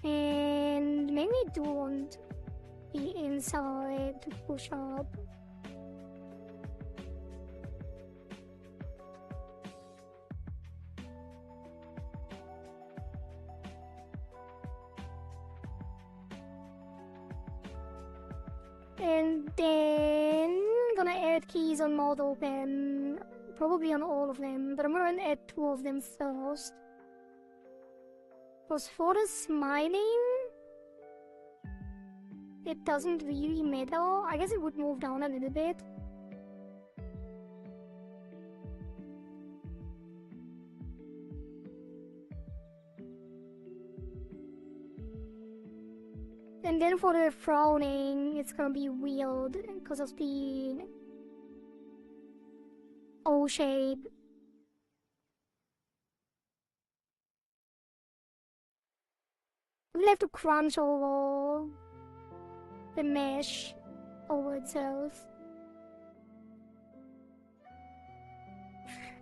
And maybe don't be inside to push up. And then gonna add keys on mouth open, probably on all of them, but I'm gonna add 2 of them first. Because for the smiling, it doesn't really matter. I guess it would move down a little bit. And then for the frowning, it's gonna be weird because of the O shape. We'll have to crunch over the mesh over itself.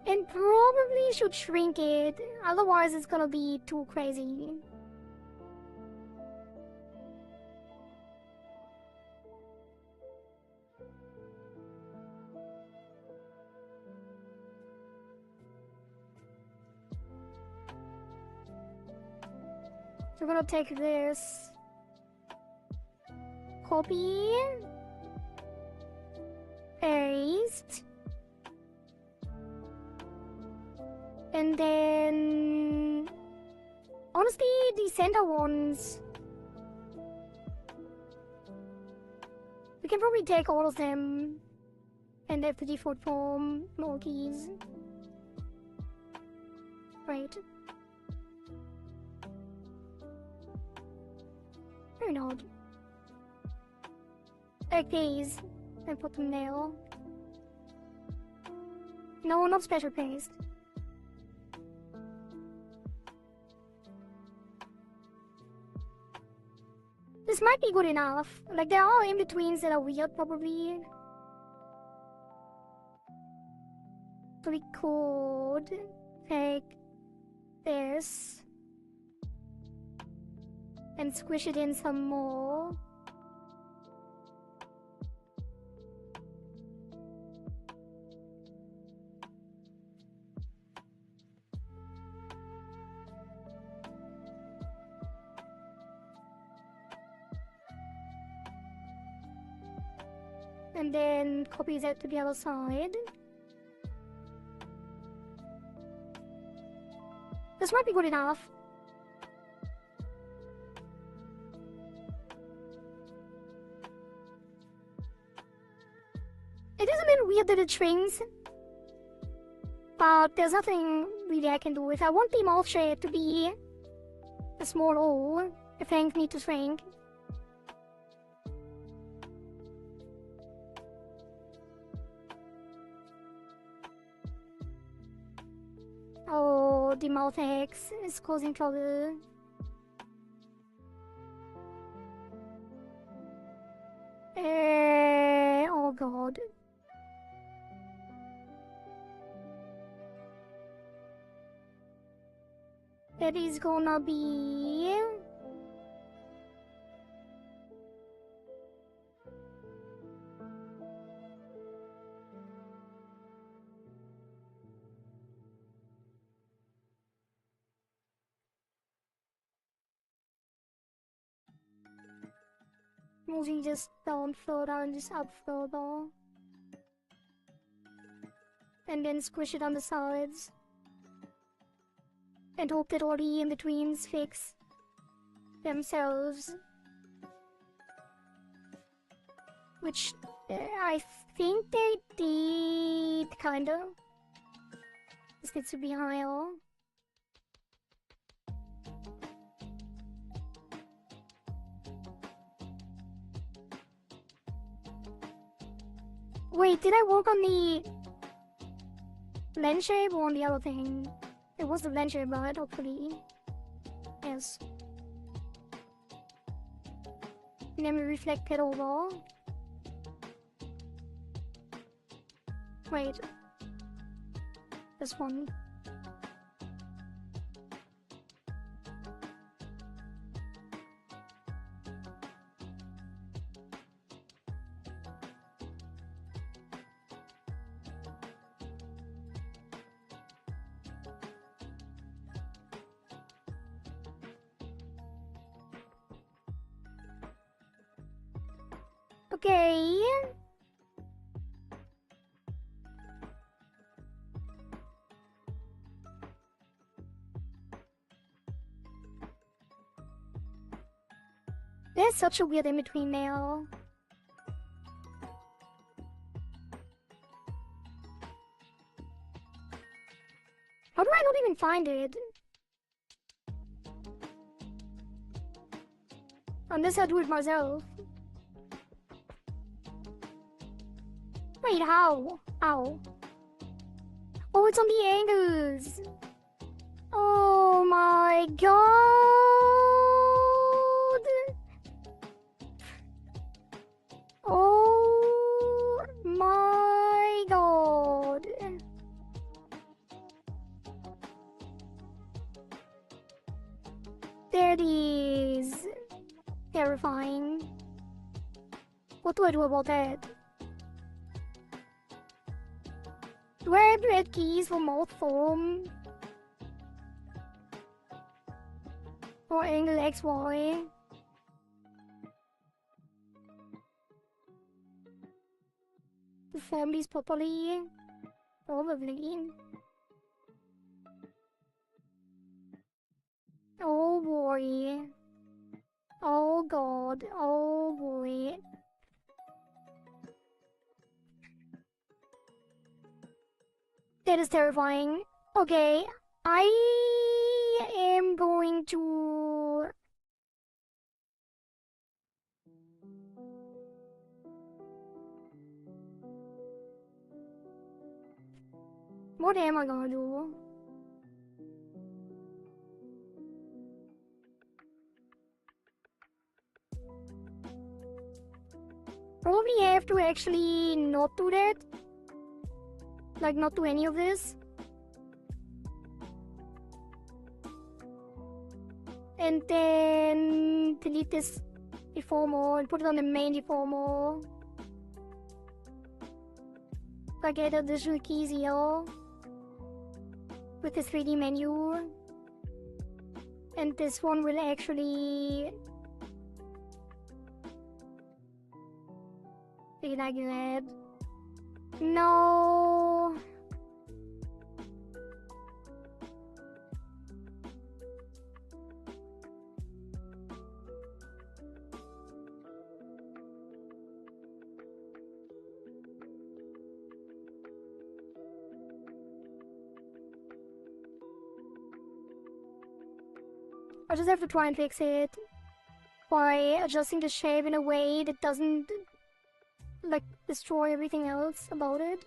And probably should shrink it, otherwise it's gonna be too crazy. We're gonna take this, copy, paste, and then honestly the center ones, we can probably take all of them and have the default form, more keys. Right. Or not. Take these and put them there. No, not special paste. This might be good enough. Like, there are in-betweens that are weird, probably. So we could take this and squish it in some more. And then copy that to the other side. This might be good enough. It is a little weird that it shrinks, but there's nothing really I can do. If I want the mouth shape to be a small O, the fangs need to shrink. Oh, the mouth X is causing trouble. Oh god. That is gonna be... moving just down further and just up further. And then squish it on the sides. And hope that all the in-betweens fix themselves. Which I think they did, kinda. This needs to be higher. Wait, did I work on the lens shape or on the other thing? It was the lens shape, right? Hopefully. Yes. And then we reflect it over. Wait. This one. Okay. There's such a weird in-between now. How do I not even find it? Unless I do it myself. Wait, how? How? Oh, it's on the angles! Oh my god! Oh my god! terrifying. What do I do about that? Do I have to add keys for mouth form? Or angle XY? To form these properly? Probably. Oh boy. Oh god. Oh boy. That is terrifying. Okay, I am going to... What am I gonna do? Probably have to actually not do that. Like, not do any of this. And then delete this deformer and put it on the main deformer. I get additional keys here with the 3D menu. And this one will actually be like that. No. I just have to try and fix it by adjusting the shape in a way that doesn't like destroy everything else about it.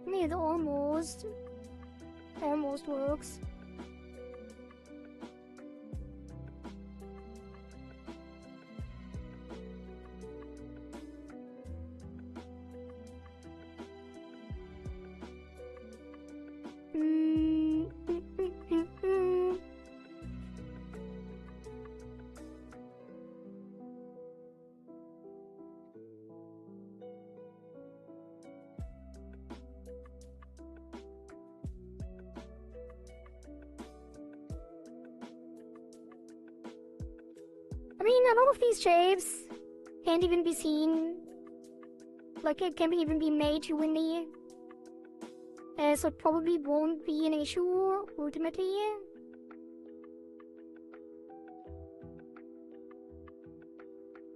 I mean, it almost works. I mean, a lot of these shapes can't even be seen. Like, it can't even be made too windy. So it probably won't be an issue, ultimately.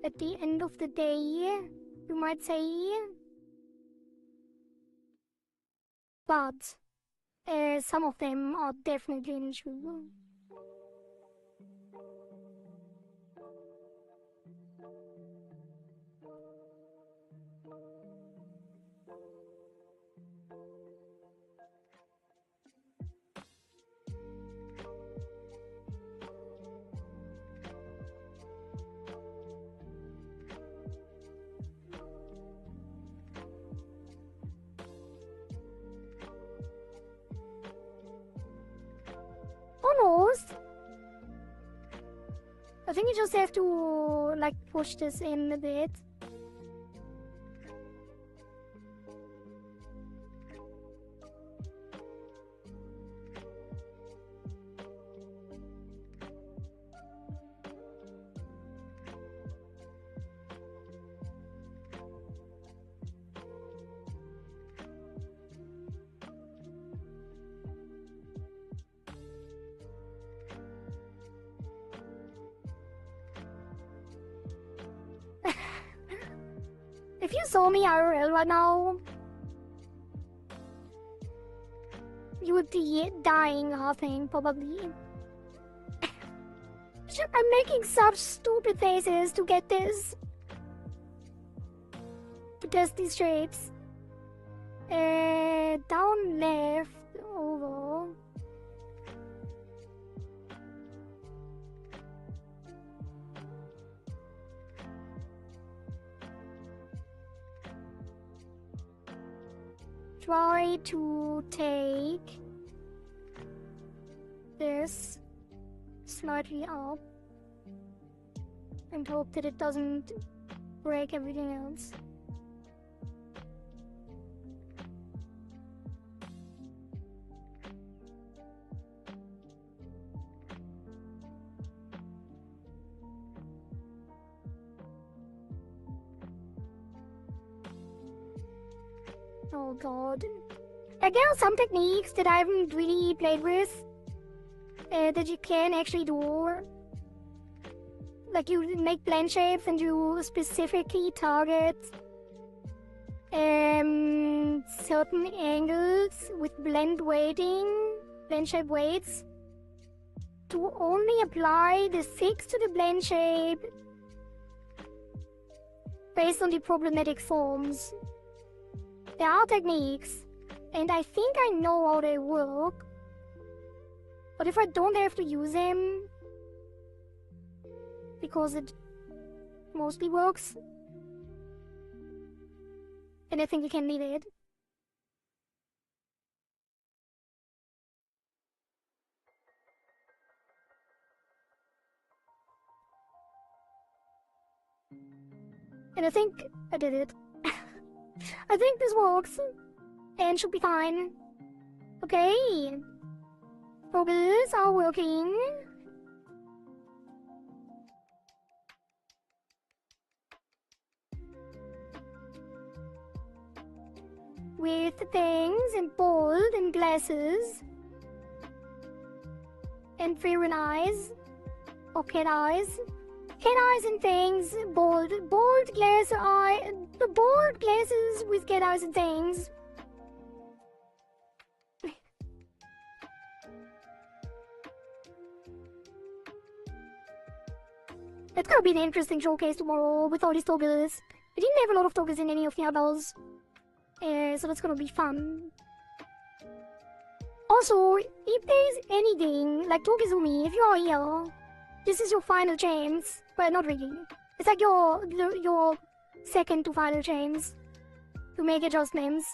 At the end of the day, you might say. But some of them are definitely an issue. Almost. I think you just have to like push this in a bit. If you saw me IRL right now, you would be dying laughing, probably. I'm making such stupid faces to get this. To test these shapes. Down left, over. try to take this slightly up and hope that it doesn't break everything else. Oh god. Like, there are some techniques that I haven't really played with that you can actually do. Like, you make blend shapes and you specifically target certain angles with blend weighting, blend shape weights, to only apply the 6 to the blend shape based on the problematic forms. There are techniques, and I think I know how they work, but if I don't have to use them, because it mostly works, and I think you can leave it. And I think I did it. I think this works, and should be fine. Okay. Focus are working. With things and bold and glasses. And fairy eyes. Or cat eyes. Cat eyes and things, bold. Bold glass eye. The bold glasses with cat eyes and things. That's gonna be an interesting showcase tomorrow with all these toggles. We didn't have a lot of toggles in any of the others. So that's gonna be fun. Also, if there's anything, like Togizumi, if you are here, this is your final chance. Well, not really. It's like your second to final chance to make adjustments.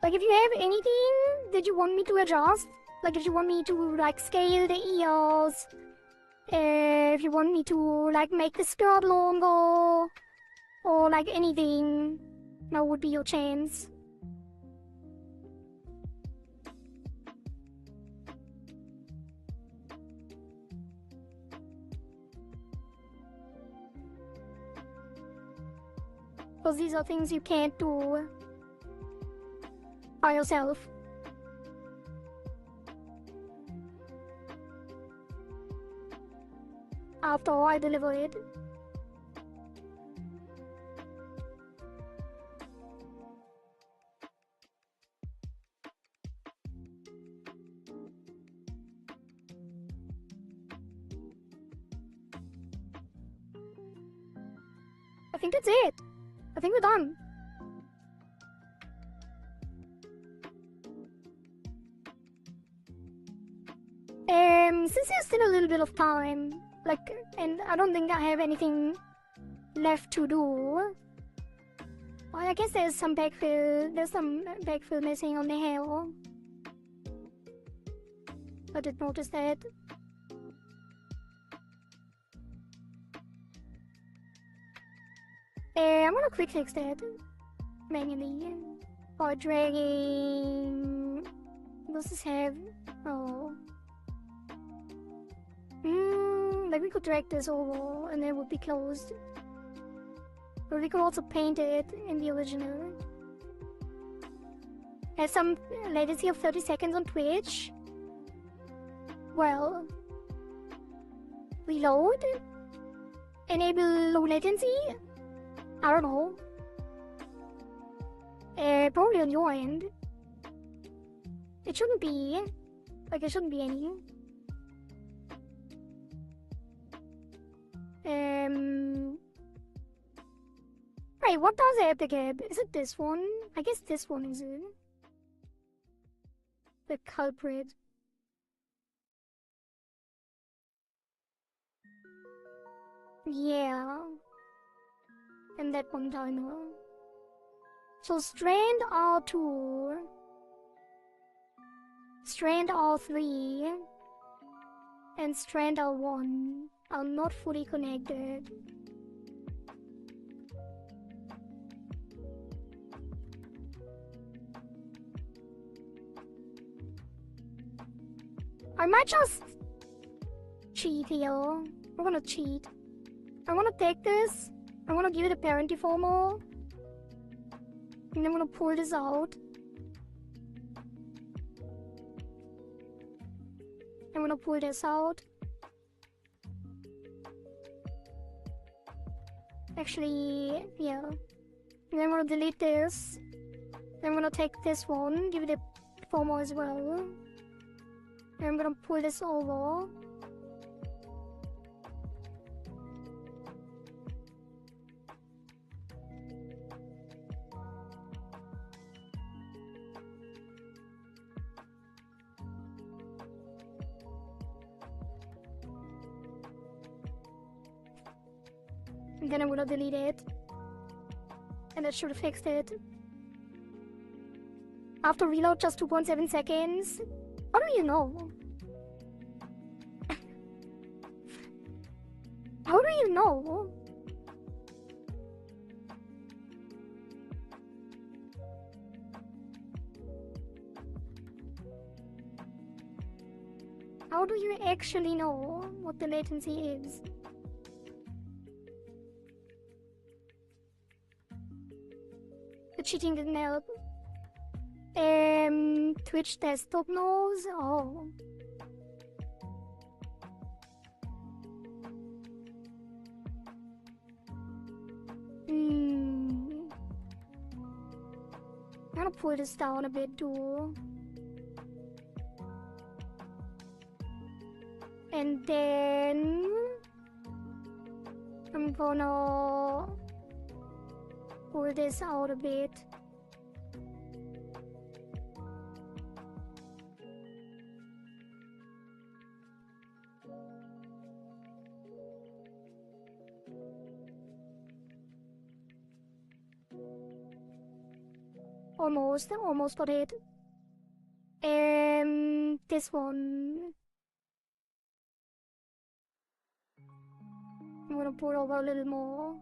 Like, if you have anything that you want me to adjust, like if you want me to, like, scale the ears, if you want me to, like, make the skirt longer, or, like, anything, now would be your chance. Because these are things you can't do by yourself. After I deliver it. I think that's it. I think we're done. Since there's still a little bit of time, like, and I don't think I have anything left to do. Well, I guess there's some backfill missing on the hair. I did notice that. I'm gonna quick fix that manually by dragging. Does this have? Oh. Like we could drag this over and it would be closed. But we could also paint it in the original. Has some latency of 30 seconds on Twitch. Well, reload. Enable low latency. I don't know. Probably on your end. It shouldn't be. Like, it shouldn't be any. Right, what does it have to get? Is it this one? I guess this one is it. The culprit. Yeah. And that one timer. So strand R2, strand R3, and strand R1 are not fully connected. I might just cheat here. I'm gonna cheat. I'm gonna take this. I'm gonna give it a parent deformer. And I'm gonna pull this out. I'm gonna pull this out. Actually, yeah. And I'm gonna delete this. Then I'm gonna take this one, give it a deformer as well. And I'm gonna pull this over. And then I'm gonna delete it. And that should have fixed it. After reload, just 2.7 seconds. How do you know? How do you know? How do you actually know what the latency is? The cheating didn't help. Twitch desktop knows? Oh. I'm gonna pull this down a bit too. And then I'm gonna pull this out a bit. Almost got it. This one. I'm gonna pull over a little more.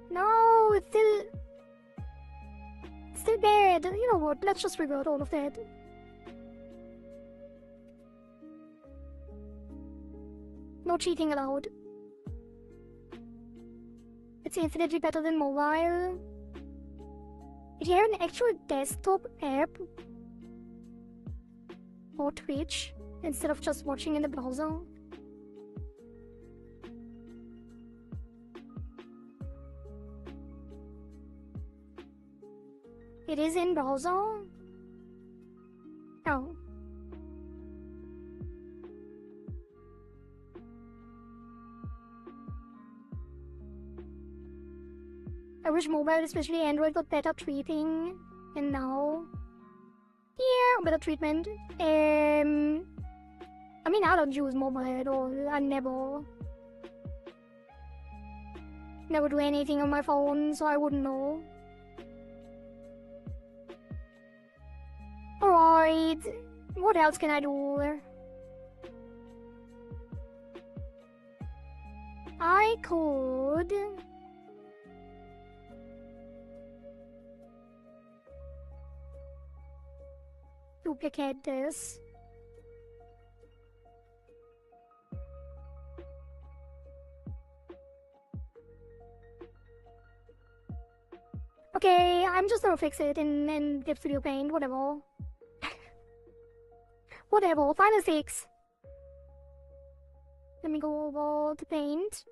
No, it's still bad. You know what? Let's just revert all of that. No cheating allowed. It's infinitely better than mobile. If you have an actual desktop app or Twitch instead of just watching in the browser. It is in browser? Oh. I wish mobile, especially Android, got better treating. And now... yeah, better treatment. I mean, I don't use mobile at all. I never do anything on my phone, so I wouldn't know. Alright, what else can I do? I could... duplicate this. Okay, I'm just gonna fix it in Dip Studio Paint, whatever. Whatever, final fix. Let me go over the paint.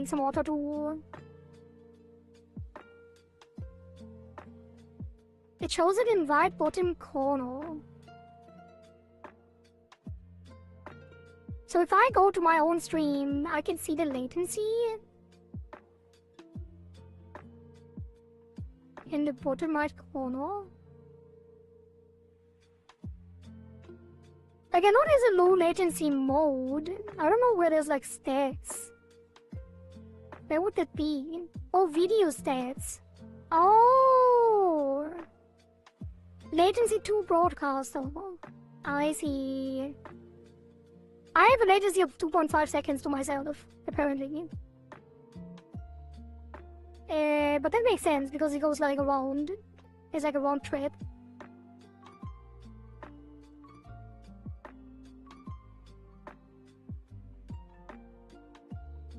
drink some water too. It shows it in right bottom corner. So if I go to my own stream, I can see the latency in the bottom right corner. Like, I know there's a low latency mode. I don't know where there's like stats. Where would that be? Oh, video stats. Oh! Latency to broadcaster. I see. I have a latency of 2.5 seconds to myself, apparently. But that makes sense because it goes like around. It's like a round trip.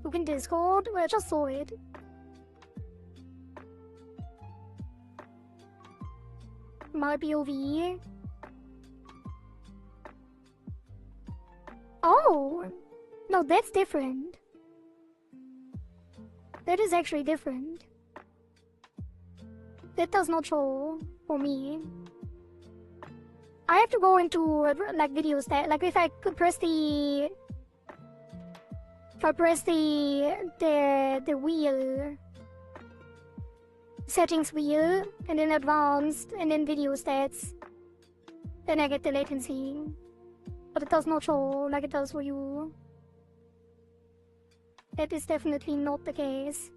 Look in Discord. Well, I just saw it. My POV. Oh! No, that's different. That is actually different. That does not show for me. I have to go into like video stat. Like if I could press the, if I press the wheel, settings wheel, and then advanced, and then video stats, then I get the latency. But it does not show like it does for you. That is definitely not the case.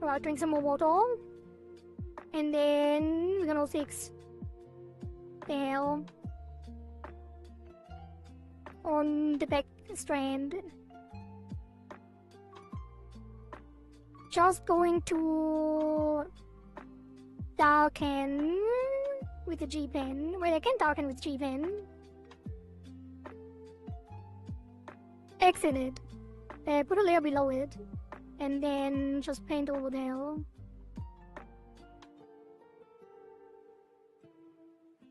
Right, drink some more water. And then we're gonna fix there on the back strand. Just going to darken with the G pen. Wait, I can darken with G pen. Excellent. Put a layer below it. And then just paint over there.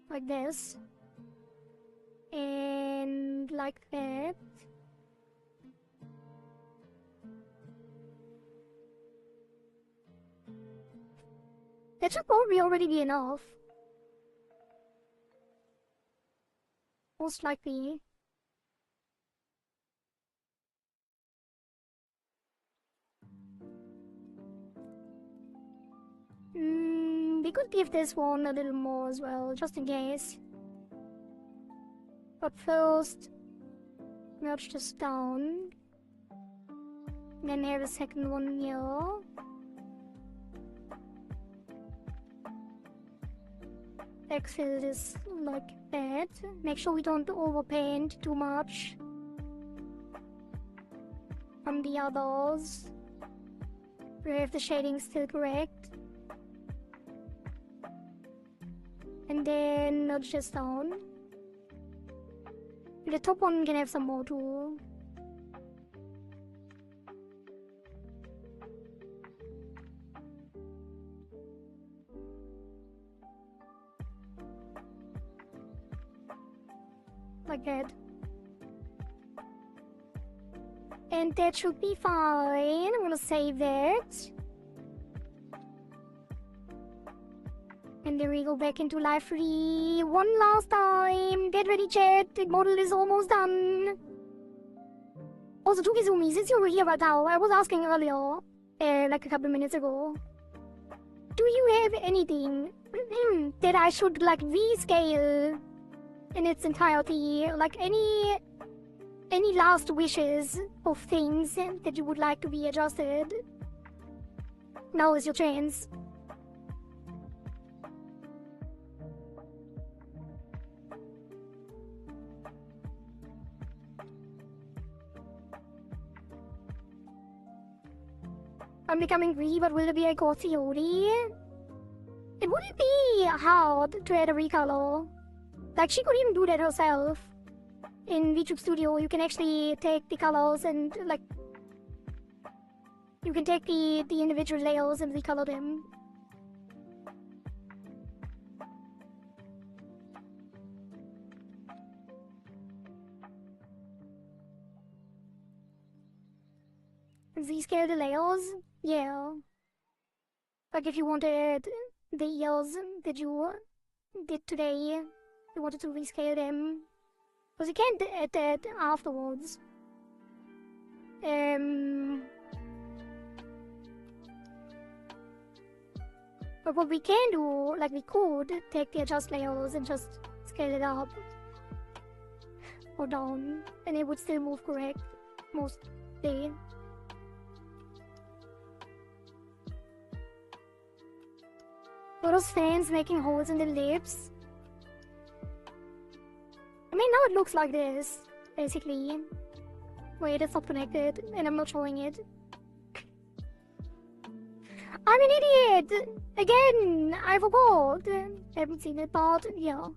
Like this. And like that. That should probably already be enough. Most likely. We could give this one a little more as well, just in case. But first, merge this down. Then have a second one here. Exhale this like that. Make sure we don't overpaint too much from the others. We have the shading still correct. And then nudge this down. The top one can have some more too. Like that. And that should be fine. I'm gonna save that. And then we go back into Live2D one last time. Get ready, chat. The model is almost done. Also, Tukizumi, since you're here right now, I was asking earlier, like a couple minutes ago, do you have anything that I should like rescale in its entirety? Like any last wishes of things that you would like to be adjusted? Now is your chance. I'm becoming greedy, but will it be a core theory? It wouldn't be hard to add a recolor. Like, she could even do that herself. In VTuber Studio, you can actually take the colors and, like, You can take the individual layers and recolor them. Rescale the layers? Yeah. Like if you wanted the ears that you did today, you wanted to rescale them. Because you can't add that afterwards. But what we can do, like we could take the adjust layers and just scale it up or down, and it would still move correct mostly. Are those fans making holes in the lips? I mean, now it looks like this, basically. Wait, it's not connected, and I'm not showing it. I'm an idiot! Again! I forgot! I haven't seen it, but yeah.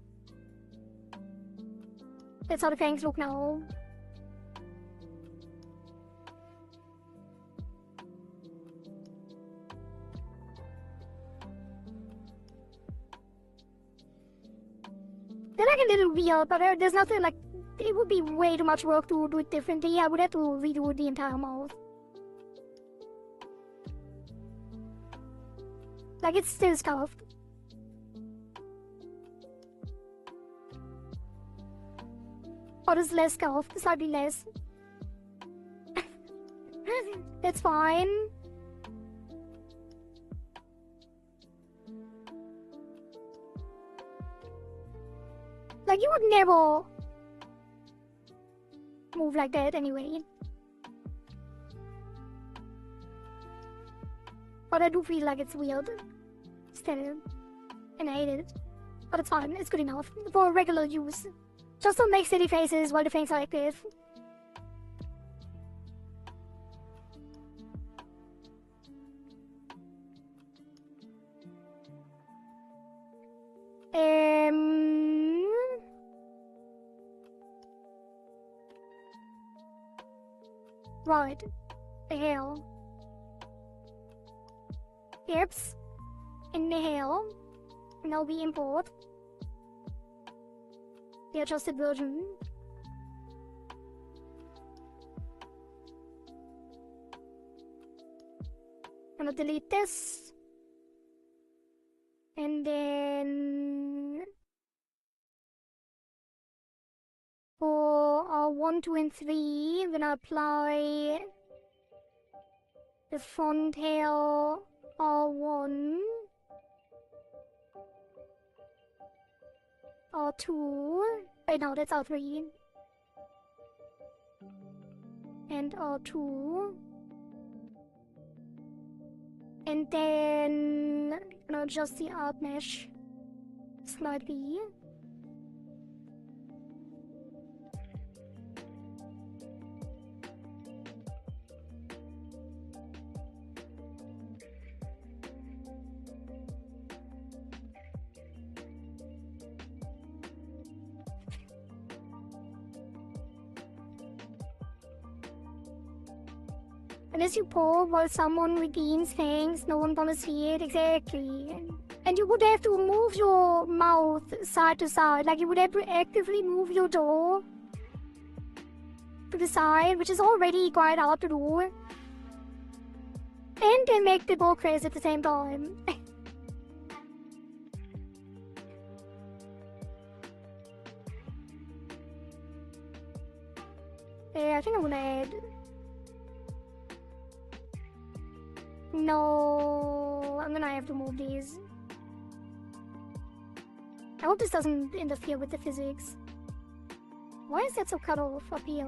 That's how the fangs look now. They're like a little weird, but there's nothing like... It would be way too much work to do it differently. I would have to redo the entire mouth. Like, it's still scuffed. Or it's less scuffed, slightly less. That's fine. Like, you would never move like that anyway. But I do feel like it's weird. Still. And I hate it. But it's fine, it's good enough. For regular use. Just don't make silly faces while the fangs are active. Right. Inhale. Hips. Inhale. Now we import the adjusted version. I'm gonna delete this. And then for our 1, 2, and 3, I'm gonna apply the front hair R1, R2, wait no, that's R3, and R2, and then I'm gonna adjust the art mesh slightly. Unless you pour while someone redeems things, no one gonna see it, exactly. And you would have to move your mouth side to side, like you would have to actively move your jaw to the side, which is already quite hard to do. And then make the ball crazy at the same time. Yeah, I think I'm gonna add... No, I'm gonna have to move these. I hope this doesn't interfere with the physics. Why is that so cut off up here?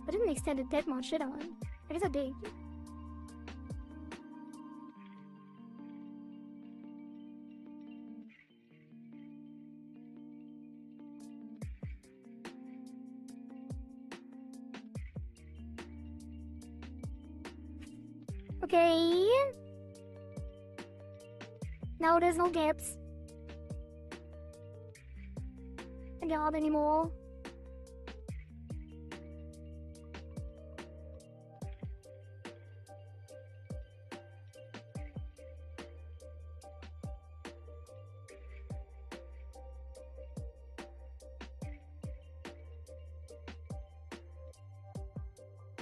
I didn't extend it that much, did I? I guess I did. Okay. Now there's no gaps. And there aren't anymore.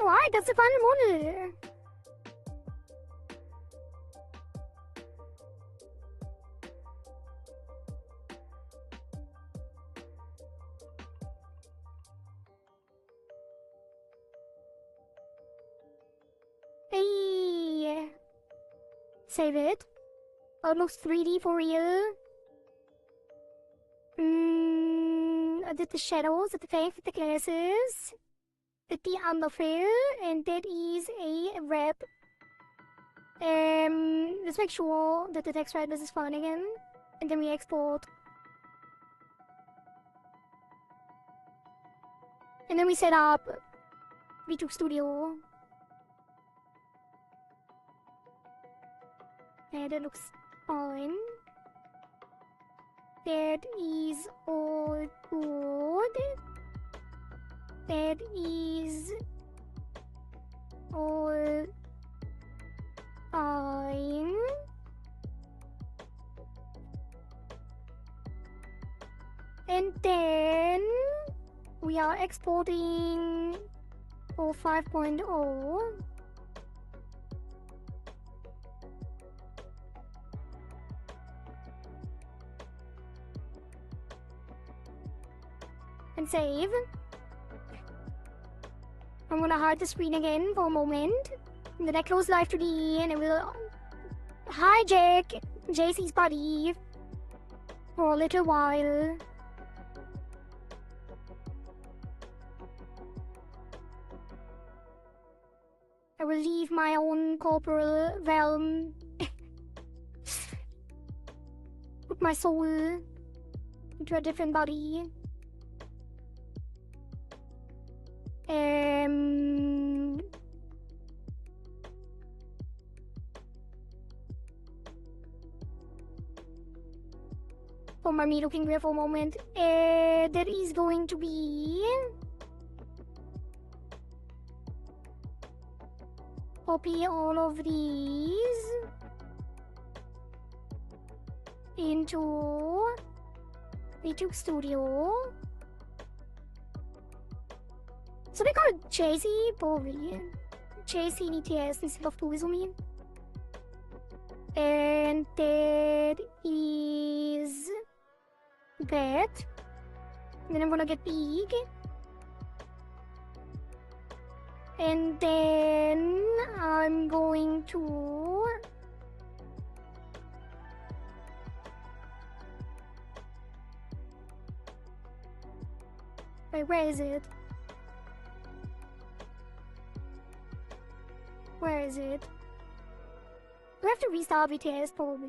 Alright, that's the final model. Hey. Save it. Oh, it looks 3D for real. I did the shadows, did the face, did the glasses, did the underfill, and that is a wrap. Let's make sure that the text writers is fine again, and then we export. And then we set up VTuber Studio. And that looks fine. That is all good. That is all fine. And then we are exporting for 5.0. And save. I'm gonna hide the screen again for a moment. And then I close Live2D and I will hijack JC's body for a little while. I will leave my own corporal realm. Put my soul into a different body. For me looking weird for a moment, there is going to be copy all of these into VTuber Studio. So they call it JC, probably. JC and ETS instead of Tourism. And that is that. And then I'm gonna get big. And then I'm going to wait, where is it? Where is it? Do I have to restart VTS? Probably.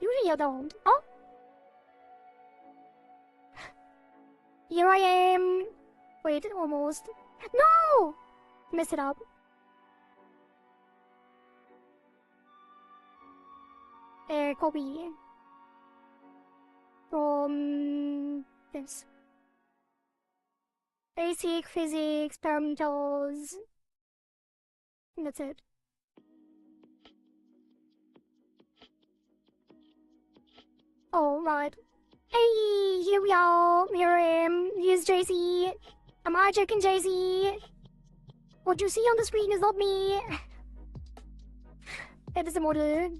Usually I don't. Oh! Here I am! Wait, almost. No! Messed it up. Copy. From this. Basic physics, parameters. And that's it. Oh, right. Hey, here we are. Here I am. Here's JC. I'm hijacking JC. What you see on the screen is not me. That is the model.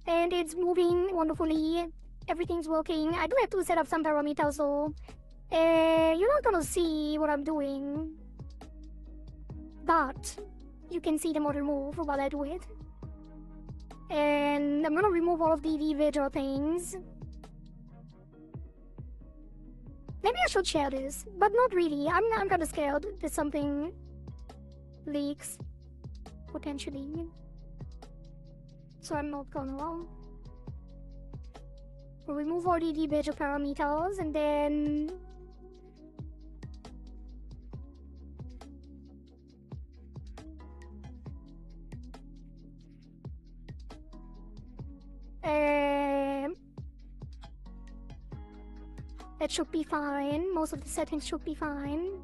And it's moving wonderfully. Everything's working. I do have to set up some parameters though. You're not gonna see what I'm doing. But you can see the model move while I do it. And I'm gonna remove all of the individual things. Maybe I should share this, but not really. I'm kinda scared that something leaks. Potentially. So I'm not gonna. We'll remove all the individual parameters and then that should be fine. Most of the settings should be fine.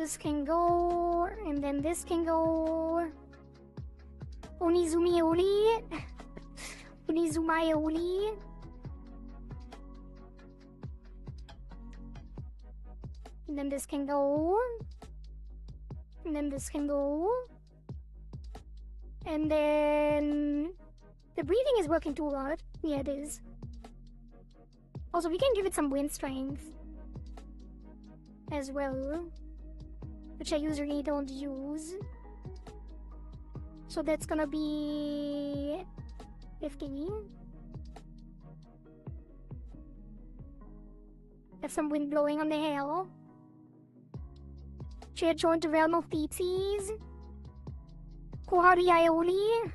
This can go, and then this can go. Onizumioli. Onizumayoli. And then this can go. And then this can go. And then the breathing is working too hard. Yeah, it is. Also, we can give it some wind strength as well, which I usually don't use. So that's gonna be 50. Have some wind blowing on the hill. Share joined the realm of deep seas. Kohari Aioli.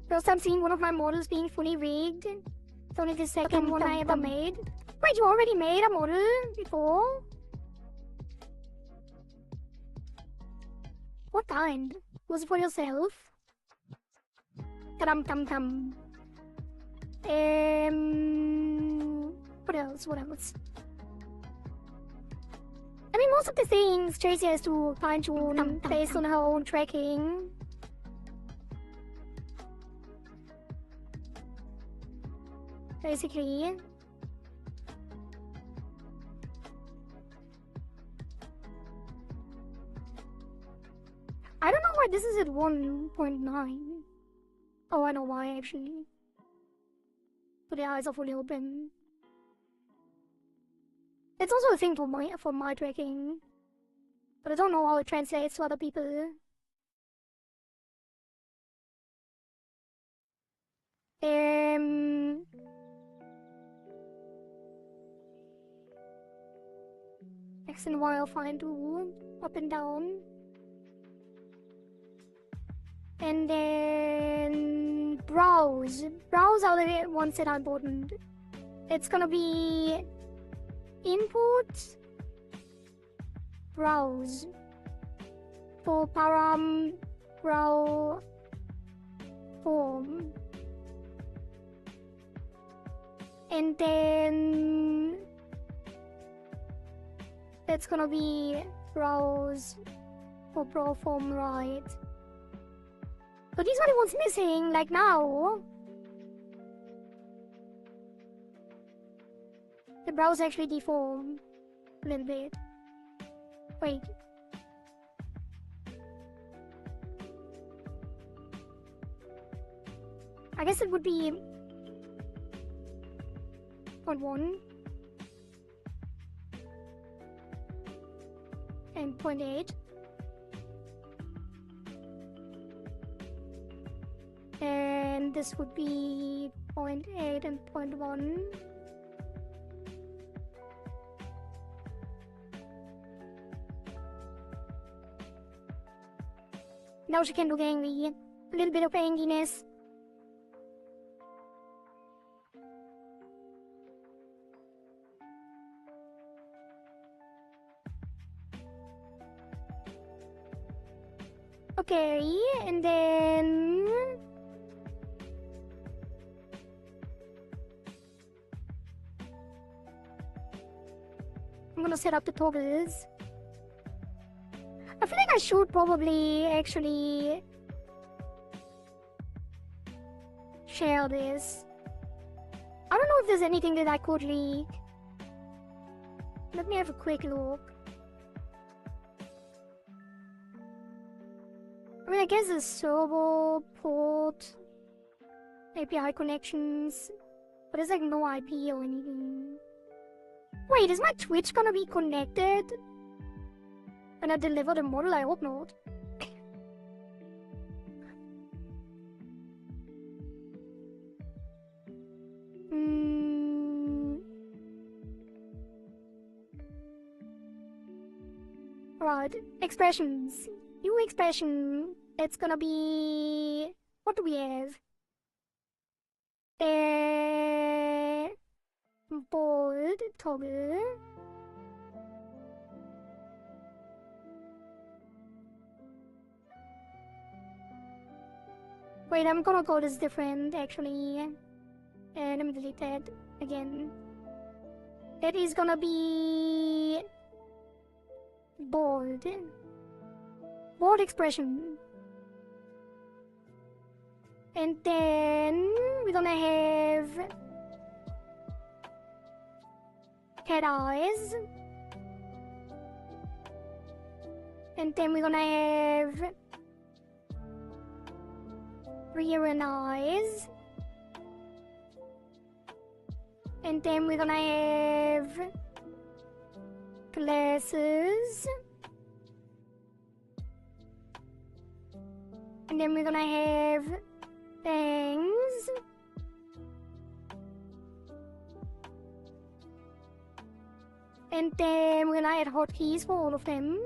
First time seeing one of my models being fully rigged. It's only the second one I ever made. Wait, you already made a model before? What kind? Was it for yourself? Tam. What else? What else? I mean, most of the things Tracy has to fine-tune based on her own tracking. Basically. I don't know why this is at 1.9. Oh, I know why actually. So the eyes are fully open. It's also a thing for my tracking, but I don't know how it translates to other people. X and Y are fine too, up and down. And then brows. Brows are the ones that are important. It's gonna be input brows for param brow form. And then that's gonna be brows for brow form right. So these are the ones missing, like now. The brows actually deform a little bit. Wait. I guess it would be 0.1 and 0.8. And this would be 0.8 and 0.1. Now she can look angry. A little bit of angriness. Okay, and then I'm gonna set up the toggles. I feel like I should probably actually share this. I don't know if there's anything that I could leak. Let me have a quick look. I mean, I guess there's server, port, API connections, but there's like no IP or anything. Wait, is my Twitch gonna be connected when I deliver the model? I hope not. Right, expressions. New expression. It's gonna be... What do we have? Bold toggle. Wait, I'm gonna go this different actually. And let me delete that again. That is gonna be bold. Bold expression. And then we're gonna have cat eyes. And then we're gonna have rear and eyes. And then we're gonna have glasses. And then we're gonna have bangs. And then we're gonna add hotkeys for all of them.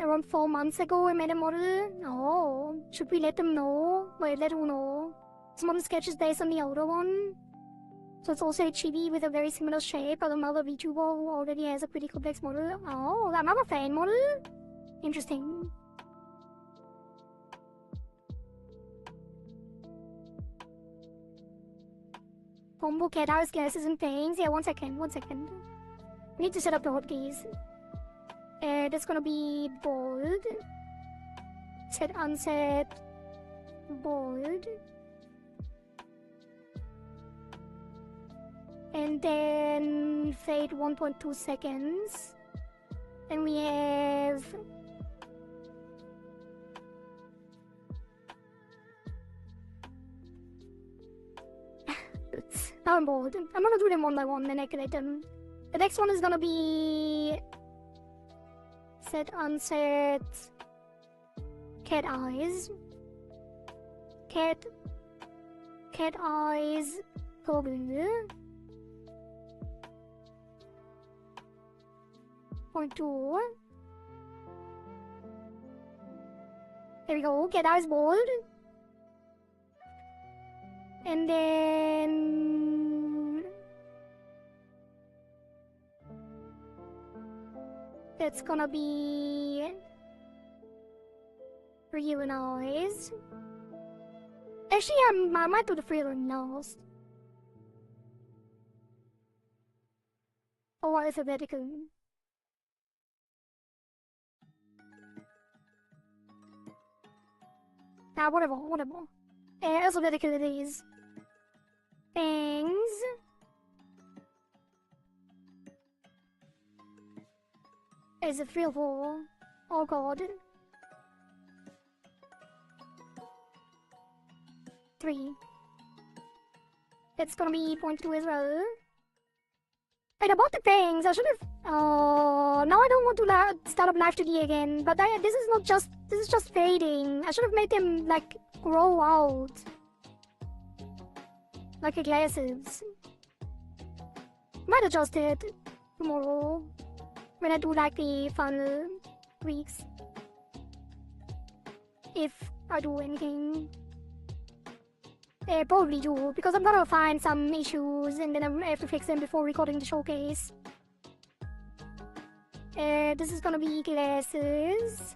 Around 4 months ago I made a model. Oh, should we let them know? Wait, let who know? This model sketch is based on the older one. So it's also a chibi with a very similar shape, but another VTuber who already has a pretty complex model. Oh, another fan model? Interesting. Combo cat eyes, glasses, and bangs. Yeah, one second. We need to set up the hotkeys. That's gonna be bold. Set, unset, bold. And then fade 1.2 seconds. Then we have now I'm bored. I'm gonna do them one by one and activate them. The next one is gonna be set, unset, cat eyes, cat eyes, blue. 0.2. There we go, cat eyes bold. And then that's gonna be real and eyes. Actually, I might do the real and nose. Or alphabetical. Nah, whatever. Alphabetical it is. Bangs. Is it real for? Oh god. 3. That's gonna be 0.2 as well. Wait, about the bangs, I should have... Oh, now I don't want to start up Live2D again, but this is not just... This is just fading. I should have made them, like, grow out. Like the glasses. Might adjust it tomorrow. When I do, like, the final tweaks. If I do anything. Probably do, because I'm gonna find some issues and then I have to fix them before recording the showcase. This is gonna be glasses.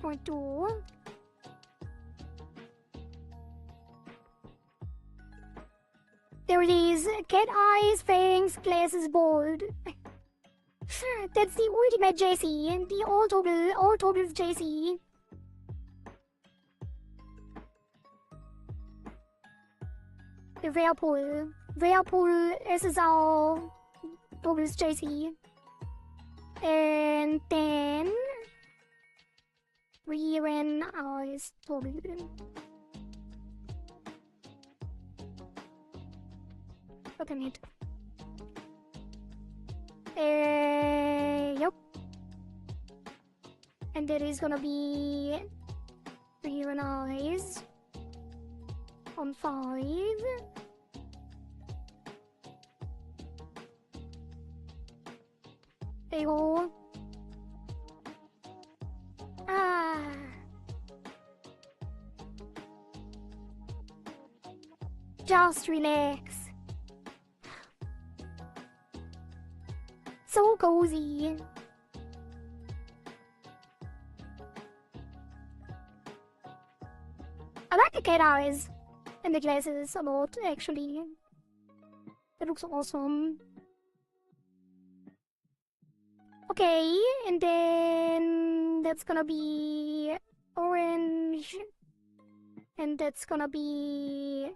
Point 2. There it is. Cat eyes, fangs, glasses, bold. That's the ultimate JC, and the all total JC. The Whirlpool SSR Total's JC. And then rear and eyes total. What a minute. Yep. And there is gonna be rear and eyes on 5. There you go. Just relax. So cozy. I like the cat eyes and the glasses a lot, actually. That looks awesome. Okay, and then that's gonna be orange. And that's gonna be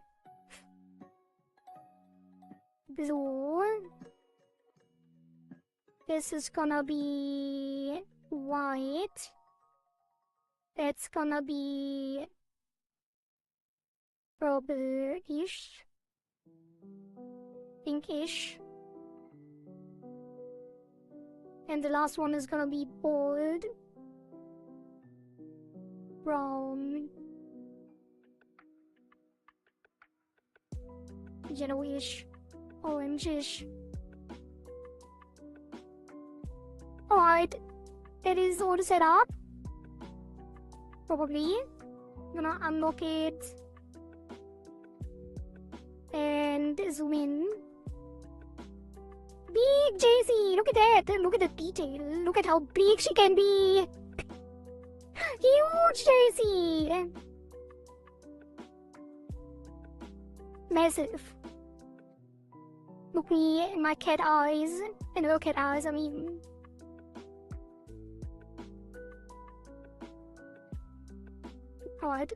blue. This is gonna be white. That's gonna be purple-ish, pinkish. And the last one is gonna be bold, brown, yellowish, orangish. Alright, that is all set up. Probably. I'm gonna unlock it and zoom in. Big JC! Look at that! Look at the detail! Look at how big she can be! Huge JC! Massive. Look me in my cat eyes. And her cat eyes, I mean. Alright.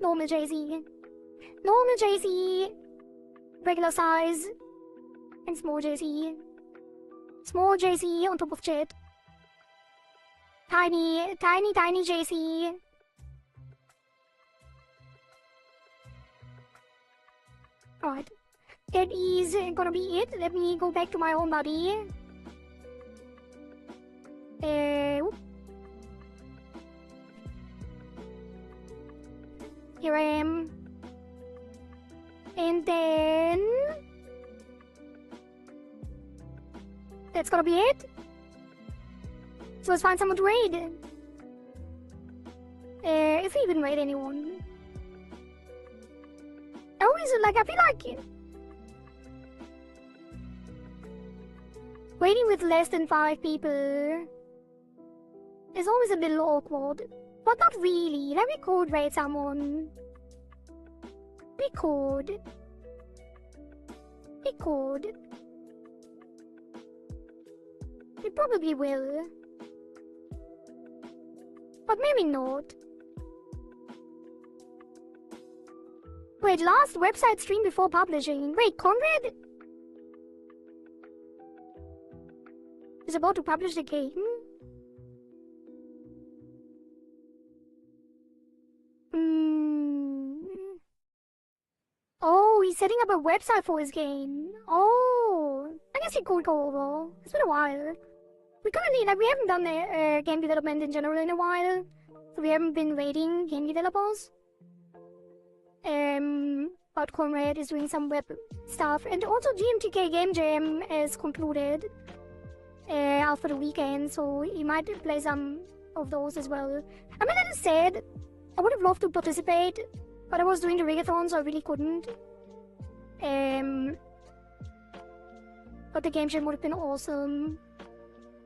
Normal JC. Normal JC. Regular size. And small JC. Small JC on top of chat. Tiny JC. Alright. That is gonna be it. Let me go back to my own body. Whoop. Here I am. And then that's gonna be it. So let's find someone to raid. If we even raid anyone. I feel like raiding with less than 5 people is always a little awkward. But not really. Like, we could raid someone. We could. We could. We probably will. But maybe not. Wait, last website stream before publishing. Wait, Conrad is about to publish the game? Oh, he's setting up a website for his game. Oh, I guess he could go over. It's been a while. We haven't done game development in general in a while. So we haven't been rating game developers. But Conrad is doing some web stuff. And also GMTK Game Jam is concluded after the weekend. So he might play some of those as well. I'm a little sad. I would have loved to participate. But I was doing the Rigathon, so I really couldn't. But the game jam would have been awesome.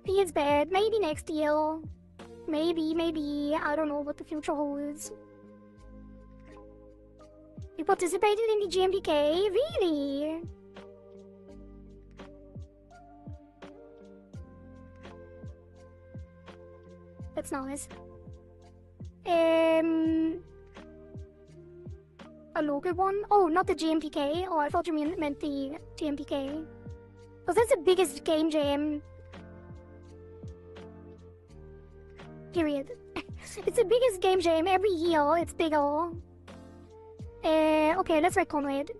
Feels bad. Maybe next year. Maybe. I don't know what the future holds. You participated in the GMDK? Really? That's nice. A local one? Oh, not the GMPK. Oh, I thought you meant the GMPK. Because that's the biggest game jam. Period. It's the biggest game jam every year. It's bigger. Okay, let's write Conrad.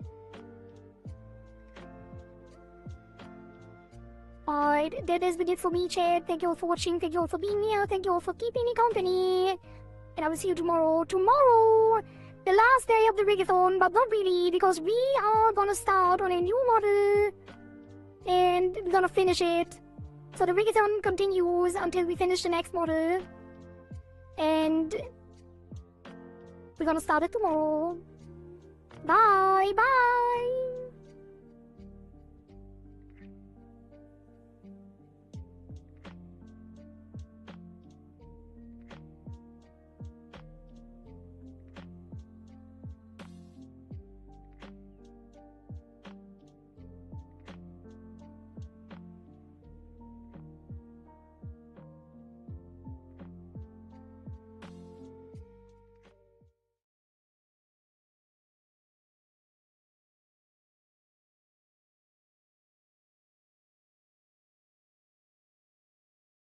Alright, that has been it for me, chat. Thank you all for watching. Thank you all for being here. Thank you all for keeping me company. And I will see you tomorrow. Tomorrow! The last day of the Rigathon, but not really, because we are gonna start on a new model. And we're gonna finish it So the Rigathon continues until we finish the next model. And we're gonna start it tomorrow. Bye, bye!